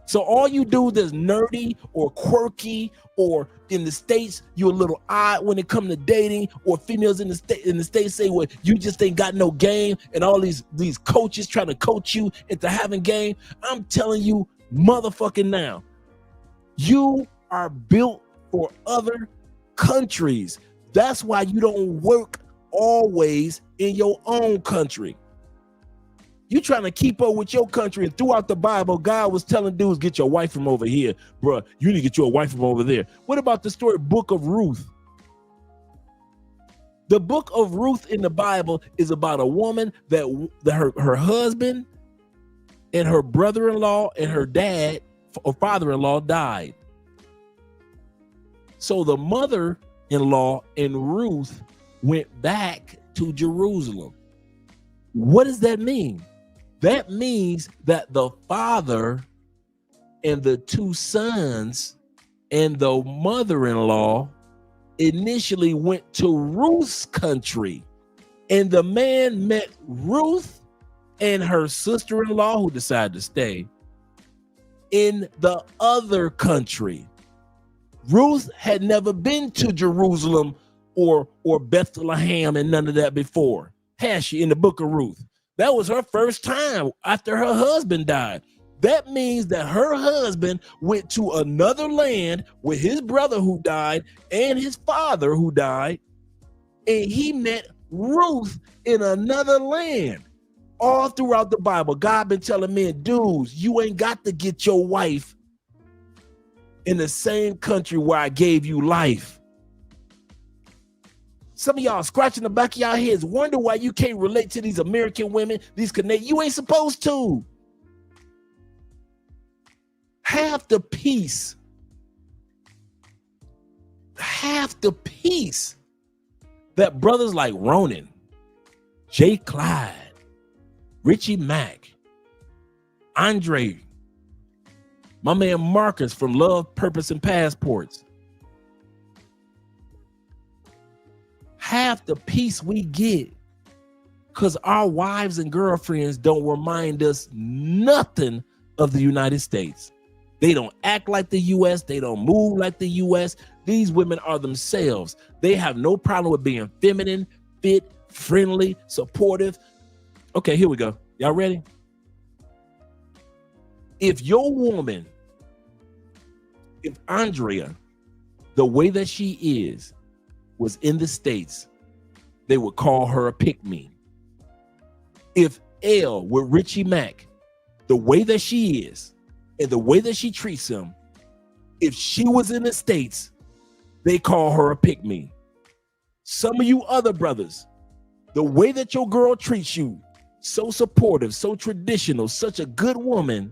So all you do that's nerdy or quirky, or in the States, you're a little odd when it comes to dating, or females in the States say, well, you just ain't got no game, and all these coaches trying to coach you into having game. I'm telling you, motherfucking now, you are built for other countries. That's why you don't work always in your own country. You trying to keep up with your country, and throughout the Bible, God was telling dudes, get your wife from over here. Bruh, you need to get you a wife from over there. What about the story Book of Ruth? The Book of Ruth in the Bible is about a woman that her husband and her brother-in-law and her dad or father-in-law died. So the mother-in-law and Ruth went back to Jerusalem. What does that mean? That means that the father and the two sons and the mother-in-law initially went to Ruth's country, and the man met Ruth and her sister-in-law, who decided to stay, in the other country. Ruth had never been to Jerusalem or Bethlehem and none of that before, had she, in the book of Ruth? That was her first time after her husband died. That means that her husband went to another land with his brother who died and his father who died, and he met Ruth in another land. All throughout the Bible, God been telling men, dudes, you ain't got to get your wife in the same country where I gave you life. Some of y'all scratching the back of y'all heads, wonder why you can't relate to these American women, these Canadian. You ain't supposed to. Half the peace that brothers like Ronan, Jay Clyde, Richie Mack, Andre, my man Marcus from Love, Purpose, and Passports. Half the peace we get because our wives and girlfriends don't remind us nothing of the United States. They don't act like the U.S. They don't move like the U.S. These women are themselves. They have no problem with being feminine, fit, friendly, supportive. Okay, here we go. Y'all ready? If your woman, if Andrea, the way that she is, was in the States, they would call her a pick-me. If Elle with Richie Mack, the way that she is, and the way that she treats him, if she was in the States, they call her a pick-me. Some of you other brothers, the way that your girl treats you, so supportive, so traditional, such a good woman,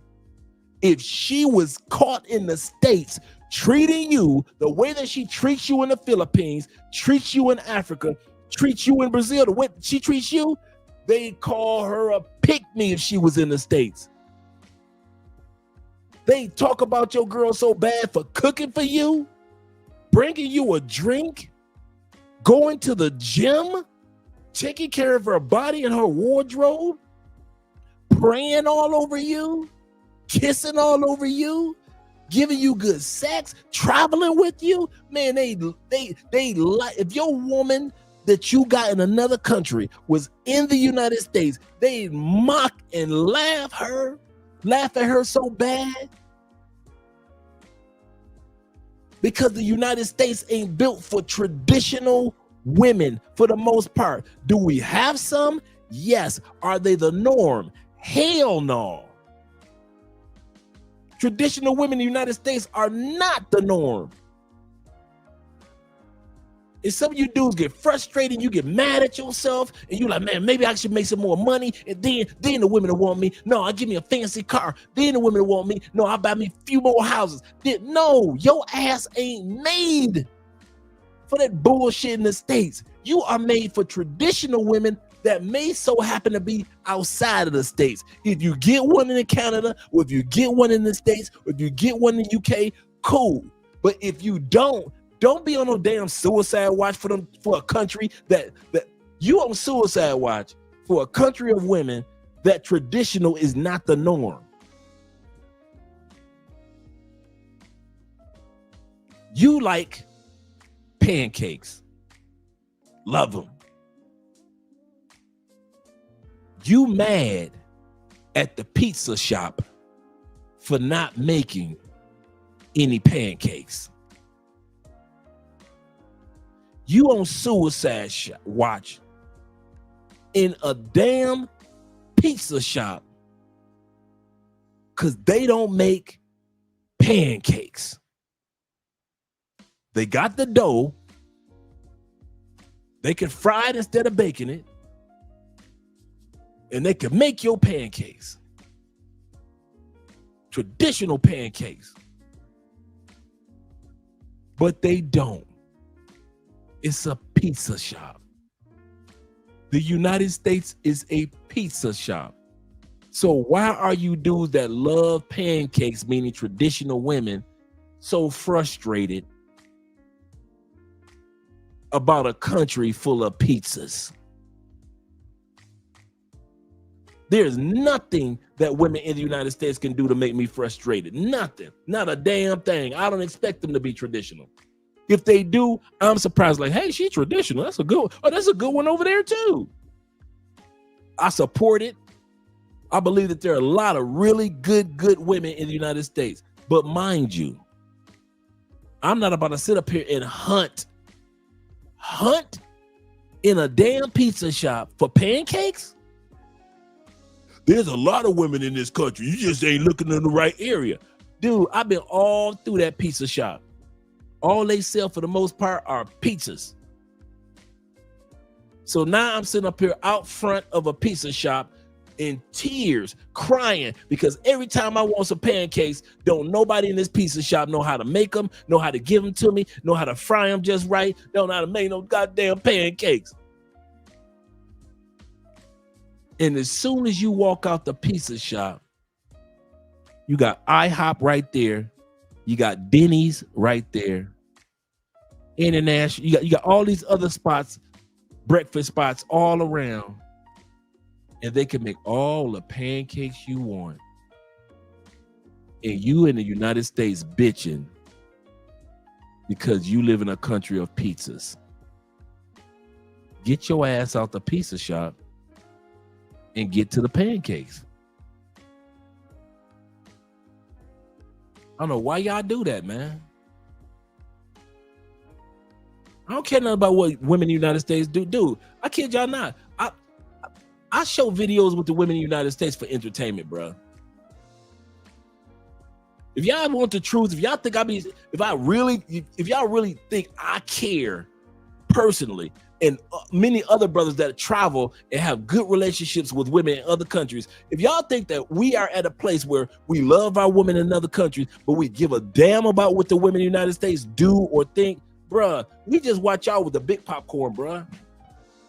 if she was caught in the States treating you the way that she treats you in the Philippines, treats you in Africa, treats you in Brazil, the way she treats you, they call her a pick-me if she was in the States. They talk about your girl so bad for cooking for you, bringing you a drink, going to the gym, taking care of her body and her wardrobe, praying all over you, kissing all over you, giving you good sex, traveling with you. Man, they like, if your woman that you got in another country was in the United States, they mock and laugh at her so bad because the United States ain't built for traditional women for the most part. Do we have some? Yes. Are they the norm? Hell no. Traditional women in the United States are not the norm. And some of you dudes get frustrated, you get mad at yourself, and you're like, man, maybe I should make some more money, and then the women will want me. No, I give me a fancy car. Then the women will want me. No, I'll buy me a few more houses. No, your ass ain't made for that bullshit in the States. You are made for traditional women that may so happen to be outside of the States. If you get one in Canada, or if you get one in the States, or if you get one in the UK, cool. But if you don't be on no damn suicide watch for a country that you on suicide watch for a country of women that traditional is not the norm. You like pancakes. Love them. You mad at the pizza shop for not making any pancakes. You on suicide watch in a damn pizza shop because they don't make pancakes. They got the dough. They can fry it instead of baking it. And they can make your pancakes. traditional pancakes. But they don't. It's a pizza shop. The United States is a pizza shop. So why are you dudes that love pancakes, meaning traditional women, so frustrated about a country full of pizzas? There's nothing that women in the United States can do to make me frustrated. Nothing. Not a damn thing. I don't expect them to be traditional. If they do, I'm surprised. Like, hey, she's traditional. That's a good one. Oh, that's a good one over there too. I support it. I believe that there are a lot of really good women in the United States. But mind you, I'm not about to sit up here and hunt in a damn pizza shop for pancakes. There's a lot of women in this country. You just ain't looking in the right area. Dude, I've been all through that pizza shop. All they sell for the most part are pizzas. So now I'm sitting up here out front of a pizza shop in tears, crying, because every time I want some pancakes, don't nobody in this pizza shop know how to make them, know how to give them to me, know how to fry them just right, don't know how to make no goddamn pancakes. And as soon as you walk out the pizza shop, you got IHOP right there, you got Denny's right there, International, you got all these other spots, breakfast spots all around, and they can make all the pancakes you want. And you in the United States bitching because you live in a country of pizzas. Get your ass out the pizza shop and get to the pancakes. I don't know why y'all do that, man. I don't care nothing about what women in the United States do. Dude, I kid y'all not. I show videos with the women in the United States for entertainment, bro. If y'all want the truth, if y'all think if y'all really think I care personally, and many other brothers that travel and have good relationships with women in other countries, if y'all think that we are at a place where we love our women in other countries, but we give a damn about what the women in the United States do or think, bruh, we just watch y'all with the big popcorn, bruh.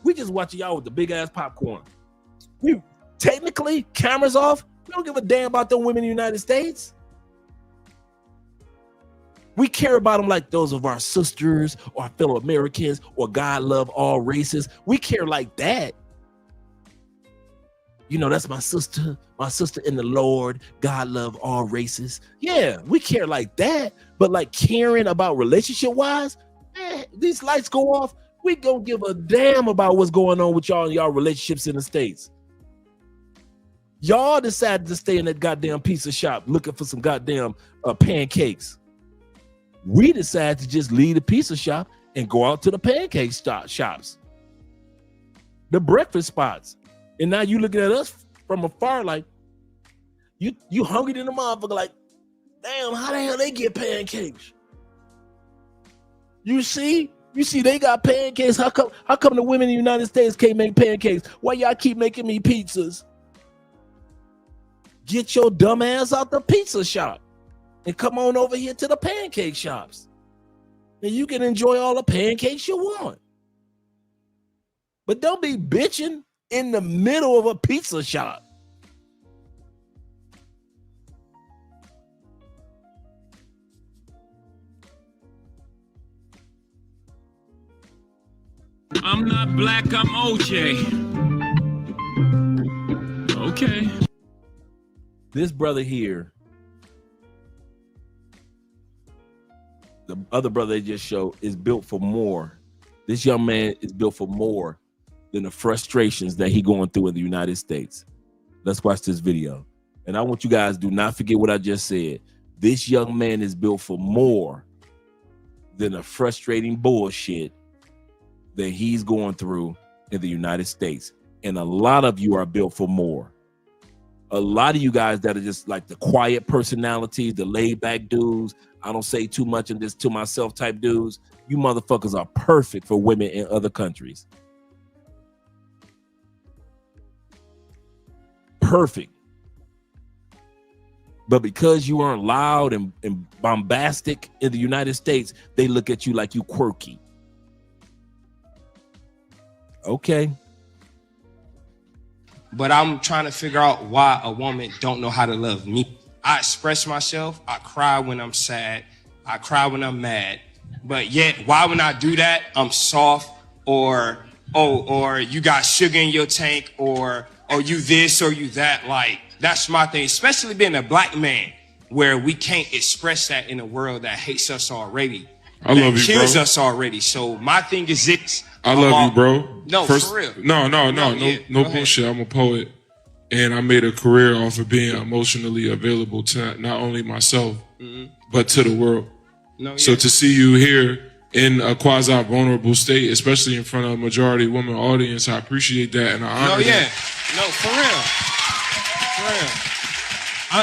We just watch y'all with the big ass popcorn. We technically, cameras off, we don't give a damn about the women in the United States. We care about them like those of our sisters or our fellow Americans or God love all races. We care like that. You know, that's my sister in the Lord, God love all races. Yeah, we care like that. But like caring about relationship wise, these lights go off, we don't give a damn about what's going on with y'all and y'all relationships in the States. Y'all decided to stay in that goddamn pizza shop looking for some goddamn pancakes. We decided to just leave the pizza shop and go out to the pancake shops, the breakfast spots. And now you looking at us from afar like, you hungry than a motherfucker, like, damn, how the hell they get pancakes? You see they got pancakes. How come the women in the United States can't make pancakes? Why y'all keep making me pizzas? Get your dumb ass out the pizza shop and come on over here to the pancake shops. And you can enjoy all the pancakes you want. But don't be bitching in the middle of a pizza shop. I'm not black, I'm OJ. Okay. This brother here, the other brother they just showed, is built for more. This young man is built for more than the frustrations that he going through in the United States. Let's watch this video. And I want you guys, do not forget what I just said. This young man is built for more than the frustrating bullshit that he's going through in the United States. And a lot of you are built for more. A lot of you guys that are just like the quiet personalities, the laid back dudes, I don't say too much in this to myself type dudes, you motherfuckers are perfect for women in other countries. Perfect. But because you aren't loud and bombastic in the United States, they look at you like you quirky. Okay. But I'm trying to figure out why a woman don't know how to love me. I express myself. I cry when I'm sad. I cry when I'm mad. But yet, why when I do that, I'm soft, or you got sugar in your tank, or you this or you that. Like, that's my thing, especially being a black man, where we can't express that in a world that hates us already. I love you, kills bro. us already. So my thing is this. I love you, bro. No, for real. No bullshit. I'm a poet, and I made a career off of being emotionally available to not only myself, but to the world. So to see you here in a quasi vulnerable state, especially in front of a majority woman audience, I appreciate that, and I honor that. No, for real.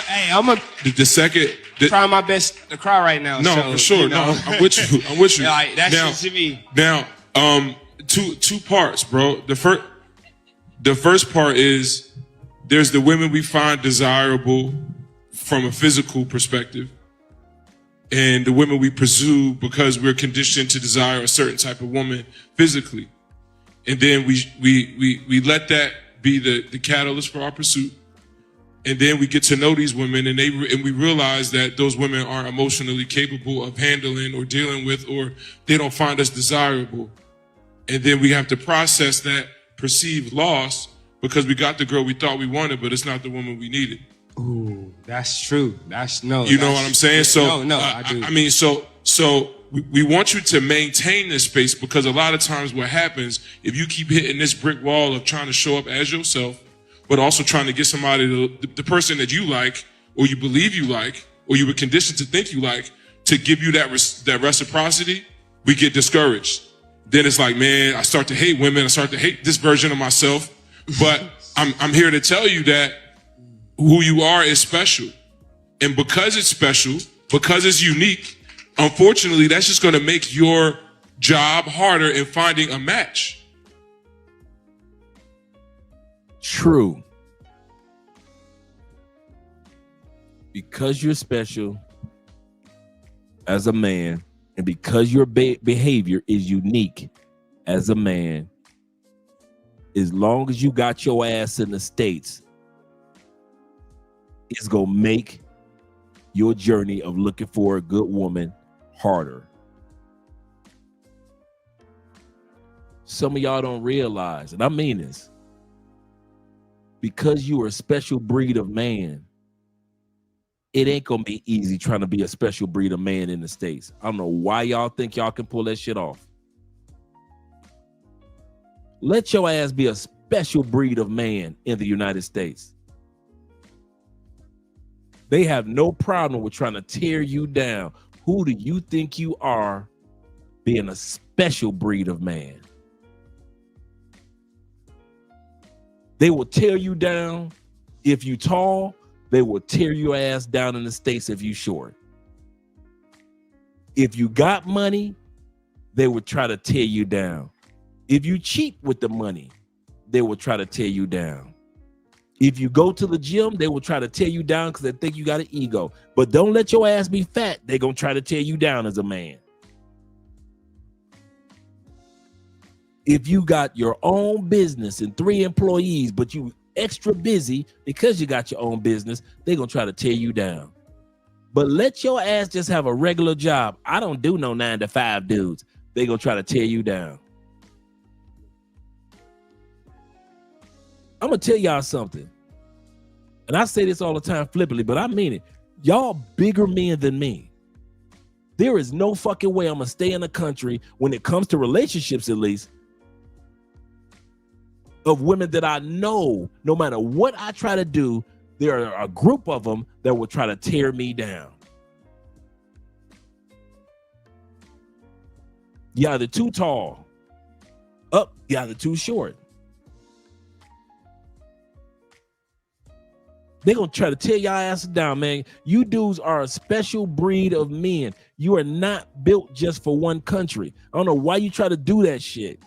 Hey, I'm the second. Try my best to cry right now. No, so, for sure. You know. No, I'm with you. I'm with you. Like, that's now, just to me. Now, two parts, bro. The first part is there's the women we find desirable from a physical perspective, and the women we pursue because we're conditioned to desire a certain type of woman physically, and then we let that be the catalyst for our pursuit. And then we get to know these women, and we realize that those women aren't emotionally capable of handling or dealing with, or they don't find us desirable. And then we have to process that perceived loss because we got the girl we thought we wanted, but it's not the woman we needed. Ooh, that's true. You know what I'm saying? So no, I do. I mean, so we want you to maintain this space, because a lot of times what happens, if you keep hitting this brick wall of trying to show up as yourself, but also trying to get somebody, the person that you like, or you believe you like, or you were conditioned to think you like, to give you that reciprocity, we get discouraged. Then it's like, man, I start to hate women. I start to hate this version of myself. But I'm here to tell you that who you are is special. And because it's special, because it's unique, unfortunately, that's just going to make your job harder in finding a match. True. Because you're special as a man, and because your behavior is unique as a man, as long as you got your ass in the States, it's gonna make your journey of looking for a good woman harder. Some of y'all don't realize, and I mean this, because you are a special breed of man, it ain't gonna be easy trying to be a special breed of man in the States. I don't know why y'all think y'all can pull that shit off. Let your ass be a special breed of man in the United States. They have no problem with trying to tear you down. Who do you think you are being a special breed of man? They will tear you down if you tall. They will tear your ass down in the States if you short. If you got money, they will try to tear you down. If you cheat with the money, they will try to tear you down. If you go to the gym, they will try to tear you down because they think you got an ego. But don't let your ass be fat. They're going to try to tear you down as a man. If you got your own business and 3 employees, but you extra busy because you got your own business, they're going to try to tear you down. But let your ass just have a regular job. I don't do no 9-to-5 dudes. They're going to try to tear you down. I'm going to tell y'all something. And I say this all the time flippantly, but I mean it. Y'all bigger men than me. There is no fucking way I'm going to stay in the country when it comes to relationships, at least, of women that I know, no matter what I try to do, there are a group of them that will try to tear me down. You're either too tall, you're either too short. They're going to try to tear your ass down, man. You dudes are a special breed of men. You are not built just for one country. I don't know why you try to do that shit.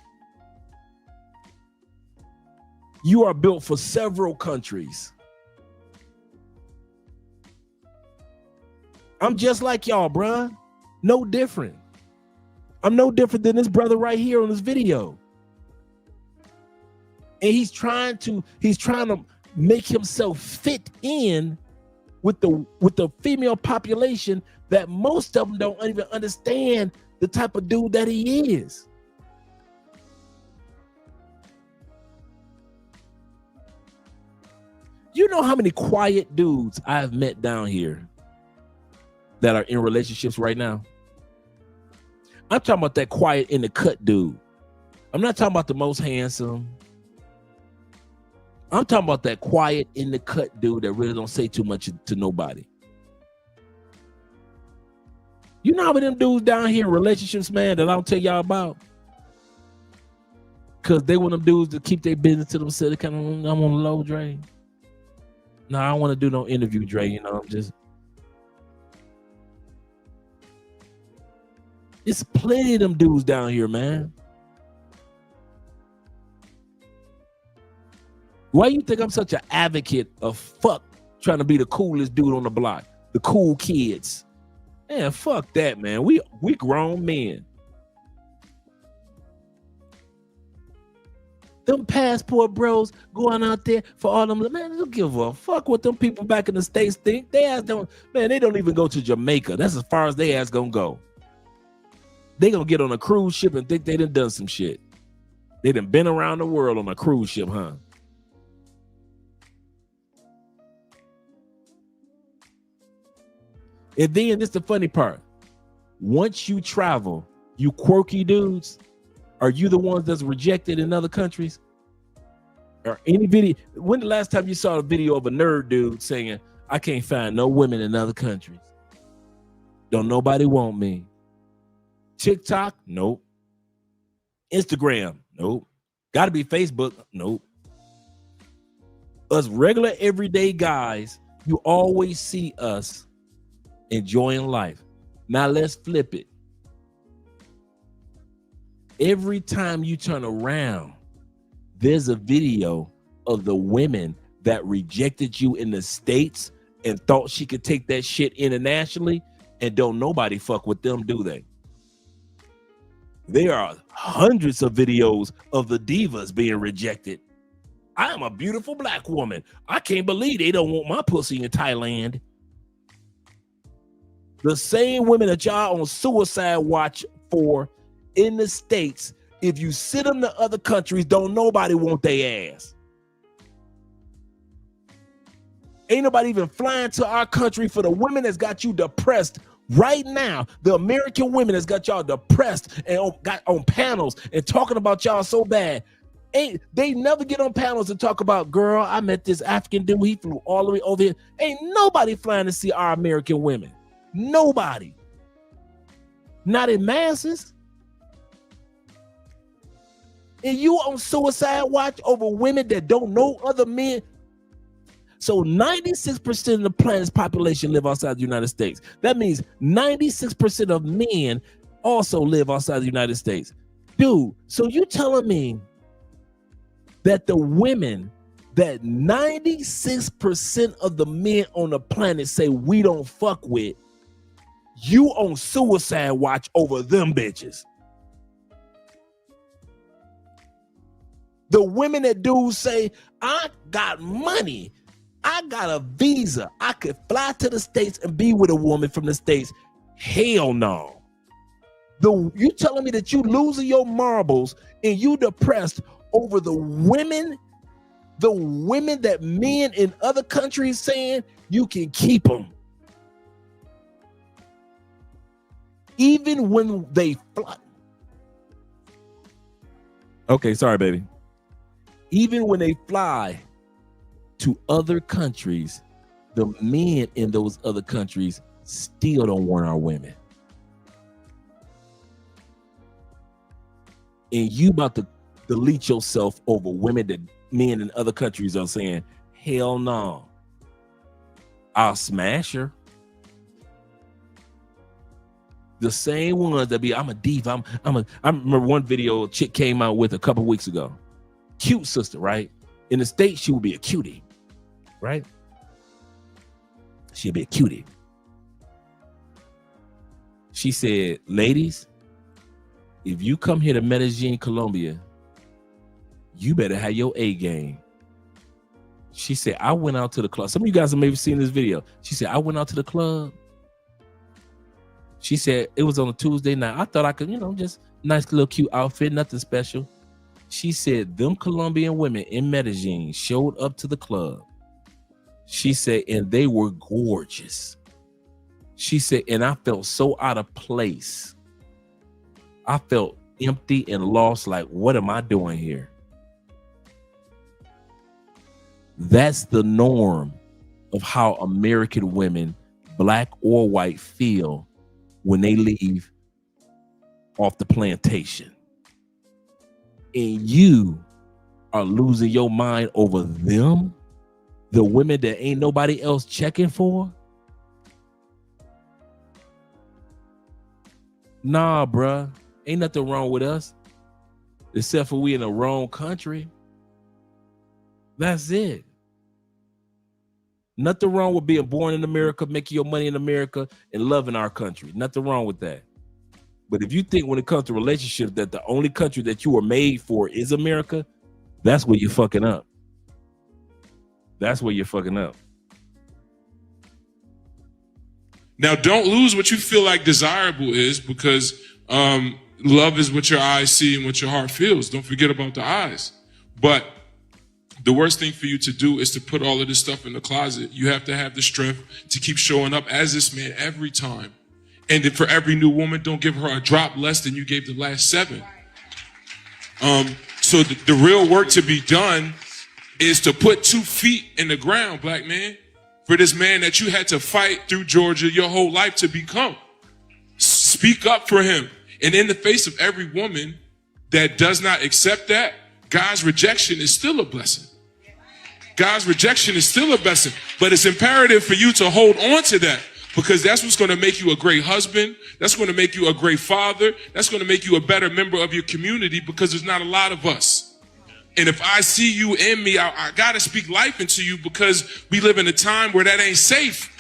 You are built for several countries. I'm just like y'all, bruh. No different. I'm no different than this brother right here on this video. And he's trying to make himself fit in with the female population that most of them don't even understand the type of dude that he is. You know how many quiet dudes I've met down here that are in relationships right now? I'm talking about that quiet in the cut dude. I'm not talking about the most handsome. I'm talking about that quiet in the cut dude that really don't say too much to nobody. You know how many of them dudes down here in relationships, man, that I don't tell y'all about? Because they want them dudes to keep their business to themselves. They kind of, I'm on the low, Dre. No, I don't want to do no interview, Dre. You know, I'm just. It's plenty of them dudes down here, man. Why you think I'm such an advocate of fuck trying to be the coolest dude on the block? The cool kids. Man, fuck that, man. We grown men. Them passport bros going out there for all them, man, don't give a fuck what them people back in the States think. They ass don't, man, they don't even go to Jamaica. That's as far as they ass gonna go. They gonna get on a cruise ship and think they done some shit. They done been around the world on a cruise ship, huh? And then this the funny part. Once you travel, you quirky dudes, are you the ones that's rejected in other countries? Or any video? When the last time you saw a video of a nerd dude saying, I can't find no women in other countries? Don't nobody want me. TikTok? Nope. Instagram? Nope. Gotta be Facebook? Nope. Us regular everyday guys, you always see us enjoying life. Now let's flip it. Every time you turn around, there's a video of the women that rejected you in the States and thought she could take that shit internationally, and don't nobody fuck with them, do they? There are hundreds of videos of the divas being rejected. I am a beautiful black woman. I can't believe they don't want my pussy in Thailand. The same women that y'all on suicide watch for in the States, if you sit them to other countries, don't nobody want their ass. Ain't nobody even flying to our country for the women that's got you depressed right now. The American women that's got y'all depressed and got on panels and talking about y'all so bad. They never get on panels and talk about, girl, I met this African dude, he flew all the way over here. Ain't nobody flying to see our American women. Nobody. Not in masses. And you on suicide watch over women that don't know other men. So 96% of the planet's population live outside the United States. That means 96% of men also live outside the United States. Dude, so you telling me that the women that 96% of the men on the planet say we don't fuck with, you on suicide watch over them bitches? The women that dudes say, I got money, I got a visa, I could fly to the States and be with a woman from the States. Hell no. You telling me that you losing your marbles and you depressed over the women that men in other countries saying you can keep them. Even when they fly. Okay, sorry, baby. Even when they fly to other countries, the men in those other countries still don't want our women. And you about to delete yourself over women that men in other countries are saying, hell no, I'll smash her. The same ones that be, I'm a diva. I remember one video a chick came out with a couple weeks ago. Cute sister, right? In the States, she would be a cutie, right? She'd be a cutie. She said, ladies, if you come here to Medellin, Colombia, you better have your A game. She said, I went out to the club. Some of you guys have maybe seen this video. She said, I went out to the club. She said, it was on a Tuesday night. I thought I could, just nice little cute outfit, nothing special. She said, them Colombian women in Medellin showed up to the club. She said, and they were gorgeous. She said, and I felt so out of place. I felt empty and lost, like, what am I doing here? That's the norm of how American women, black or white, feel when they leave off the plantation. And you are losing your mind over them, the women that ain't nobody else checking for? Nah, bruh. Ain't nothing wrong with us, except for we in the wrong country. That's it. Nothing wrong with being born in America, making your money in America, and loving our country. Nothing wrong with that. But if you think when it comes to relationships that the only country that you were made for is America, that's where you're fucking up. That's where you're fucking up. Now, don't lose what you feel like desirable is, because love is what your eyes see and what your heart feels. Don't forget about the eyes. But the worst thing for you to do is to put all of this stuff in the closet. You have to have the strength to keep showing up as this man every time. And then for every new woman, don't give her a drop less than you gave the last 7. So the real work to be done is to put 2 feet in the ground, black man, for this man that you had to fight through Georgia your whole life to become. Speak up for him. And in the face of every woman that does not accept that, God's rejection is still a blessing. God's rejection is still a blessing. But it's imperative for you to hold on to that, because that's what's going to make you a great husband. That's going to make you a great father. That's going to make you a better member of your community, because there's not a lot of us. And if I see you in me, I got to speak life into you, because we live in a time where that ain't safe.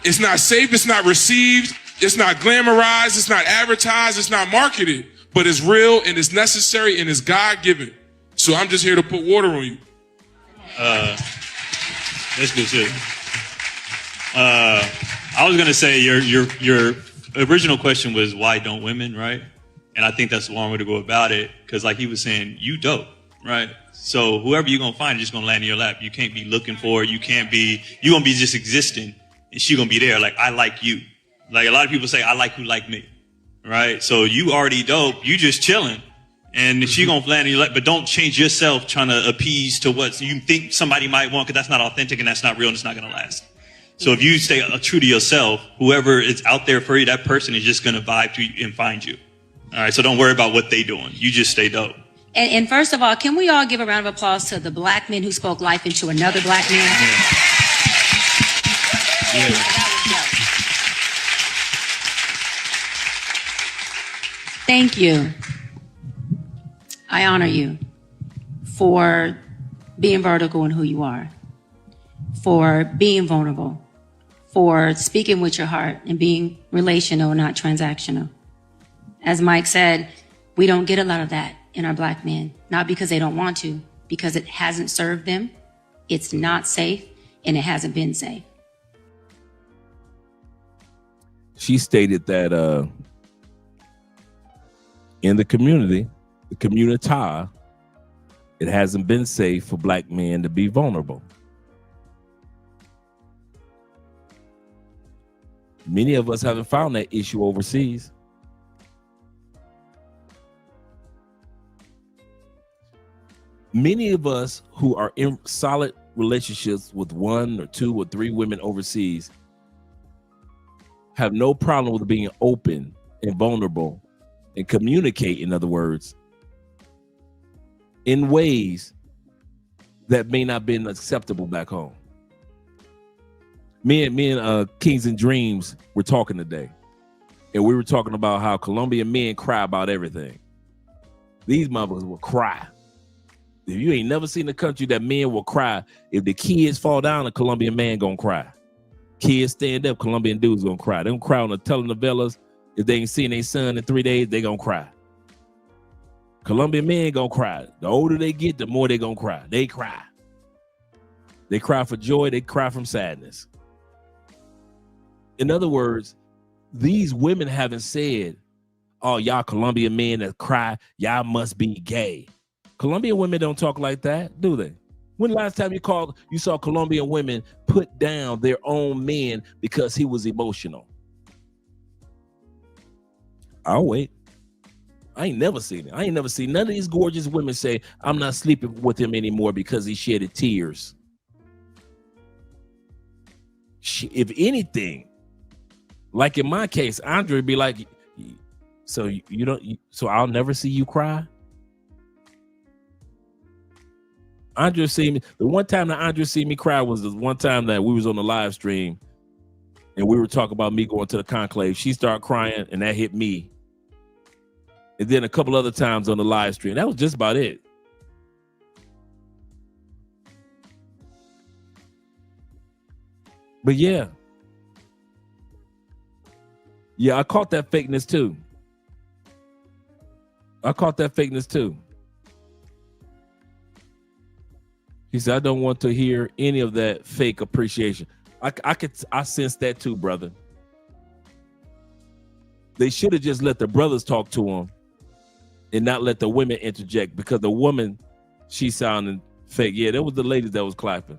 It's not safe. It's not received. It's not glamorized. It's not advertised. It's not marketed. But it's real and it's necessary and it's God-given. So I'm just here to put water on you. That's good shit. I was gonna say your original question was why don't women, right? And I think that's the wrong way to go about it, because like he was saying, you dope, right? So whoever you're gonna find is just gonna land in your lap. You can't be looking for it. You're gonna be just existing, and she gonna be there. Like, I like you. Like a lot of people say, I like who like me, right? So you already dope. You just chilling. And she gonna land in your lap, but don't change yourself trying to appease to what you think somebody might want, because that's not authentic and that's not real and it's not gonna last. So if you stay true to yourself, whoever is out there for you, that person is just gonna vibe to you and find you. All right, so don't worry about what they doing. You just stay dope. And first of all, can we all give a round of applause to the black men who spoke life into another black man? Yeah. Thank you. I honor you for being vertical in who you are, for being vulnerable, for speaking with your heart and being relational, not transactional. As Mike said, we don't get a lot of that in our black men, not because they don't want to, because it hasn't served them, it's not safe, and it hasn't been safe. She stated that in the community, it hasn't been safe for black men to be vulnerable. Many of us haven't found that issue overseas. Many of us who are in solid relationships with 1 or 2 or 3 women overseas have no problem with being open and vulnerable and communicate, in other words, in ways that may not be acceptable back home. Me and Kings and Dreams were talking today, and we were talking about how Colombian men cry about everything. These mothers will cry. If you ain't never seen a country that men will cry, if the kids fall down, a Colombian man gonna cry. Kids stand up, Colombian dudes gonna cry. They don't cry on the telenovelas If they ain't seen their son in 3 days, they gonna cry. Colombian men gonna cry. The older they get, the more they gonna cry. They cry. They cry for joy. They cry from sadness. In other words, these women haven't said, oh, y'all Colombian men that cry, y'all must be gay. Colombian women don't talk like that, do they? When last time you saw Colombian women put down their own men because he was emotional? I'll wait. I ain't never seen it. I ain't never seen none of these gorgeous women say, I'm not sleeping with him anymore because he shedded tears. If anything, like in my case, Andre would be like, so so I'll never see you cry? Andre see me. The one time that Andre see me cry was the one time that we was on the live stream and we were talking about me going to the conclave. She started crying and that hit me. And then a couple other times on the live stream. That was just about it. But yeah. Yeah, I caught that fakeness too. He said, I don't want to hear any of that fake appreciation. I sense that too, brother. They should have just let the brothers talk to him and not let the women interject, because the woman, she sounded fake. Yeah, that was the ladies that was clapping.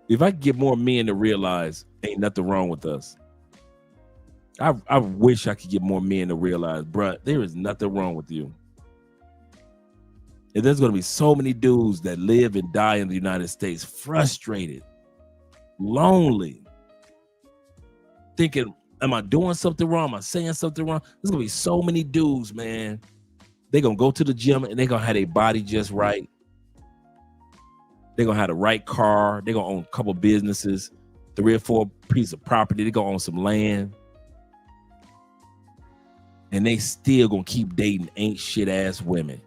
If I could get more men to realize ain't nothing wrong with us. I wish I could get more men to realize, bruh, there is nothing wrong with you. And there's going to be so many dudes that live and die in the United States, frustrated, lonely, thinking, am I doing something wrong? Am I saying something wrong? There's going to be so many dudes, man. They're going to go to the gym and they're going to have their body just right. They're going to have the right car. They're going to own a couple businesses, 3 or 4 pieces of property. They're going to own some land. And they still going to keep dating ain't shit ass women,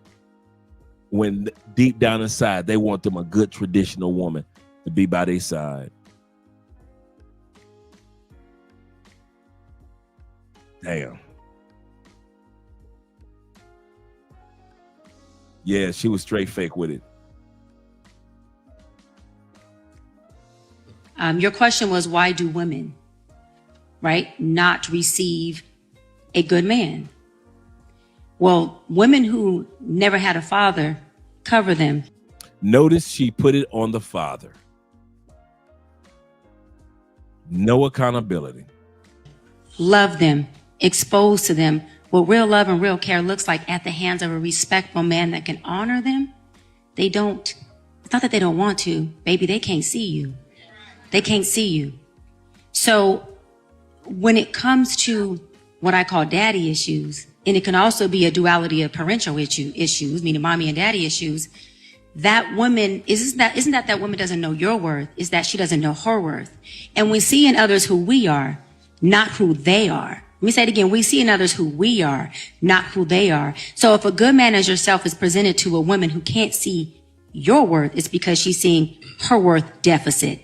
when deep down inside, they want them a good traditional woman to be by their side. Damn. Yeah, she was straight fake with it. Your question was, why do women, right, not receive a good man? Well, women who never had a father, cover them. Notice she put it on the father. No accountability. Love them, expose to them what real love and real care looks like at the hands of a respectful man that can honor them. They don't. It's not that they don't want to. Baby, they can't see you. They can't see you. So when it comes to what I call daddy issues, and it can also be a duality of parental issues, meaning mommy and daddy issues, that woman, isn't that woman doesn't know your worth, is that she doesn't know her worth. And we see in others who we are, not who they are. Let me say it again. We see in others who we are, not who they are. So if a good man as yourself is presented to a woman who can't see your worth, it's because she's seeing her worth deficit.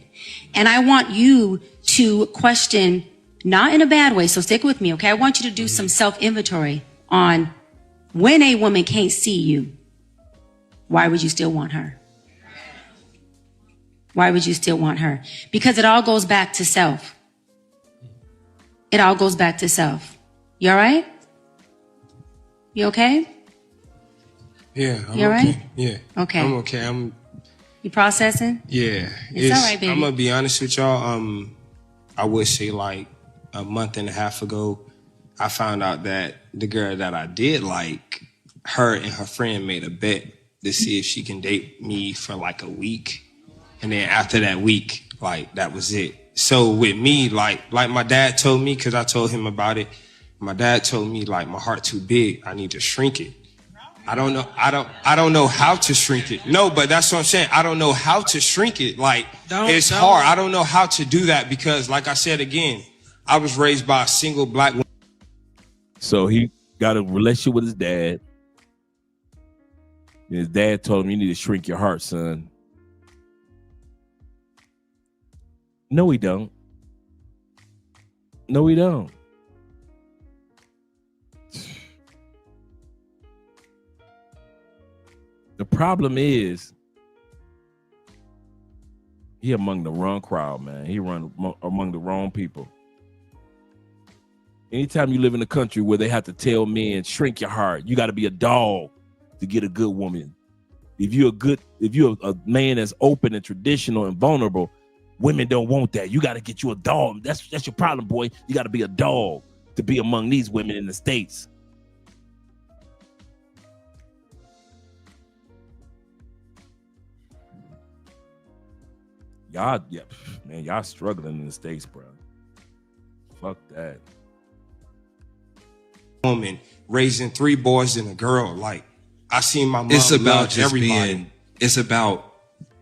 And I want you to question, not in a bad way, so stick with me, okay? I want you to do some self-inventory on when a woman can't see you, why would you still want her? Why would you still want her? Because it all goes back to self. It all goes back to self. You all right? You okay? Yeah, I'm You all okay. right? Yeah. Okay. I'm okay. You processing? Yeah. It's all right, baby. I'm gonna be honest with y'all. I would say like a month and a half ago, I found out that the girl that I did like, her and her friend made a bet to see if she can date me for like a week. And then after that week, like that was it. So with me, like my dad told me, cause I told him about it. My dad told me like my heart too big. I need to shrink it. I don't know how to shrink it. No, but that's what I'm saying. I don't know how to shrink it. Like it's hard. I don't know how to do that because like I said again, I was raised by a single black woman. So he got a relationship with his dad. And his dad told him, you need to shrink your heart, son. No, we don't. No, we don't. The problem is he among the wrong crowd, man. He run among the wrong people. Anytime you live in a country where they have to tell men, shrink your heart, you got to be a dog to get a good woman. If you're a man that's open and traditional and vulnerable, women don't want that. You got to get you a dog. That's your problem, boy. You got to be a dog to be among these women in the States. Y'all, yeah, man, y'all struggling in the States, bro. Fuck that. Woman raising 3 boys and a girl, like I seen my mom. It's about love just everybody. it's about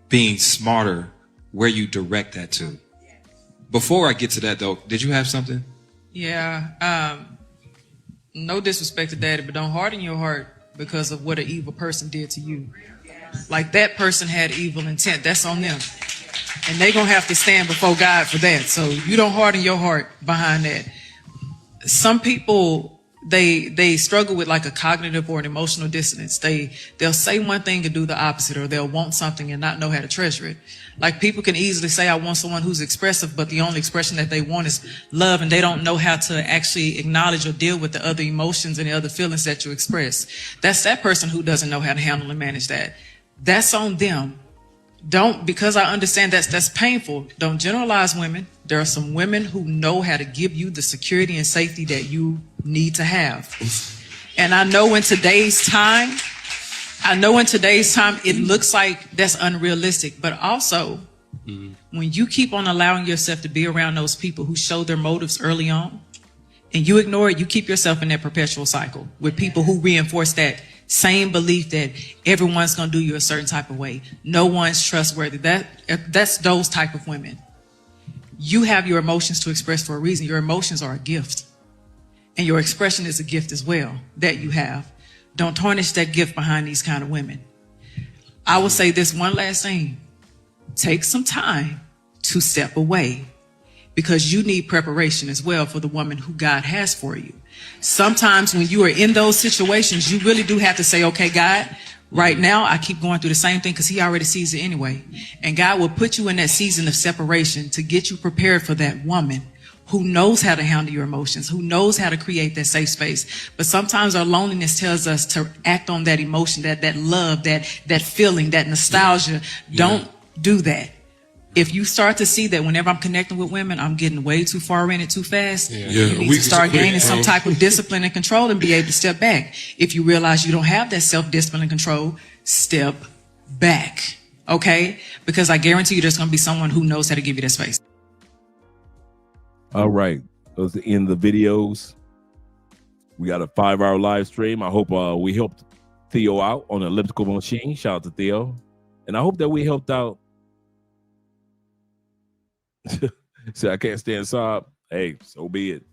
being smarter where you direct that to. Before I get to that though, did you have something? Yeah. No disrespect to daddy, but don't harden your heart because of what an evil person did to you. Like that person had evil intent. That's on them. And they're going to have to stand before God for that. So you don't harden your heart behind that. Some people, they struggle with like a cognitive or an emotional dissonance. They'll say one thing and do the opposite, or they'll want something and not know how to treasure it. Like people can easily say, I want someone who's expressive, but the only expression that they want is love, and they don't know how to actually acknowledge or deal with the other emotions and the other feelings that you express. That's that person who doesn't know how to handle and manage that. That's on them. Don't, because I understand that's painful, don't generalize women. There are some women who know how to give you the security and safety that you need to have. And I know in today's time, it looks like that's unrealistic, but also when you keep on allowing yourself to be around those people who show their motives early on and you ignore it, you keep yourself in that perpetual cycle with people who reinforce that same belief that everyone's going to do you a certain type of way. No one's trustworthy. That's those type of women. You have your emotions to express for a reason. Your emotions are a gift. And your expression is a gift as well that you have. Don't tarnish that gift behind these kind of women. I will say this one last thing. Take some time to step away because you need preparation as well for the woman who God has for you. Sometimes when you are in those situations, you really do have to say, okay, God, right now I keep going through the same thing because he already sees it anyway. And God will put you in that season of separation to get you prepared for that woman who knows how to handle your emotions, who knows how to create that safe space. But sometimes our loneliness tells us to act on that emotion, that love, that feeling, that nostalgia. Don't do that. If you start to see that whenever I'm connecting with women, I'm getting way too far in it too fast, you need to start gaining some type of discipline and control and be able to step back. If you realize you don't have that self-discipline and control, step back, okay? Because I guarantee you there's going to be someone who knows how to give you that space. All right. Those are the end of the videos. We got a 5-hour live stream. I hope we helped Theo out on the elliptical machine. Shout out to Theo. And I hope that we helped out. So I can't stand Saab. Hey, so be it.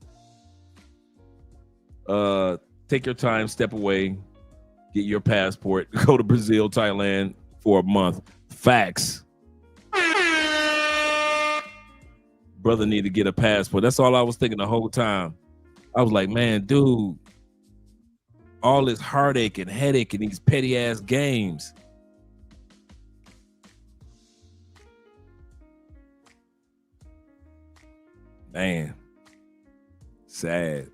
Take your time, step away, get your passport, go to Brazil, Thailand for a month. Facts. Brother need to get a passport. That's all I was thinking the whole time. I was like, man, dude, all this heartache and headache and these petty ass games. Man, sad.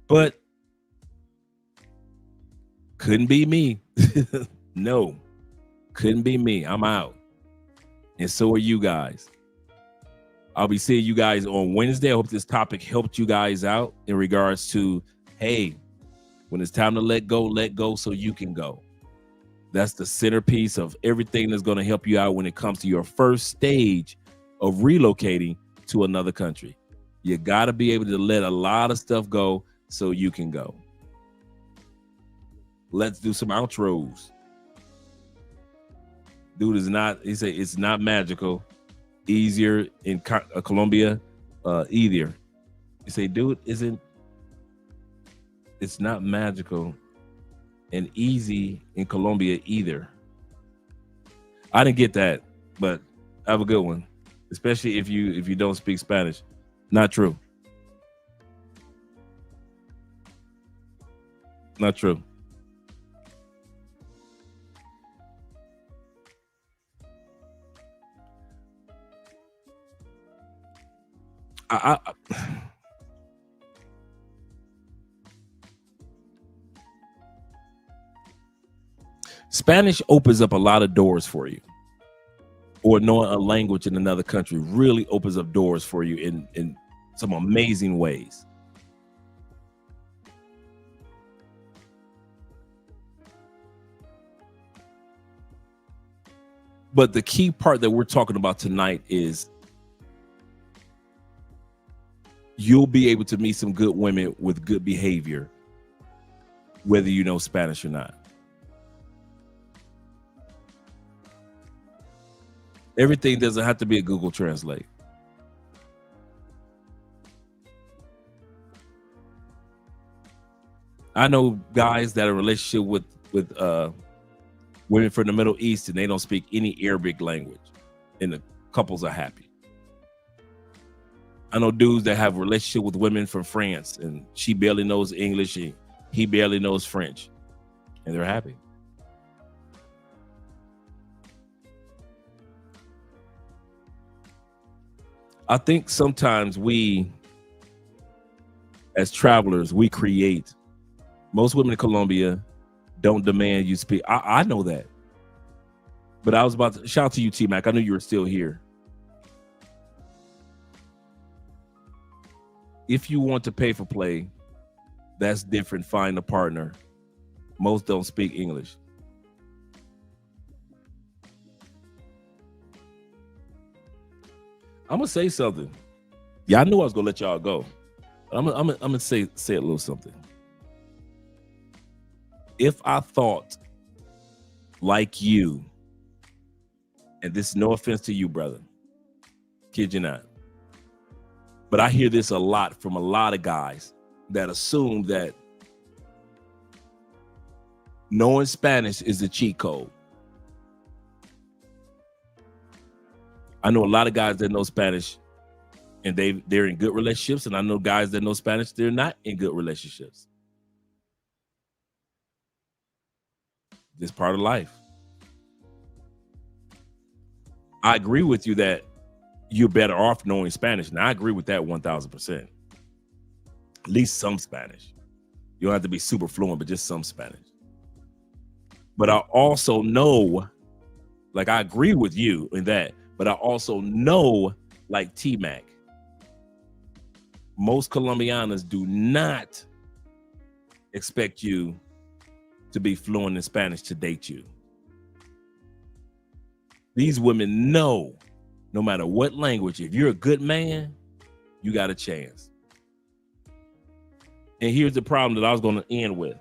But couldn't be me. No, couldn't be me. I'm out. And so are you guys. I'll be seeing you guys on Wednesday. I hope this topic helped you guys out in regards to, hey, when it's time to let go so you can go. That's the centerpiece of everything that's going to help you out when it comes to your first stage of relocating to another country. You got to be able to let a lot of stuff go so you can go. Let's do some outros. Dude is not, he said it's not magical. Easier in Colombia, either. You say, dude, it's not magical and easy in Colombia either. I didn't get that, but have a good one. especially if you don't speak Spanish. Not true. Not true. Spanish opens up a lot of doors for you, or knowing a language in another country really opens up doors for you in some amazing ways. But the key part that we're talking about tonight is you'll be able to meet some good women with good behavior, whether you know Spanish or not. Everything doesn't have to be a Google Translate. I know guys that are in a relationship with women from the Middle East and they don't speak any Arabic language, and the couples are happy. I know dudes that have a relationship with women from France and she barely knows English and he barely knows French, and they're happy. I think sometimes we, as travelers, we create. Most women in Colombia don't demand you speak. I know that. But I was about to shout out to you, T-Mac. I knew you were still here. If you want to pay for play, that's different. Find a partner. Most don't speak English. I'm gonna say something. Yeah, I knew I was gonna let y'all go. I'm gonna say a little something. If I thought like you, and this is no offense to you, brother, kid you not, but I hear this a lot from a lot of guys that assume that knowing Spanish is the cheat code. I know a lot of guys that know Spanish and they're in good relationships, and I know guys that know Spanish, they're not in good relationships. It's part of life. I agree with you that you're better off knowing Spanish, and I agree with that 1,000%. At least some Spanish. You don't have to be super fluent, but just some Spanish. But I also know, like, I agree with you in that, but I also know, like T-Mac, most Colombianas do not expect you to be fluent in Spanish to date you. These women know, no matter what language, if you're a good man, you got a chance. And here's the problem that I was going to end with.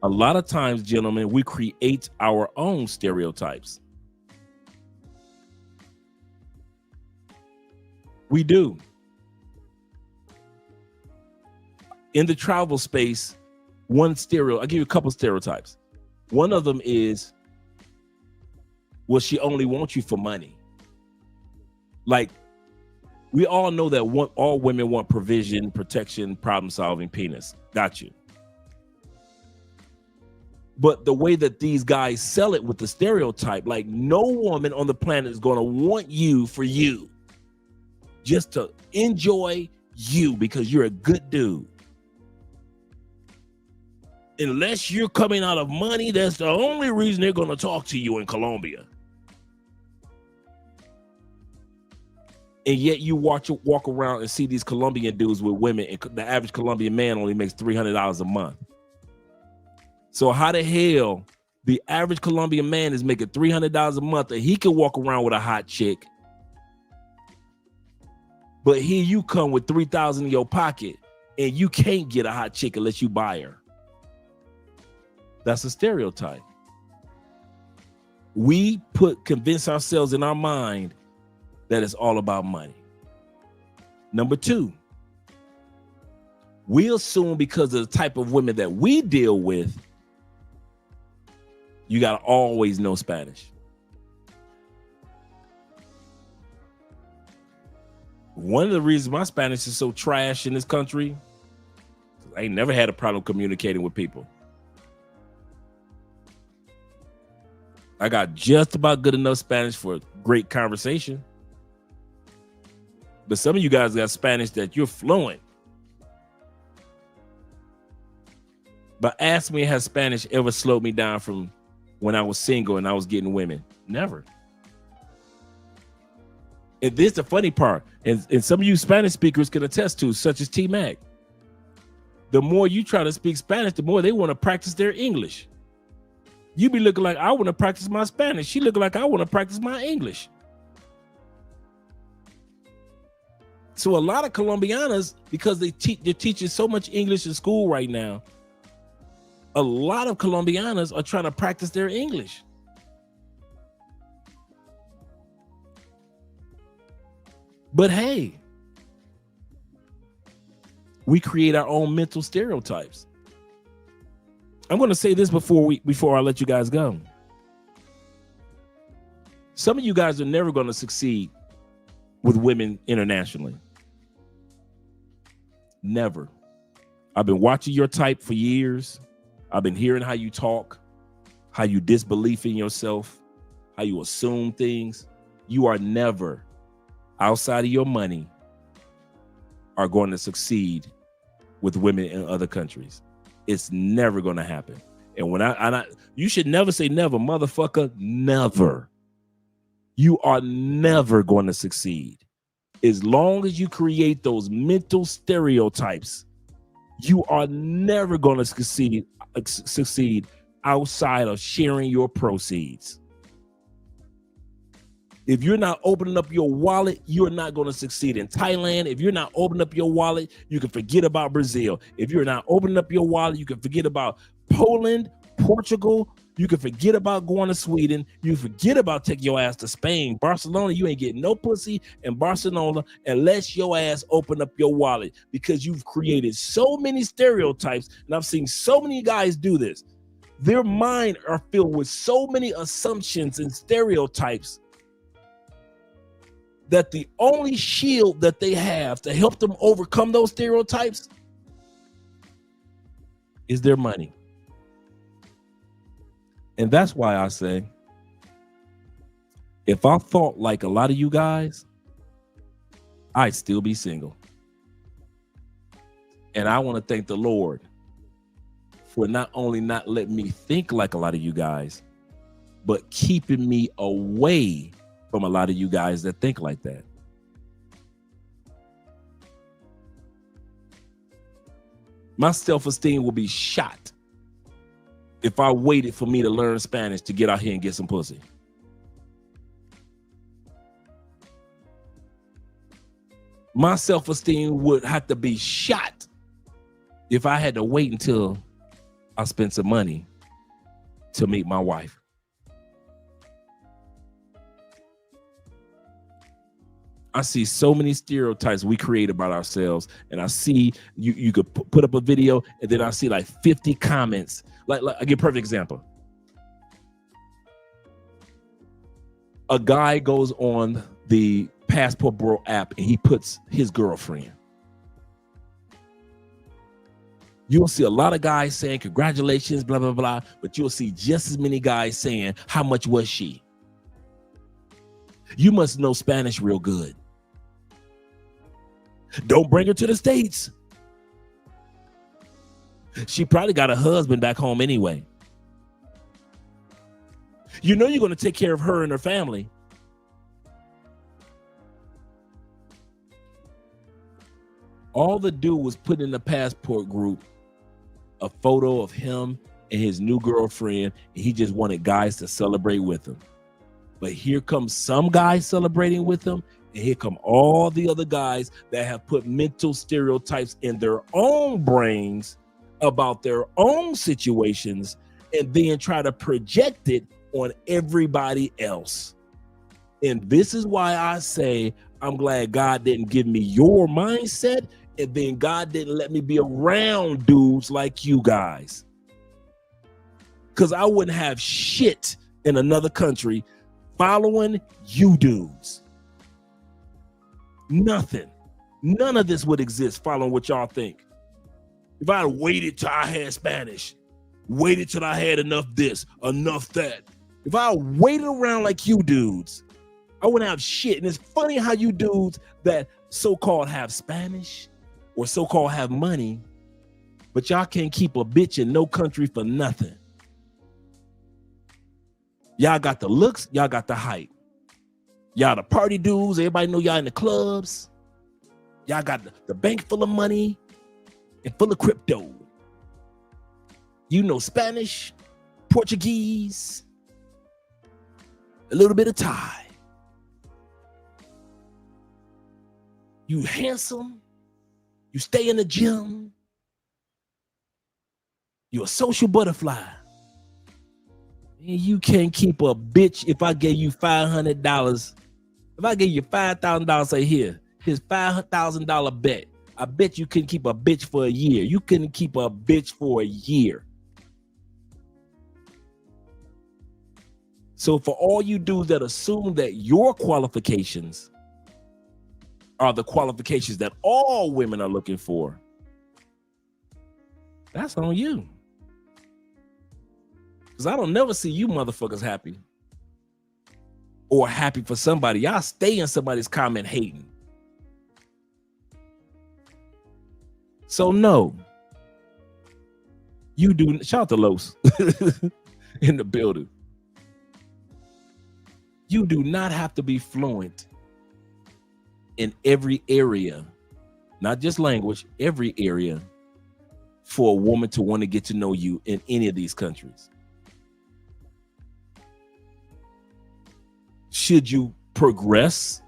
A lot of times, gentlemen, we create our own stereotypes. We do. In the travel space, I'll give you a couple stereotypes. One of them is, well, she only wants you for money. Like, we all know that all women want provision, protection, problem-solving, penis. Got you. But the way that these guys sell it with the stereotype, like, no woman on the planet is going to want you for you. Just to enjoy you because you're a good dude. Unless you're coming out of money, that's the only reason they're going to talk to you in Colombia. And yet you walk around and see these Colombian dudes with women, and the average Colombian man only makes $300 a month. So how the hell the average Colombian man is making $300 a month and he can walk around with a hot chick, but here you come with $3,000 in your pocket and you can't get a hot chick unless you buy her? That's a stereotype. We convince ourselves in our mind that it's all about money. Number two, we assume because of the type of women that we deal with, you got to always know Spanish. One of the reasons my Spanish is so trash in this country, I ain't never had a problem communicating with people. I got just about good enough Spanish for great conversation. But some of you guys got Spanish that you're fluent. But ask me, has Spanish ever slowed me down from when I was single and I was getting women? Never. And this is the funny part, and some of you Spanish speakers can attest to, such as T-Mac. The more you try to speak Spanish, the more they want to practice their English. You be looking like, I want to practice my Spanish. She looking like, I want to practice my English. So a lot of Colombianas, because they're teaching so much English in school right now, a lot of Colombianas are trying to practice their English. But hey, we create our own mental stereotypes. I'm going to say this before I let you guys go. Some of you guys are never going to succeed with women internationally. Never. I've been watching your type for years. I've been hearing how you talk, how you disbelief in yourself, how you assume things. You are never, outside of your money, are going to succeed with women in other countries. It's never going to happen. And when you should never say never, motherfucker, never. You are never going to succeed. As long as you create those mental stereotypes, you are never going to succeed outside of sharing your proceeds. If you're not opening up your wallet, you're not going to succeed in Thailand. If you're not opening up your wallet, you can forget about Brazil. If you're not opening up your wallet, you can forget about Poland, Portugal. You can forget about going to Sweden. You forget about taking your ass to Spain. Barcelona, you ain't getting no pussy in Barcelona unless your ass open up your wallet, because you've created so many stereotypes. And I've seen so many guys do this. Their mind are filled with so many assumptions and stereotypes that the only shield that they have to help them overcome those stereotypes is their money. And that's why I say, if I thought like a lot of you guys, I'd still be single. And I want to thank the Lord for not only not letting me think like a lot of you guys, but keeping me away from a lot of you guys that think like that. My self-esteem will be shot if I waited for me to learn Spanish to get out here and get some pussy. My self-esteem would have to be shot if I had to wait until I spent some money to meet my wife. I see so many stereotypes we create about ourselves, and I see you could put up a video, and then I see like 50 comments. Like I give a perfect example. A guy goes on the Passport Bro app and he puts his girlfriend. You'll see a lot of guys saying congratulations, blah, blah, blah, but you'll see just as many guys saying, how much was she? You must know Spanish real good. Don't bring her to the States. She probably got a husband back home anyway. You know you're going to take care of her and her family. All the dude was put in the passport group a photo of him and his new girlfriend, and he just wanted guys to celebrate with him. But here comes some guys celebrating with him, and here come all the other guys that have put mental stereotypes in their own brains about their own situations, and then try to project it on everybody else. And this is why I say I'm glad God didn't give me your mindset, and then God didn't let me be around dudes like you guys, because I wouldn't have shit in another country following you dudes. Nothing. None of this would exist following what y'all think. If I had waited till I had Spanish, waited till I had enough this, enough that. If I waited around like you dudes, I wouldn't have shit. And it's funny how you dudes that so-called have Spanish or so-called have money, but y'all can't keep a bitch in no country for nothing. Y'all got the looks, y'all got the height. Y'all the party dudes, everybody know y'all in the clubs. Y'all got the bank full of money and full of crypto. You know Spanish, Portuguese, a little bit of Thai. You handsome, you stay in the gym, you're a social butterfly. And you can't keep a bitch. If I gave you $500, if I gave you $5,000, say here's $5,000 bet. I bet you couldn't keep a bitch for a year. You couldn't keep a bitch for a year. So for all you dudes that assume that your qualifications are the qualifications that all women are looking for, that's on you. Because I don't never see you motherfuckers happy. Or happy for somebody. Y'all stay in somebody's comment hating. So no. You do, shout out to Los in the building. You do not have to be fluent in every area, not just language, every area for a woman to want to get to know you in any of these countries. Should you progress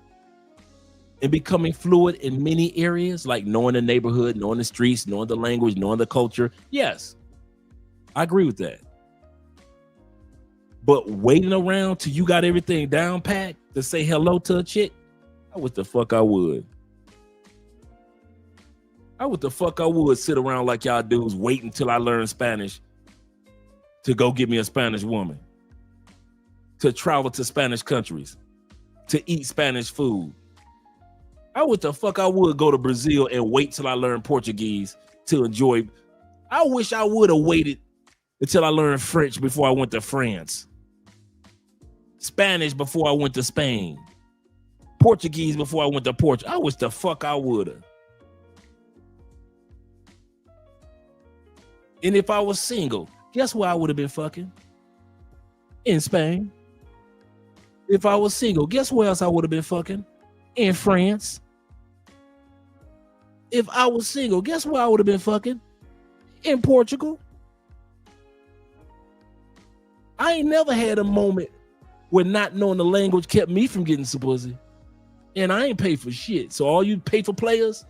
in becoming fluent in many areas, like knowing the neighborhood, knowing the streets, knowing the language, knowing the culture? Yes, I agree with that. But waiting around till you got everything down pat to say hello to a chick, I wish the fuck I would. I wish the fuck I would sit around like y'all dudes waiting till I learn Spanish to go get me a Spanish woman, to travel to Spanish countries, to eat Spanish food. I wish the fuck I would go to Brazil and wait till I learn Portuguese to enjoy. I wish I would have waited until I learned French before I went to France. Spanish before I went to Spain. Portuguese before I went to Portugal. I wish the fuck I would have. And if I was single, guess where I would have been fucking? In Spain. If I was single, guess where else I would have been fucking? In France. If I was single, guess where I would have been fucking? In Portugal. I ain't never had a moment where not knowing the language kept me from getting some pussy. And I ain't paid for shit. So all you pay for players,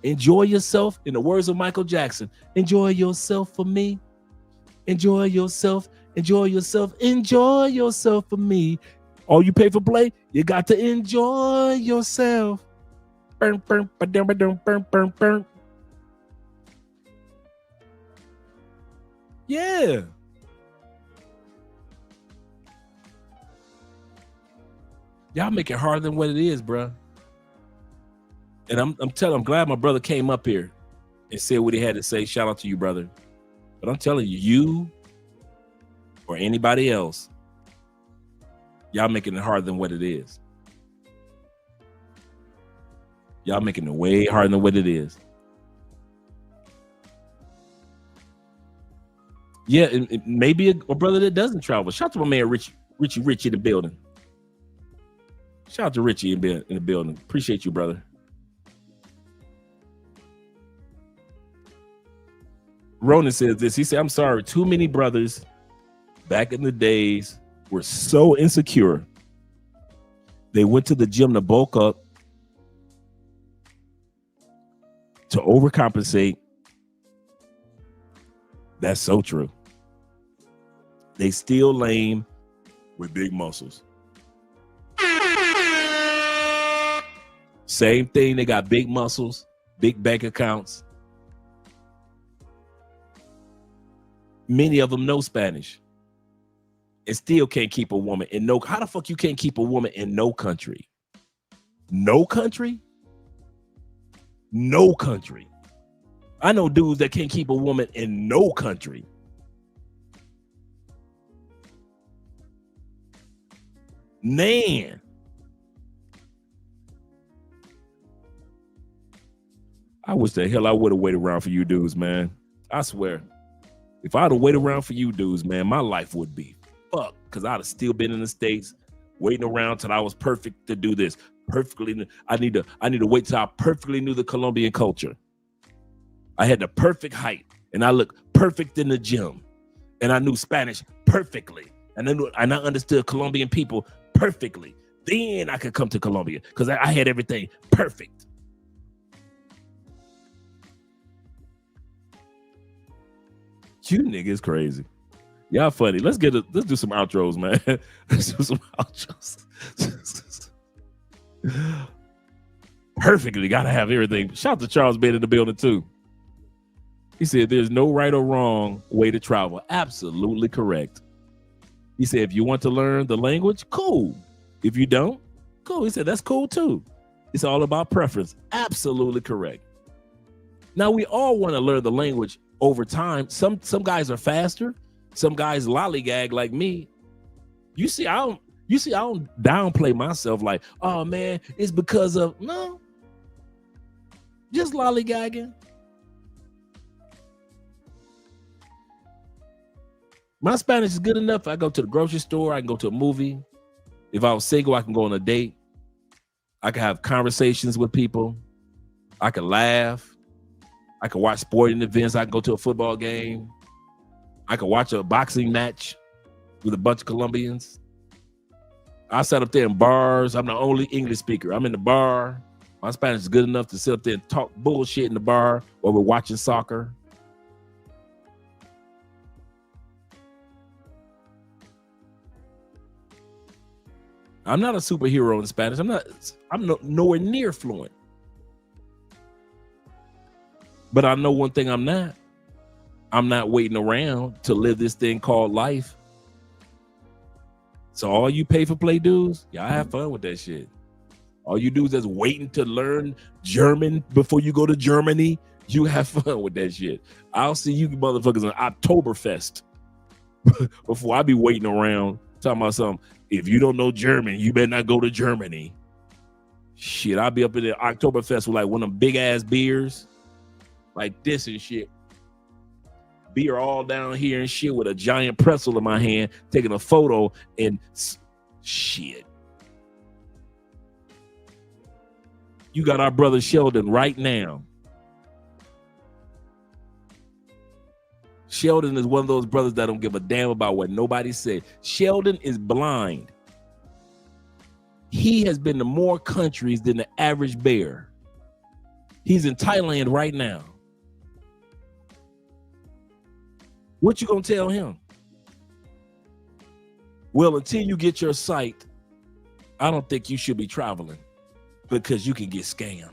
enjoy yourself. In the words of Michael Jackson, enjoy yourself for me. Enjoy yourself. Enjoy yourself. Enjoy yourself for me. All you pay for play, you got to enjoy yourself. Burn, burn, ba-dum, ba-dum, burn, burn, burn. Yeah. Y'all make it harder than what it is, bro. And I'm glad my brother came up here and said what he had to say. Shout out to you, brother. But I'm telling you, you or anybody else, y'all making it harder than what it is. Y'all making it way harder than what it is. Yeah, and maybe a brother that doesn't travel. Shout out to my man Richie in the building. Shout out to Richie in the building. Appreciate you, brother. Ronan says this. He said, I'm sorry, too many brothers back in the days were so insecure. They went to the gym to bulk up, to overcompensate. That's so true. They still lame with big muscles. Same thing. They got big muscles, big bank accounts. Many of them know Spanish and still can't keep a woman in no. How the fuck you can't keep a woman in no country? No country? No country. I know dudes that can't keep a woman in no country. Man. I wish the hell I would have waited around for you dudes, man. I swear. If I'd have waited around for you dudes, man, my life would be fucked. Because I'd have still been in the States waiting around till I was perfect to do this. Perfectly. I need to wait till I perfectly knew the Colombian culture. I had the perfect height and I looked perfect in the gym. And I knew Spanish perfectly. And I understood Colombian people perfectly. Then I could come to Colombia because I had everything perfect. You niggas crazy. Y'all funny. Let's do some outros, man. Let's do some outros. Perfectly. Gotta have everything. Shout out to Charles Bed in the building too. He said there's no right or wrong way to travel. Absolutely correct. He said if you want to learn the language, cool. If you don't, cool. He said that's cool too. It's all about preference. Absolutely correct. Now we all want to learn the language over time. Some guys are faster. Some guys lollygag like me. You see, I don't downplay myself like, oh man, it's because of no. Just lollygagging. My Spanish is good enough. I go to the grocery store. I can go to a movie. If I was single, I can go on a date. I can have conversations with people. I can laugh. I can watch sporting events. I can go to a football game. I can watch a boxing match with a bunch of Colombians. I sat up there in bars. I'm the only English speaker. I'm in the bar. My Spanish is good enough to sit up there and talk bullshit in the bar while we're watching soccer. I'm not a superhero in Spanish. I'm nowhere near fluent. But I know one thing I'm not. I'm not waiting around to live this thing called life. So all you pay for play dudes, y'all have fun with that shit. All you dudes that's waiting to learn German before you go to Germany, you have fun with that shit. I'll see you motherfuckers on Oktoberfest before I be waiting around talking about something. If you don't know German, you better not go to Germany. Shit, I'll be up in the Oktoberfest with like one of them big ass beers. Like this and shit. Beer all down here and shit with a giant pretzel in my hand, taking a photo and shit. You got our brother Sheldon right now. Sheldon is one of those brothers that don't give a damn about what nobody said. Sheldon is blind. He has been to more countries than the average bear. He's in Thailand right now. What you gonna tell him? Well, until you get your sight, I don't think you should be traveling because you can get scammed.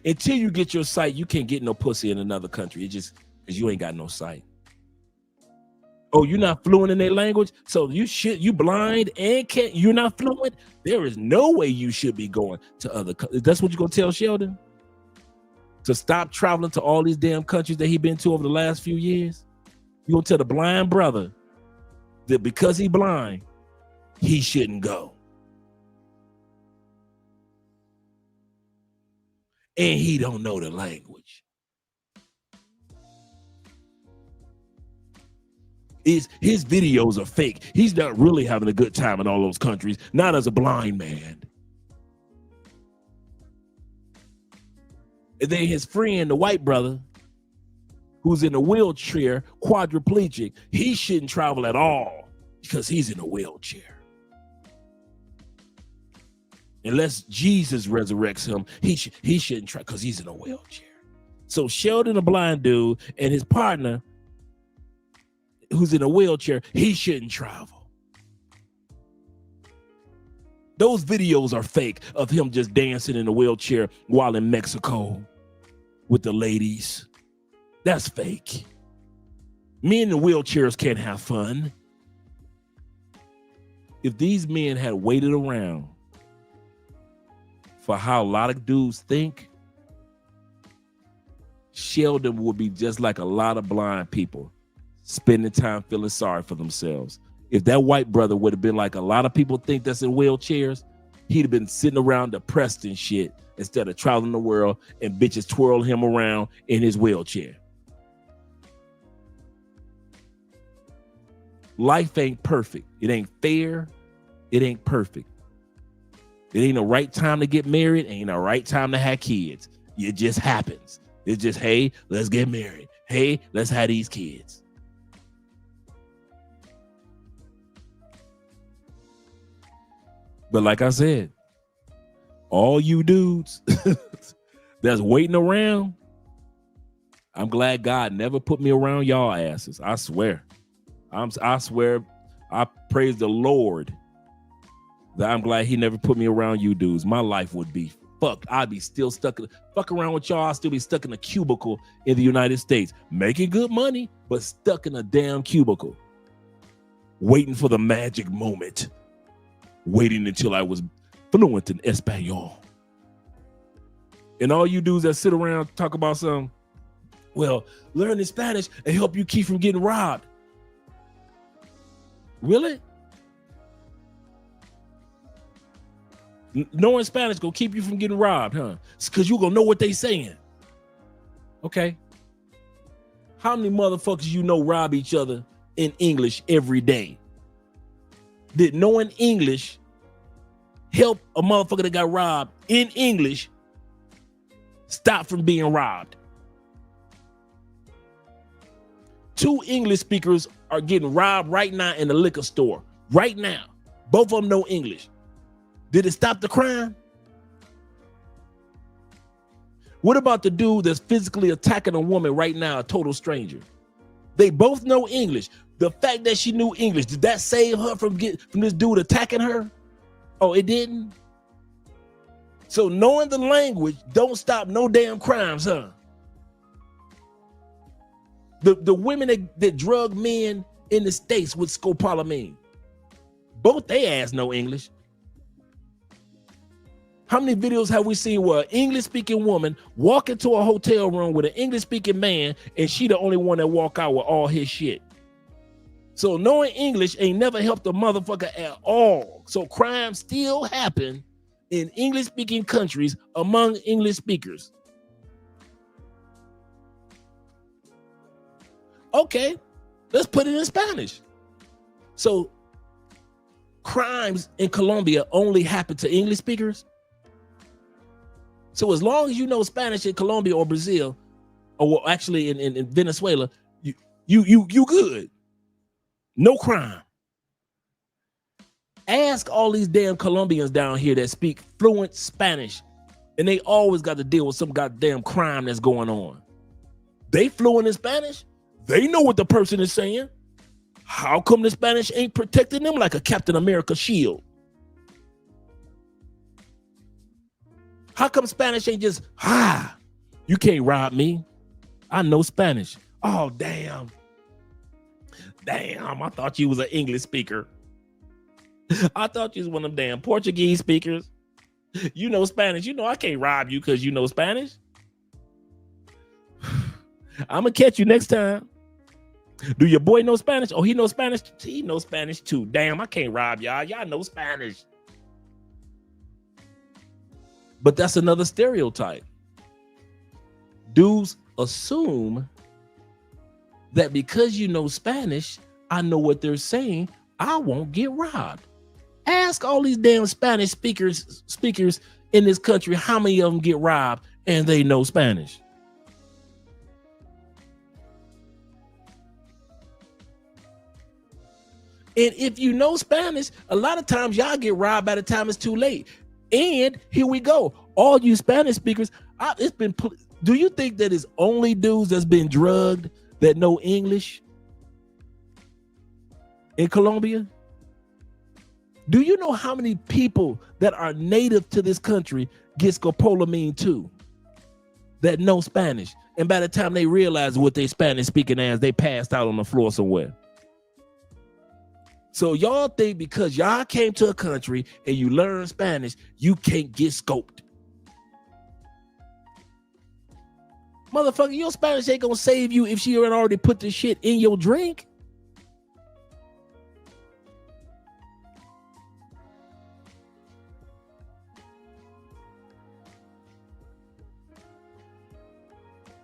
Until you get your sight, you can't get no pussy in another country. It's just because you ain't got no sight. Oh, you're not fluent in their language? So you blind and you're not fluent? There is no way you should be going to other countries. That's what you're gonna tell Sheldon? To stop traveling to all these damn countries that he been to over the last few years? You gonna tell the blind brother that because he blind, he shouldn't go. And he don't know the language. His videos are fake. He's not really having a good time in all those countries, not as a blind man. And then his friend, the white brother, who's in a wheelchair, quadriplegic, he shouldn't travel at all because he's in a wheelchair. Unless Jesus resurrects him, he shouldn't travel because he's in a wheelchair. So Sheldon, a blind dude, and his partner, who's in a wheelchair, he shouldn't travel. Those videos are fake of him just dancing in a wheelchair while in Mexico with the ladies. That's fake. Men in wheelchairs can't have fun. If these men had waited around for how a lot of dudes think, Sheldon would be just like a lot of blind people, spending time feeling sorry for themselves. If that white brother would have been like a lot of people think that's in wheelchairs, he'd have been sitting around depressed and shit instead of traveling the world and bitches twirl him around in his wheelchair. Life ain't perfect. It ain't fair. It ain't perfect. It ain't the right time to get married. Ain't the right time to have kids. It just happens. It's just, hey, let's get married. Hey, let's have these kids. But like I said, all you dudes that's waiting around, I'm glad God never put me around y'all asses. I swear. I swear, I praise the Lord that I'm glad he never put me around you dudes. My life would be fucked. I'd be still stuck. Fuck around with y'all. I'd still be stuck in a cubicle in the United States, making good money, but stuck in a damn cubicle, waiting for the magic moment, waiting until I was fluent in Espanol. And all you dudes that sit around talk about some, well, learning Spanish and help you keep from getting robbed. Really? Knowing Spanish gonna keep you from getting robbed, huh? It's because you're gonna know what they saying. Okay. How many motherfuckers you know rob each other in English every day? Did knowing English help a motherfucker that got robbed in English stop from being robbed? 2 English speakers are getting robbed right now in the liquor store. Right now. Both of them know English. Did it stop the crime? What about the dude that's physically attacking a woman right now, a total stranger? They both know English. The fact that she knew English, did that save her from this dude attacking her? Oh, it didn't? So knowing the language don't stop no damn crimes, huh? The women that drug men in the States with scopolamine, both they ass know English. How many videos have we seen where an English-speaking woman walk into a hotel room with an English-speaking man and she the only one that walk out with all his shit? So knowing English ain't never helped a motherfucker at all. So crimes still happen in English-speaking countries among English speakers. Okay, let's put it in Spanish. So crimes in Colombia only happen to English speakers? So as long as you know Spanish in Colombia or Brazil, or actually in Venezuela, you good. No crime. Ask all these damn Colombians down here that speak fluent Spanish, and they always got to deal with some goddamn crime that's going on. They fluent in Spanish? They know what the person is saying. How come the Spanish ain't protecting them like a Captain America shield? How come Spanish ain't just, you can't rob me. I know Spanish. Oh, damn. Damn, I thought you was an English speaker. I thought you was one of them damn Portuguese speakers. You know Spanish. You know I can't rob you because you know Spanish. I'm going to catch you next time. Do your boy know Spanish? Oh, he knows Spanish? He knows Spanish too. Damn, I can't rob y'all. Y'all know Spanish. But that's another stereotype. Dudes assume that because you know Spanish, I know what they're saying, I won't get robbed. Ask all these damn Spanish speakers in this country how many of them get robbed and they know Spanish. And if you know Spanish, a lot of times y'all get robbed by the time it's too late. And here we go. All you Spanish speakers, do you think that it's only dudes that's been drugged that know English in Colombia? Do you know how many people that are native to this country get scopolamine too, that know Spanish? And by the time they realize what they Spanish speaking as, they passed out on the floor somewhere. So y'all think because y'all came to a country and you learn Spanish, you can't get scoped. Motherfucker, your Spanish ain't gonna save you if she already put the shit in your drink.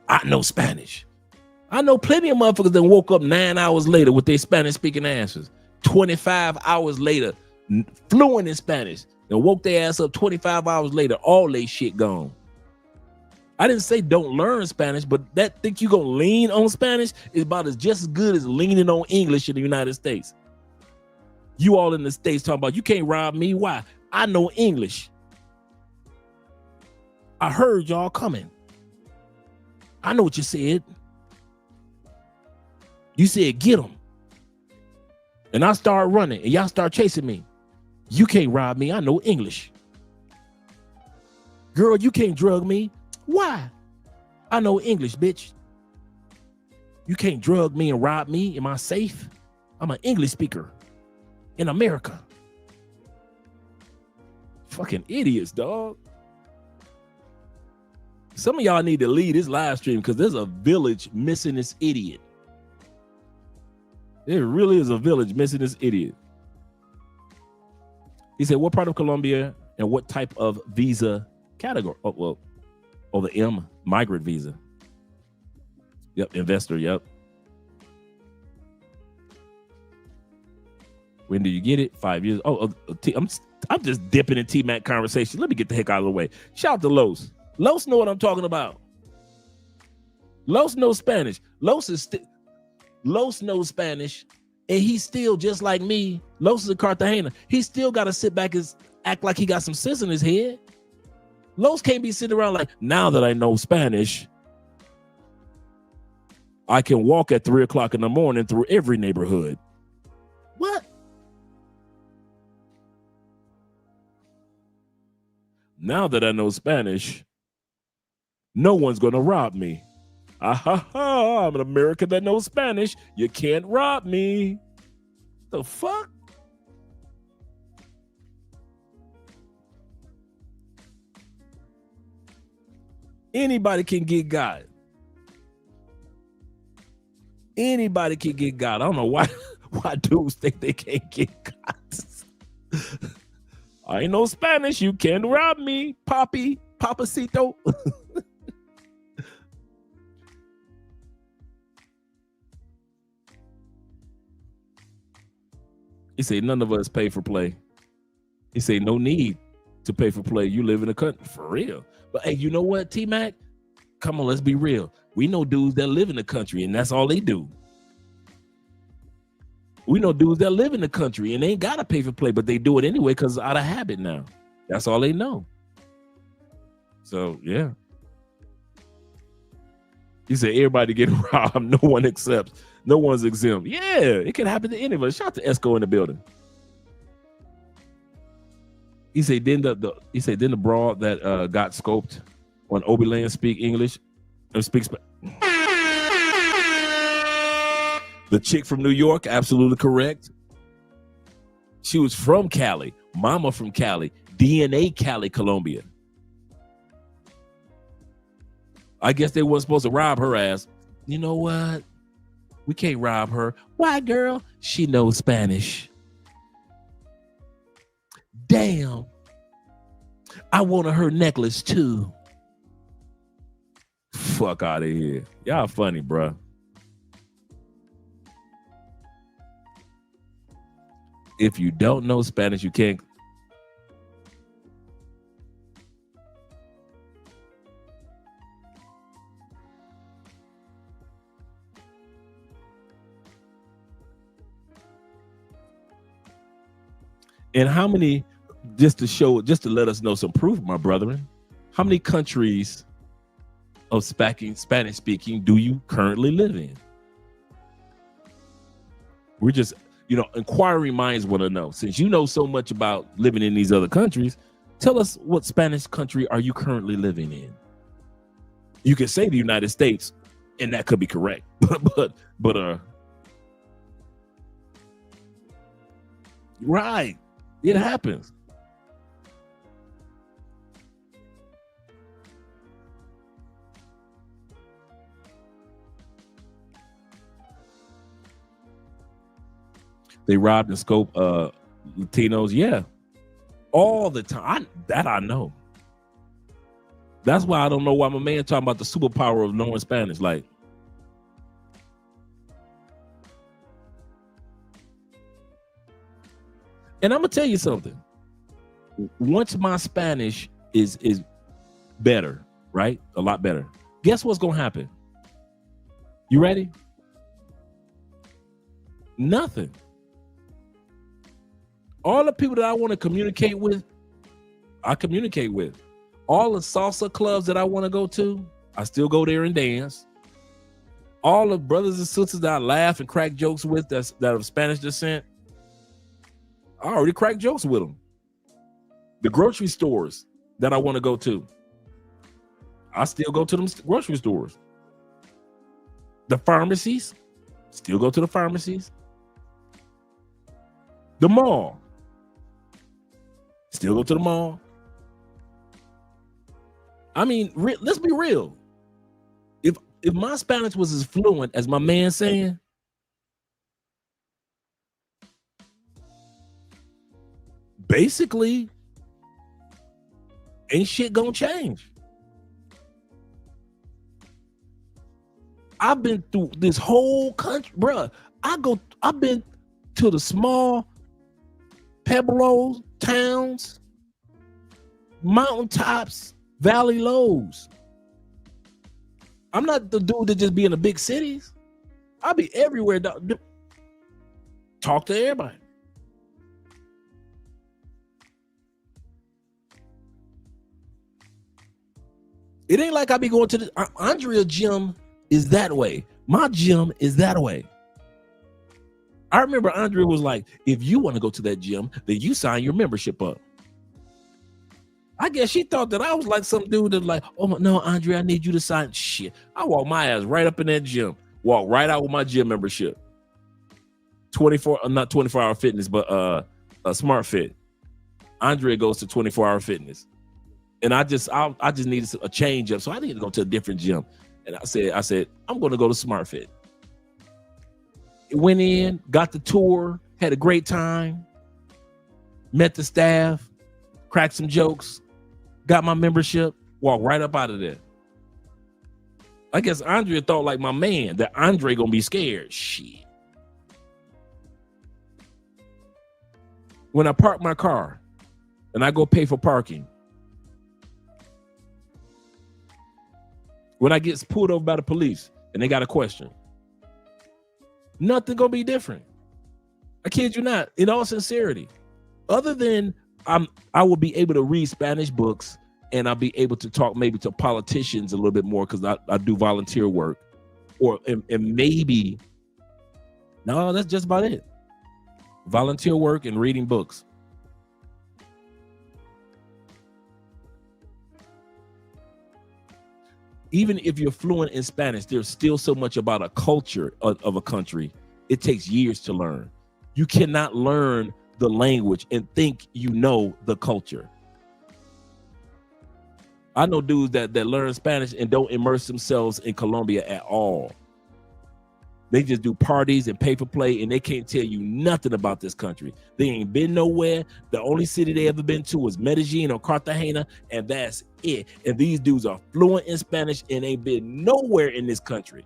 I know Spanish. I know plenty of motherfuckers that woke up 9 hours later with their Spanish speaking answers. 25 hours later, fluent in Spanish, and woke their ass up 25 hours later, all they shit gone. I didn't say don't learn Spanish, but that think you gonna lean on Spanish is about just as good as leaning on English in the United States. You all in the States talking about you can't rob me. Why? I know English. I heard y'all coming. I know what you said. You said get them. And I start running and y'all start chasing me. You can't rob me. I know English. Girl, you can't drug me. Why? I know English, bitch. You can't drug me and rob me. Am I safe? I'm an English speaker in America. Fucking idiots, dog. Some of y'all need to leave this live stream because there's a village missing this idiot. There really is a village missing this idiot. He said, what part of Colombia and what type of visa category? Oh, well, the M, migrant visa. Yep, investor, yep. When do you get it? 5 years. I'm just dipping in T-Mac conversation. Let me get the heck out of the way. Shout out to Los. Los know what I'm talking about. Los knows Spanish. Los knows Spanish, and he's still just like me. Los is a Cartagena. He still got to sit back and act like he got some sense in his head. Los can't be sitting around like, now that I know Spanish, I can walk at 3 o'clock in the morning through every neighborhood. What? Now that I know Spanish, no one's going to rob me. I'm an American that knows Spanish. You can't rob me. The fuck? Anybody can get got. Anybody can get got. I don't know why dudes think they can't get got. I ain't no Spanish. You can't rob me, Papacito. He said, none of us pay for play. He said, no need to pay for play. You live in a country. For real. But hey, you know what, T-Mac? Come on, let's be real. We know dudes that live in the country, and that's all they do. We know dudes that live in the country, and they ain't got to pay for play, but they do it anyway because it's out of habit now. That's all they know. So, yeah. He said, everybody getting robbed. No one accepts. No one's exempt. Yeah, it can happen to any of us. Shout out to Esco in the building. He said, then the broad that got scoped on Obi-Land speak English and speak Spanish. The chick from New York, absolutely correct. She was from Cali, mama from Cali, DNA Cali, Colombia. I guess they weren't supposed to rob her ass. You know what? We can't rob her. Why, girl? She knows Spanish. Damn. I wanted her necklace too. Fuck out of here. Y'all funny, bruh. If you don't know Spanish, you can't. And how many, just to let us know some proof, my brethren, how many countries of Spanish speaking do you currently live in? We're just, inquiring minds want to know. Since you know so much about living in these other countries, tell us what Spanish country are you currently living in? You can say the United States, and that could be correct, but right. It happens. They robbed and scoped Latinos. Yeah, all the time. I know. That's why I don't know why my man talking about the superpower of knowing Spanish. Like, and I'm gonna tell you something. Once my Spanish is better, right? A lot better. Guess what's gonna happen? You ready? Nothing. All the people that I want to communicate with, I communicate with. All the salsa clubs that I want to go to, I still go there and dance. All the brothers and sisters that I laugh and crack jokes with that of Spanish descent, I already crack jokes with them. The grocery stores that I want to go to, I still go to them grocery stores. The pharmacies, still go to the pharmacies. The mall, still go to the mall. I mean, let's be real. If my Spanish was as fluent as my man saying, basically, ain't shit gonna change. I've been through this whole country, bruh. I've been to the small Pueblos, towns, mountaintops, valley lows. I'm not the dude that just be in the big cities. I'll be everywhere. Talk to everybody. It ain't like I be going to the Andrea gym is that way. My gym is that way. I remember Andrea was like, if you want to go to that gym, then you sign your membership up. I guess she thought that I was like some dude that like, oh no, Andrea, I need you to sign. Shit. I walk my ass right up in that gym. Walk right out with my gym membership. not 24-hour fitness, but a Smart Fit. Andrea goes to 24-hour fitness. And I just needed a change up. So I needed to go to a different gym. And I said, I'm going to go to Smart Fit. Went in, got the tour, had a great time, met the staff, cracked some jokes, got my membership, walked right up out of there. I guess Andrea thought like my man that Andre gonna be scared. Shit. When I park my car and I go pay for parking, when I get pulled over by the police and they got a question, nothing gonna be different. I kid you not, in all sincerity. Other than I will be able to read Spanish books and I'll be able to talk maybe to politicians a little bit more because I do volunteer work. And maybe, no, that's just about it. Volunteer work and reading books. Even if you're fluent in Spanish, there's still so much about a culture of a country. It takes years to learn. You cannot learn the language and think you know the culture. I know dudes that learn Spanish and don't immerse themselves in Colombia at all. They just do parties and pay for play, and they can't tell you nothing about this country. They ain't been nowhere. The only city they ever been to was Medellin or Cartagena, and that's it. And these dudes are fluent in Spanish and ain't been nowhere in this country.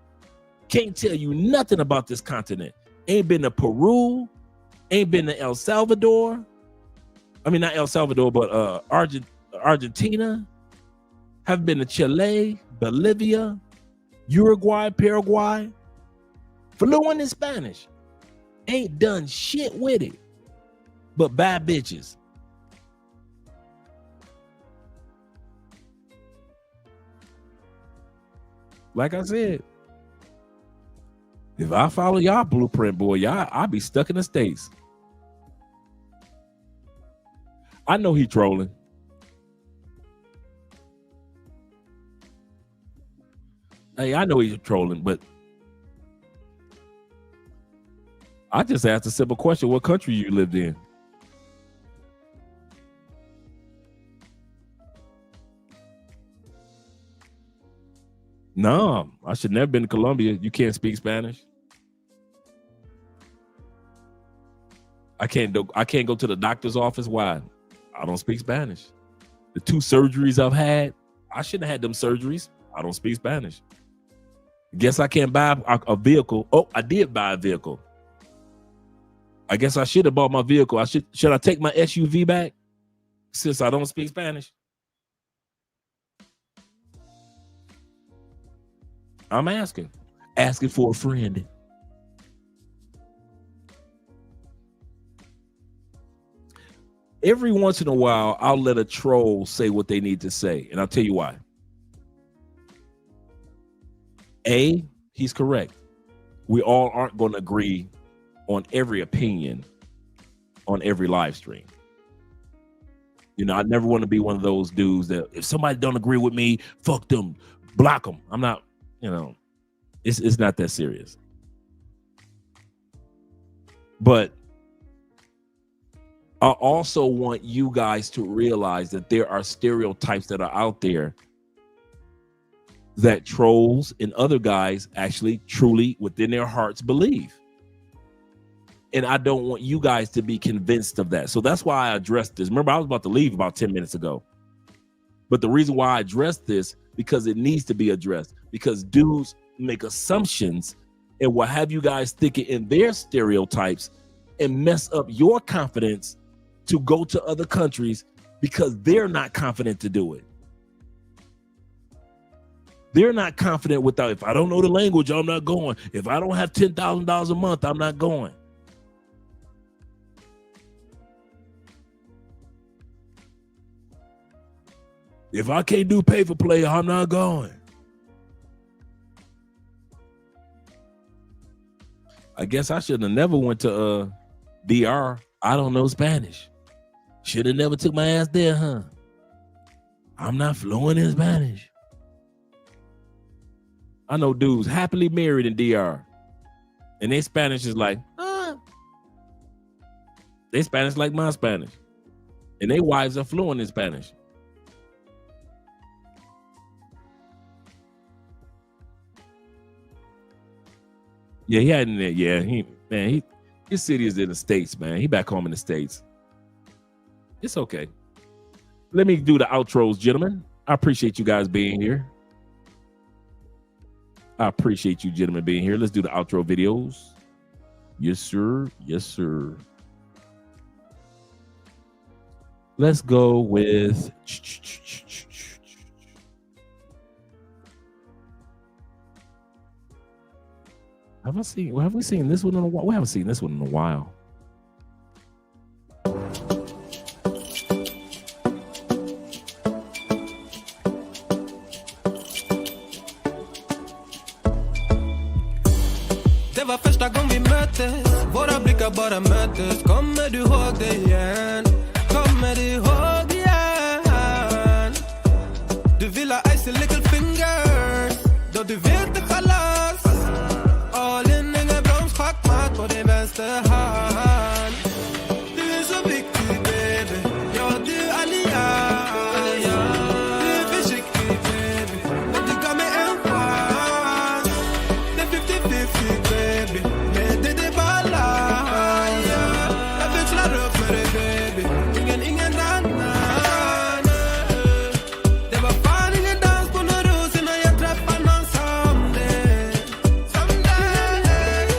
Can't tell you nothing about this continent. Ain't been to Peru, ain't been to El Salvador. I mean, not El Salvador, but Argentina. Have been to Chile, Bolivia, Uruguay, Paraguay. Fluent in Spanish. Ain't done shit with it. But bad bitches. Like I said, if I follow y'all blueprint, boy, I'll be stuck in the States. I know he trolling. Hey, I know he's trolling, but I just asked a simple question. What country you lived in? No, I should never been to Colombia. You can't speak Spanish. I can't go to the doctor's office. Why? I don't speak Spanish. The 2 surgeries I've had, I shouldn't have had them surgeries. I don't speak Spanish. Guess I can't buy a vehicle. Oh, I did buy a vehicle. I guess I should have bought my vehicle. Should I take my SUV back since I don't speak Spanish? I'm asking for a friend. Every once in a while, I'll let a troll say what they need to say, and I'll tell you why. A, he's correct. We all aren't going to agree on every opinion on every live stream. You know, I never want to be one of those dudes that if somebody don't agree with me, fuck them, block them. I'm not, you know, it's not that serious. But I also want you guys to realize that there are stereotypes that are out there that trolls and other guys actually truly within their hearts believe. And I don't want you guys to be convinced of that. So that's why I addressed this. Remember, I was about to leave about 10 minutes ago. But the reason why I addressed this, because it needs to be addressed. Because dudes make assumptions and will have you guys thinking in their stereotypes and mess up your confidence to go to other countries because they're not confident to do it. They're not confident without, if I don't know the language, I'm not going. If I don't have $10,000 a month, I'm not going. If I can't do pay for play, I'm not going. I guess I should have never went to DR. I don't know Spanish. Should have never took my ass there, huh? I'm not fluent in Spanish. I know dudes happily married in DR. And their Spanish is like, They Spanish like my Spanish. And their wives are fluent in Spanish. Yeah, he had in there. Yeah, his city is in the States, man. He back home in the States. It's okay. Let me do the outros, gentlemen. I appreciate you guys being here. I appreciate you gentlemen being here. Let's do the outro videos. Yes, sir. Yes, sir. Let's go with have we seen this one in a while? We haven't seen this one in a while. Det var första gången vi möttes. Våra blickar bara möttes. Kommer du ihåg det igen? Kommer du ihåg igen? Du vill ha icy little fingers. Då du vet det chalas. All in, ingen broms, schackmatt på din vänster hand. Du är så viktig baby. Ja, du är allians. Du är försiktig baby. Men du gav mig en chans. Det är 50-50 baby. Men det är balans. Jag växlar upp med dig baby. Ingen annan. Det var fan ingen dans på någon ros innan jag träffade någon som dig. Som dig baby.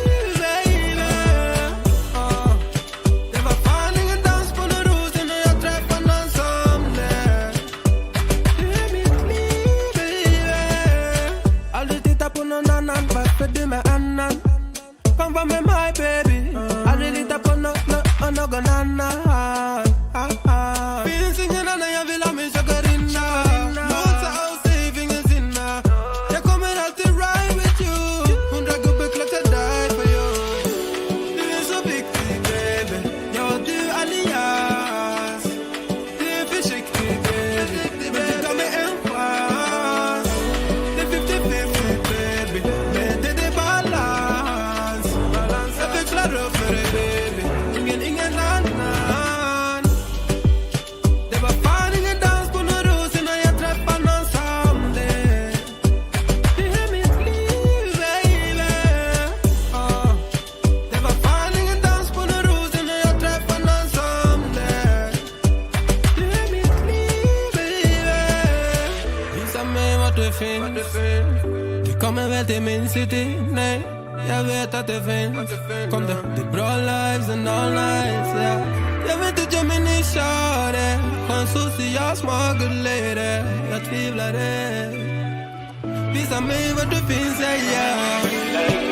helt i min city, nej. Jag vet att det finns. Kom det är bra lives and all nights, yeah. Jag vet att jag minns kör det. Chans social smart lady. Jag tvivlar det. Visa mig var du finns, yeah.